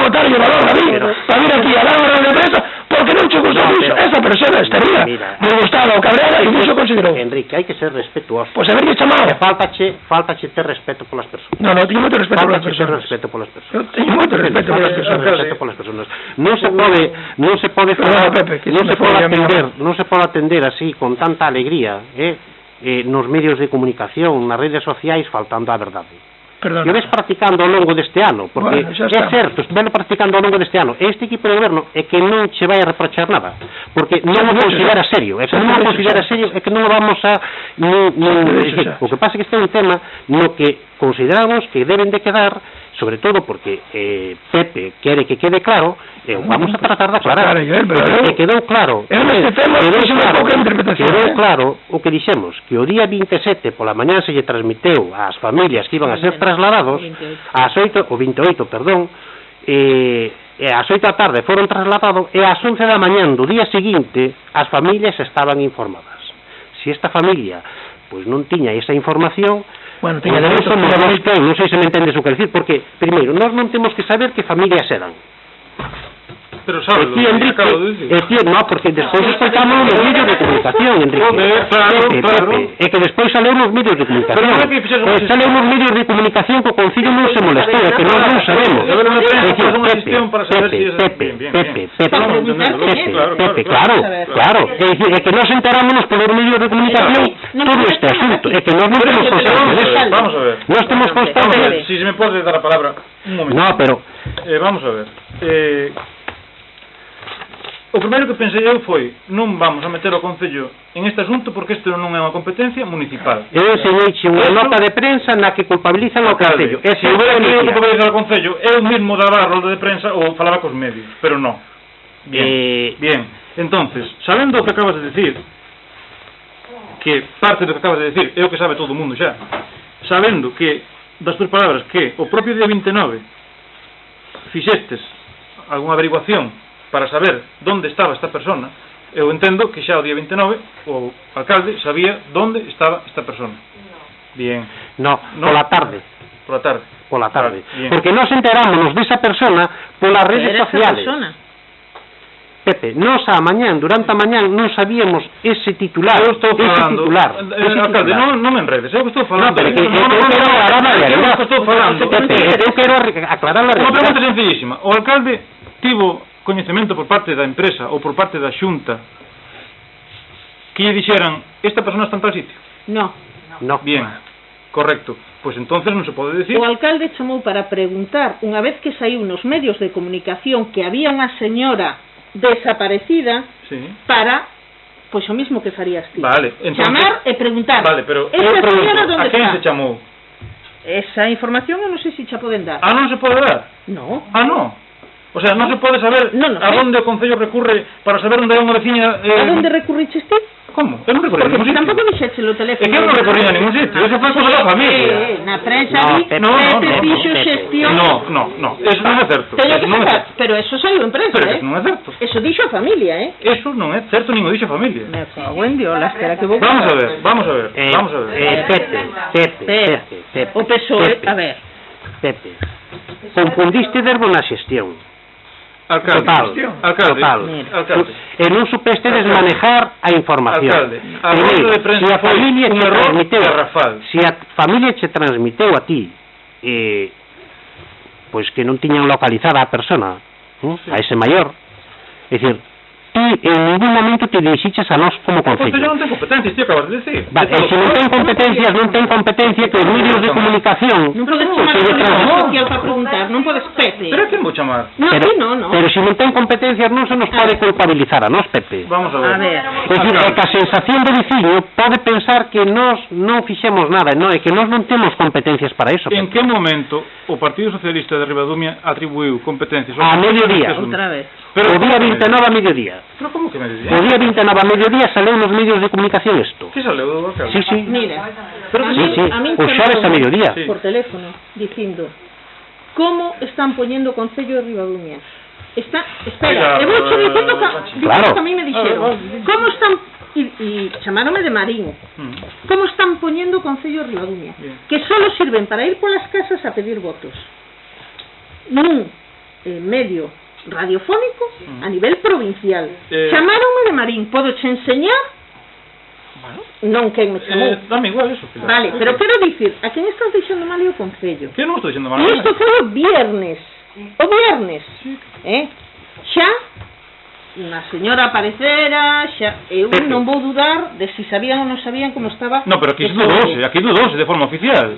[SPEAKER 3] para vir aquí a dar unha rueda de prensa porque non che gustou dixo. Esa persona estaría moi gustada ou cabreada e dixo considerou.
[SPEAKER 1] Enrique, hai que ser respetuoso.
[SPEAKER 3] Pois haberlle chamado.
[SPEAKER 1] Faltache ter respeto polas persoas.
[SPEAKER 3] Non, teño moito respeto polas persoas. Eu teño moito respeto polas persoas. Non se pode falar, non se pode atender así con tanta alegría, nos medios de comunicación, nas redes sociais, faltando a verdade. Que ves practicando ao longo deste ano, porque é certo, estuvelo practicando ao longo deste ano. Este equipo de goberno é que non che vai a reprochar nada, porque non o considera serio, é que non o considera serio, é que non o vamos a... O que pasa é que este é un tema no que consideramos que deben de quedar, sobre todo porque Pepe quere que quede claro, vamos a tratar de aclarar, que quedou claro, quedou claro o que dixemos, que o día 27 pola mañá se lle transmiteu ás familias que iban a ser trasladados, ás 8, o 28, perdón, e ás 8 da tarde foron trasladados, e ás 11 da mañán do día seguinte as familias estaban informadas. Se esta familia pois non tiña esa información, non sei se me entendes o que decir, porque, primeiro, nós non temos que saber que familias eran.
[SPEAKER 4] Pero sabes,
[SPEAKER 1] no, porque despois escoitamos nos medios de comunicación, Enrique. Claro. É que despois saleu nos medios de comunicación. Saleu nos medios de comunicación que o Concello non se molestou, é que nós non sabemos. Pepe, claro. É que nós enterámonos polos medios de comunicación todo este asunto. É que nós non temos constancia de eso.
[SPEAKER 4] Vamos a ver.
[SPEAKER 1] Nós temos constancia.
[SPEAKER 4] Si se me pode dar a palabra un momento.
[SPEAKER 1] No, pero...
[SPEAKER 4] Vamos a ver. O primeiro que pensei eu foi non vamos a meter o Concello en este asunto porque isto non é unha competencia municipal.
[SPEAKER 1] Eu enseñeiche unha nota de prensa na que culpabilizan ao Concello.
[SPEAKER 4] Se houbera que culpabilizar ao Concello, eu mesmo daba a rolda de prensa ou falaba cos medios, pero non. Bien. Entonces, sabendo o que acabas de decir, que parte do que acabas de decir é o que sabe todo o mundo xa, sabendo que, das túas palabras, que o propio día 29 fixestes algunha averiguación para saber onde estaba esta persona, eu entendo que xa o día 29 o alcalde sabía onde estaba esta persona. Bien.
[SPEAKER 1] No, pola tarde.
[SPEAKER 4] Pola tarde.
[SPEAKER 1] Porque nós enterámonos desa persona polas redes sociales. Pepe, nós a mañán, durante a mañán non sabíamos ese titular.
[SPEAKER 4] Eu estou falando, alcalde, non me enredes, eu estou falando.
[SPEAKER 1] Eu quero aclarar a realidade.
[SPEAKER 4] Unha pregunta sencillísima. O alcalde tivo coñecemento por parte da empresa ou por parte da Xunta que lle dixeran esta persona está en tal sitio?
[SPEAKER 2] No.
[SPEAKER 4] Bien, correcto. Pois entonces non se pode decir.
[SPEAKER 2] O alcalde chamou para preguntar, unha vez que saiu nos medios de comunicación que había unha señora desaparecida, para pois o mismo que farías ti.
[SPEAKER 4] Vale, entonces,
[SPEAKER 2] chamar e preguntar.
[SPEAKER 4] Vale, pero
[SPEAKER 2] esta señora onde
[SPEAKER 4] a quen
[SPEAKER 2] está?
[SPEAKER 4] se chamou?
[SPEAKER 2] esa información eu non sei se xa poden dar.
[SPEAKER 4] Ah, non se pode dar?
[SPEAKER 2] No.
[SPEAKER 4] Ah, non. O sea, non se pode saber a onde o Concello recurre para saber onde hai unha veciña...
[SPEAKER 2] A onde recurriches ti?
[SPEAKER 4] Como? Eu non recorrí a ningún sitio.
[SPEAKER 2] Porque tampouco dixeche o teléfono.
[SPEAKER 4] É que eu non recorrí a ningún sitio, eso foi cosa da familia.
[SPEAKER 2] Na prensa ali, Pepe fixo xestión...
[SPEAKER 4] No, eso non é certo.
[SPEAKER 2] Pero eso saiu en prensa,
[SPEAKER 4] Pero eso non é certo.
[SPEAKER 2] Eso dixo a familia,
[SPEAKER 4] Eso non é certo, nin o dixo a familia.
[SPEAKER 2] Me cago en Dios, la espera que vou...
[SPEAKER 4] Vamos a ver.
[SPEAKER 1] Pepe.
[SPEAKER 2] O PSOE, a ver.
[SPEAKER 1] Pepe. Confundiste verbo na xestión.
[SPEAKER 4] Alcalde.
[SPEAKER 1] E non supeste desmanejar a información.
[SPEAKER 4] Alcalde, a ronda de prensa foi un error garrafal.
[SPEAKER 1] Se a familia che transmiteu a ti pois que non tiñan localizada a persona, a ese maior, é dicir, ti en ningún momento te dirixiches a nós como Concello.
[SPEAKER 4] Pois non ten competencias, ti acabas de decir.
[SPEAKER 1] Vale, e se non ten competencia que os medios de comunicación...
[SPEAKER 2] Non podes chamar a social para preguntar, non podes Pepe.
[SPEAKER 4] Pero a quen vou chamar?
[SPEAKER 2] No.
[SPEAKER 1] Pero se non ten competencias non se nos pode culpabilizar a nós, Pepe.
[SPEAKER 4] Vamos a ver.
[SPEAKER 1] É dicir, é que a sensación do veciño pode pensar que nós non fixemos nada, non, é que nós non temos competencias para iso.
[SPEAKER 4] En que momento o Partido Socialista de Ribadumia atribuiu competencias
[SPEAKER 1] a mediodía?
[SPEAKER 2] Outra vez.
[SPEAKER 1] Pero o día 29 a mediodía.
[SPEAKER 4] Pero como que mediodía?
[SPEAKER 1] O día 29 a mediodía saleu nos medios de comunicación isto.
[SPEAKER 4] Que saleu do alcalde?
[SPEAKER 1] Sí.
[SPEAKER 2] Mira,
[SPEAKER 1] a mí o xoves a mediodía.
[SPEAKER 2] Por teléfono, dicindo como están poñendo o Concello de Ribadumia. Espera, vou che dicindo que a mí me dixeron como están, e chamáronme de Marín, como están poñendo o Concello de Ribadumia, que solo sirven para ir polas casas a pedir votos. Nun medio radiofónico a nivel provincial. Chamáronme de Marín, podo che enseñar? Non quen me chamou.
[SPEAKER 4] Dame igual eso.
[SPEAKER 2] Vale, pero quero dicir, a quen estás deixando mal é o Concello.
[SPEAKER 4] Que non estou deixando mal?
[SPEAKER 2] Isto foi o viernes. Xa unha señora aparecera, xa eu non vou dudar de si sabían ou non sabían como estaba.
[SPEAKER 4] No, pero aquí dudouse de forma oficial.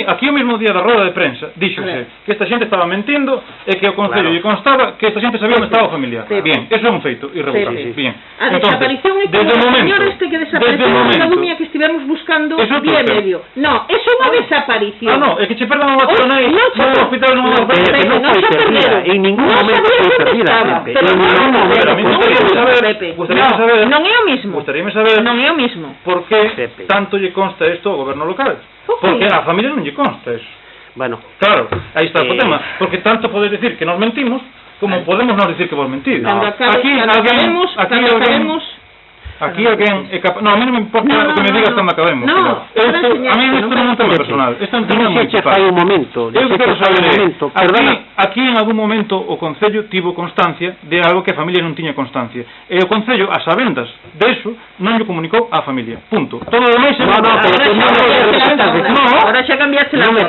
[SPEAKER 4] Aquí o mesmo día da roda de prensa díxose que esta xente estaba mentindo e que o Concello lle constaba que esta xente sabía onde estaba o familiar. Bien, eso é un feito irrevocable. Bien.
[SPEAKER 2] A desaparición é como o señor este que desapareceu na Dumia que estivemos buscando día e medio. No, eso é unha desaparición.
[SPEAKER 4] Ah, no, é que che perdan o patronai no hospital non
[SPEAKER 1] se perdida. En ningún momento foi perdida, Pepe. En ningún momento.
[SPEAKER 2] Non é o mismo.
[SPEAKER 4] Gustaríame saber
[SPEAKER 2] non é o mismo.
[SPEAKER 4] Por que tanto lle consta isto ao goberno local? Porque a familia non lle consta eso.
[SPEAKER 1] Bueno,
[SPEAKER 4] claro, aí está o tema. Porque tanto podes decir que nos mentimos como podemos non decir que vos mentir. Aquí alguén é capaz... No, a mí non me importa o que me digas cando acabemos. A mí isto non é un tema personal. Isto é un tema moi
[SPEAKER 1] fai un momento.
[SPEAKER 4] Eu quero saber, aquí en algún momento o Concello tivo constancia de algo que a familia non tiña constancia. E o Concello, a sabendas deso, non lle comunicou á familia. Punto. Todo o demais...
[SPEAKER 2] Ahora xa cambiaste la torna.
[SPEAKER 1] Non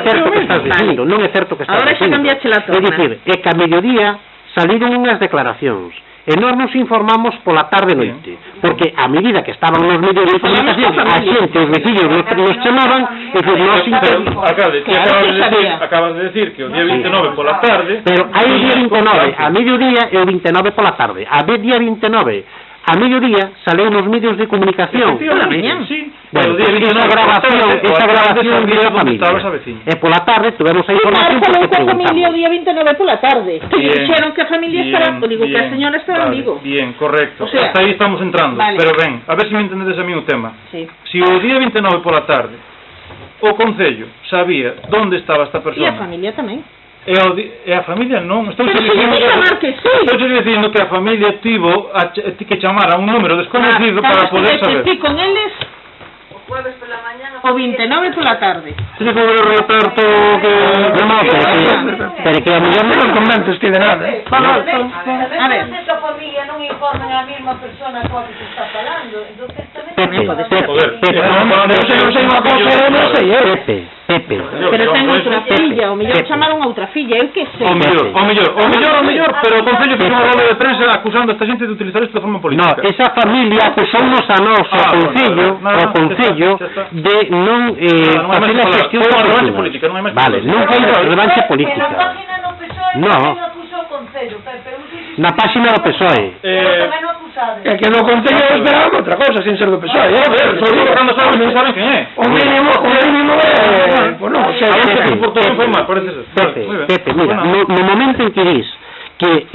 [SPEAKER 1] é certo que estás dicindo.
[SPEAKER 2] Ahora xa cambiaste la torna.
[SPEAKER 1] É dicir, que a mediodía saliron unhas declaracións e nós nos informamos pola tarde noite, porque a medida que estaban nos medios de comunicación a xente, os veciños nos chamaban e que nós
[SPEAKER 4] Alcalde, ti acabas de decir que o día 29 pola tarde,
[SPEAKER 1] pero hai o día 29 a mediodía e o 29 pola tarde. A día 29 a mediodía saleu nos medios de comunicación. Bueno, esa grabación de a familia. E pola tarde tuvemos a información porque preguntamos.
[SPEAKER 2] A familia o día 29 pola tarde. Que dixeron que a familia estaba, digo que a señora estaba en Vigo.
[SPEAKER 4] Bien, correcto. Hasta aí estamos entrando. Pero ben, a ver se me entendedes a mí o tema. Si o día 29 pola tarde o Concello sabía onde estaba esta persona.
[SPEAKER 2] E a familia tamén.
[SPEAKER 4] E a familia non, estou
[SPEAKER 2] dicindo
[SPEAKER 4] que a familia tivo que chamar a un número desconocido para poder saber.
[SPEAKER 2] Ti con eles
[SPEAKER 7] o jueves pola mañana
[SPEAKER 2] o 29 pola tarde.
[SPEAKER 1] Se que vou relatar todo que pero que a mellor non comentes ti de nada.
[SPEAKER 6] A ver, esa familia non informan a mesma persona coa que se está falando, entonces tamén
[SPEAKER 1] pode ser. Non sei unha cosa, non sei, Pepe.
[SPEAKER 2] Pero ten outra filla, o mellor chamaron a outra filla, eu que sei.
[SPEAKER 4] O mellor, pero o Concello fixo unha roda de prensa acusando a esta xente de utilizar isto de forma política.
[SPEAKER 1] No, esa familia acusounos a nós, o Concello, de non facer a gestión política. Vale, non hai revanche política. No. Na página do PSOE.
[SPEAKER 3] É que no Concello esperaba outra cosa, sin ser do PSOE.
[SPEAKER 4] Cando saben, non saben quen é.
[SPEAKER 3] O mínimo é... Pois non, sei.
[SPEAKER 1] Pepe, mira, no momento en que dis que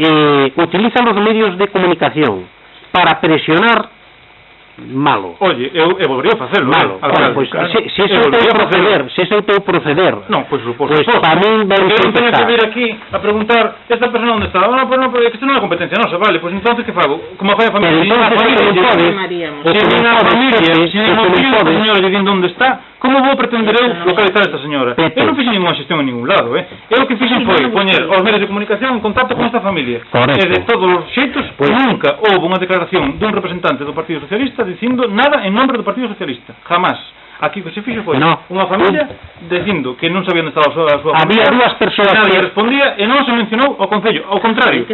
[SPEAKER 1] utilizan os medios de comunicación para presionar, malo.
[SPEAKER 4] Oye, eu volvería a facelo,
[SPEAKER 1] malo.
[SPEAKER 4] Pois,
[SPEAKER 1] se ese é o teu proceder,
[SPEAKER 4] non, pois, por
[SPEAKER 1] pois para min vai
[SPEAKER 4] eu non teño que vir aquí a preguntar esta persona onde está. Bueno, pues que isto non é competencia nosa, vale, pois entonces que fago? Como fai a familia? Se a señora lle din onde está, como vou pretender eu localizar esta señora? Eu non fixen ninguna xestión en ningún lado, Eu o que fixen foi poñer os medios de comunicación en contacto con esta familia. E de todos os xeitos, nunca houve unha declaración dun representante do Partido Socialista dicindo nada en nombre do Partido Socialista. Jamás. Aquí o que se fixo foi unha familia dicindo que non sabía onde estaba a súa familia.
[SPEAKER 1] Había dúas persoas
[SPEAKER 4] que nadie respondía e non se mencionou o Concello. Ao contrario,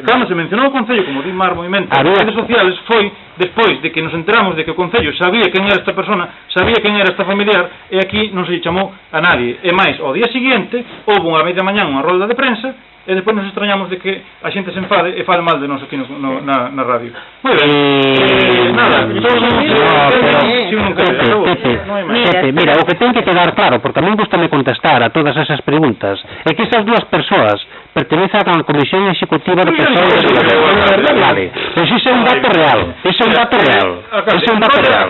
[SPEAKER 4] cando se mencionou o Concello, como di Mar Movimento, as redes sociales foi despois de que nos enteramos de que o Concello sabía quen era esta persona, sabía quen era esta familiar, e aquí non se lle chamou a nadie. E máis, ao día seguinte, houve unha media mañán unha rolda de prensa, e despois nos extrañamos de que a xente se enfade e fale mal de nós aquí na radio. Moi ben. Nada,
[SPEAKER 1] Pepe, mira, o que ten que quedar claro, porque a mí gustame contestar a todas esas preguntas, é que esas dúas persoas pertenecen á Comisión Executiva do PSOE. Vale, pois iso é un dato real. Iso é un dato real. Iso é un dato real.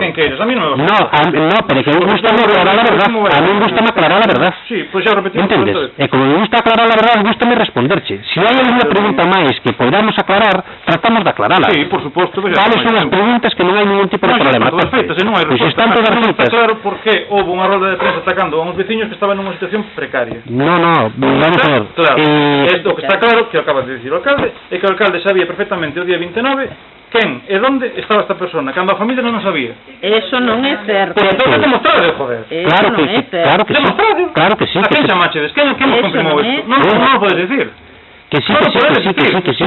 [SPEAKER 1] No, pero que a mí gustame aclarar a verdad. A mí gustame aclarar a verdad.
[SPEAKER 4] Sí, pois xa repetimos.
[SPEAKER 1] Entendes? E como me gusta aclarar a verdad, gustame responderche. Se hai alguna pregunta máis que podamos aclarar, tratamos de aclararla.
[SPEAKER 4] Sí, por suposto.
[SPEAKER 1] Cales son as preguntas que non hai ningún tipo de problema?
[SPEAKER 4] Pois
[SPEAKER 1] están todas feitas.
[SPEAKER 4] Claro, porque houve unha rolda de prensa atacando a uns veciños que estaban nunha situación precaria.
[SPEAKER 1] No, vamos a ver.
[SPEAKER 4] Claro, o que está claro, que acaba de decir o alcalde, é que o alcalde sabía perfectamente o día 29 quen e onde estaba esta persona, cando a familia non o sabía.
[SPEAKER 2] Eso non é certo.
[SPEAKER 4] Pois entón demostrado, joder.
[SPEAKER 1] Claro que sí.
[SPEAKER 4] A quen chamachedes? Quen nos confirmou isto? Non o podes decir. Que sí. Que sí,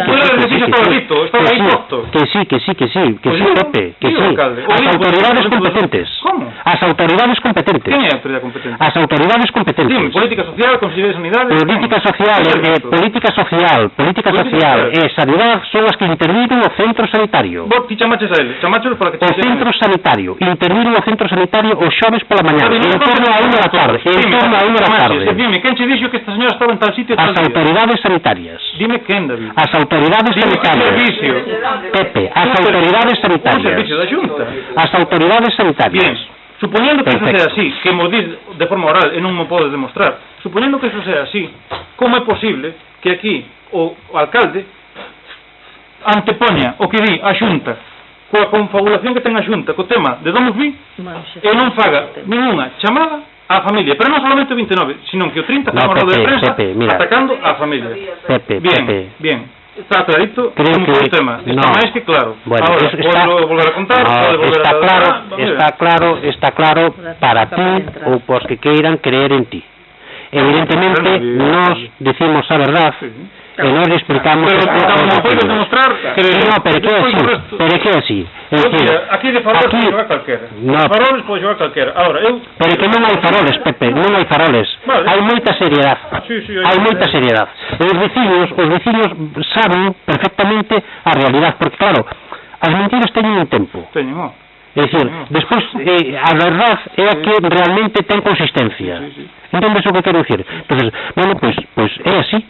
[SPEAKER 4] Pepe. Que sí, As autoridades competentes.
[SPEAKER 1] ¿Cómo? As autoridades competentes.
[SPEAKER 4] Quen é a autoridade competente?
[SPEAKER 1] As autoridades competentes.
[SPEAKER 4] Dime, política social, Consellería de Sanidade.
[SPEAKER 1] Política social e sanidade son as que interviron o centro sanitario.
[SPEAKER 4] Vos ti chamaches a eles, chamaches para que
[SPEAKER 1] o centro sanitario, interviron o centro sanitario o xoves pola mañá, en torno a 1 da tarde.
[SPEAKER 4] Dime, quen che dixo que esta señora estaba en tal sitio tal día?
[SPEAKER 1] As autoridades sanitarias.
[SPEAKER 4] Dime quen, David.
[SPEAKER 1] As autoridades sanitarias. Pepe, as autoridades sanitarias.
[SPEAKER 4] Un servicio da Xunta.
[SPEAKER 1] As autoridades sanitarias.
[SPEAKER 4] Bien, supoñendo que eso sea así, que mo dis de forma oral e non mo podes demostrar, supoñendo que eso sea así, como é posible que aquí o alcalde antepoña o que di a Xunta coa confabulación que ten a Xunta co tema de Domus Vi e non faga ninguna chamada a familia, pero non solamente o 29, sino que o 30 está roda de prensa atacando a familia. Bien, está clarito como foi o tema, está máis que claro.
[SPEAKER 1] Bueno,
[SPEAKER 4] ahora, pode volver a contar, pode volver
[SPEAKER 1] está claro para ti ou pos que queiran creer en ti. Evidentemente, nos decimos a verdad e nos explicamos pero que é así
[SPEAKER 4] aquí de faroles pode xogar calquera faroles pode xogar calquera
[SPEAKER 1] pero que non hai faroles, Pepe, non hai faroles hai moita seriedade os veciños saben perfectamente a realidade porque claro, as mentiras teñen un tempo é dicir, despois a verdade é a que realmente ten consistencia entendes o que quero dicir entonces, bueno, pois é así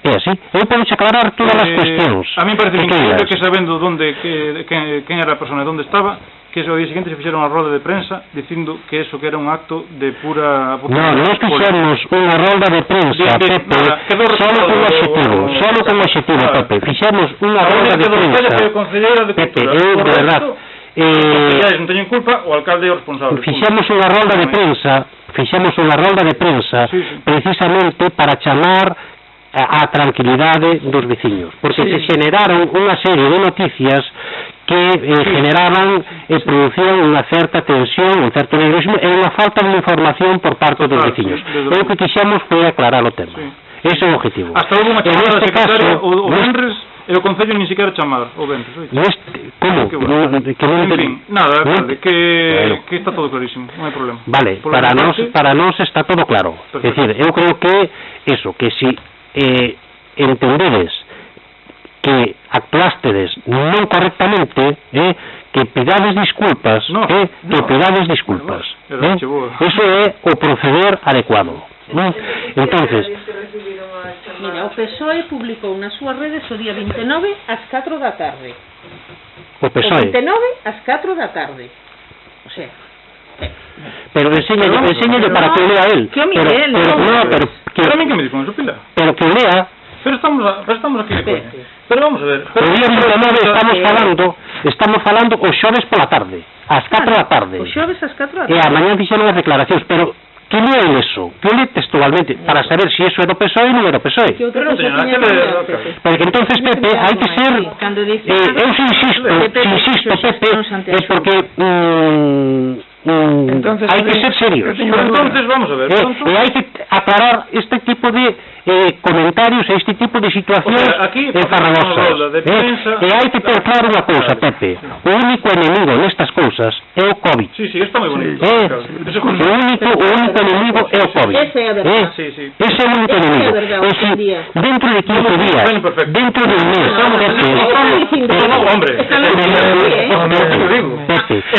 [SPEAKER 1] eu podo aclarar todas as cuestións
[SPEAKER 4] a mí parece increíble que sabendo quen era a persona e onde estaba que ao día seguinte se fixeron unha roda de prensa dicindo que eso que era un acto de pura
[SPEAKER 1] nós fixemos unha roda de prensa Pepe, solo como objetivo Pepe, fixemos unha roda de prensa
[SPEAKER 4] Pepe,
[SPEAKER 1] eu de verdad
[SPEAKER 4] non teñen culpa, o alcalde é o responsable
[SPEAKER 1] fixemos unha roda de prensa precisamente para chamar a tranquilidade dos veciños porque se generaron unha serie de noticias que generaban e producían unha certa tensión, un certo nerviosismo e unha falta de información por parte dos veciños e o que quixemos foi aclarar o tema ese é o objetivo
[SPEAKER 4] hasta houve unha chamada de secretaria o Benres e o Concello nin siquiera chamar o Benres
[SPEAKER 1] como?
[SPEAKER 4] En fin, nada, que está todo clarísimo non hai problema
[SPEAKER 1] vale, para nós está todo claro é dicir, eu creo que eso, que si entendedes que actuástedes non correctamente, que pidades disculpas, que pidades disculpas. Eso é o proceder adecuado. Entonces,
[SPEAKER 2] mira, o PSOE publicou nas súas redes o día 29 ás 4 da tarde.
[SPEAKER 1] O PSOE.
[SPEAKER 2] O 29 ás 4 da tarde. O sea,
[SPEAKER 1] pero enséñale para que o lea él.
[SPEAKER 2] Que o mire él,
[SPEAKER 4] pero a mí que me di con eso, Pilar.
[SPEAKER 1] Pero que o lea.
[SPEAKER 4] Pero estamos aquí de coña. Pero vamos a ver.
[SPEAKER 1] O día 29 estamos falando o xoves pola tarde, ás 4 da tarde.
[SPEAKER 2] O xoves ás 4 da
[SPEAKER 1] tarde. E a mañá fixeron as declaracións, pero que lee eso, que lee textualmente, para saber si eso é do PSOE ou non é do PSOE. Porque entonces, Pepe, hai que ser... Eu insisto, Pepe, é porque... hai que ser serios.
[SPEAKER 4] Entonces, vamos a ver.
[SPEAKER 1] E hai que aclarar este tipo de comentarios e este tipo de situacións farragosas. E hai que ter claro unha cousa, Pepe. O único enemigo nestas cousas é o COVID.
[SPEAKER 4] Sí, está moi bonito.
[SPEAKER 1] O único enemigo é o COVID.
[SPEAKER 2] Ese é a verdade.
[SPEAKER 1] Ese é o único enemigo. Dentro de 15 días, dentro de un mes,
[SPEAKER 4] hombre,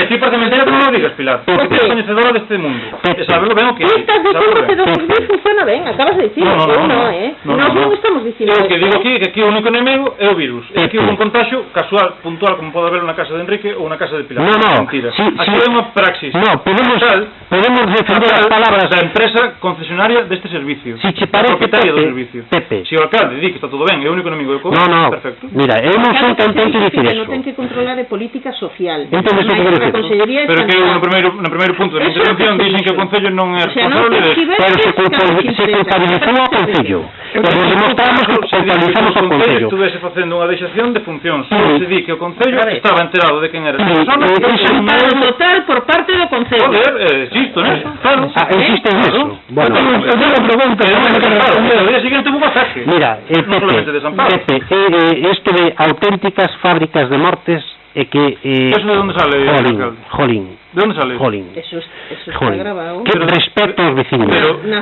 [SPEAKER 4] ti parece mentira que non lo digas, Pilar, porque é coñecedora deste mundo, e sabes ben o que é.
[SPEAKER 2] Estás dicindo que do COVID funciona ben, acabas de dicir, nós non estamos dicindo.
[SPEAKER 4] O que digo aquí é que aquí o único enemigo é o virus, e aquí un contagio casual, puntual, como pode haber na casa de Enrique ou na casa de Pilar. Mentira. Aquí é unha praxis.
[SPEAKER 1] Podemos defender as palabras
[SPEAKER 4] da empresa concesionaria deste servicio.
[SPEAKER 1] Si che parece,
[SPEAKER 4] Pepe. Si o alcalde di que está todo ben, é o único enemigo do COVID, perfecto.
[SPEAKER 1] Mira, eu non son tan tento de dicir eso.
[SPEAKER 2] Non ten que controlar de política social.
[SPEAKER 1] Entonces,
[SPEAKER 4] pero que no primeiro punto da intervención dixen que o Concello non é responsable
[SPEAKER 1] pero se culpabilizou ao Concello. Pero demostramos que culpabilizamos ao Concello.
[SPEAKER 4] Estuvese facendo unha deixación de funcións. Só se di que o Concello estaba enterado de quen era esa persona.
[SPEAKER 2] Total por parte do Concello.
[SPEAKER 4] Joder, existo neso. Claro.
[SPEAKER 1] Existe neso. Bueno,
[SPEAKER 3] eu tenho unha pregunta.
[SPEAKER 4] O día seguinte hubo ataque.
[SPEAKER 1] Mira, Pepe, isto de auténticas fábricas de mortes é que...
[SPEAKER 4] ¿Eso de dónde sale?
[SPEAKER 1] Jolín.
[SPEAKER 4] ¿De dónde sale?
[SPEAKER 1] Jolín.
[SPEAKER 2] Eso está grabado.
[SPEAKER 1] Que respeto aos vecinos,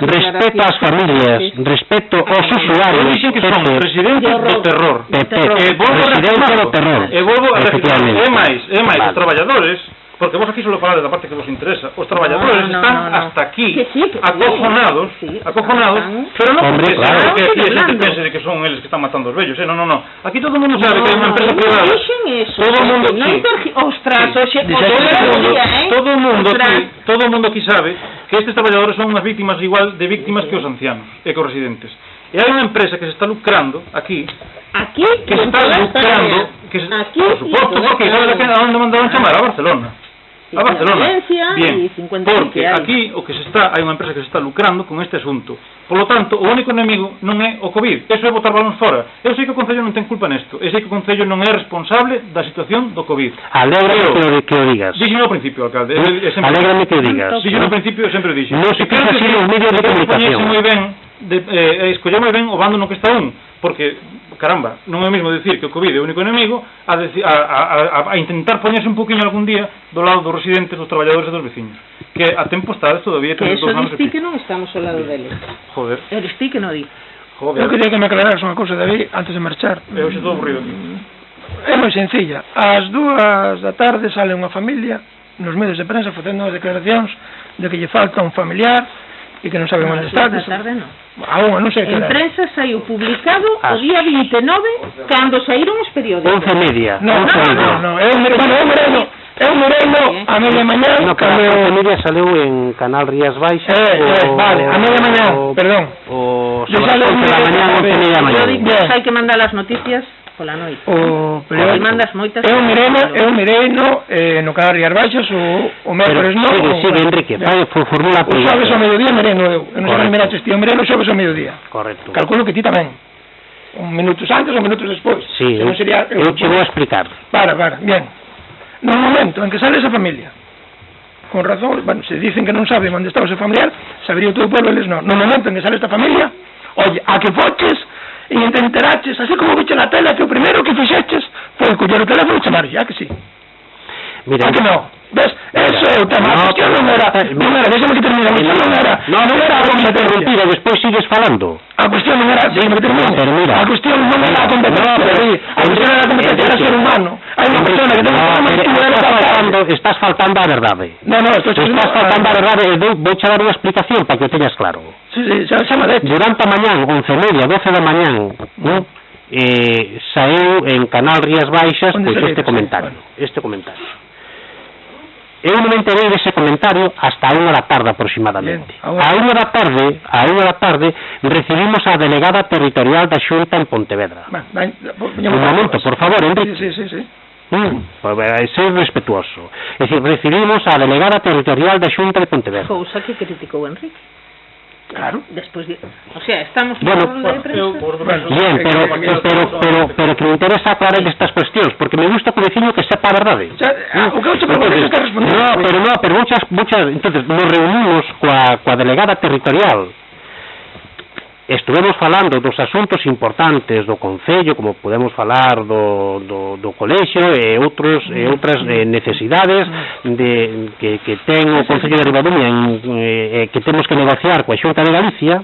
[SPEAKER 1] respeto ás familias, respeto aos usuarios.
[SPEAKER 4] Dicen que son residentes do terror.
[SPEAKER 1] Residencia do terror.
[SPEAKER 4] E volvo a repetir, é máis, os traballadores, porque vos aquí solo falades da parte que vos interesa, os traballadores están hasta aquí acojonados, pero non porque que aquí a xente pense de que son eles que están matando os vellos, non, aquí todo o mundo sabe que é unha empresa privada, todo o mundo todo o mundo aquí sabe que estes traballadores son unhas víctimas igual de víctimas que os ancianos e que os residentes, e hai unha empresa que se está lucrando aquí que se está lucrando, por suposto, porque sabe a onde mandaron chamar? A Barcelona. A Barcelona. Bien, porque aquí o que se está, hai unha empresa que se está lucrando con este asunto. Por lo tanto, o único enemigo non é o COVID. Eso é botar balóns fora. Eu sei que o Concello non ten culpa nesto. Eu sei que o Concello non é responsable da situación do COVID.
[SPEAKER 1] Alégrame que o digas.
[SPEAKER 4] Díxeno ao principio, alcalde.
[SPEAKER 1] Alégrame que o digas.
[SPEAKER 4] Díxeno ao principio, sempre o dixen.
[SPEAKER 1] Non se quexa así nos medios de comunicación.
[SPEAKER 4] Escolleu moi ben o bando no que está porque caramba, non é o mesmo decir que o COVID é o único enemigo a intentar poñerse un poquinho algún día do lado dos residentes, dos traballadores e dos veciños, que a tempo está todavía
[SPEAKER 2] que eso diste que non estamos ao lado deles.
[SPEAKER 4] Joder.
[SPEAKER 2] Eres ti que non di.
[SPEAKER 3] Eu quería que me aclararas unha cousa, David, antes de marchar.
[SPEAKER 4] Eu xe todo aburrido aquí.
[SPEAKER 3] É moi sencilla. Ás 2 da tarde sale unha familia nos medios de prensa facendo as declaracións de que lle falta un familiar e que non sabe onde está.
[SPEAKER 2] Ás 2 da tarde non.
[SPEAKER 3] Non sei que
[SPEAKER 2] en prensa saiu publicado o día 29 cando saíron os periódicos.
[SPEAKER 1] 11:30.
[SPEAKER 3] No, é un Moreno a media mañá.
[SPEAKER 1] No, cando o media saleu en Canal Rías Baixas.
[SPEAKER 3] Vale, a media mañá, perdón.
[SPEAKER 1] O sobre as 11 da mañá, 11:30 da mañá.
[SPEAKER 2] Hai que mandar as noticias pola noite.
[SPEAKER 3] Pero
[SPEAKER 2] mandas moitas.
[SPEAKER 3] Eu mirei no Canal Rías Baixas o mércores
[SPEAKER 1] Sigue, Enrique, formula a pregunta.
[SPEAKER 3] O xoves ao mediodía mirei eu non sei se miraches ti, mirei o xoves ao mediodía.
[SPEAKER 1] Correcto.
[SPEAKER 3] Calculo que ti tamén. Un minutos antes ou minutos despois.
[SPEAKER 1] Sí, eu te vou a explicar.
[SPEAKER 3] Para, bien. No momento en que sale esa familia, con razón, se dicen que non saben onde está o seu familiar, sabería todo o pueblo, eles non. No momento en que sale esta familia, oye, a que foches e te enteraches, así como viche na tela, que o primeiro que fixeches foi coller o teléfono e chamar, ya que sí.
[SPEAKER 1] Mira,
[SPEAKER 3] que non? Ves? Eso é o tema. A cuestión non era, déxame que termine, a cuestión non era a competencia.
[SPEAKER 1] Despois sigues falando.
[SPEAKER 3] A cuestión non era, déxame que termine, a cuestión non era a competencia, a cuestión era a competencia era ser humano. Hai unha persona que ten un problema que tú eres faltando.
[SPEAKER 1] Estás faltando a verdade.
[SPEAKER 3] Estás
[SPEAKER 1] faltando a verdade, vou che dar unha explicación para que o teñas claro.
[SPEAKER 3] Sí, chama de hecho.
[SPEAKER 1] Durante a mañán, 11:30, 12 da mañán, saeu en Canal Rías Baixas pois este comentario. Eu non me enterei dese comentario hasta a 1 da tarde aproximadamente. A 1 da tarde recibimos a delegada territorial da Xunta en Pontevedra. Un momento, por favor, Enrique.
[SPEAKER 3] Sí.
[SPEAKER 1] Ser respetuoso. É dicir, recibimos a delegada territorial da Xunta de Pontevedra.
[SPEAKER 2] Cousa que criticou Enrique.
[SPEAKER 3] Claro.
[SPEAKER 2] Despois de... O sea, estamos...
[SPEAKER 1] Bueno, bien, pero que me interesa aclarar estas cuestións, porque me gusta que o veciño que sepa a verdade.
[SPEAKER 3] O que eu te pregunto é que responder.
[SPEAKER 1] Pero muchas... Entonces, nos reunimos coa delegada territorial. Estuvemos falando dos asuntos importantes do Concello, como podemos falar do colexio e outras necesidades que ten o Concello de Ribadumia que temos que negociar coa Xunta de Galicia.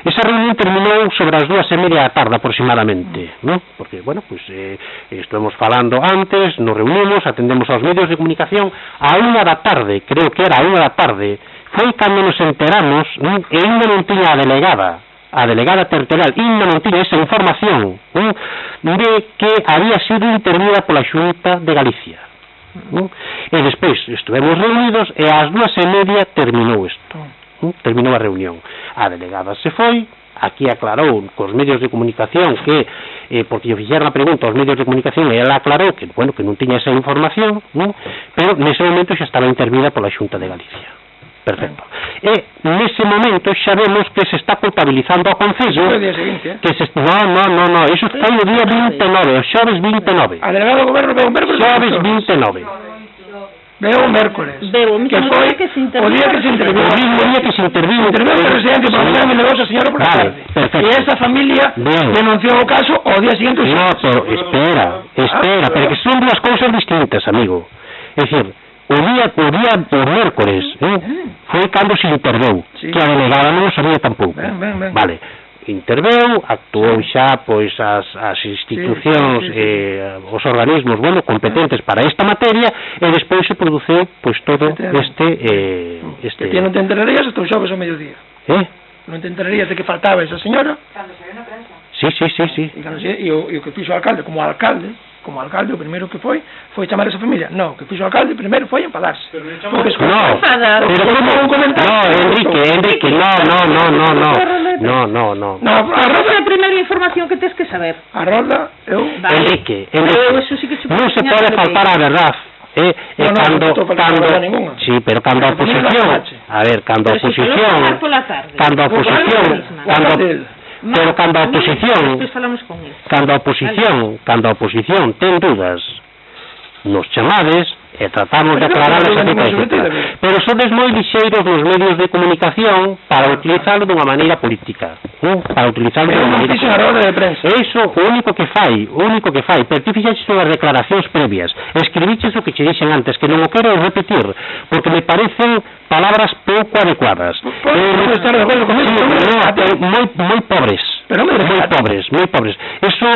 [SPEAKER 1] Esa reunión terminou sobre as 2:30 da tarde aproximadamente, porque, bueno, pues estuvemos falando antes, nos reunimos, atendemos aos medios de comunicación. A 1 da tarde, creo que era a 1 da tarde, foi cando nos enteramos, e ainda non tiña a delegada territorial ainda non tiña esa información de que había sido intervida pola Xunta de Galicia. E despois estuvemos reunidos e ás 2:30 terminou isto. Terminou a reunión. A delegada se foi, aquí aclarou cos medios de comunicación que, porque lle fixeron a pregunta aos medios de comunicación, e ela aclarou que, bueno, que non tiña esa información, pero nese momento xa estaba intervida pola Xunta de Galicia. Perfecto. E nese momento xa vemos que se está culpabilizando ao Concello.
[SPEAKER 3] O día seguinte,
[SPEAKER 1] que se no, eso foi o día 29, o xoves 29.
[SPEAKER 3] A delegado do goberno veo un mércoles.
[SPEAKER 1] Xoves 29.
[SPEAKER 3] Veo un mércoles.
[SPEAKER 2] Veo o mismo día que se interviu.
[SPEAKER 3] O día que se interviu.
[SPEAKER 1] O mismo día que se interviu.
[SPEAKER 3] Interviu o presidente para mandar a negocio a señora por la tarde.
[SPEAKER 1] Perfecto.
[SPEAKER 3] E esa familia denunció o caso o día seguinte.
[SPEAKER 1] No, pero espera, pero que son dúas cousas distintas, amigo. É dicir, o mércoles foi cando se interveu, que a delegada non o sabía tampouco. Vale, interveu, actuou xa pois as institucións os organismos, bueno, competentes para esta materia, e despois se produceu pois todo este
[SPEAKER 3] que ti non te enterarías hasta o xoves ao mediodía. Non te enterarías de que faltaba esa señora.
[SPEAKER 6] Cando se ve na prensa.
[SPEAKER 1] Sí.
[SPEAKER 3] E o que fixo o alcalde, como alcalde, o primeiro que foi chamar a esa familia. No, que fixo o alcalde primeiro foi enfadarse. Porque
[SPEAKER 1] no,
[SPEAKER 3] un comentario.
[SPEAKER 1] Enrique, no.
[SPEAKER 2] Esa é a primeira información que tens que saber.
[SPEAKER 3] A Roda,
[SPEAKER 1] Enrique, non se pode faltar a verdad. Sí, pero cando a oposición, pero cando a oposición ten dúdas, nos chamades e tratamos de aclarar esa situación. Pero sodes moi lixeiros nos medios de comunicación para utilizarlo dunha maneira política, para utilizarlo dunha maneira política. Eso, o único que fai, pero ti fixaches unhas declaracións previas, escribiches o que che dixen antes, que non o quero repetir, porque me parecen palabras pouco adecuadas. Moi pobres. Eso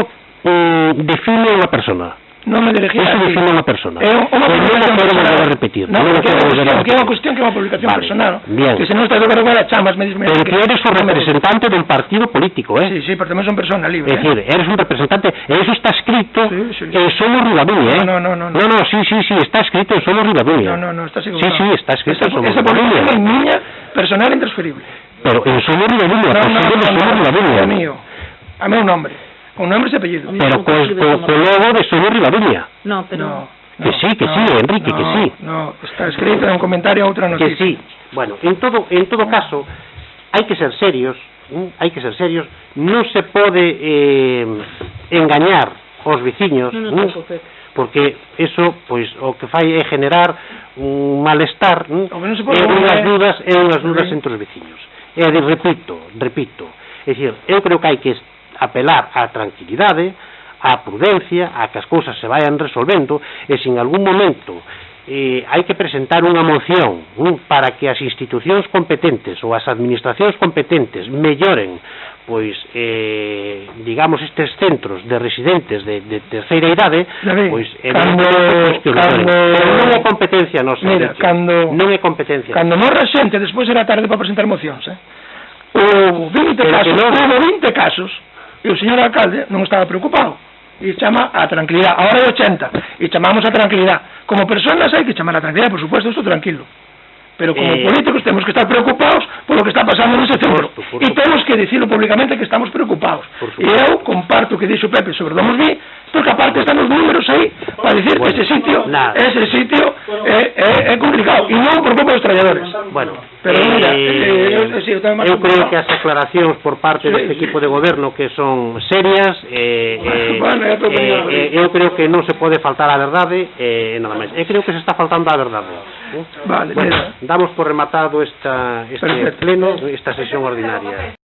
[SPEAKER 1] define unha persona.
[SPEAKER 3] Non me dirigí a ti.
[SPEAKER 1] Eso define unha persona.
[SPEAKER 3] É unha publicación
[SPEAKER 1] personal. Repetir.
[SPEAKER 3] Non, que é unha cuestión que é unha publicación personal.
[SPEAKER 1] Bien.
[SPEAKER 3] Que se non estás de acordo con ela, chamas, me dices...
[SPEAKER 1] Pero que eres o representante dun partido político,
[SPEAKER 3] Sí, pero tamén son persona libre.
[SPEAKER 1] É dicir, eres un representante, e eso está escrito en Somos Ribadumia, No, sí, está escrito en Somos Ribadumia.
[SPEAKER 3] No, está seguro.
[SPEAKER 1] Sí, está escrito en Somos
[SPEAKER 3] Ribadumia. Esa publicación é miña, personal e intransferible.
[SPEAKER 1] Pero en Somos Ribadumia,
[SPEAKER 3] é mío. A meu nombre. Con nombres e apellidos.
[SPEAKER 1] Pero co logo de Somos Ribadumia.
[SPEAKER 2] No, pero...
[SPEAKER 1] Que sí, Enrique, que sí.
[SPEAKER 3] No, está escrito en un comentario a outra noticia.
[SPEAKER 1] Que sí. Bueno, en todo caso, hai que ser serios, non se pode engañar os veciños, porque eso, pois, o que fai é generar un malestar, e unhas dudas entre os veciños. E repito, é dicir, eu creo que hai que apelar á tranquilidade, a prudencia, a que as cousas se vayan resolvendo, e se en algún momento hai que presentar unha moción para que as institucións competentes ou as administracións competentes melloren pois digamos estes centros de residentes de terceira idade, pois non é competencia nosa, non é competencia.
[SPEAKER 3] Cando morra xente despois era tarde para presentar mocións, houve 20 casos e o señor alcalde non estaba preocupado e chama a tranquilidade, a hora de 80 e chamamos a tranquilidade. Como personas hai que chamar a tranquilidade, por supuesto, estou tranquilo, pero como políticos temos que estar preocupados por lo que está pasando nese centro e temos que dicirlo públicamente que estamos preocupados. E eu comparto o que dixo Pepe sobre Domosví, porque aparte están os números aí para dicir que ese sitio é complicado e non por culpa dos traballadores.
[SPEAKER 1] Bueno,
[SPEAKER 3] pero mira,
[SPEAKER 1] eu creo que as declaracións por parte deste equipo de goberno que son serias, eu creo que non se pode faltar a verdade e nada máis. Eu creo que se está faltando a verdade.
[SPEAKER 3] Vale,
[SPEAKER 1] bueno, damos por rematado este pleno, esta sesión ordinaria.